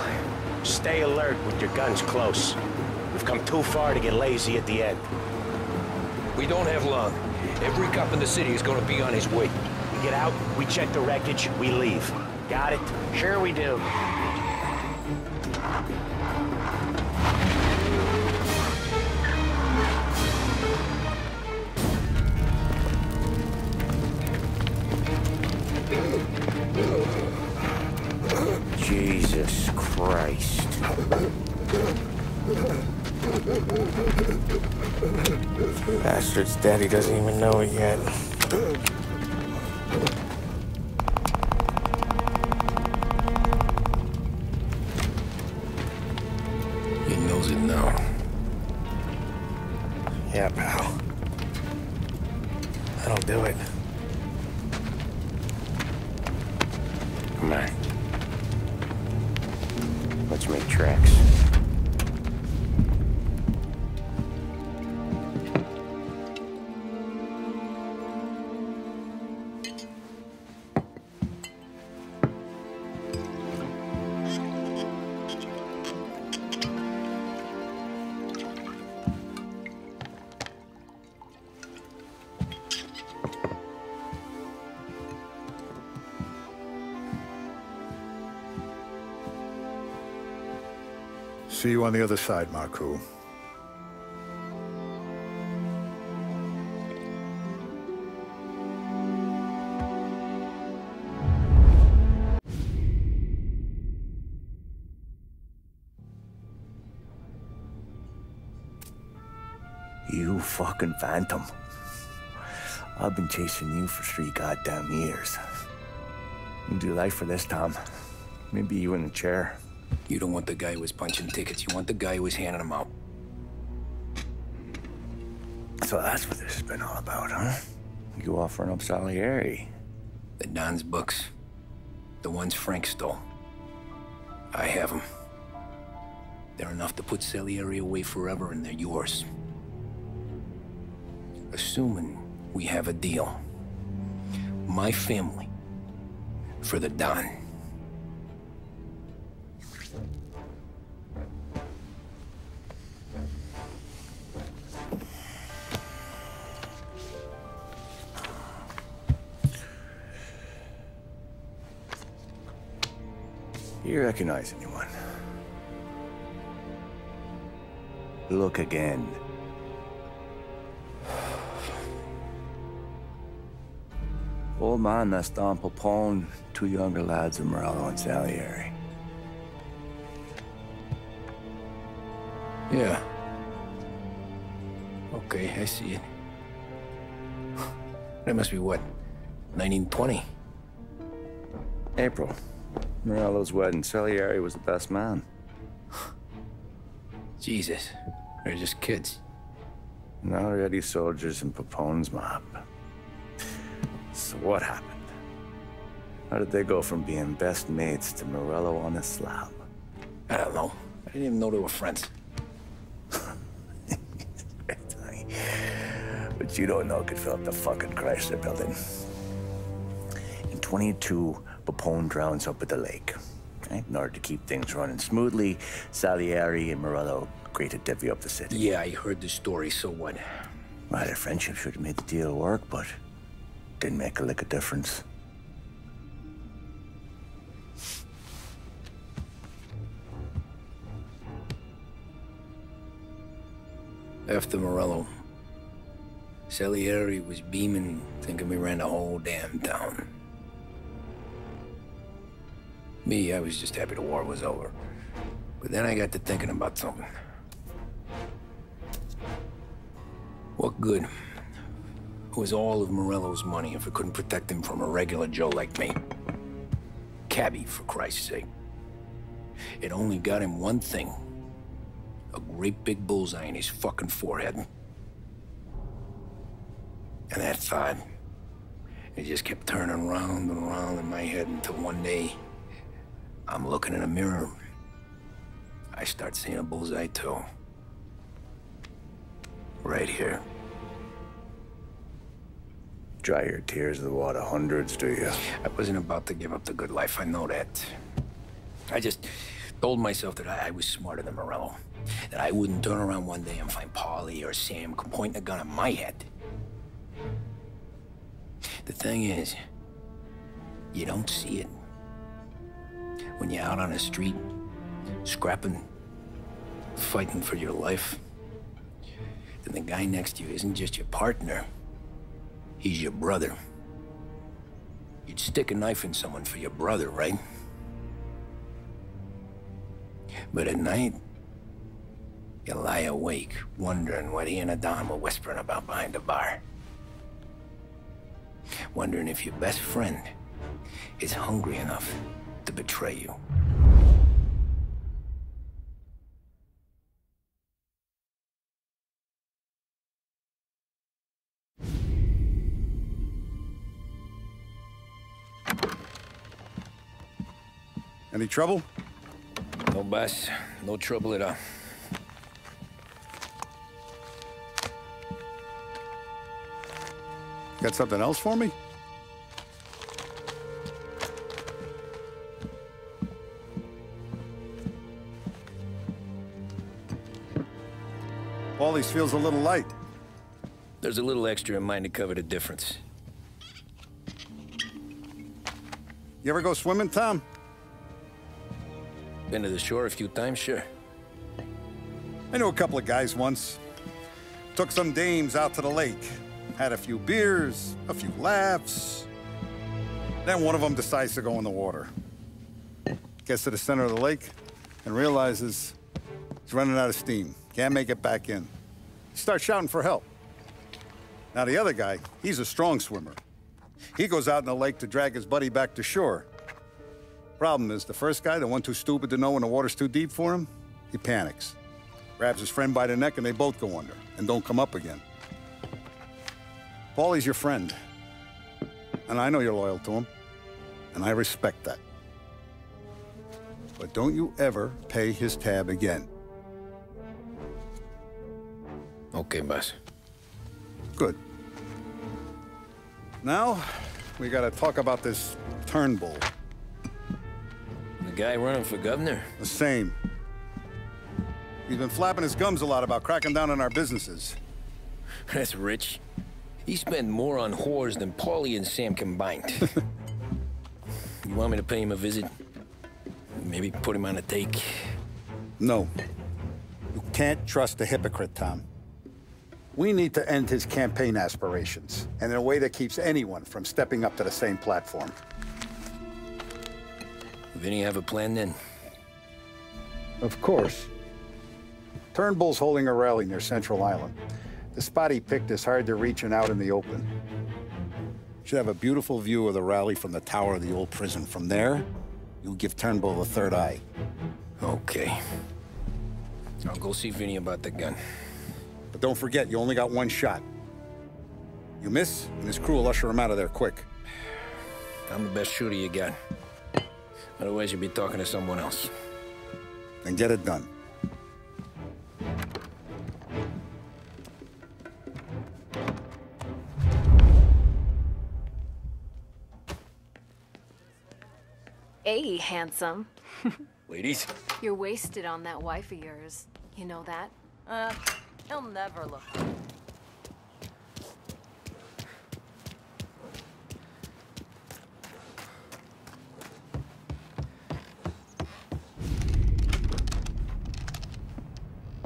Stay alert with your guns close. We've come too far to get lazy at the end. We don't have long. Every cop in the city is gonna be on his way. We get out, we check the wreckage, we leave. Got it? Sure we do. Jesus Christ. Bastard's dead, he doesn't even know it yet. He knows it now. Yeah, pal. That'll do it. Come on. Let's make tracks. See you on the other side, Marku. You fucking phantom. I've been chasing you for 3 goddamn years. You do life for this, Tom. Maybe you in a chair. You don't want the guy who was punching tickets. You want the guy who was handing them out. So that's what this has been all about, huh? You offering up Salieri. The Don's books. The ones Frank stole. I have them. They're enough to put Salieri away forever, and they're yours. Assuming we have a deal. My family for the Don. You recognize anyone? Look again. Old man, that's Don Popone, two younger lads of Morello and Salieri. Yeah. Okay, I see it. That must be what, 1920? April. Morello's wedding. Salieri was the best man. Jesus, they're just kids. Now already soldiers in Popone's mob. So what happened? How did they go from being best mates to Morello on a slab? I don't know. I didn't even know they were friends. But you don't know could fill up the fucking Chrysler building. In 22, Popone drowns up at the lake. Right? In order to keep things running smoothly, Salieri and Morello agreed to divvy up the city. Yeah, I heard the story, so what? Well, their friendship should have made the deal work, but didn't make a lick of difference. After Morello, Salieri was beaming, thinking we ran the whole damn town. Me, I was just happy the war was over. But then I got to thinking about something. What good was all of Morello's money if it couldn't protect him from a regular Joe like me? Cabbie, for Christ's sake. It only got him one thing. A great big bullseye in his fucking forehead. And that thought, it just kept turning round and round in my head until one day, I'm looking in a mirror. I start seeing a bullseye too. Right here. Dry your tears with water hundreds, do you? I wasn't about to give up the good life, I know that. I just told myself that I was smarter than Morello. That I wouldn't turn around one day and find Paulie or Sam pointing a gun at my head. The thing is, you don't see it. When you're out on the street, scrapping, fighting for your life, then the guy next to you isn't just your partner, he's your brother. You'd stick a knife in someone for your brother, right? But at night, you lie awake, wondering what he and Don were whispering about behind the bar. Wondering if your best friend is hungry enough to betray you. Any trouble? No, boss. No trouble at all. Got something else for me? Paulie's feels a little light. There's a little extra in mine to cover the difference. You ever go swimming, Tom? Been to the shore a few times, sure. I knew a couple of guys once. Took some dames out to the lake. Had a few beers, a few laughs. Then one of them decides to go in the water. Gets to the center of the lake and realizes he's running out of steam. Can't make it back in. He starts shouting for help. Now the other guy, he's a strong swimmer. He goes out in the lake to drag his buddy back to shore. Problem is, the first guy, the one too stupid to know when the water's too deep for him, he panics. Grabs his friend by the neck and they both go under and don't come up again. Paulie's your friend. And I know you're loyal to him. And I respect that. But But don't you ever pay his tab again. Okay, boss. Good. Now, we gotta talk about this Turnbull. The guy running for governor? The same. He's been flapping his gums a lot about cracking down on our businesses. That's rich. He spent more on whores than Paulie and Sam combined. You want me to pay him a visit? Maybe put him on a take? No. You can't trust a hypocrite, Tom. We need to end his campaign aspirations, and in a way that keeps anyone from stepping up to the same platform. Vinny have a plan then? Of course. Turnbull's holding a rally near Central Island. The spot he picked is hard to reach and out in the open. Should have a beautiful view of the rally from the tower of the old prison. From there, you'll give Turnbull a third eye. Okay. I'll go see Vinny about the gun. But don't forget, you only got one shot. You miss, and his crew will usher him out of there quick. I'm the best shooter you got. Otherwise, you'll be talking to someone else. Then get it done. Hey, handsome. Ladies? You're wasted on that wife of yours. You know that? He'll never look.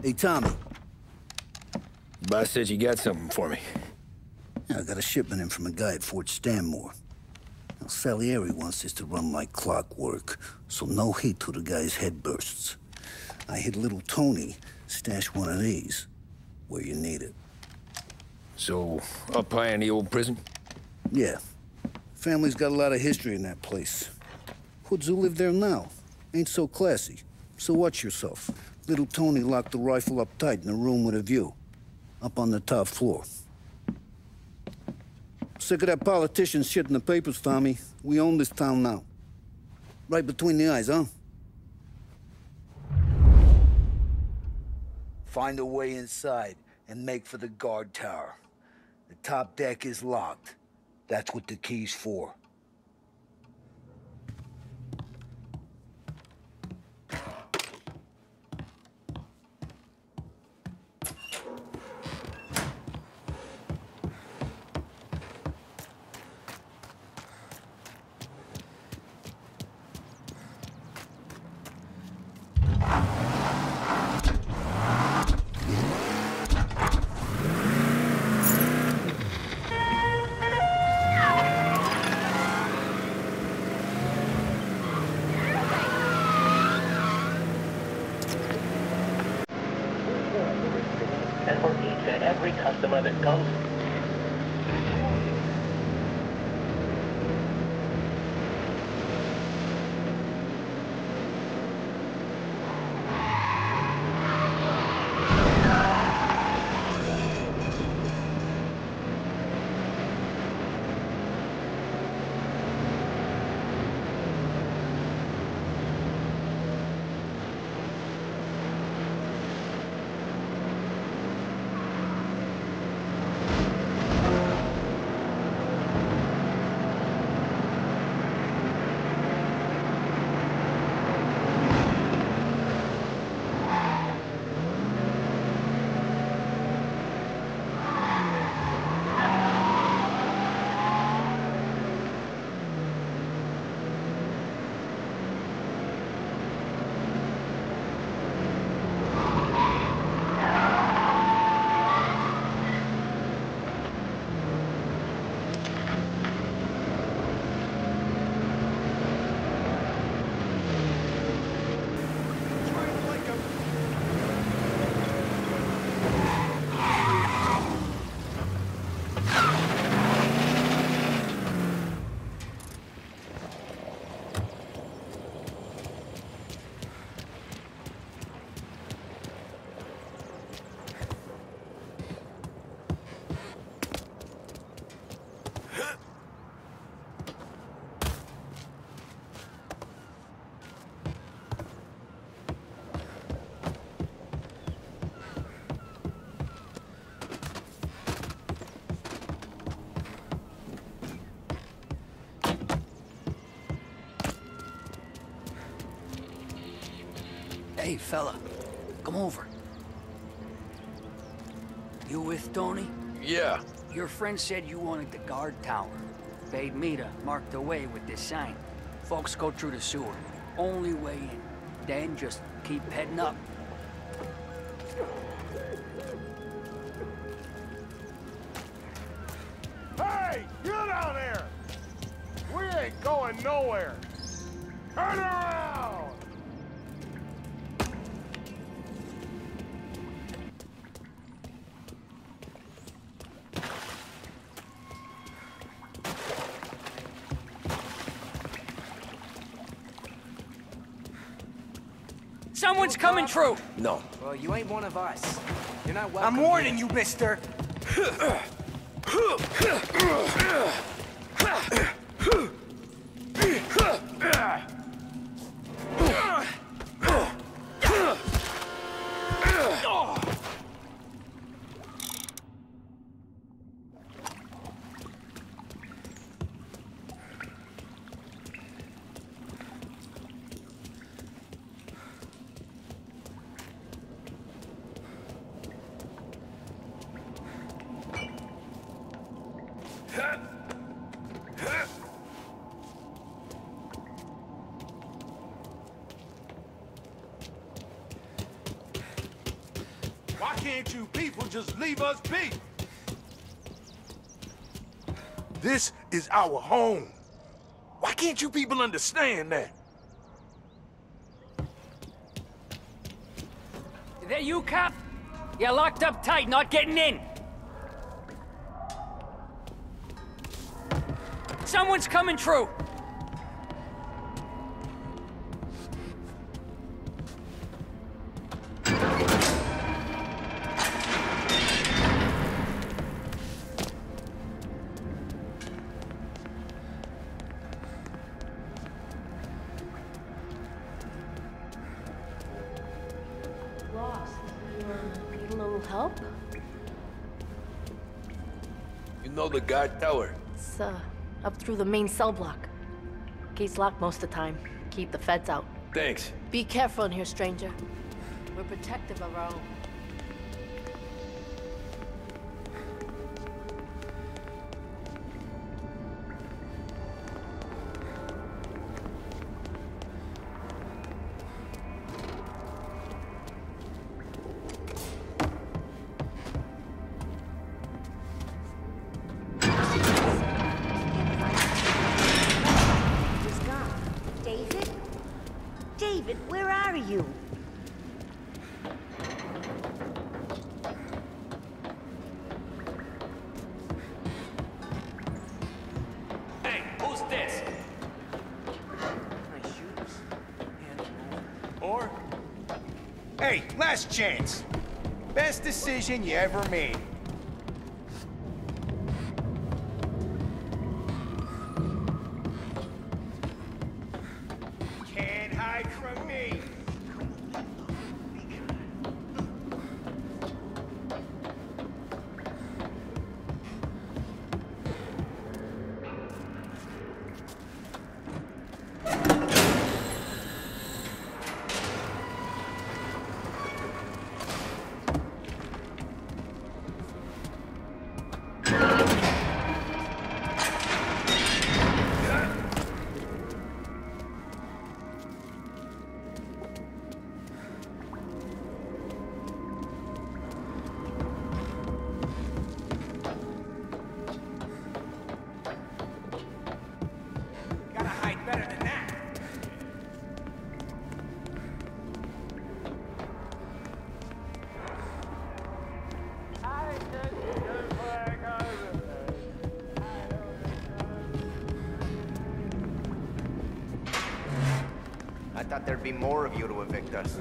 Hey, Tommy. Boss said you got something for me. Yeah, I got a shipment in from a guy at Fort Stanmore. Now, Salieri wants this to run like clockwork, so no heat till the guy's head bursts. I hit little Tony stash one of these where you need it. So, up high in the old prison? Yeah. Family's got a lot of history in that place. Hoods who live there now ain't so classy, so watch yourself. Little Tony locked the rifle up tight in a room with a view, up on the top floor. Sick of that politician shit in the papers, Tommy. We own this town now. Right between the eyes, huh? Find a way inside and make for the guard tower. The top deck is locked. That's what the key's for. And for each and every customer that comes Hey, fella. Come over. You with Tony? Yeah. Your friend said you wanted the guard tower. Paid me to mark the way with this sign. Folks go through the sewer. Only way in. Then just keep heading up. Hey, you down there! We ain't going nowhere. Turn around! Someone's coming through! No. Well, you ain't one of us. You're not welcome. I'm warning you, mister. Why can't you people just leave us be? This is our home. Why can't you people understand that? Is that you, cop? You're locked up tight, not getting in. Someone's coming through. Lost. You need a little help? You know the guard tower? It's, up through the main cell block. Gate's locked most of the time. Keep the feds out. Thanks. Be careful in here, stranger. We're protective of our own. David, where are you? Hey, who's this? Nice shoes. Or? Hey, last chance. Best decision you ever made. Can't hide from me. Gotta hide better than that. I thought there'd be more of you to evict us.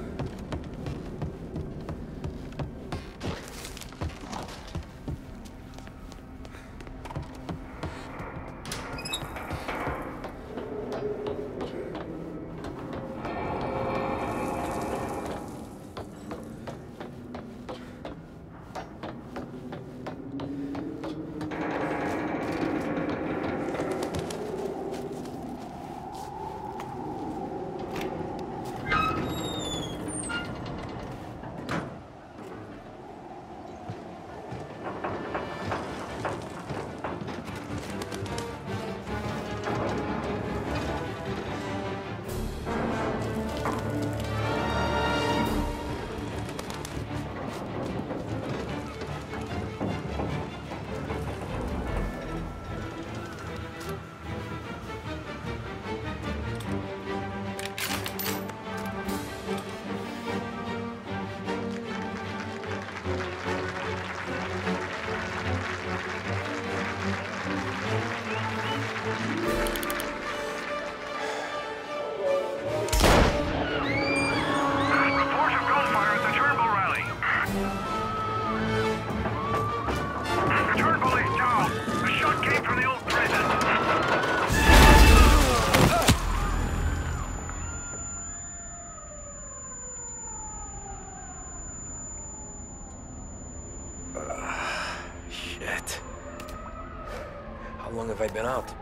How long have I been out?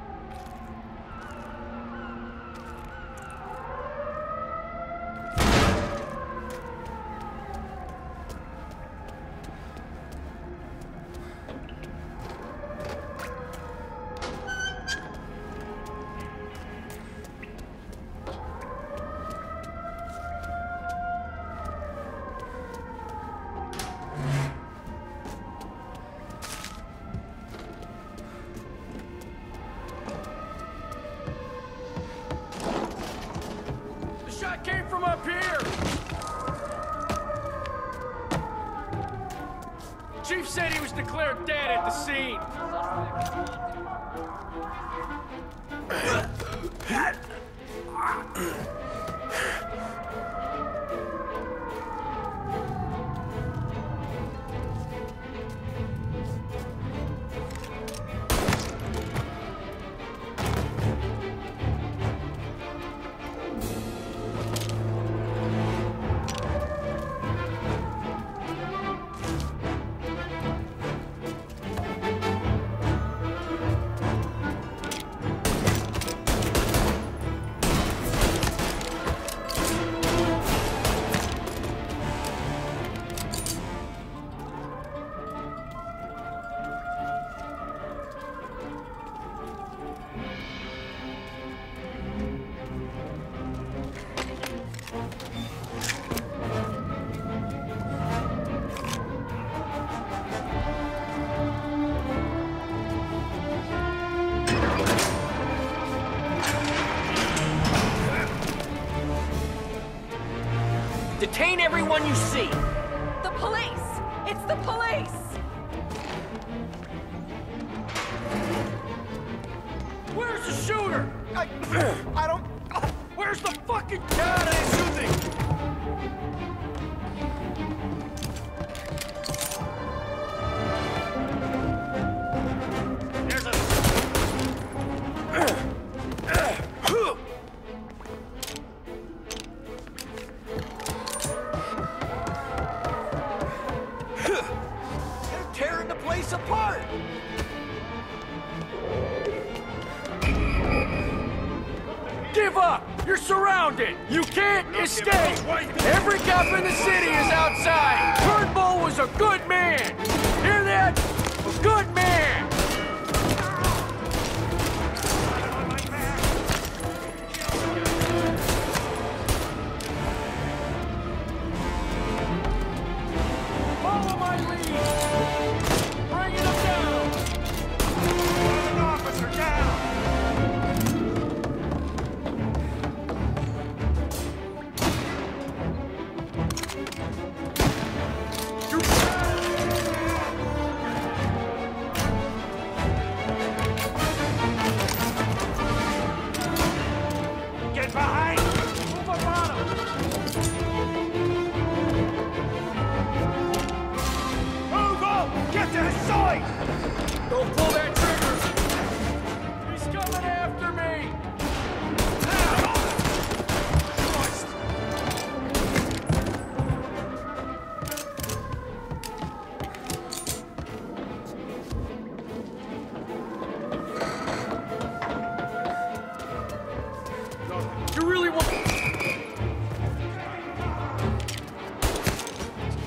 Came from up here! Chief said he was declared dead at the scene. Detain everyone you see! The police! It's the police! Where's the shooter? I don't... Where's the fucking... God, I shooting! Apart! Give up! You're surrounded! You can't escape! Every cop in the city is outside! Turnbull was a good man! Hear that? A good man! Follow my lead! Bringing him down! An officer down! Get behind! Move up on him! Move up! Get to his side! Don't pull that trigger! He's coming after me! Christ! You really want...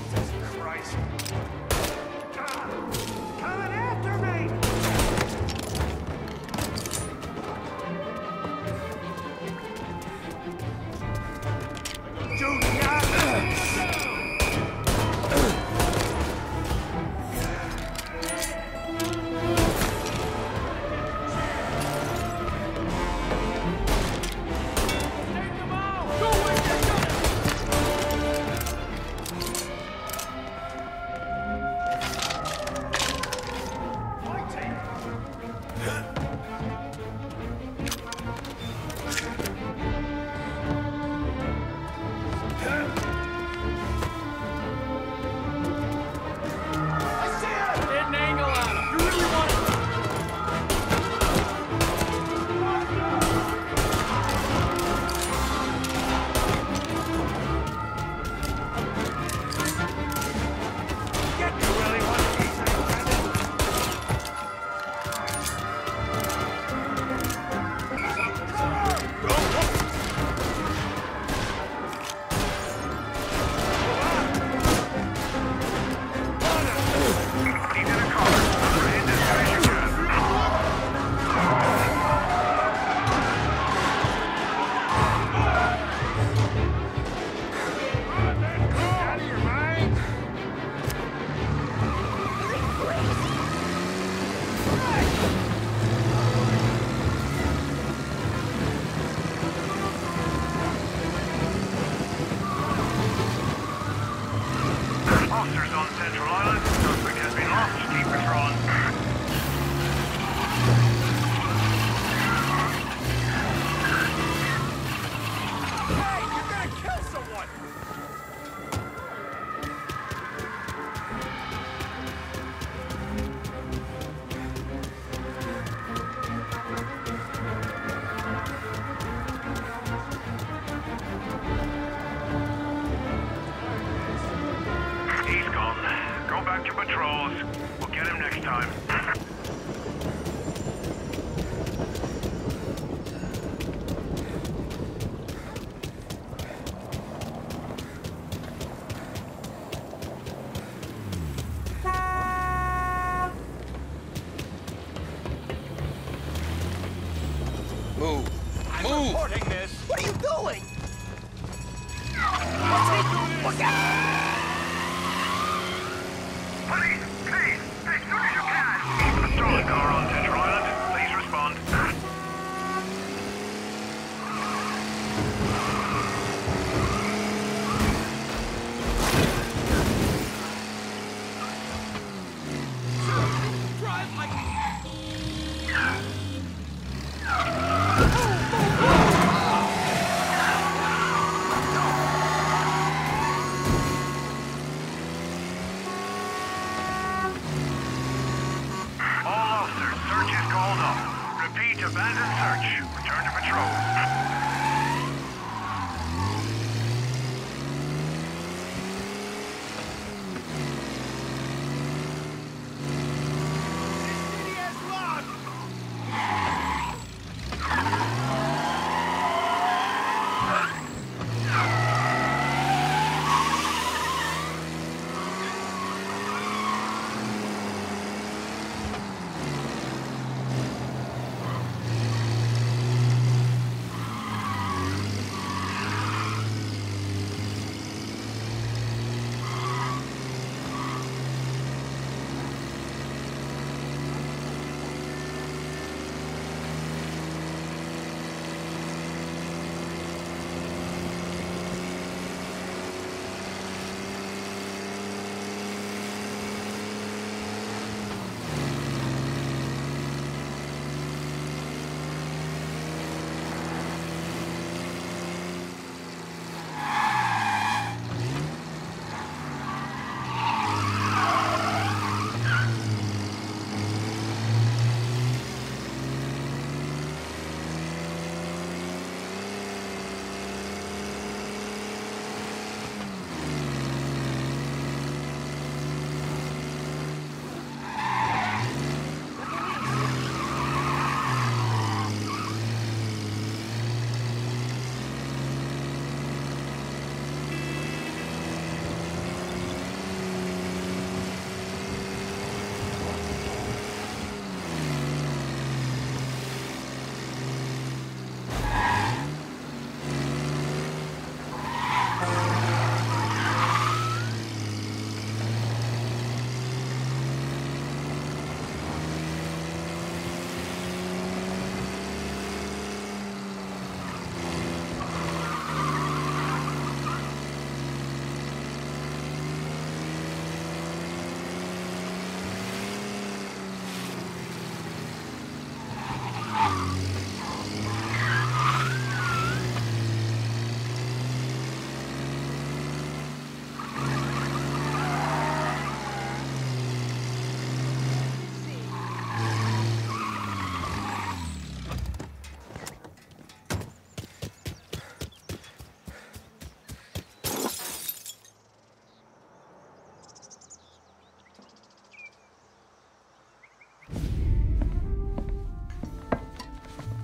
Jesus Christ! Coming after me! Do not let him down! Take them out! Go with your gun! Fighting! Hey, you're gonna kill someone! He's gone. Go back to patrols. We'll get him next time. Move. I'm reporting this. What are you doing? Look out! Police, please, as soon as you can. A stolen car on Central Island. Please respond. Drive like... Abandoned search. Return to patrol.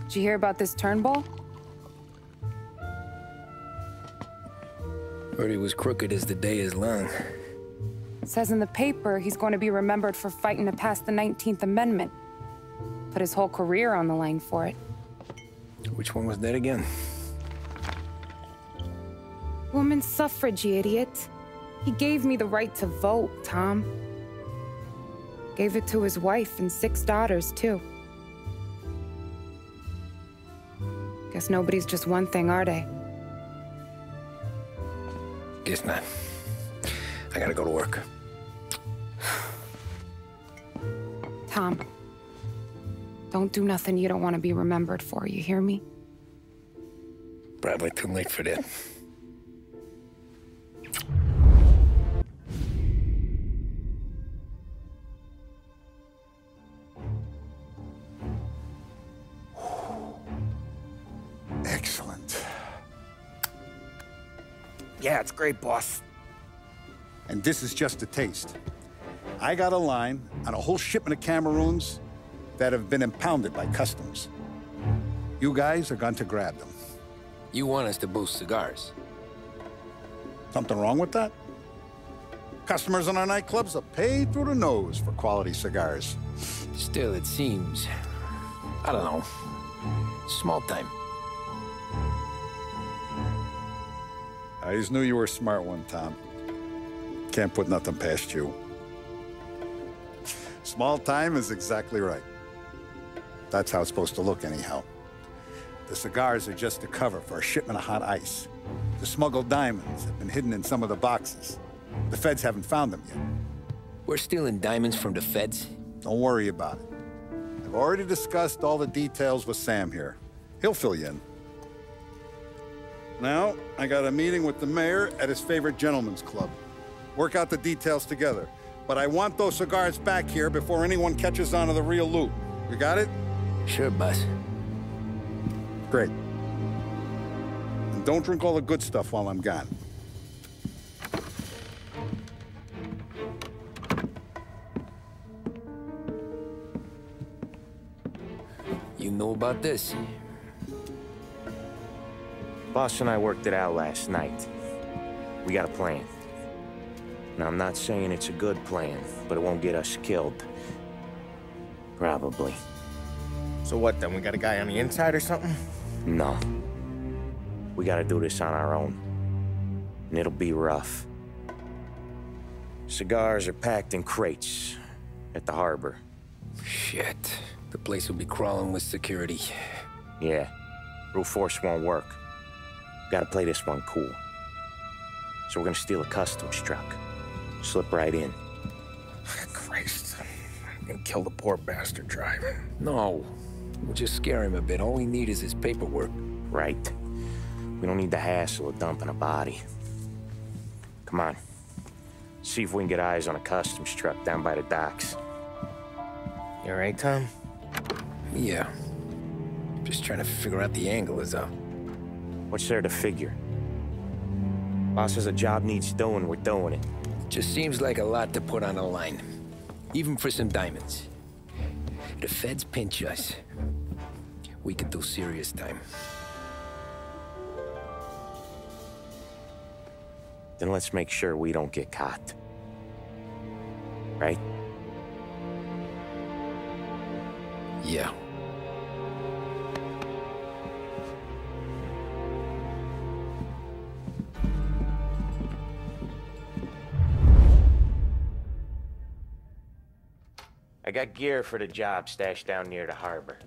Did you hear about this Turnbull? Heard he was crooked as the day is long. It says in the paper he's going to be remembered for fighting to pass the 19th Amendment. Put his whole career on the line for it. Which one was that again? Women's suffrage, you idiot. He gave me the right to vote, Tom. Gave it to his wife and 6 daughters, too. Guess nobody's just one thing, are they? Guess not. I gotta go to work. Tom, don't do nothing you don't want to be remembered for, you hear me? Probably too late for that. Excellent. Yeah, it's great, boss. And this is just a taste. I got a line on a whole shipment of Cameroons that have been impounded by customs. You guys are going to grab them. You want us to boost cigars? Something wrong with that? Customers in our nightclubs are paid through the nose for quality cigars. Still, it seems... I don't know. Small time. I just knew you were a smart one, Tom. Can't put nothing past you. Small time is exactly right. That's how it's supposed to look, anyhow. The cigars are just a cover for a shipment of hot ice. The smuggled diamonds have been hidden in some of the boxes. The feds haven't found them yet. We're stealing diamonds from the feds? Don't worry about it. I've already discussed all the details with Sam here. He'll fill you in. Now, I got a meeting with the mayor at his favorite gentleman's club. Work out the details together. But I want those cigars back here before anyone catches on to the real loot. You got it? Sure, boss. Great. And don't drink all the good stuff while I'm gone. You know about this? Boss and I worked it out last night. We got a plan. Now, I'm not saying it's a good plan, but it won't get us killed. Probably. So what, then? We got a guy on the inside or something? No. We gotta do this on our own. And it'll be rough. Cigars are packed in crates at the harbor. Shit. The place will be crawling with security. Yeah. Brute force won't work. Gotta play this one cool. So we're gonna steal a customs truck. Slip right in. Christ. I'm gonna kill the poor bastard driver. No. We'll just scare him a bit. All we need is his paperwork. Right. We don't need the hassle of dumping a body. Come on. See if we can get eyes on a customs truck down by the docks. You all right, Tom? Yeah. Just trying to figure out the angle is up. What's there to figure? Boss says a job needs doing, we're doing it. Just seems like a lot to put on the line. Even for some diamonds. If the feds pinch us, we could do serious time. Then let's make sure we don't get caught. Right? Yeah. I got gear for the job stashed down near the harbor.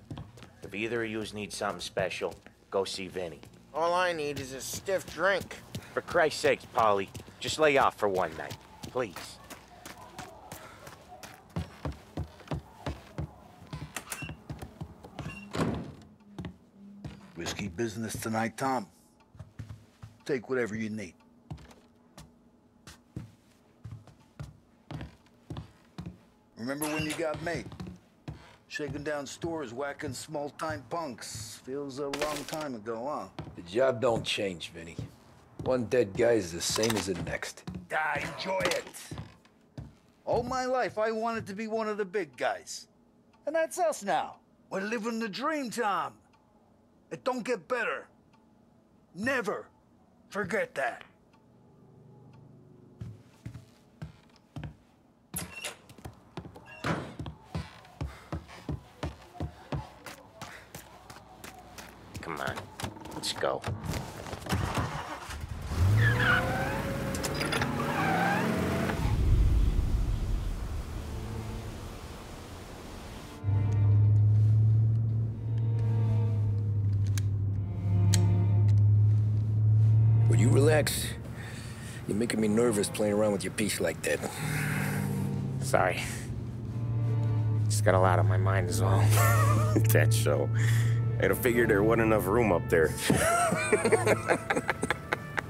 If either of yous need something special, go see Vinny. All I need is a stiff drink. For Christ's sakes, Polly, just lay off for one night, please. Risky business tonight, Tom. Take whatever you need. Remember when you got made? Shaking down stores, whacking small-time punks. Feels a long time ago, huh? The job don't change, Vinny. One dead guy is the same as the next. Enjoy it. All my life, I wanted to be one of the big guys. And that's us now. We're living the dream, Tom. It don't get better. Never forget that. Come on, let's go. Will you relax? You're making me nervous playing around with your piece like that. Sorry. Just got a lot on my mind is all. That's so. I'd have figured there wasn't enough room up there.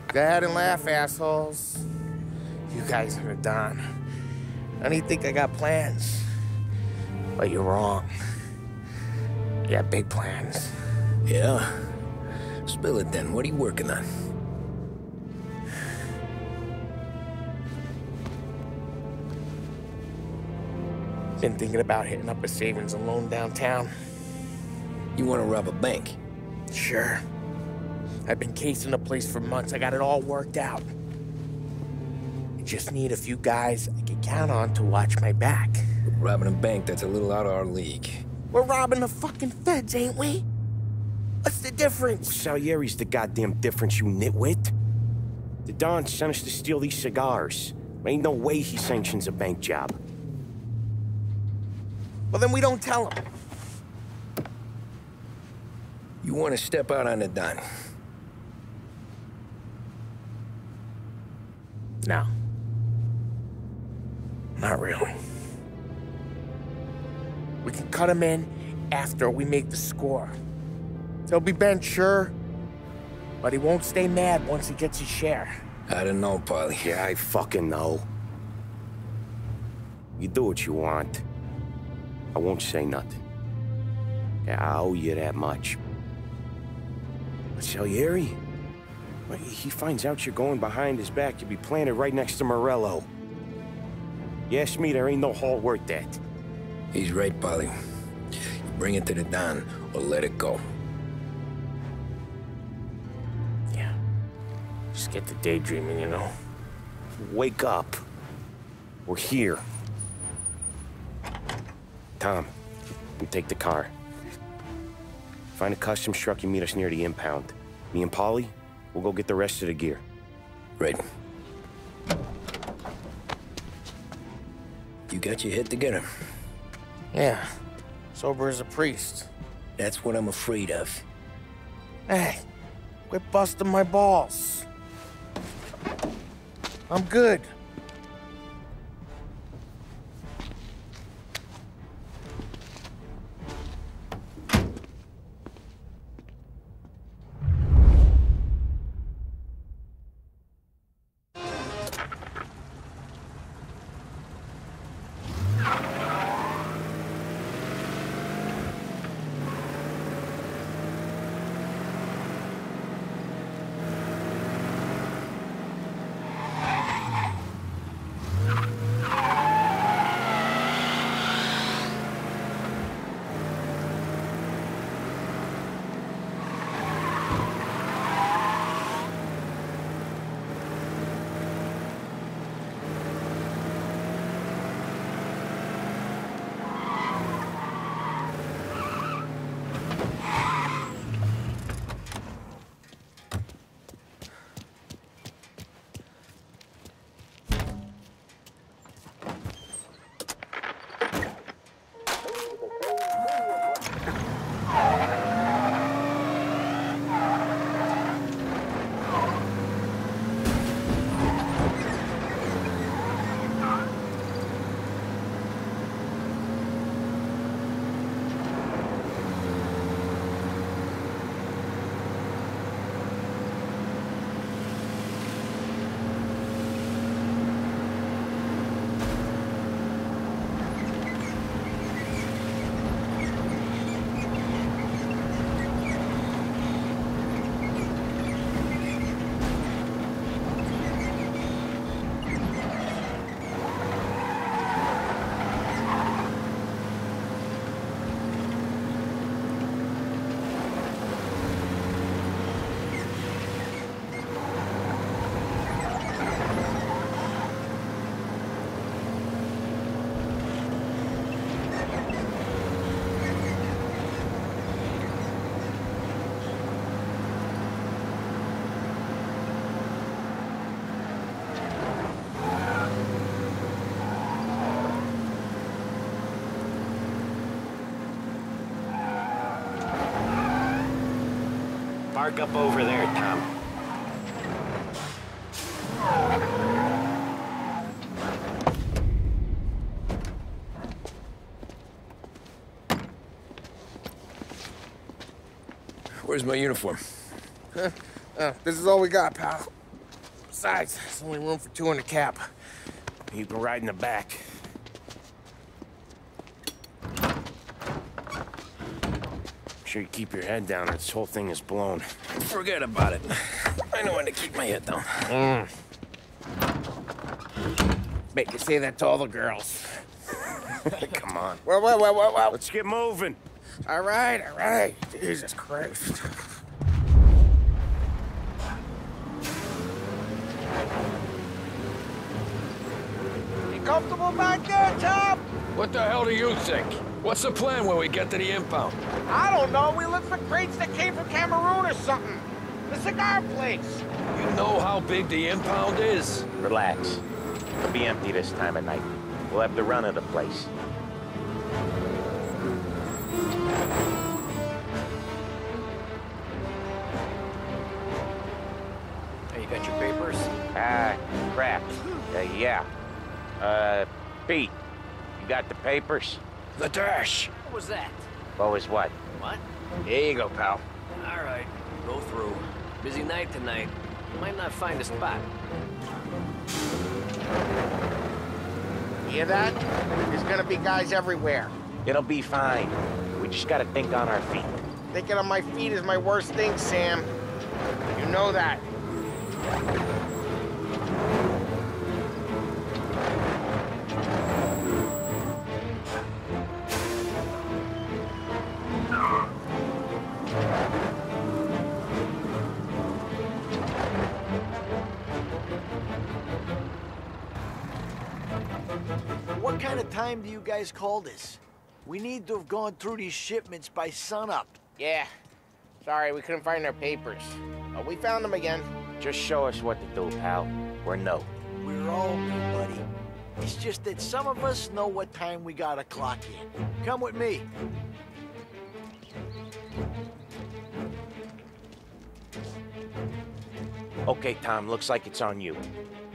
Go ahead and laugh, assholes. You guys are done. I don't think I got plans. But you're wrong. I got big plans. Yeah? Spill it then. What are you working on? Been thinking about hitting up a savings and loan downtown. You want to rob a bank? Sure. I've been casing the place for months. I got it all worked out. I just need a few guys I can count on to watch my back. Robbing a bank, that's a little out of our league. We're robbing the fucking feds, ain't we? What's the difference? Salieri's the goddamn difference, you nitwit. The Don sent us to steal these cigars. Ain't no way he sanctions a bank job. Well, then we don't tell him. You want to step out on the Don? No. Not really. We can cut him in after we make the score. He'll be bent, sure, but he won't stay mad once he gets his share. I don't know, Polly. Yeah, I fucking know. You do what you want. I won't say nothing. Yeah, I owe you that much. But Salieri? Well, he finds out you're going behind his back, you'll be planted right next to Morello. You ask me, there ain't no haul worth that. He's right, Polly. You bring it to the Don, or let it go. Yeah. Just get to daydreaming, you know? Wake up. We're here. Tom, you take the car. Find a customs truck and meet us near the impound. Me and Polly, we'll go get the rest of the gear. Right. You got your head together. Yeah. Sober as a priest. That's what I'm afraid of. Hey, quit busting my balls. I'm good. Park up over there, Tom. Where's my uniform? This is all we got, pal. Besides, there's only room for 2 in the cab. You can ride in the back. Make sure you keep your head down or this whole thing is blown. Forget about it. I know when to keep my head down. Bet you say that to all the girls. Come on. Well. Let's get moving. All right. Jesus Christ. You comfortable back there, Tom? What the hell do you think? What's the plan when we get to the impound? I don't know. We look for crates that came from Cameroon or something. The cigar place. You know how big the impound is? Relax. It'll be empty this time of night. We'll have the run of the place. Hey, you got your papers? Ah, crap. Yeah. Pete, you got the papers? The dash. What was that? What was what? What? Here you go, pal. All right, go through. Busy night tonight. Might not find a spot. Hear that? There's gonna be guys everywhere. It'll be fine. We just gotta think on our feet. Thinking on my feet is my worst thing, Sam. You know that. What kind of time do you guys call this? We need to have gone through these shipments by sunup. Yeah. Sorry, we couldn't find our papers. But we found them again. Just show us what to do, pal. Or no. We're all new, buddy. It's just that some of us know what time we gotta clock in. Come with me. Okay, Tom, looks like it's on you.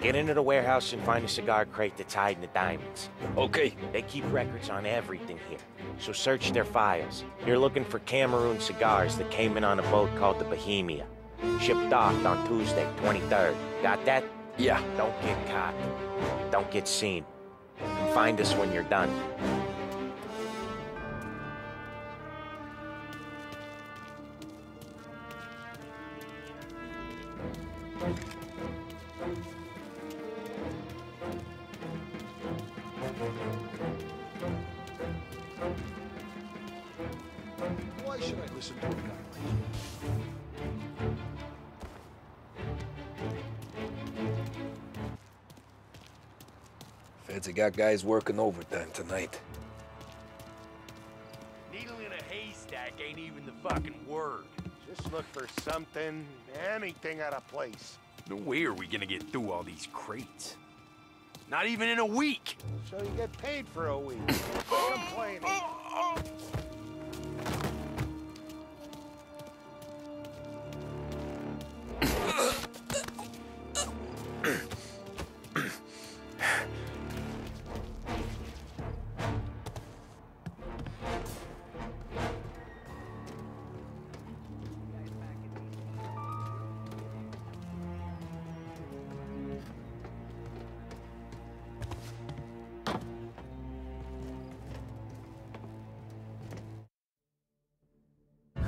Get into the warehouse and find a cigar crate that's hiding the diamonds. Okay. They keep records on everything here, so search their files. You're looking for Cameroon cigars that came in on a boat called the Bohemia. Shipped docked on Tuesday, 23rd. Got that? Yeah. Don't get caught. Don't get seen. And find us when you're done. Why should I listen to a guy like you? Feds have got guys working overtime tonight. Needle in a haystack ain't even the fucking word. Just look for something, anything out of place. No way are we gonna get through all these crates. Not even in a week. So you get paid for a week. Quit complaining.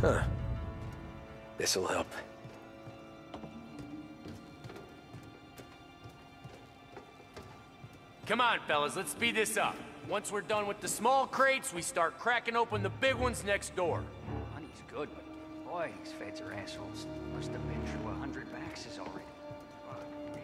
Huh. This'll help. Come on, fellas, let's speed this up. Once we're done with the small crates, we start cracking open the big ones next door. Money's good, but boy, these feds are assholes. Must have been through 100 maxes already. Fuck me.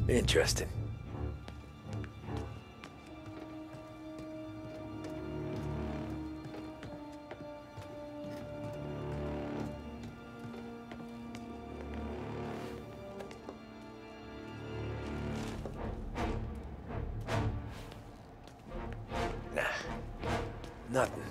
Interesting. Nah, nothing.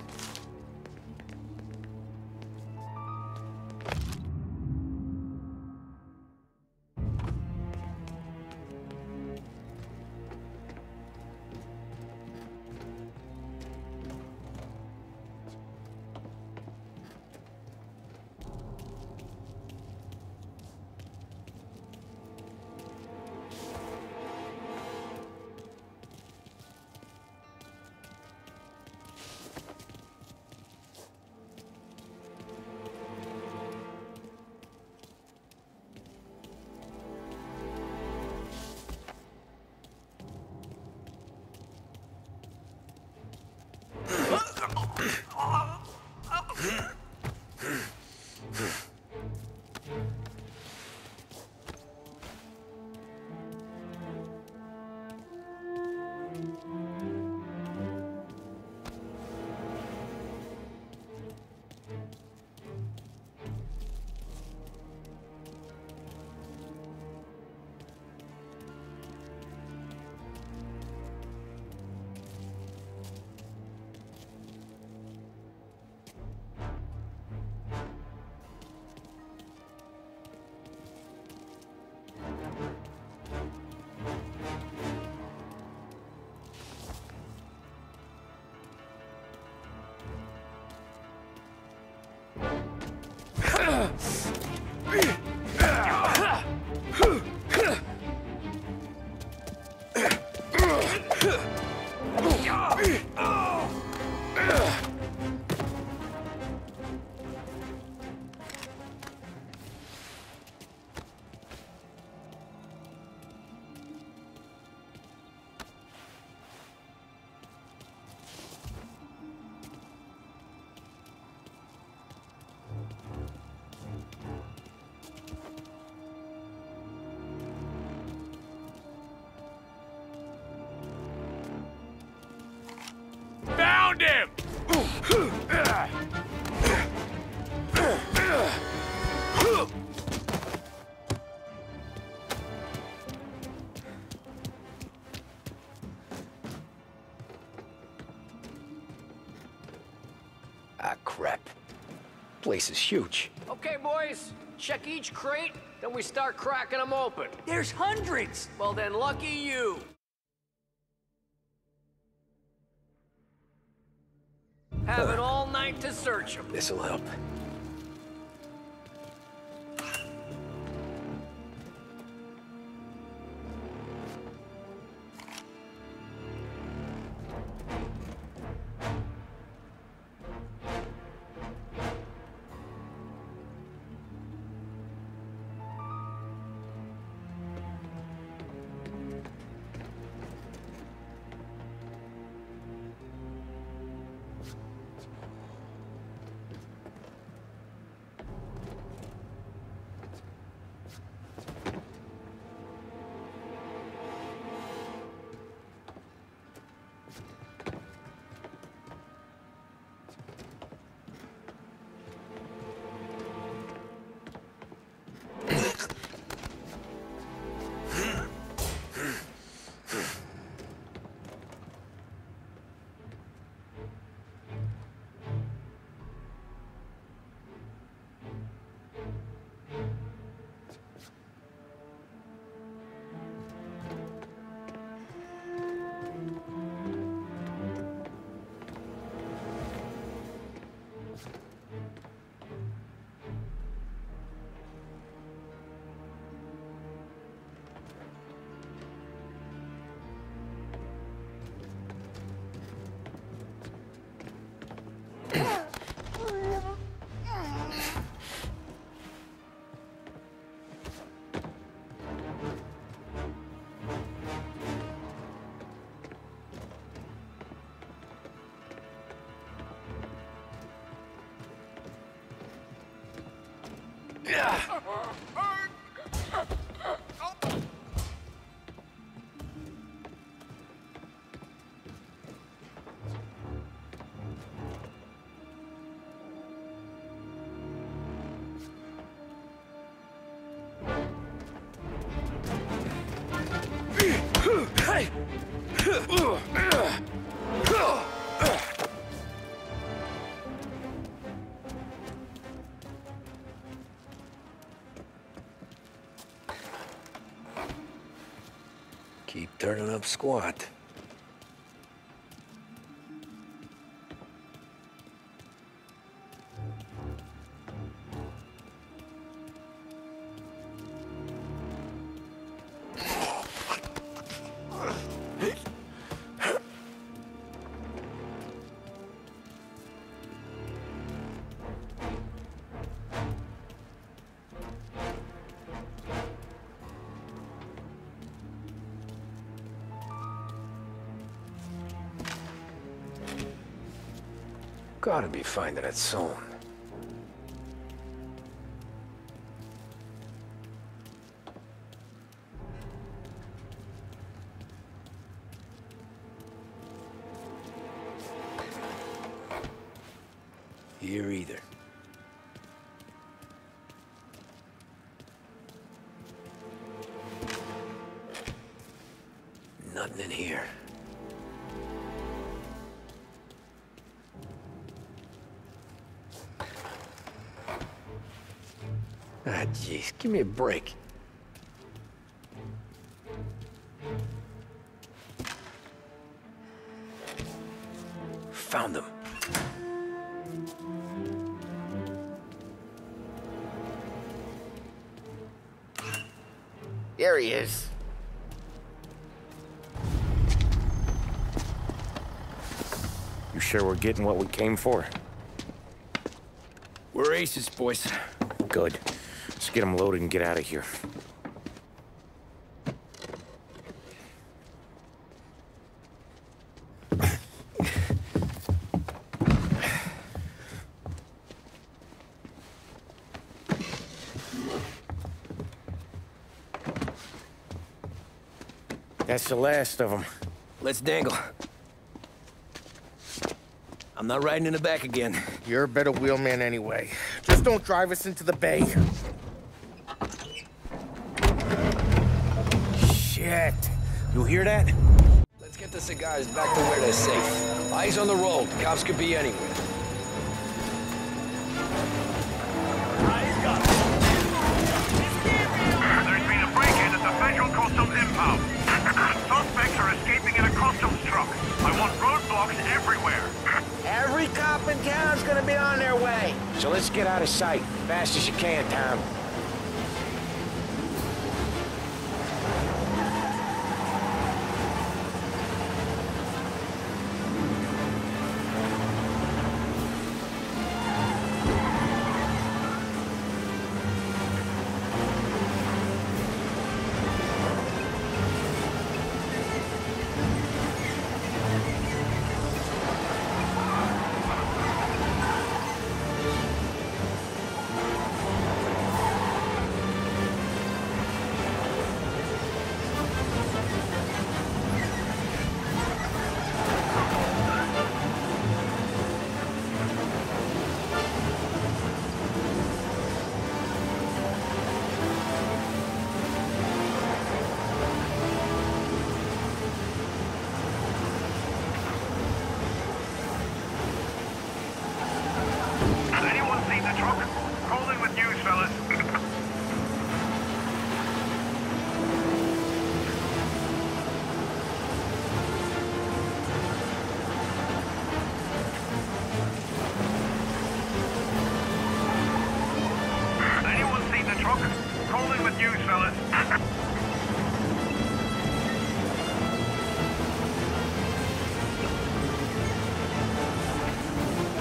Found him! Ah, crap. Place is huge. Okay, boys. Check each crate, then we start cracking them open. There's hundreds! Well then, lucky you. Have it all night to search them. This'll help. turning up squat. Gotta be finding it soon. Here either. Nothing in here. Ah, jeez, give me a break. Found him. There he is. You sure we're getting what we came for? We're aces, boys. Good. Let's get them loaded and get out of here. That's the last of them. Let's dangle. I'm not riding in the back again. You're a better wheelman anyway. Just don't drive us into the bay. Shit. You hear that? Let's get the cigars back to where they're safe. Eyes on the road. Cops could be anywhere. There's been a break-in at the Federal Customs impound. Suspects are escaping in a customs truck. I want roadblocks everywhere. Every cop in town's gonna be on their way. So let's get out of sight. Fast as you can, Tom.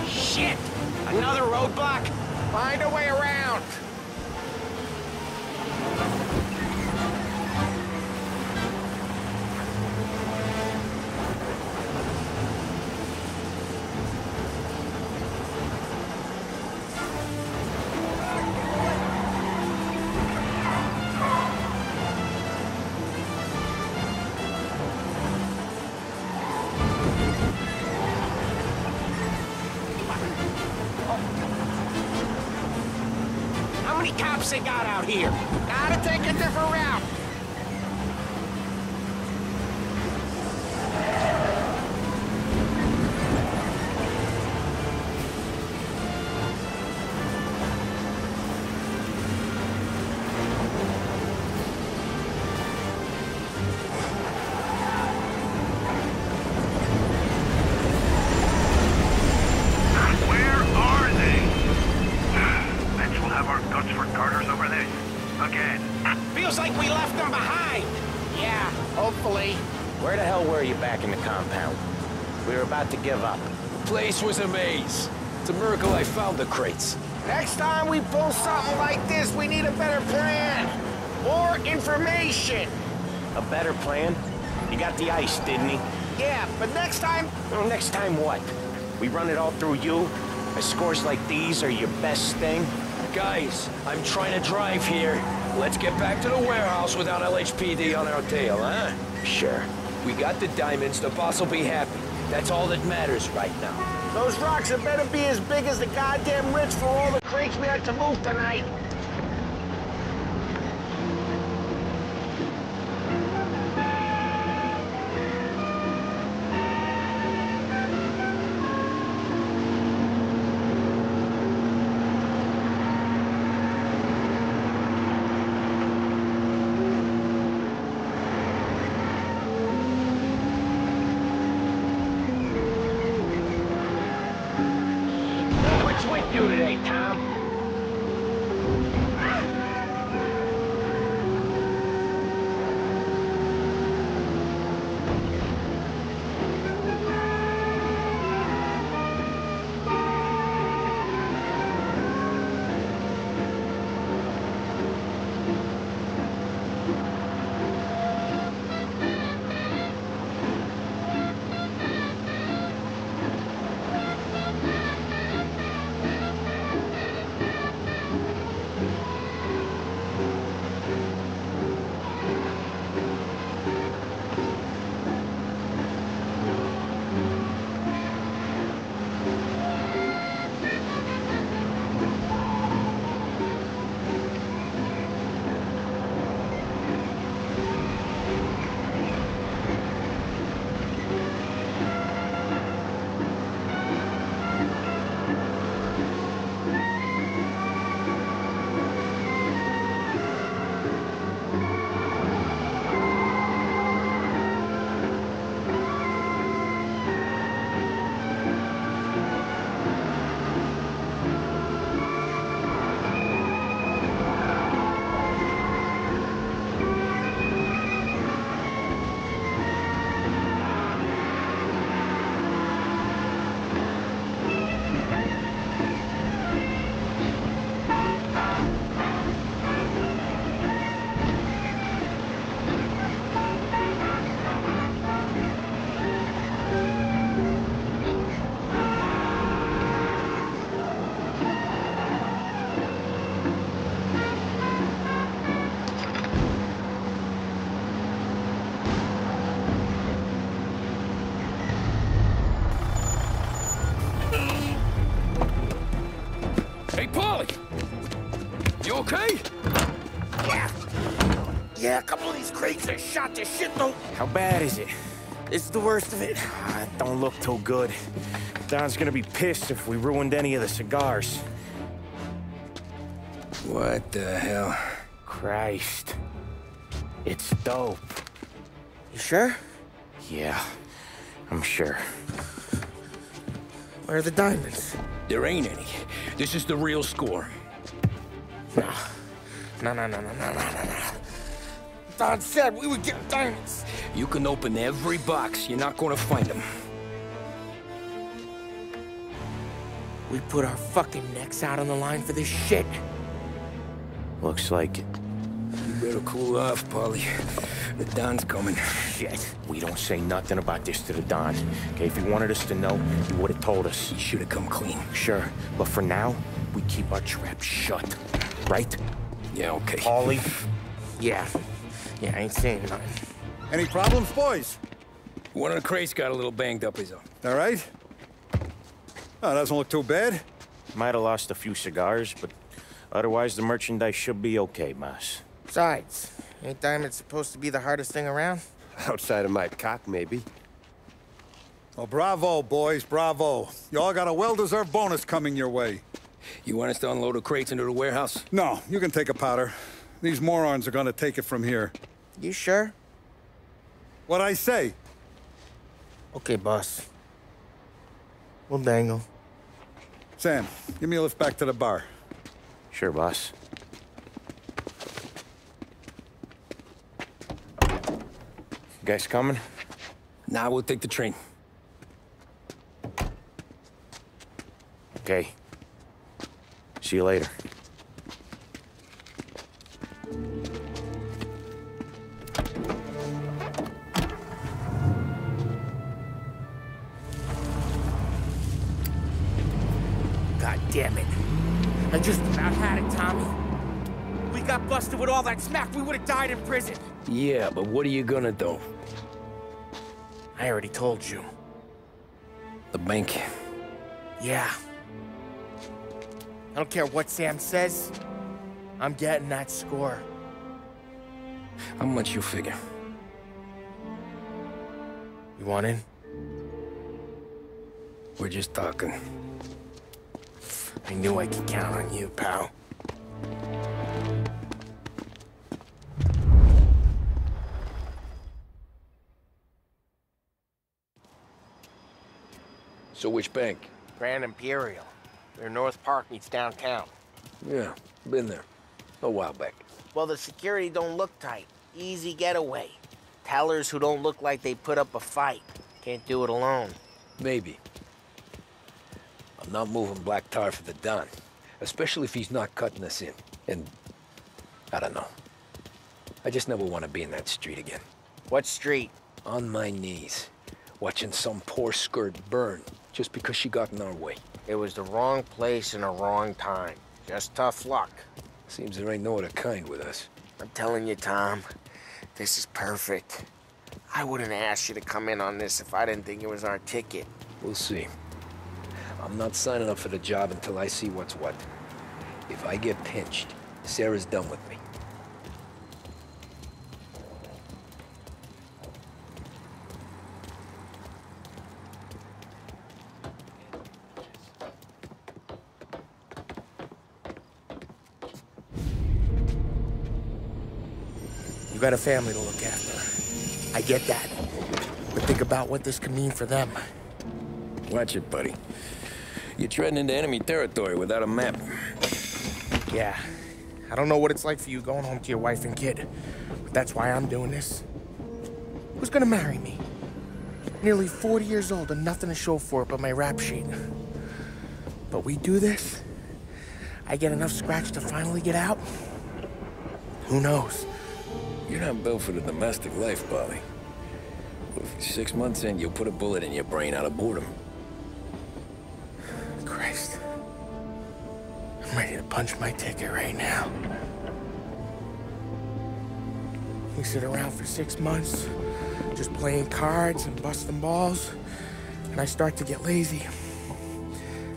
Shit! Another roadblock? Find a way around. How many cops they got out here? Gotta take a different route. We were about to give up. The place was a maze. It's a miracle I found the crates. Next time we pull something like this, we need a better plan. More information. A better plan? He got the ice, didn't he? Yeah, but next time... Well, next time what? We run it all through you? Scores like these are your best thing? Guys, I'm trying to drive here. Let's get back to the warehouse without LHPD on our tail, huh? Sure. We got the diamonds, the boss will be happy. That's all that matters right now. Those rocks had better be as big as the goddamn ridge for all the crates we had to move tonight. You today, Tom? okay? Yeah, a couple of these crates are shot to shit, though. How bad is it? It's the worst of it. It don't look too good. Don's gonna be pissed if we ruined any of the cigars. What the hell? Christ. It's dope. You sure? Yeah, I'm sure. Where are the diamonds? There ain't any. This is the real score. No. No. Don said we would get diamonds. You can open every box. You're not gonna find them. We put our fucking necks out on the line for this shit. Looks like it. You better cool off, Polly. The Don's coming. Shit. We don't say nothing about this to the Don. Okay, if he wanted us to know, he would have told us. He should have come clean. Sure, but for now, we keep our trap shut. Right? Yeah, okay. Paulie? Yeah, I ain't saying nothing. Any problems, boys? One of the crates got a little banged up, is all. All right? Oh, doesn't look too bad. Might have lost a few cigars, but otherwise the merchandise should be okay, boss. Besides, ain't diamonds supposed to be the hardest thing around? Outside of my cock, maybe. Well, bravo, boys, bravo. You all got a well-deserved bonus coming your way. You want us to unload the crates into the warehouse? No, you can take a powder. These morons are gonna take it from here. You sure? What'd I say? Okay, boss. We'll dangle. Sam, give me a lift back to the bar. Sure, boss. You guys coming? Nah, we'll take the train. Okay. See you later. God damn it. I just about had it, Tommy. We got busted with all that smack, we would have died in prison. Yeah, but what are you gonna do? I already told you. The bank. Yeah. I don't care what Sam says. I'm getting that score. How much you figure? You want in? We're just talking. I knew I could count on you, pal. So which bank? Grand Imperial. Where North Park meets downtown. Yeah, been there. A while back. Well, the security don't look tight. Easy getaway. Tellers who don't look like they put up a fight. Can't do it alone. Maybe. I'm not moving black tar for the Don. Especially if he's not cutting us in. And... I don't know. I just never want to be in that street again. What street? On my knees. Watching some poor skirt burn. Just because she got in our way. It was the wrong place and the wrong time. Just tough luck. Seems there ain't no other kind with us. I'm telling you, Tom. This is perfect. I wouldn't ask you to come in on this if I didn't think it was our ticket. We'll see. I'm not signing up for the job until I see what's what. If I get pinched, Sarah's done with me. You got a family to look after. I get that. But think about what this could mean for them. Watch it, buddy. You're treading into enemy territory without a map. Yeah. I don't know what it's like for you going home to your wife and kid. But that's why I'm doing this. Who's gonna marry me? Nearly 40 years old and nothing to show for it but my rap sheet. But we do this, I get enough scratch to finally get out? Who knows? You're not built for the domestic life, Polly. But if 6 months in, you'll put a bullet in your brain out of boredom. Christ. I'm ready to punch my ticket right now. We sit around for 6 months, just playing cards and busting balls, and I start to get lazy.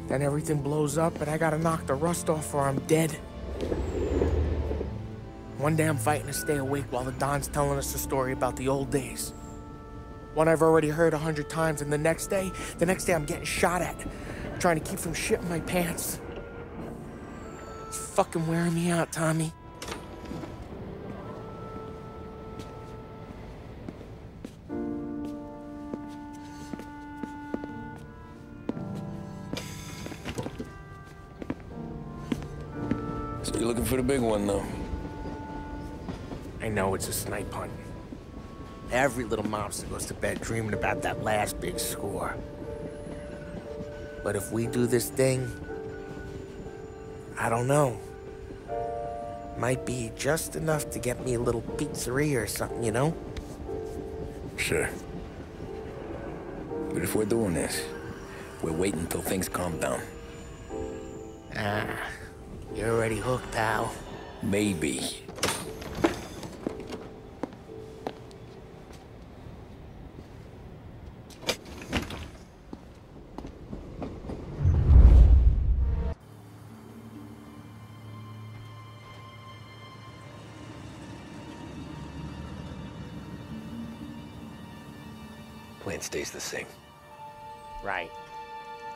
Then everything blows up, and I gotta knock the rust off or I'm dead. One day I'm fighting to stay awake while the Don's telling us a story about the old days. One I've already heard 100 times, and the next day I'm getting shot at, trying to keep from shitting my pants. It's fucking wearing me out, Tommy. So you're looking for the big one, though? I know it's a snipe hunt. Every little mobster goes to bed dreaming about that last big score. But if we do this thing, I don't know. Might be just enough to get me a little pizzeria or something, you know? Sure. But if we're doing this, we're waiting until things calm down. Ah, you're already hooked, pal. Maybe. Plan stays the same. Right.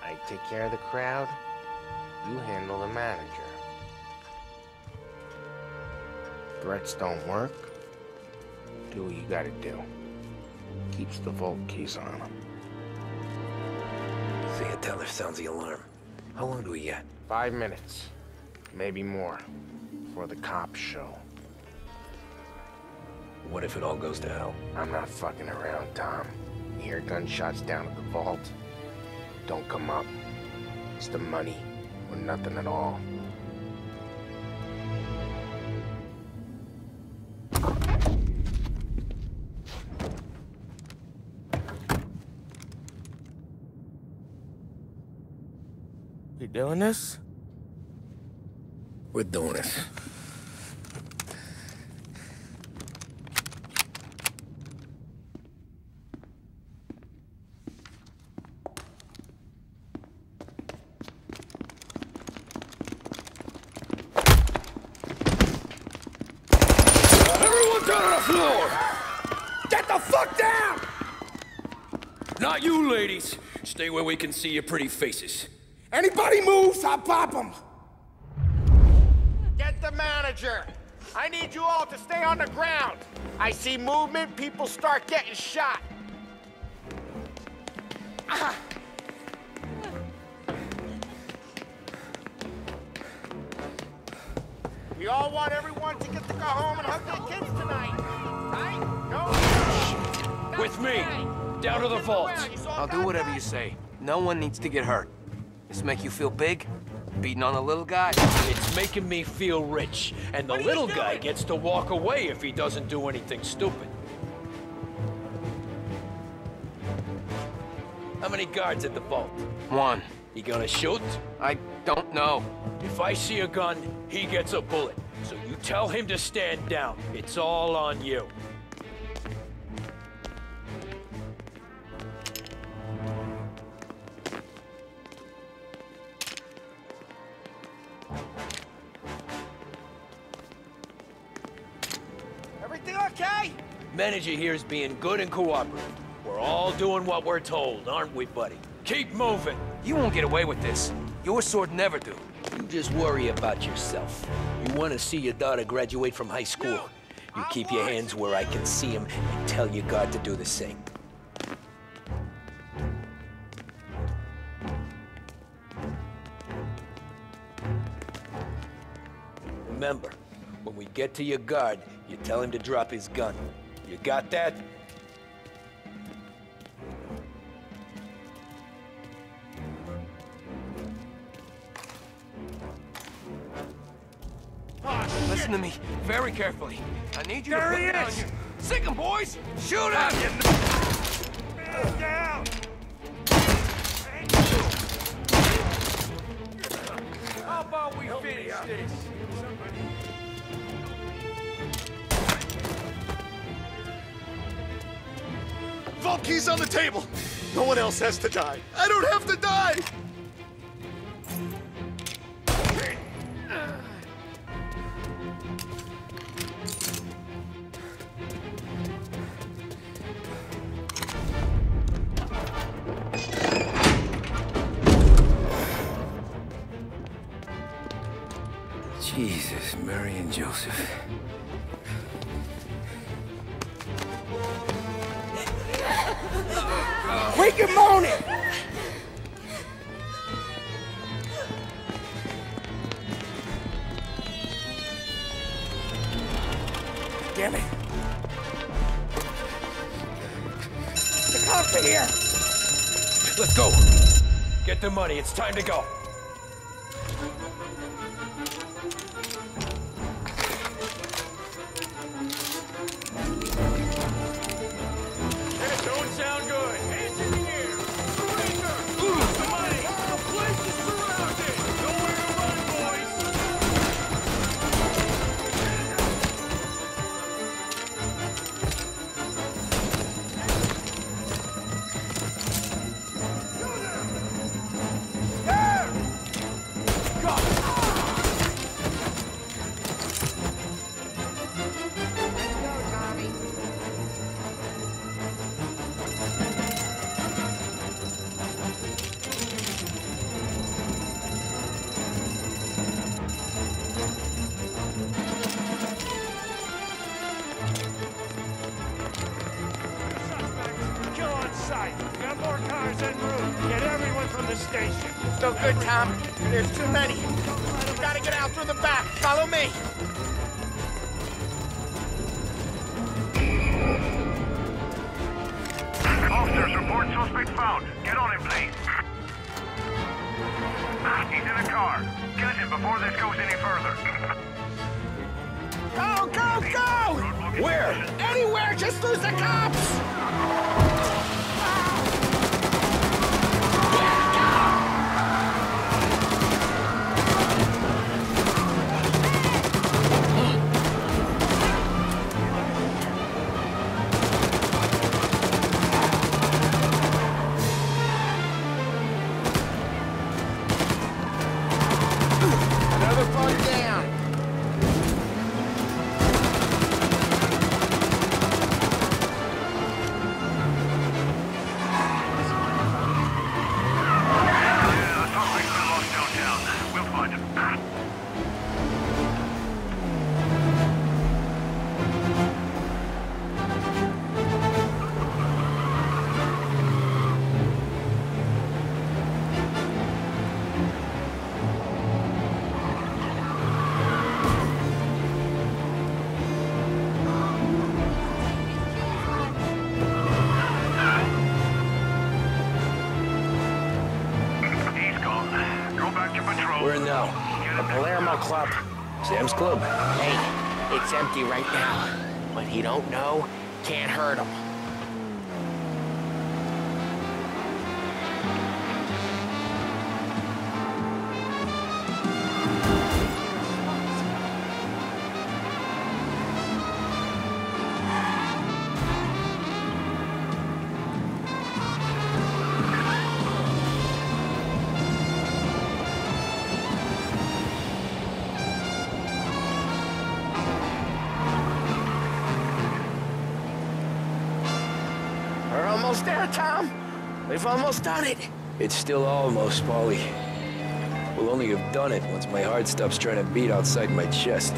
I take care of the crowd, you handle the manager. Threats don't work, do what you gotta do. Keeps the vault keys on him. See a teller sounds the alarm. How long do we get? 5 minutes, maybe more, before the cops show. What if it all goes to hell? I'm not fucking around, Tom. You hear gunshots down at the vault? Don't come up. It's the money, or nothing at all. You doing this? We're doing this. Everyone down on the floor! Get the fuck down! Not you, ladies. Stay where we can see your pretty faces. Anybody moves, I'll pop them! Get the manager! I need you all to stay on the ground. I see movement, people start getting shot. Ah. We all want everyone to get to go home and hug their kids tonight. Right? No? With me. Down to the vault. I'll do whatever you say. No one needs to get hurt. This make you feel big? Beating on the little guy? It's making me feel rich. And the little guy gets to walk away if he doesn't do anything stupid. How many guards at the vault? One. You gonna shoot? I don't know. If I see a gun, he gets a bullet. So you tell him to stand down. It's all on you. Everything okay? Manager here is being good and cooperative. We're all doing what we're told, aren't we, buddy? Keep moving. You won't get away with this. Your sword never do. You just worry about yourself. You want to see your daughter graduate from high school. You keep your hands where I can see them and tell your guard to do the same. Remember, when we get to your guard, you tell him to drop his gun. You got that? Listen to me very carefully. I need you to put There he down is! your... Sick him, boys! Shoot him! Man down! How about we finish this? Vault key's on the table! No one else has to die. I don't have to die! Jesus, Mary and Joseph. Wake him on it! Damn it. The cops are here! Let's go. Get the money. It's time to go. Don't sound good. Hands in the air. Surrender. The money. The place is surrounded. Nowhere to run, boys. Kill on sight. Got more cars en route. Get everyone from the station. No good, Tom. There's too many. We gotta get out through the back. Follow me. Officers report suspect found. Get on him, please. in a car. Get him before this goes any further. Go, go, go! Where? Anywhere, just lose the cops! Another bug down. Where now? The Palermo Club. Sam's Club? Hey, it's empty right now. But he don't know, can't hurt him. We're almost there, Tom. We've almost done it. It's still almost, Paulie. We'll only have done it once my heart stops trying to beat outside my chest.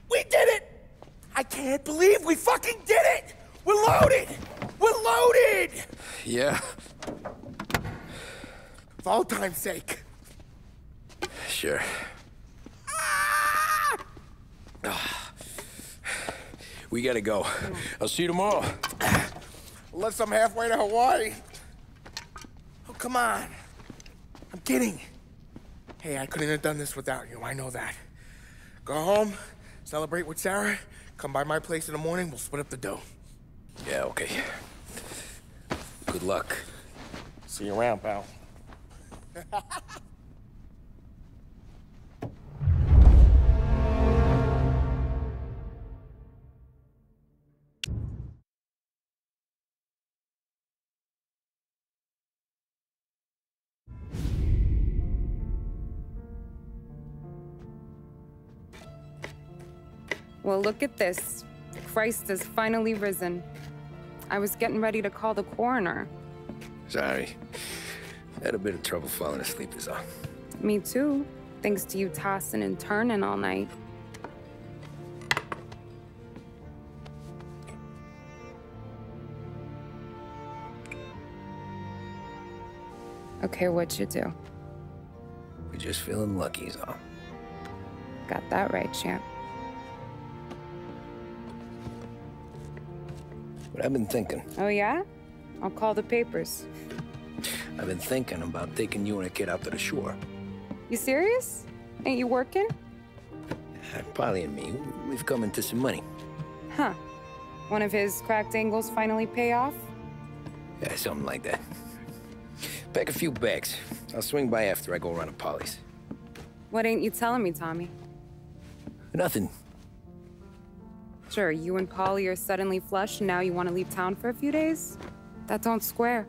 We did it! I can't believe we fucking did it! We're loaded! We're loaded! Yeah, For all time's sake. sure. We gotta go. I'll see you tomorrow. Unless I'm halfway to Hawaii. Oh, come on. I'm kidding. Hey, I couldn't have done this without you. I know that. Go home, celebrate with Sarah, come by my place in the morning, we'll split up the dough. Yeah, okay. Good luck. See you around, pal. Well, look at this. Christ has finally risen. I was getting ready to call the coroner. Sorry. Had a bit of trouble falling asleep is all. Me too, thanks to you tossing and turning all night. Okay, what'd you do? We're just feeling lucky is all. Got that right, champ. But I've been thinking. Oh, yeah? I'll call the papers. I've been thinking about taking you and a kid out to the shore. You serious? Ain't you working? Polly and me, we've come into some money. Huh. One of his cracked angles finally pay off? Yeah, something like that. Pack a few bags. I'll swing by after I go around to Polly's. What ain't you telling me, Tommy? Nothing. Sure, you and Polly are suddenly flush and now you want to leave town for a few days? That don't square.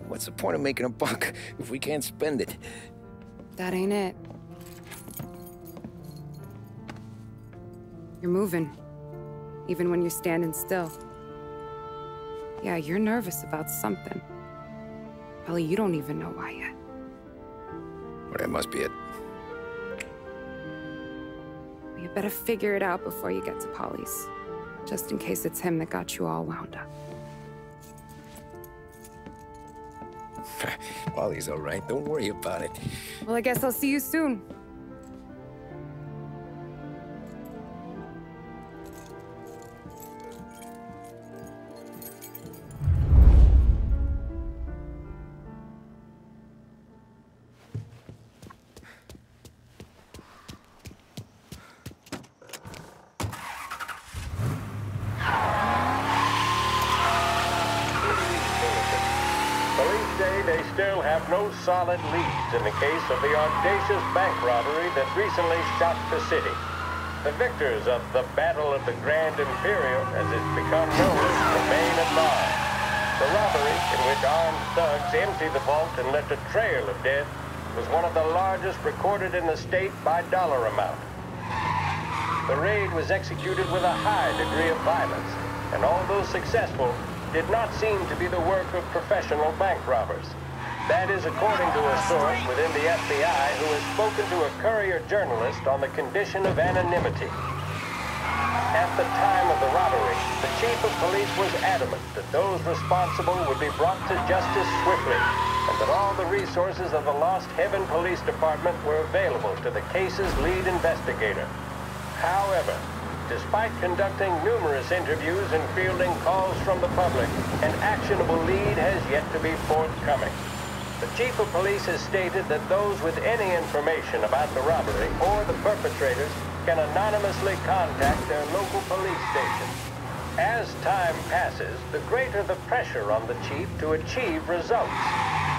What's the point of making a buck if we can't spend it? That ain't it. You're moving, even when you're standing still. Yeah, you're nervous about something. Probably you don't even know why yet. Well, that must be it. You better figure it out before you get to Polly's. Just in case it's him that got you all wound up. Polly's all right. Don't worry about it. Well, I guess I'll see you soon. They still have no solid leads in the case of the audacious bank robbery that recently shocked the city. The victors of the Battle of the Grand Imperial, as it's become known, remain at large. The robbery, in which armed thugs emptied the vault and left a trail of death, was one of the largest recorded in the state by dollar amount. The raid was executed with a high degree of violence, and although successful, did not seem to be the work of professional bank robbers. That is according to a source within the FBI who has spoken to a Courier journalist on the condition of anonymity. At the time of the robbery, the chief of police was adamant that those responsible would be brought to justice swiftly, and that all the resources of the Lost Heaven Police Department were available to the case's lead investigator. However, despite conducting numerous interviews and fielding calls from the public, an actionable lead has yet to be forthcoming. The chief of police has stated that those with any information about the robbery or the perpetrators can anonymously contact their local police station. As time passes, the greater the pressure on the chief to achieve results.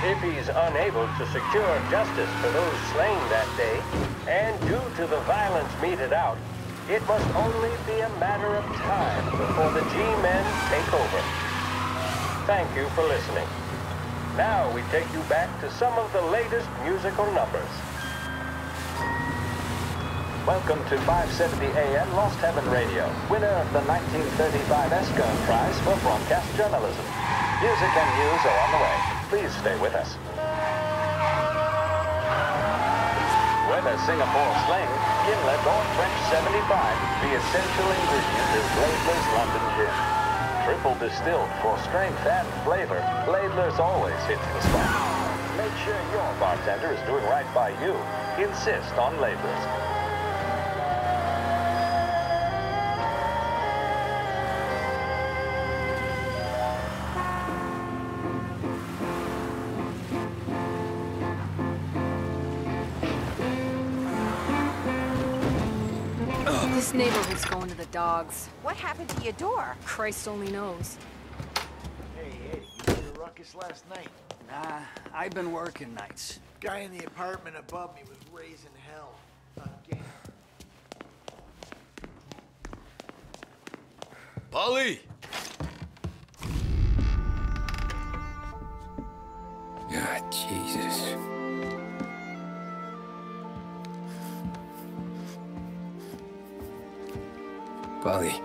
If he's unable to secure justice for those slain that day, and due to the violence meted out, it must only be a matter of time before the G-men take over. Thank you for listening. Now we take you back to some of the latest musical numbers. Welcome to 570 AM Lost Heaven Radio, winner of the 1935 Escone Prize for Broadcast Journalism. Music and news are on the way. Please stay with us. Whether Singapore sling, gimlet, or French 75, the essential ingredient is Laidler's London Gin. Triple distilled for strength and flavor, Laidler's always hits the spot. Make sure your bartender is doing right by you. Insist on Laidler's. This neighborhood's going to the dogs. What happened to your door? Christ only knows. Hey, Eddie, you made a ruckus last night. Nah, I've been working nights. Guy in the apartment above me was raising hell. Again. Polly! God, Jesus. Polly.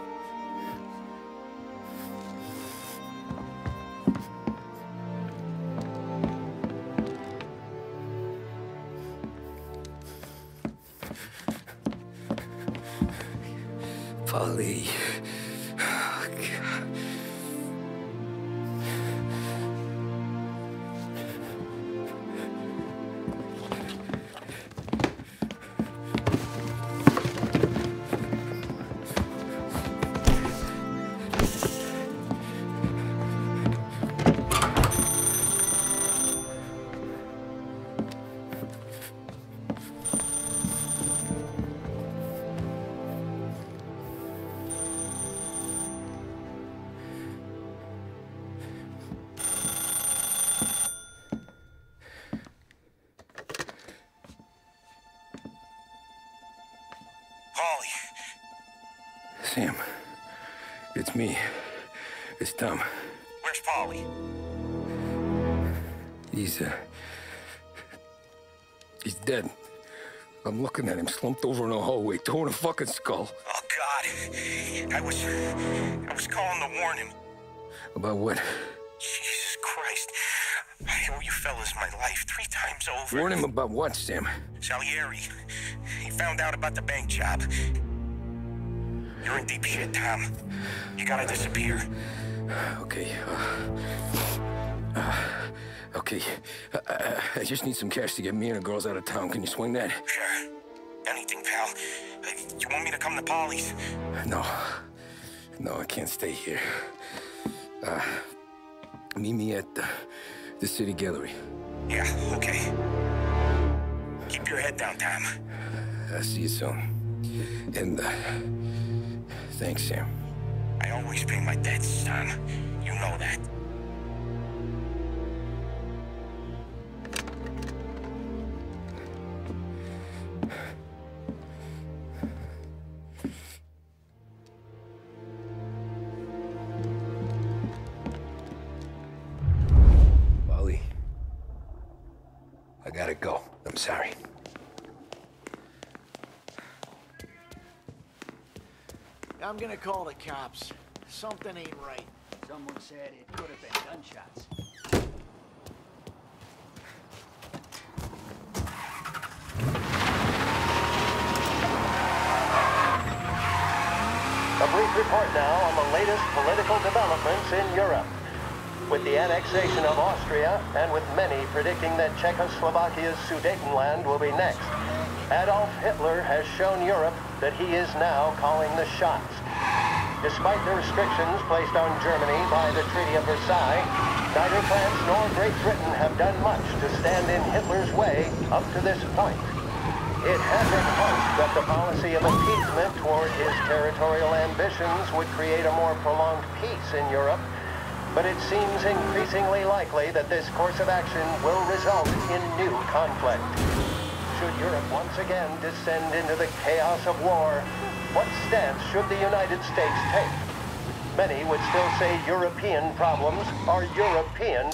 Polly. Oh, God. Sam, it's me. It's Tom. Where's Polly? He's dead. I'm looking at him slumped over in the hallway, torn a fucking skull. Oh, God. I was calling to warn him. About what? Jesus Christ. I owe you fellas my life 3 times over. Warn him about what, Sam? Salieri. He found out about the bank job. You're in deep shit, Tom. You gotta disappear. Okay. Okay. I just need some cash to get me and the girls out of town. Can you swing that? Sure. Anything, pal. You want me to come to Polly's? No. No, I can't stay here. Meet me at the city gallery. Yeah, okay. Keep your head down, Tom. I'll see you soon. And, thanks, Sam. I always pay my debts, Tom. You know that. Wally, I gotta go. I'm sorry. I'm gonna call the cops. Something ain't right. Someone said it could have been gunshots. A brief report now on the latest political developments in Europe. With the annexation of Austria, and with many predicting that Czechoslovakia's Sudetenland will be next, Adolf Hitler has shown Europe that he is now calling the shots. Despite the restrictions placed on Germany by the Treaty of Versailles, neither France nor Great Britain have done much to stand in Hitler's way up to this point. It had been hoped that the policy of appeasement toward his territorial ambitions would create a more prolonged peace in Europe, but it seems increasingly likely that this course of action will result in new conflict. Should Europe once again descend into the chaos of war, what stance should the United States take? Many would still say European problems are European.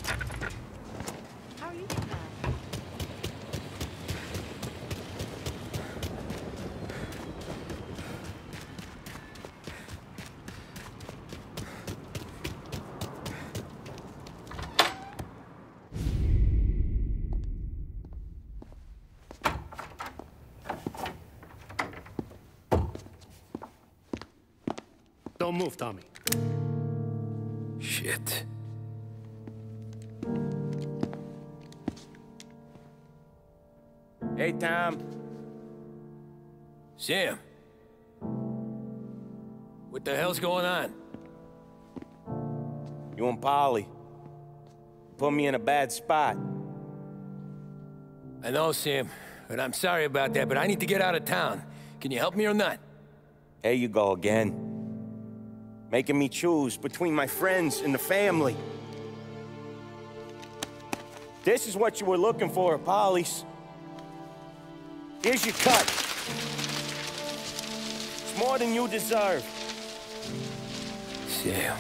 Don't move, Tommy. Shit. Hey, Tom. Sam. What the hell's going on? You and Polly put me in a bad spot. I know, Sam, and I'm sorry about that, but I need to get out of town. Can you help me or not? There you go again. Making me choose between my friends and the family. This is what you were looking for at Polly's. Here's your cut. It's more than you deserve. Sam.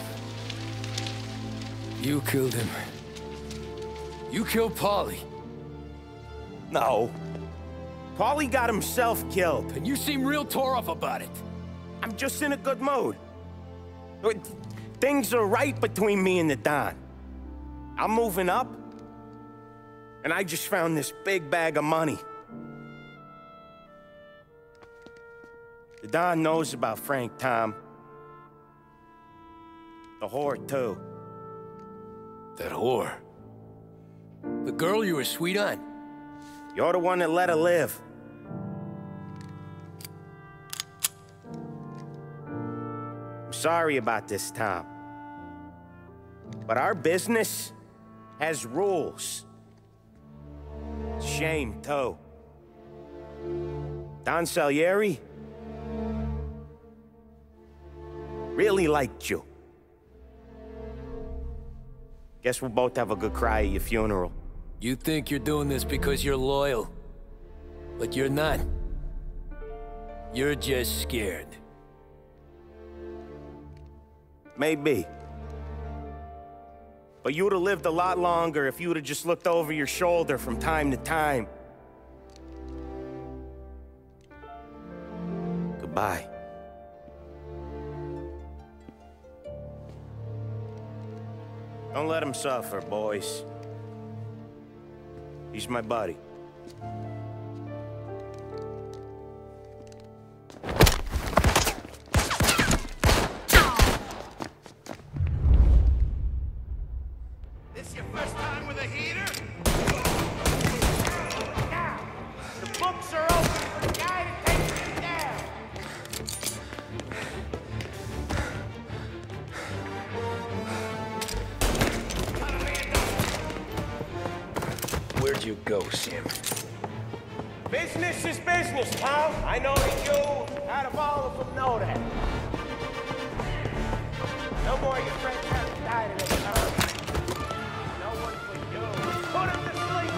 You killed him. You killed Paulie. No. Paulie got himself killed. And you seem real tore up about it. I'm just in a good mood. Things are right between me and the Don. I'm moving up, and I just found this big bag of money. The Don knows about Frank, Tom. The whore, too. That whore? The girl you were sweet on? You're the one that let her live. I'm sorry about this, Tom. But our business has rules. Shame, too. Don Salieri really liked you. Guess we'll both have a good cry at your funeral. You think you're doing this because you're loyal, but you're not. You're just scared. Maybe. But you would have lived a lot longer if you would have just looked over your shoulder from time to time. Goodbye. Don't let him suffer, boys. He's my buddy. This your first time with a heater? Now, the books are open for the guy to take me down. Where'd you go, Sam? Business is business, Tom. I know that you, out of all of them, know that. No more of your friends haven't died of it, Tom. No one for you. Put him to sleep.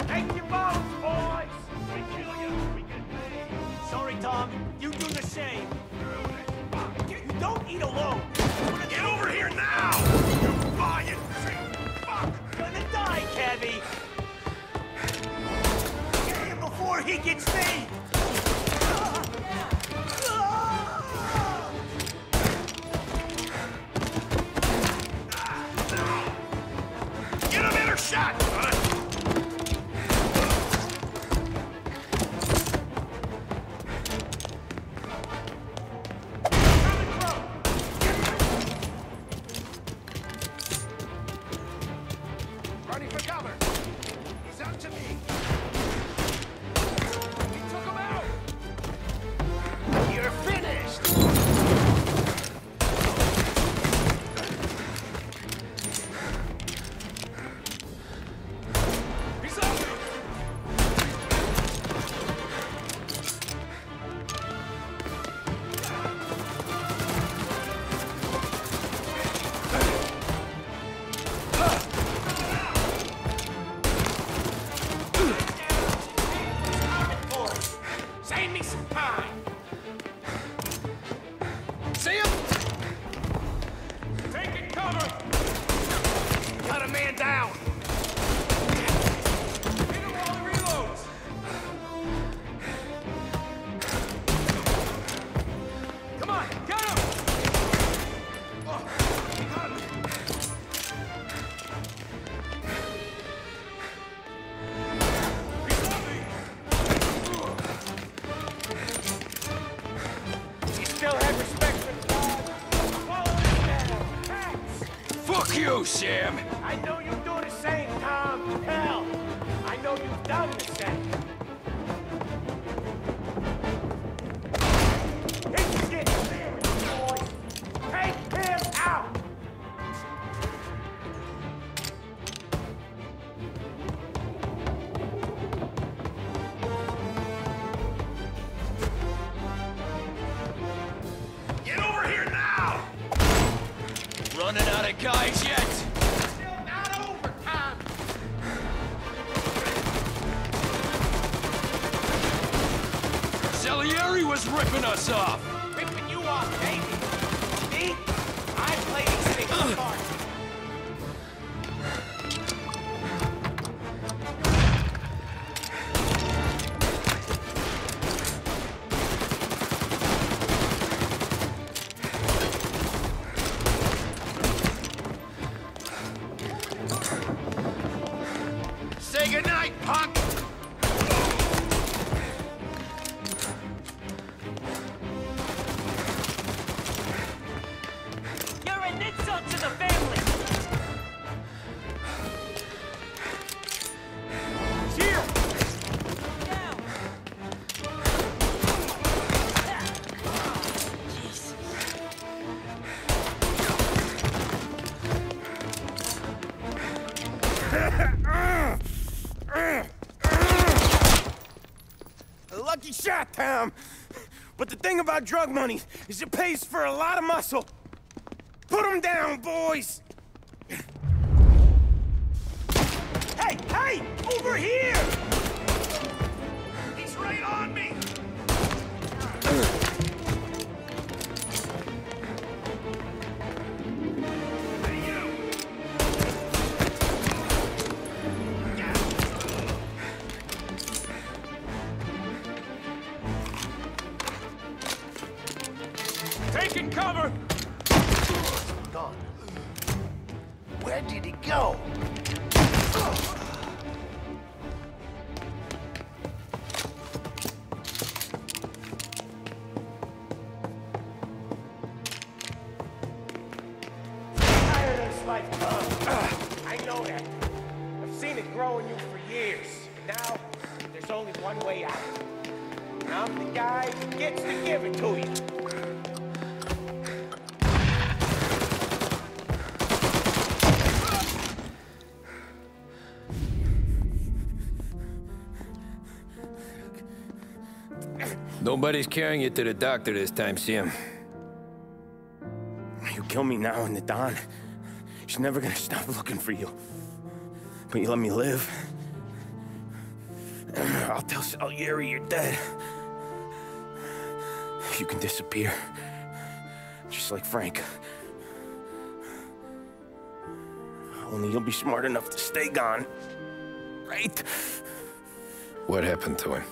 Take your bones, boys. We kill you, we get paid. Sorry, Tom. You do the same. You don't eat alone. Get over here now! You lying fuck! Gonna die, Kevy. Get him before he gets me. Get him in her shot, son! Running for cover. He's up to me. We took him out. You're finished. He's up. Save me some time. See him? Taking cover. Got a man down. Hit him while he reloads. Come on, get him. Oh, got him. He's on me. He still had respect for the dog. Follow him down. Thanks. Fuck you, Sam! I know you do the same, Tom. Hell, I know you've done the same. It's getting serious, boys. Take him out. Get over here now! Running out of guys yet? Still not over, Tom. Salieri was ripping us off! Ripping you off, baby. Me? I play these things smart. Say goodnight, punk! You're an insult to the family. He's here! Down. Lucky shot, Tom. But the thing about drug money is it pays for a lot of muscle. Put him down, boys! Hey, hey! Over here! He's right on me! cover! Gone. Where did he go? Tired of this life, Tom. I know that. I've seen it grow in you for years. Now, there's only one way out. And I'm the guy who gets to give it to you. Nobody's carrying you to the doctor this time, Sam. You kill me now in the dawn. She's never gonna stop looking for you. But you let me live. I'll tell Salieri you're dead. You can disappear. Just like Frank. Only you'll be smart enough to stay gone. Right? What happened to him?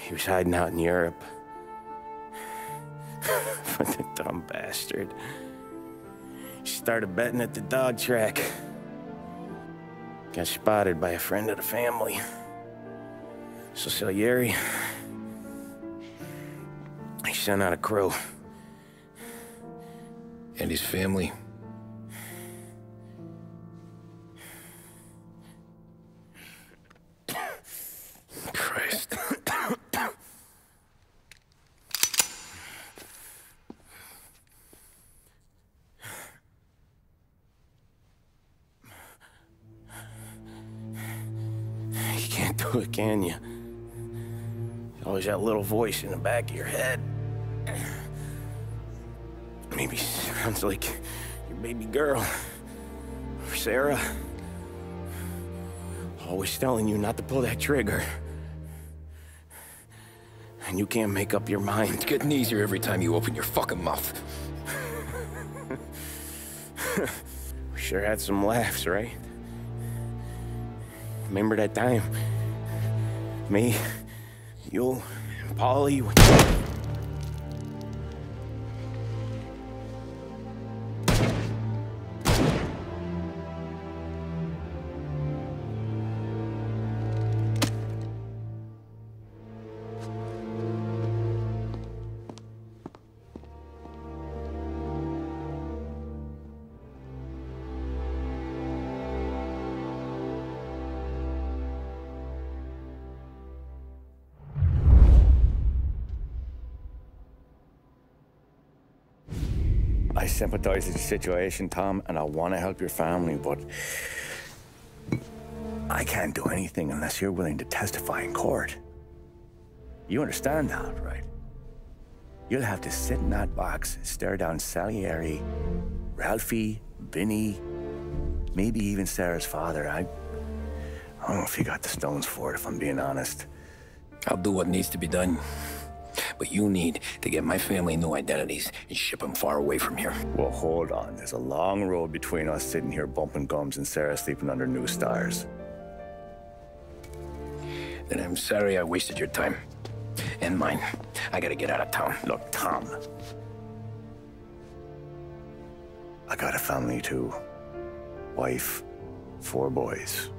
He was hiding out in Europe. But the dumb bastard. He started betting at the dog track. Got spotted by a friend of the family. So Salieri, he sent out a crew. And his family? Christ. You can't do it, can you? Always that little voice in the back of your head. Maybe sounds like your baby girl. Or Sarah. Always telling you not to pull that trigger. And you can't make up your mind. It's getting easier every time you open your fucking mouth. We sure had some laughs, right? Remember that time? Me, you, and Polly. I sympathize with your situation, Tom, and I want to help your family, but I can't do anything unless you're willing to testify in court. You understand that, right? You'll have to sit in that box, stare down Salieri, Ralphie, Vinny, maybe even Sarah's father. I don't know if you got the stones for it, if I'm being honest. I'll do what needs to be done. But you need to get my family new identities and ship them far away from here. Well, hold on. There's a long road between us sitting here bumping gums and Sarah sleeping under new stars. Then I'm sorry I wasted your time. And mine. I gotta get out of town. Look, Tom. I got a family too. Wife, 4 boys.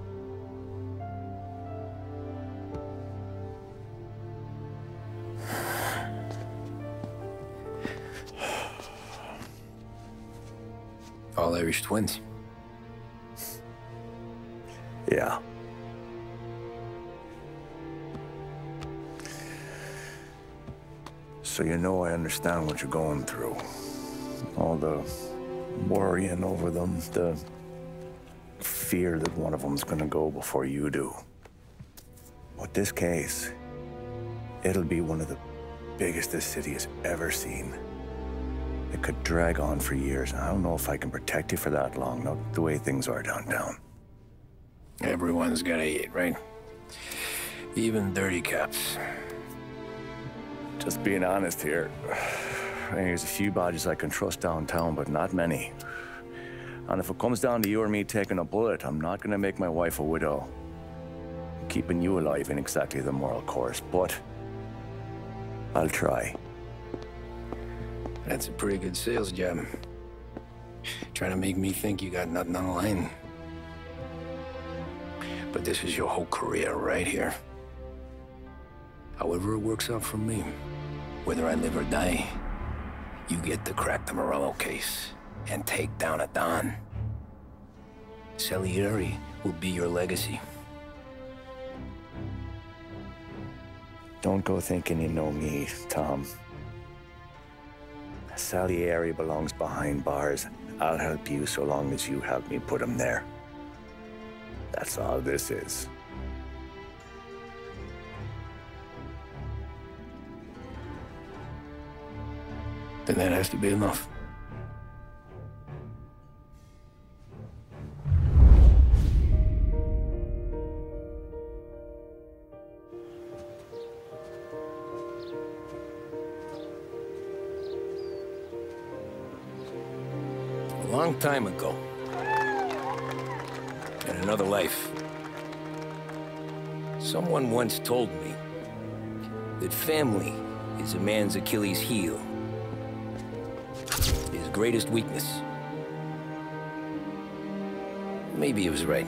All Irish twins. Yeah. So you know I understand what you're going through. All the worrying over them, the fear that one of them's gonna go before you do. But this case, it'll be one of the biggest this city has ever seen. It could drag on for years, and I don't know if I can protect you for that long, not the way things are downtown. Everyone's gotta eat, right? Even dirty cops. Just being honest here, there's a few badges I can trust downtown, but not many. And if it comes down to you or me taking a bullet, I'm not gonna make my wife a widow. Keeping you alive ain't exactly the moral course, but I'll try. That's a pretty good sales job. Trying to make me think you got nothing on the line. But this is your whole career right here. However it works out for me, whether I live or die, you get to crack the Morello case and take down a Don. Salieri will be your legacy. Don't go thinking you know me, Tom. Salieri belongs behind bars. I'll help you so long as you help me put him there. That's all this is. Then that has to be enough. A long time ago, in another life, someone once told me that family is a man's Achilles heel, his greatest weakness. Maybe he was right.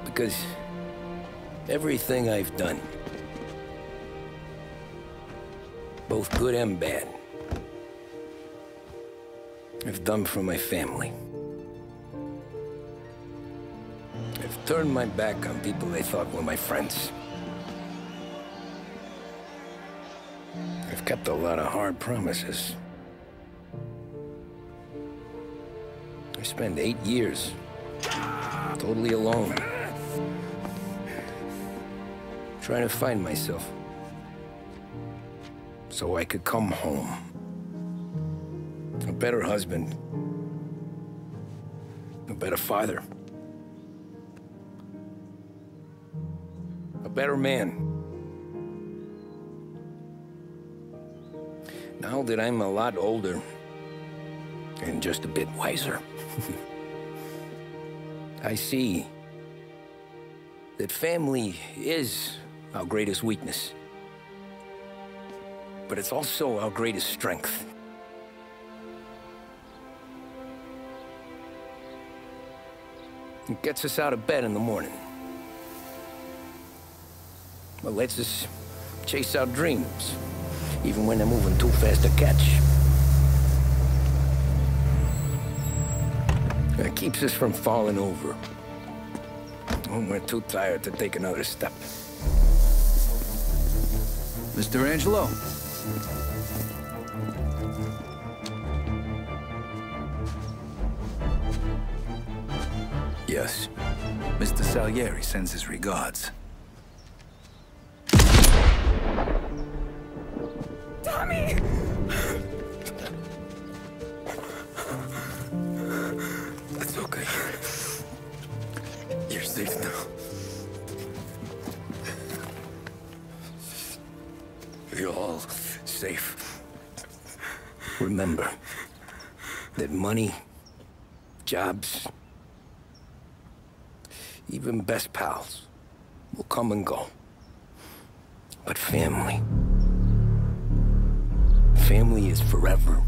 Because everything I've done, both good and bad, I've done for my family. I've turned my back on people they thought were my friends. I've kept a lot of hard promises. I spent 8 years totally alone, trying to find myself so I could come home. A better husband, a better father, a better man. Now that I'm a lot older and just a bit wiser, I see that family is our greatest weakness, but it's also our greatest strength. It gets us out of bed in the morning. It lets us chase our dreams, even when they're moving too fast to catch. It keeps us from falling over when we're too tired to take another step. Mr. Angelo. Yes. Mr. Salieri sends his regards. Tommy! That's okay. You're safe now. You're all safe. Remember that money, jobs, even best pals will come and go. But family is forever.